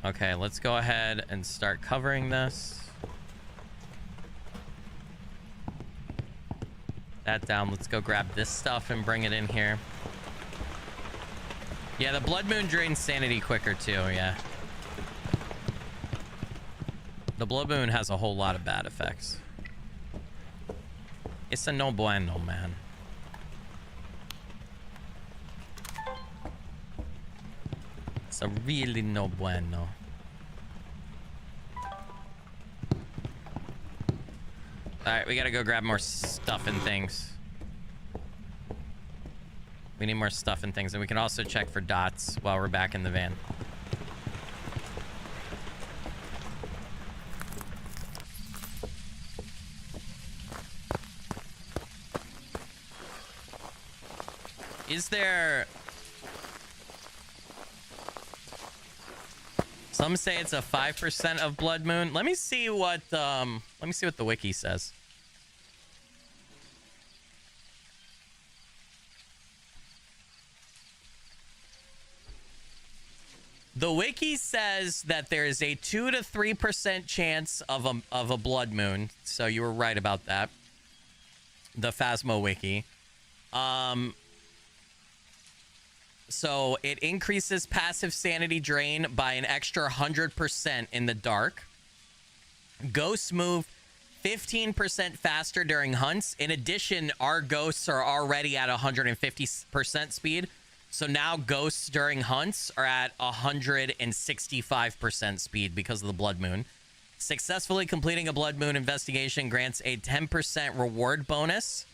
Okay, let's go ahead and start covering this. That down. Let's go grab this stuff and bring it in here. Yeah, the Blood Moon drains sanity quicker too, yeah. The Blood Moon has a whole lot of bad effects. It's a no bueno, man. It's a really no bueno. Alright, we gotta go grab more stuff and things. We need more stuff and things, and we can also check for dots while we're back in the van. Is there... Some say it's a 5% of Blood Moon. Let me see what the wiki says. The wiki says that there is a 2 to 3% chance of a Blood Moon. So you were right about that. The Phasmo wiki. So it increases passive sanity drain by an extra 100% in the dark. Ghosts move 15% faster during hunts. In addition, our ghosts are already at 150% speed. So now ghosts during hunts are at 165% speed because of the Blood Moon. Successfully completing a Blood Moon investigation grants a 10% reward bonus.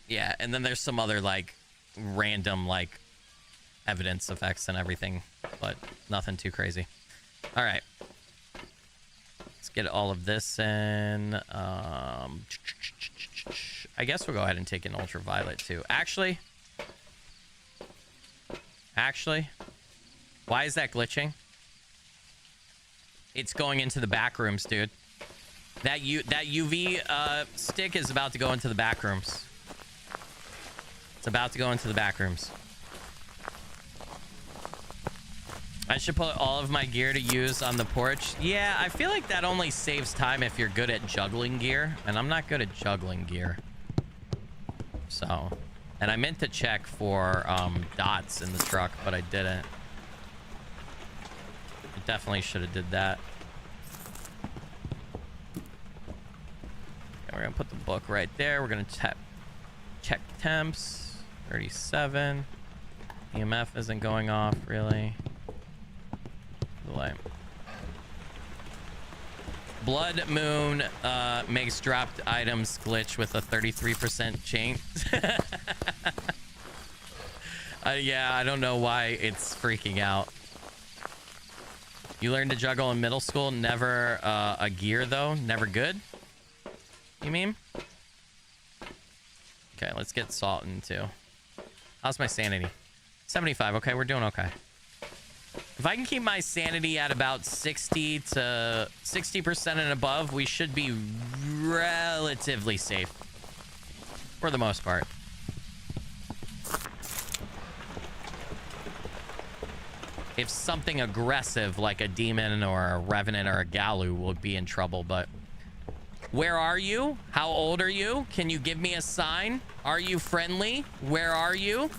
Yeah, and then there's some other, like, random, like, evidence effects and everything, but nothing too crazy. All right. Let's get all of this in. I guess we'll go ahead and take an ultraviolet, too. Actually, why is that glitching? It's going into the back rooms, dude. That UV stick is about to go into the back rooms. It's about to go into the back rooms. I should put all of my gear to use on the porch. Yeah, I feel like that only saves time if you're good at juggling gear. And I'm not good at juggling gear. So, and I meant to check for dots in the truck, but I didn't. I definitely should have did that. Okay, we're going to put the book right there. We're going to check temps. 37. EMF isn't going off, really. Delay. Blood Moon makes dropped items glitch with a 33% chance. Yeah, I don't know why it's freaking out. You learned to juggle in middle school. Never a gear, though. Never good? You mean? Okay, let's get salt in, too. How's my sanity? 75. Okay, we're doing okay. If I can keep my sanity at about 60% and above, we should be relatively safe. For the most part. If something aggressive like a demon or a revenant or a Galu would be in trouble, but where are you? How old are you? Can you give me a sign? Are you friendly? Where are you?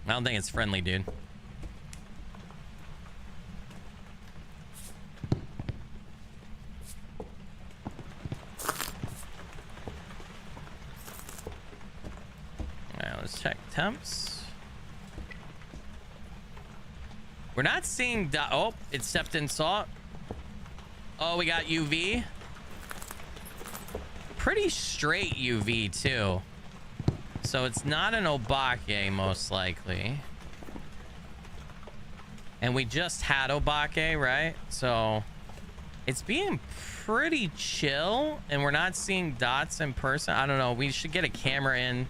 I don't think it's friendly, dude. Alright, let's check temps. We're not seeing... Oh, it stepped in salt. Oh, we got UV. Pretty straight UV, too. So it's not an Obake, most likely. And we just had Obake, right? So it's being pretty chill. And we're not seeing dots in person. I don't know. We should get a camera in.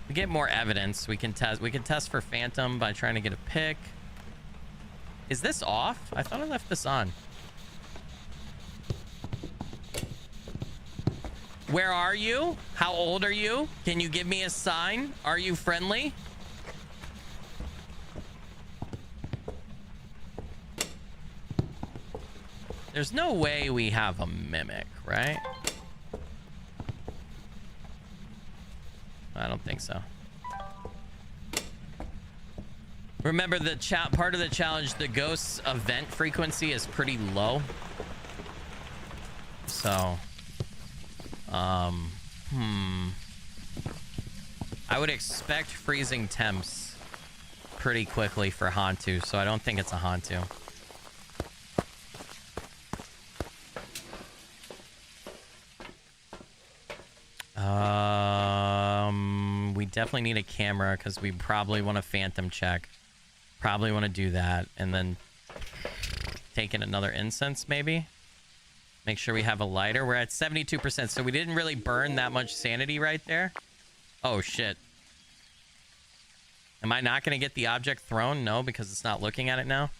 We get more evidence. We can test. We can test for Phantom by trying to get a pic. Is this off? I thought I left this on. Where are you? How old are you? Can you give me a sign? Are you friendly? There's no way we have a mimic, right? I don't think so. Remember, the part of the challenge, the ghost's event frequency is pretty low. So... I would expect freezing temps pretty quickly for Hantu, so I don't think it's a Hantu. We definitely need a camera because we probably want to Phantom check. Probably want to do that and then take in another incense, maybe. Make sure we have a lighter. We're at 72%, so we didn't really burn that much sanity right there. Oh, shit. Am I not going to get the object thrown? No, because it's not looking at it now.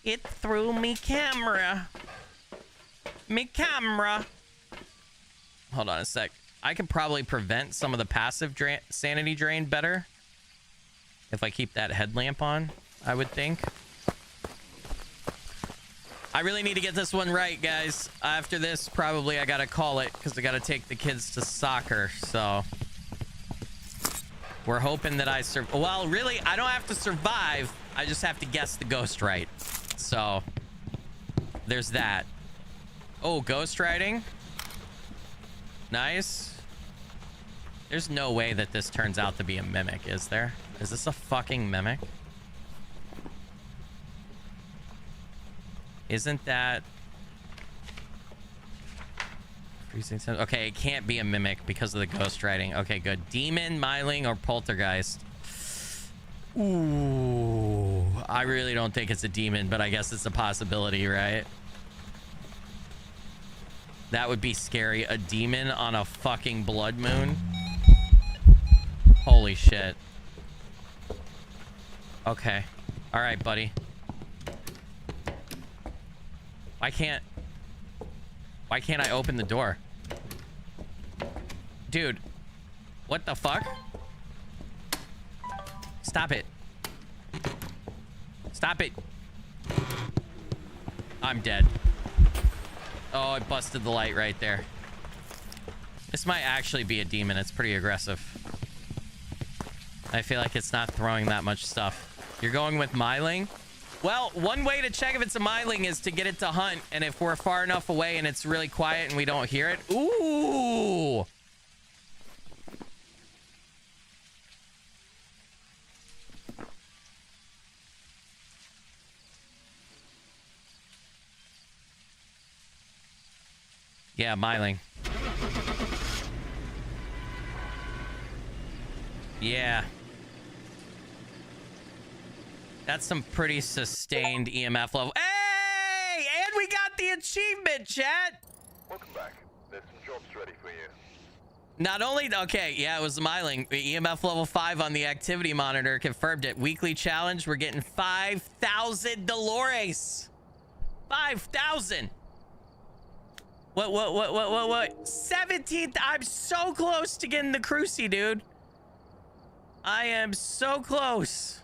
It threw me camera. Me camera. Hold on a sec. I could probably prevent some of the passive sanity drain better if I keep that headlamp on, I would think. I really need to get this one right, guys. After this, probably I gotta call it because I gotta take the kids to soccer. So we're hoping that I survive. Well, really, I don't have to survive. I just have to guess the ghost right. So there's that. Oh, ghost riding. Nice. There's no way that this turns out to be a mimic, is there? Is this a fucking mimic? Isn't that... Okay, it can't be a mimic because of the ghost riding. Okay, good. Demon, Myling, or Poltergeist. Ooh. I really don't think it's a demon, but I guess it's a possibility, right? That would be scary. A demon on a fucking blood moon? Holy shit. Okay. All right, buddy. Why can't I open the door? Dude, what the fuck? Stop it. Stop it. I'm dead. Oh, it busted the light right there. This might actually be a demon. It's pretty aggressive. I feel like it's not throwing that much stuff. You're going with Myling? Well, one way to check if it's a Myling is to get it to hunt. And if we're far enough away and it's really quiet and we don't hear it. Ooh! Yeah, Myling. Yeah. That's some pretty sustained EMF level. Hey! And we got the achievement, chat! Welcome back. There's some jobs ready for you. Not only, okay, yeah, it was smiling. EMF level 5 on the activity monitor confirmed it. Weekly challenge, we're getting 5,000 Dolores. 5,000. What? 17th. I'm so close to getting the Cruci, dude. I am so close.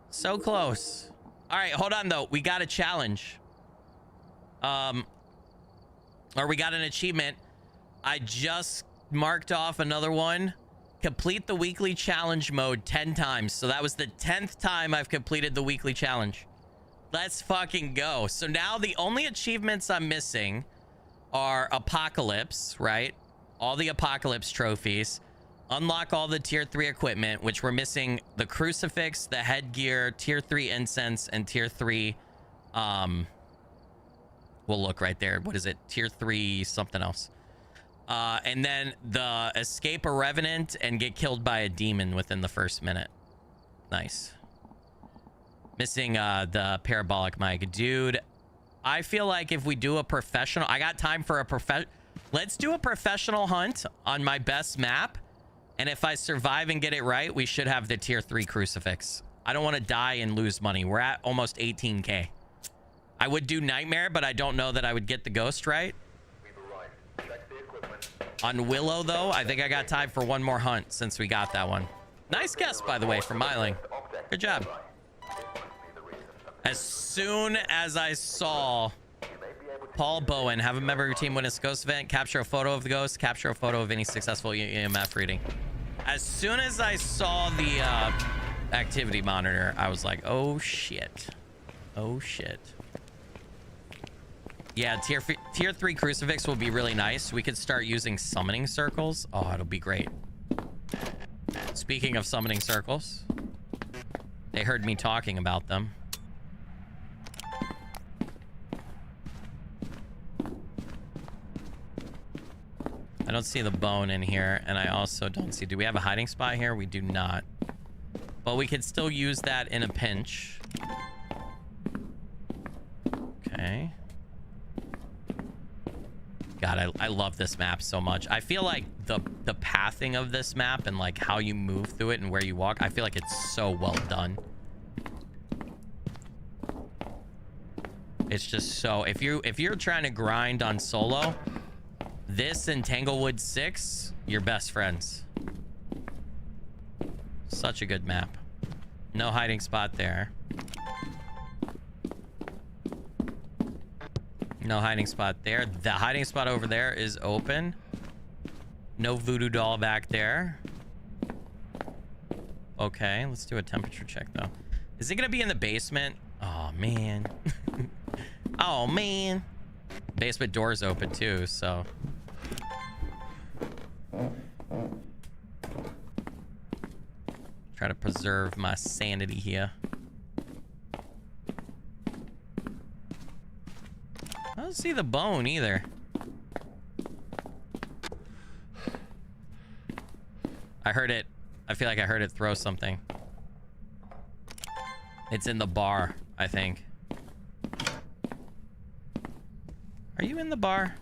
So close. All right, hold on, though. We got a challenge. Or we got an achievement. I just marked off another one. Complete the weekly challenge mode 10 times. So that was the 10th time I've completed the weekly challenge. Let's fucking go. So now the only achievements I'm missing are Apocalypse, right? All the Apocalypse trophies. Unlock all the tier 3 equipment, which we're missing the crucifix, the headgear, tier 3 incense, and tier 3... we'll look right there. What is it? Tier 3 something else. And then the escape a revenant and get killed by a demon within the first minute. Nice. Missing the parabolic mic. Dude, I feel like if we do a professional... I got time for a let's do a professional hunt on my best map. And if I survive and get it right, we should have the tier 3 crucifix. I don't want to die and lose money. We're at almost 18K. I would do Nightmare, but I don't know that I would get the ghost right. On Willow, though, I think I got time for one more hunt since we got that one. Nice guess, by the way, from Myling. Good job. As soon as I saw Paul Bowen have a member of your team witness a ghost event, capture a photo of the ghost, capture a photo of any successful EMF reading. As soon as I saw the activity monitor, I was like, oh shit. Oh shit. Yeah, tier 3 crucifix will be really nice. We could start using summoning circles. Oh, it'll be great. Speaking of summoning circles, they heard me talking about them. I don't see the bone in here, and I also don't see... Do we have a hiding spot here? We do not. But we could still use that in a pinch. Okay. God, I love this map so much. I feel like the pathing of this map and like how you move through it and where you walk, I feel like it's so well done. It's just so... If you're trying to grind on solo, this and Tanglewood 6, you're best friends. Such a good map. No hiding spot there. No hiding spot there. The hiding spot over there is open. No voodoo doll back there. Okay, let's do a temperature check though. Is it gonna be in the basement? Oh man. Oh man. Basement door's open too, so. Try to preserve my sanity here. I don't see the bone either. I heard it. I feel like I heard it throw something. It's in the bar, I think. Are you in the bar?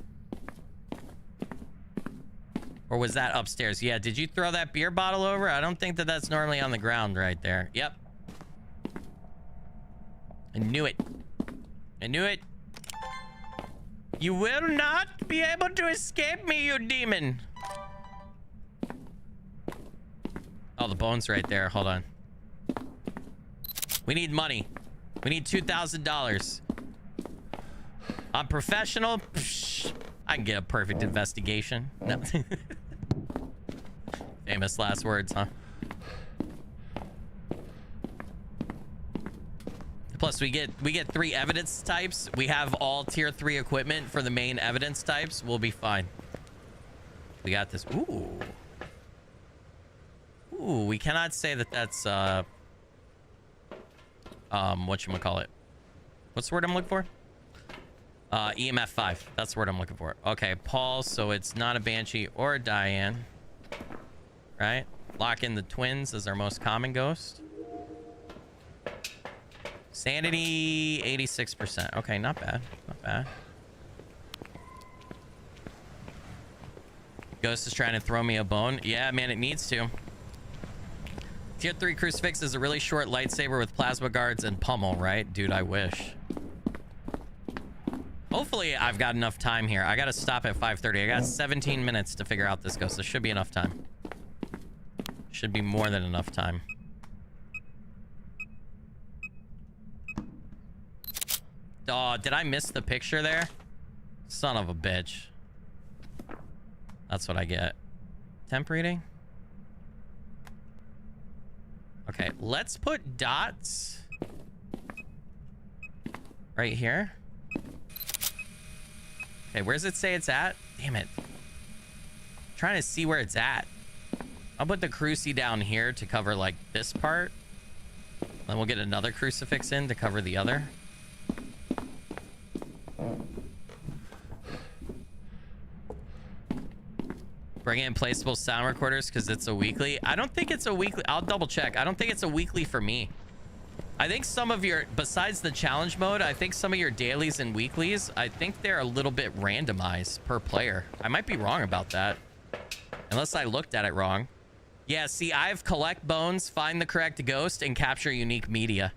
Or was that upstairs? Yeah, did you throw that beer bottle over? I don't think that that's normally on the ground right there. Yep. I knew it. I knew it. You will not be able to escape me, you demon. Oh, the bone's right there. Hold on. We need money. We need $2,000. I'm professional. Psh, I can get a perfect investigation. No. Famous last words, huh? Plus, we get 3 evidence types. We have all tier 3 equipment for the main evidence types. We'll be fine. We got this. Ooh. Ooh, we cannot say that that's whatchamacallit. What's the word I'm looking for? EMF 5. That's the word I'm looking for. Okay, Paul, so it's not a Banshee or a Diane. Right? Lock in the twins as our most common ghost. Sanity 86%. Okay, not bad. Not bad. Ghost is trying to throw me a bone. Yeah, man, it needs to. Tier 3 crucifix is a really short lightsaber with plasma guards and pummel, right? Dude, I wish. Hopefully, I've got enough time here. I gotta stop at 5:30. I got 17 minutes to figure out this ghost. This should be enough time. Should be more than enough time. Oh, did I miss the picture there? Son of a bitch. That's what I get. Temp reading? Okay, let's put dots right here. Okay, where does it say it's at? Damn it. I'm trying to see where it's at. I'll put the cruci down here to cover like this part. Then we'll get another crucifix in to cover the other. Bring in placeable sound recorders because it's a weekly. I don't think it's a weekly. I'll double check. I don't think it's a weekly for me. I think some of your, besides the challenge mode, I think some of your dailies and weeklies, I think they're a little bit randomized per player. I might be wrong about that. Unless I looked at it wrong. Yeah, see, I have collect bones, find the correct ghost, and capture unique media.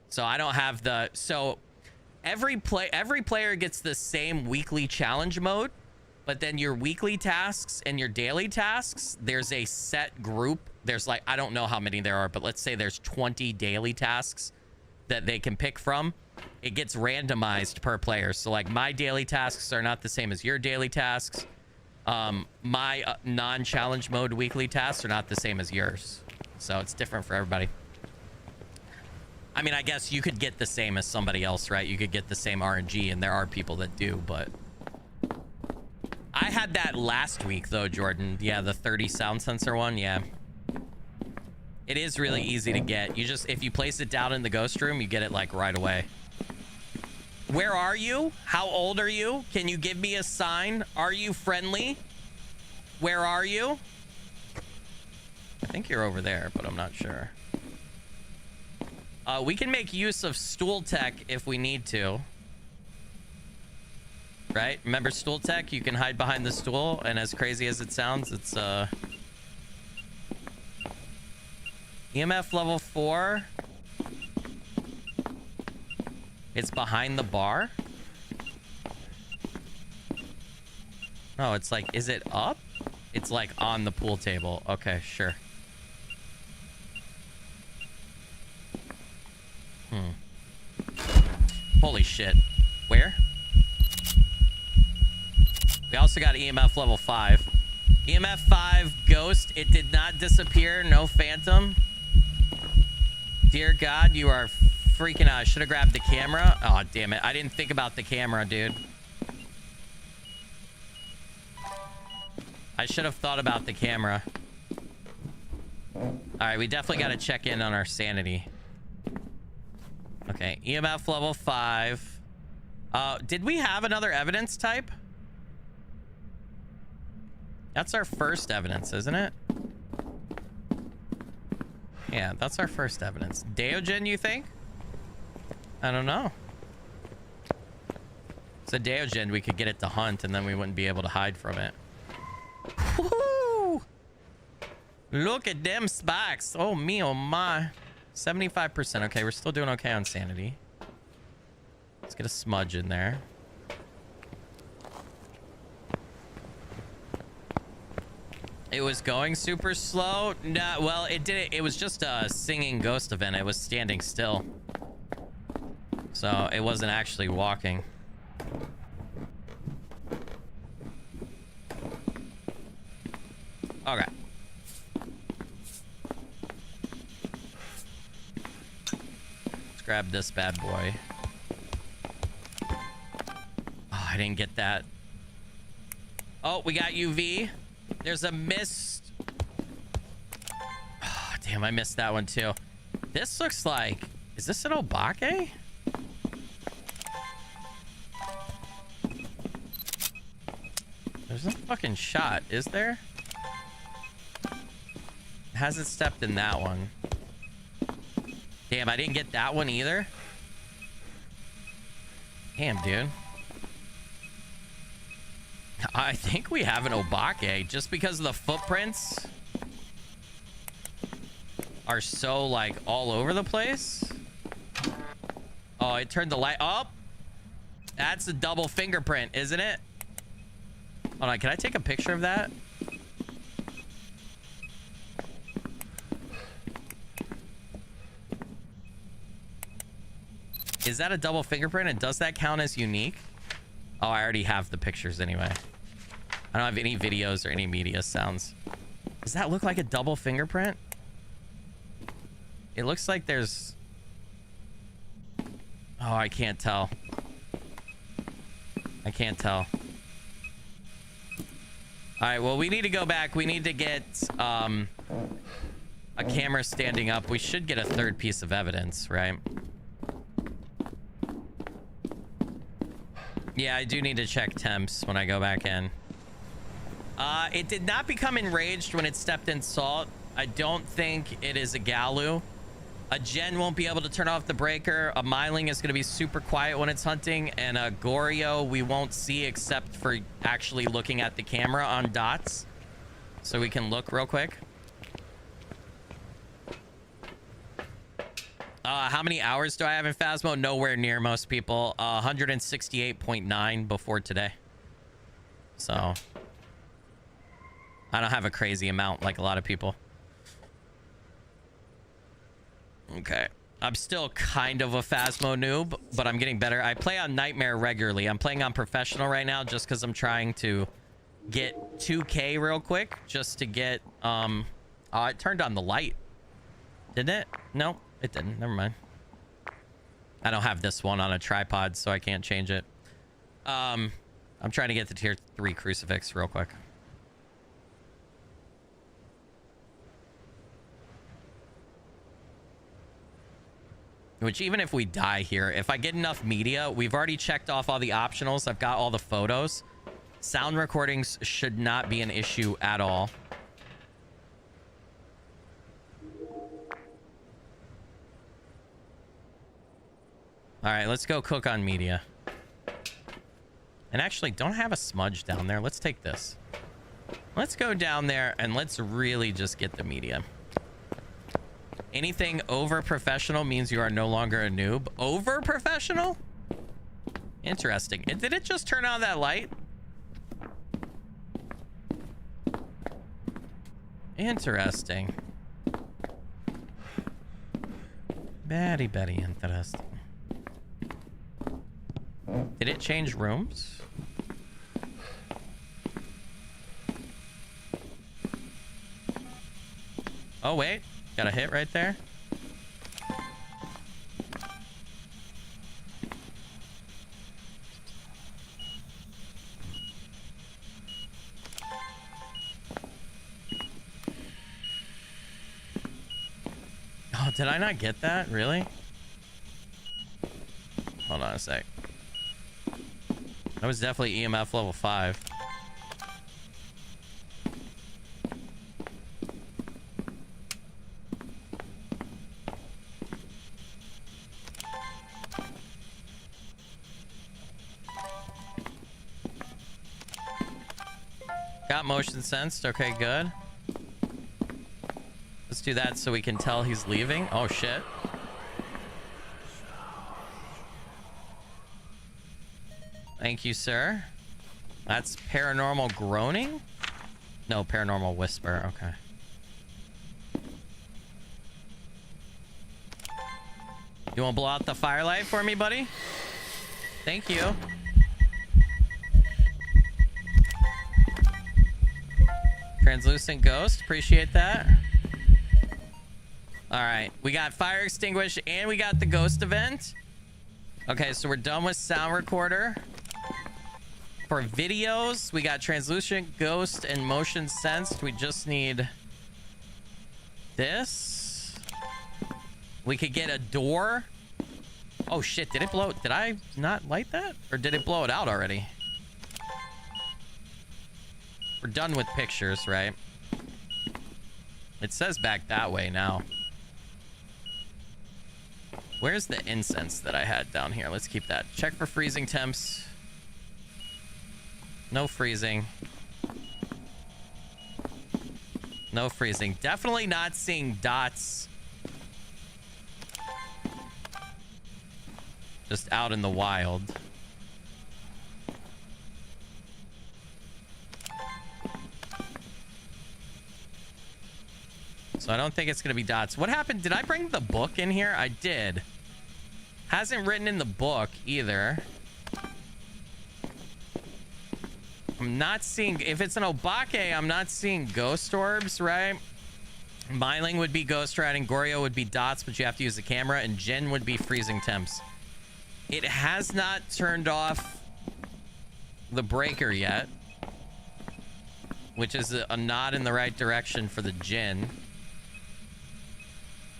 So I don't have the... So every player gets the same weekly challenge mode. But then your weekly tasks and your daily tasks, there's a set group. There's like, I don't know how many there are, but let's say there's 20 daily tasks that they can pick from. It gets randomized per player. So like my daily tasks are not the same as your daily tasks. My non-challenge mode weekly tasks are not the same as yours. So it's different for everybody. I mean, I guess you could get the same as somebody else, right? You could get the same RNG, and there are people that do, but... I had that last week though, Jordan. Yeah, the 30 sound sensor one. Yeah. It is really easy to get. You just, if you place it down in the ghost room, you get it like right away. Where are you? How old are you? Can you give me a sign? Are you friendly? Where are you? I think you're over there, but I'm not sure. We can make use of stool tech if we need to. Right? Remember stool tech? You can hide behind the stool, and as crazy as it sounds, it's EMF level 4. It's behind the bar. Oh, it's like, is it up? It's like on the pool table. Okay, sure. Holy shit. Where? We also got EMF level 5. EMF 5 ghost. It did not disappear. No phantom. Dear God, you are freaking out. I should have grabbed the camera. Oh, damn it. I didn't think about the camera, dude. I should have thought about the camera. All right, we definitely got to check in on our sanity. Okay, EMF level 5. Did we have another evidence type? That's our first evidence, isn't it? Yeah, that's our first evidence. Deogen, you think? I don't know. It's a Deogen, we could get it to hunt, and then we wouldn't be able to hide from it. Woohoo! Look at them spikes. Oh, me, oh, my. 75%. Okay, we're still doing okay on sanity. Let's get a smudge in there. It was going super slow. No, well, it didn't. It was just a singing ghost event. It was standing still. So it wasn't actually walking. Okay. Let's grab this bad boy. Oh, I didn't get that. Oh, we got UV. There's a mist. Oh, damn, I missed that one too. This looks like... Is this an Obake? There's no fucking shot, is there? Hasn't stepped in that one. Damn, I didn't get that one either. Damn, dude. I think we have an Obake just because the footprints are so like all over the place. Oh, it turned the light up. That's a double fingerprint, isn't it? Hold on, can I take a picture of that? Is that a double fingerprint? And does that count as unique? Oh, I already have the pictures anyway. I don't have any videos or any media sounds. Does that look like a double fingerprint? It looks like there's... Oh, I can't tell. I can't tell. All right, well, we need to go back. We need to get a camera standing up. We should get a third piece of evidence, right? Yeah, I do need to check temps when I go back in. It did not become enraged when it stepped in salt. I don't think it is a Galu. A Gen won't be able to turn off the breaker. A Myling is going to be super quiet when it's hunting. And a Goryo we won't see except for actually looking at the camera on dots. So we can look real quick. How many hours do I have in Phasmo? Nowhere near most people. 168.9 before today. So I don't have a crazy amount like a lot of people. Okay. I'm still kind of a Phasmo noob, but I'm getting better. I play on Nightmare regularly. I'm playing on Professional right now just because I'm trying to get 2K real quick. Just to get... Oh, it turned on the light. Didn't it? No, it didn't. Never mind. I don't have this one on a tripod, so I can't change it. I'm trying to get the tier 3 crucifix real quick. Which, even if we die here, if I get enough media, we've already checked off all the optionals. I've got all the photos. Sound recordings should not be an issue at all. All right, let's go cook on media. And actually, don't have a smudge down there. Let's take this. Let's go down there and let's really just get the media. Anything over professional means you are no longer a noob. Over professional? Interesting. Did it just turn on that light? Interesting. Very, very interesting. Did it change rooms? Oh, wait. Got a hit right there. Oh, did I not get that? Really? Hold on a sec. That was definitely EMF level 5. Got motion sensed. Okay, good. Let's do that so we can tell he's leaving. Oh, shit. Thank you, sir. That's paranormal groaning? No, paranormal whisper. Okay. You want to blow out the firelight for me, buddy? Thank you. Translucent ghost. Appreciate that. All right. We got fire extinguish and we got the ghost event. Okay, so we're done with sound recorder. For videos, we got translucent ghost and motion sensed. We just need this. We could get a door. Oh shit, did it blow? Did I not light that? Or did it blow it out already? We're done with pictures, right? It says back that way now. Where's the incense that I had down here? Let's keep that. Check for freezing temps. No freezing. No freezing. Definitely not seeing dots. Just out in the wild. So I don't think it's going to be dots. What happened? Did I bring the book in here? I did. Hasn't written in the book either. I'm not seeing... If it's an Obake, I'm not seeing ghost orbs, right? Myling would be ghost riding. Goryo would be dots, but you have to use the camera. And Jin would be freezing temps. It has not turned off the breaker yet. Which is a nod in the right direction for the Jin.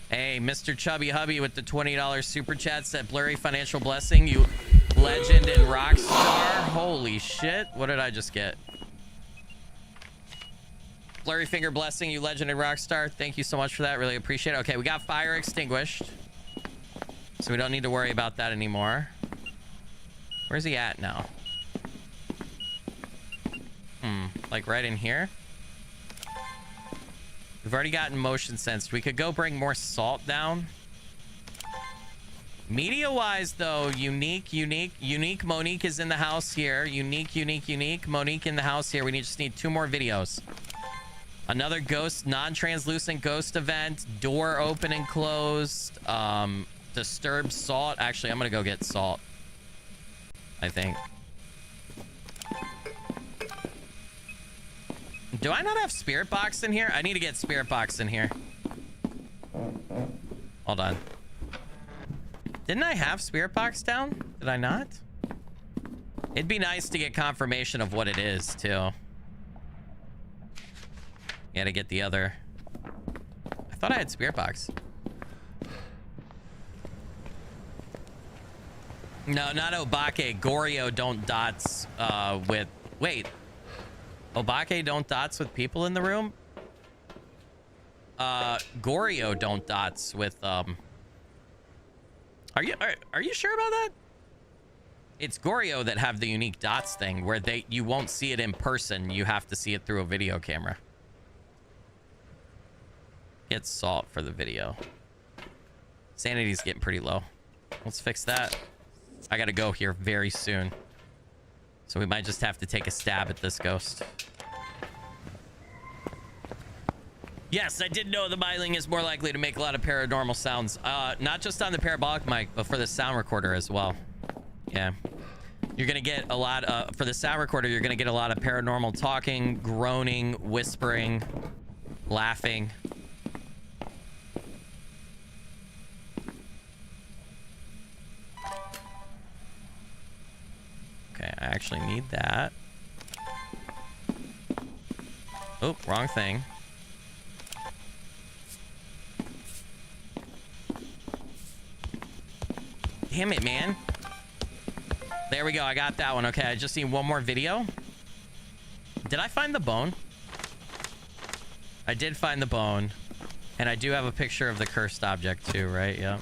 Hey, Mr. Chubby Hubby with the $20 super chat said, blurry financial blessing, you legend and rock star. Holy shit. What did I just get? Blurry finger blessing, you legend and rock star. Thank you so much for that. Really appreciate it. Okay, we got fire extinguished. So we don't need to worry about that anymore. Where's he at now? Like right in here? We've already gotten motion sensed. We could go bring more salt down. Media-wise, though, unique. Monique is in the house here. Unique. Monique in the house here. We just need 2 more videos. Another ghost, non-translucent ghost event. Door open and closed. Disturbed salt. Actually, I'm gonna go get salt, I think. Do I not have spirit box in here? I need to get spirit box in here. Hold on. Didn't I have spirit box down? Did I not? It'd be nice to get confirmation of what it is, too. Yeah, to get the other... I thought I had spirit box. No, not Obake. Goryo don't dots with... Wait. Obake don't dots with people in the room? Goryo don't dots with... Are you sure about that? It's Goryo that have the unique dots thing where you won't see it in person. You have to see it through a video camera. Get salt for the video. Sanity's getting pretty low. Let's fix that. I gotta go here very soon. So we might just have to take a stab at this ghost. Yes, I did know the Myling is more likely to make a lot of paranormal sounds. Not just on the parabolic mic, but for the sound recorder as well. Yeah. You're gonna get a lot for the sound recorder, you're gonna get a lot of paranormal talking, groaning, whispering, laughing. Okay, I actually need that. Oh, wrong thing. Damn it, man. There we go. I got that one. Okay, I just need one more video. Did I find the bone? I did find the bone. And I do have a picture of the cursed object too, right? Yeah.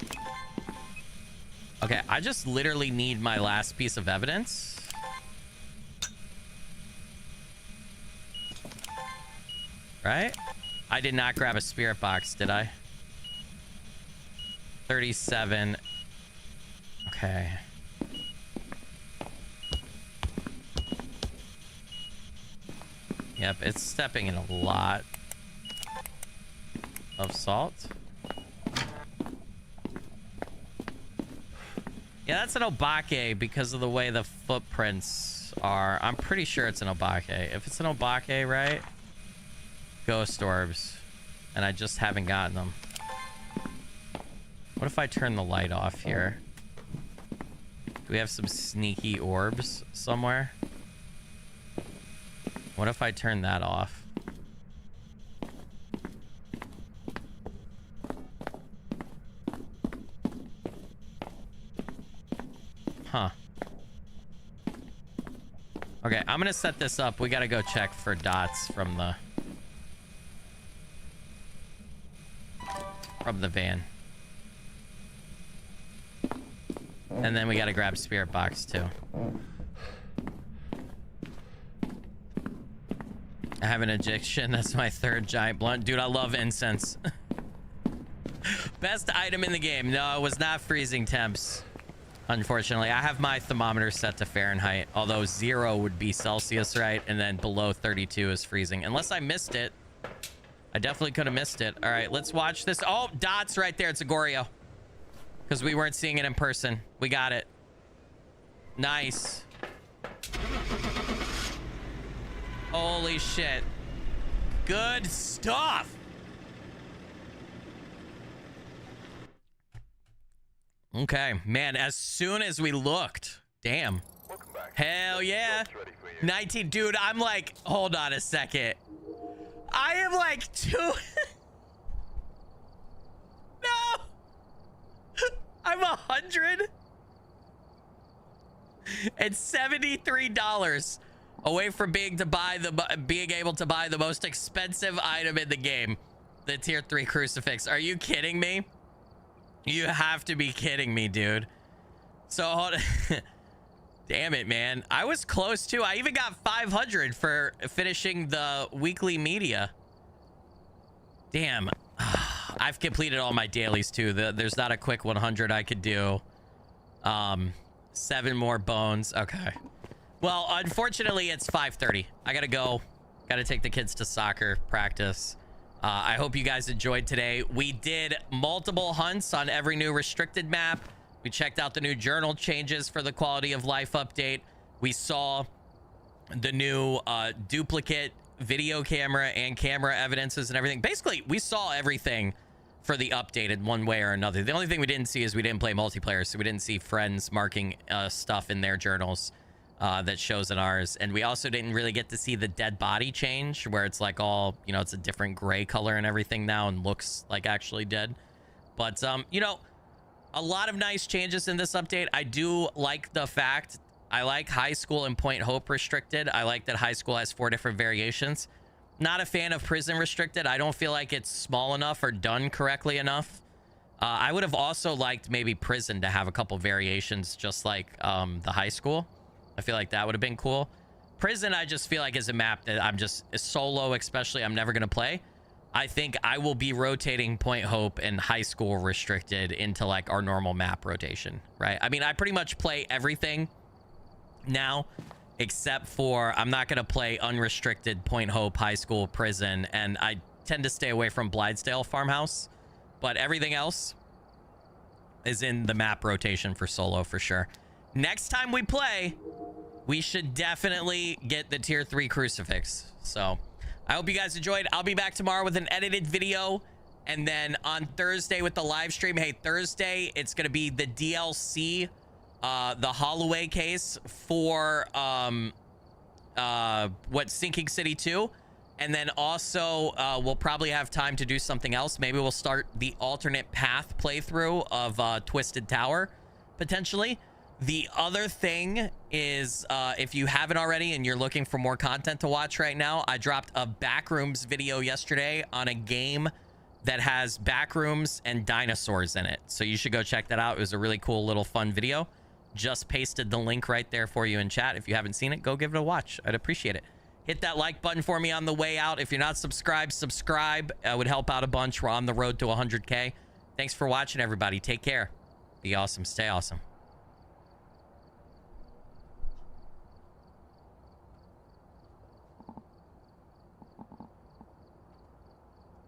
Okay, I just literally need my last piece of evidence. Right? I did not grab a spirit box, did I? 37. Okay. Yep, it's stepping in a lot of salt. Yeah, that's an Obake because of the way the footprints are. I'm pretty sure it's an Obake. If it's an Obake, right? Ghost orbs. And I just haven't gotten them. What if I turn the light off here? Do we have some sneaky orbs somewhere? What if I turn that off? Huh. Okay, I'm gonna set this up. We gotta go check for dots from the... from the van. And then we gotta grab spirit box too. I have an addiction. That's my third giant blunt. Dude, I love incense. Best item in the game. No, it was not freezing temps. Unfortunately, I have my thermometer set to Fahrenheit, although 0 would be Celsius, right? And then below 32 is freezing. Unless I missed it. I definitely could have missed it. All right, let's watch this. Oh, dots right there. It's a Goryo. Because we weren't seeing it in person. We got it. Nice. Holy shit. Good stuff. Okay, man, as soon as we looked, damn. Welcome back. Hell yeah. It's ready for you. 19, dude, I'm like, hold on a second. I am like no. I'm $173 away from being able to buy the most expensive item in the game, the tier 3 crucifix. Are you kidding me? You have to be kidding me, dude. So hold on. Damn it, man. I was close too. I even got 500 for finishing the weekly media. Damn. I've completed all my dailies too. There's not a quick 100 I could do. 7 more bones. Okay. Well, unfortunately, it's 5:30. I gotta go. Gotta take the kids to soccer practice. I hope you guys enjoyed today. We did multiple hunts on every new restricted map. We checked out the new journal changes for the quality of life update. We saw the new duplicate video camera and camera evidences and everything. Basically, we saw everything for the update in one way or another. The only thing we didn't see is we didn't play multiplayer, so we didn't see friends marking stuff in their journals that shows in ours. And we also didn't really get to see the dead body change, where it's like all, you know, it's a different gray color and everything now and looks like actually dead. But, you know, a lot of nice changes in this update. I do like the fact, I like high school and Point Hope restricted. I like that high school has 4 different variations. Not a fan of prison restricted. I don't feel like it's small enough or done correctly enough. I would have also liked maybe prison to have a couple variations, just like the high school. I feel like that would have been cool. Prison, I just feel like is a map that I'm just solo, especially, I'm never going to play. I think I will be rotating Point Hope and high school restricted into like our normal map rotation, right? I mean, I pretty much play everything now, except for I'm not going to play unrestricted Point Hope, high school, prison, and I tend to stay away from Blithedale farmhouse, but everything else is in the map rotation for solo for sure. Next time we play, we should definitely get the tier 3 crucifix. So I hope you guys enjoyed. I'll be back tomorrow with an edited video, and then on Thursday with the live stream. Hey, Thursday it's gonna be the DLC, the Holloway case for Sinking City 2, and then also we'll probably have time to do something else. Maybe we'll start the alternate path playthrough of Twisted Tower potentially. The other thing is, if you haven't already and you're looking for more content to watch right now, I dropped a Backrooms video yesterday on a game that has backrooms and dinosaurs in it. So you should go check that out. It was a really cool little fun video. Just pasted the link right there for you in chat. If you haven't seen it, go give it a watch. I'd appreciate it. Hit that like button for me on the way out. If you're not subscribed, subscribe. It would help out a bunch. We're on the road to 100K. Thanks for watching, everybody. Take care. Be awesome. Stay awesome.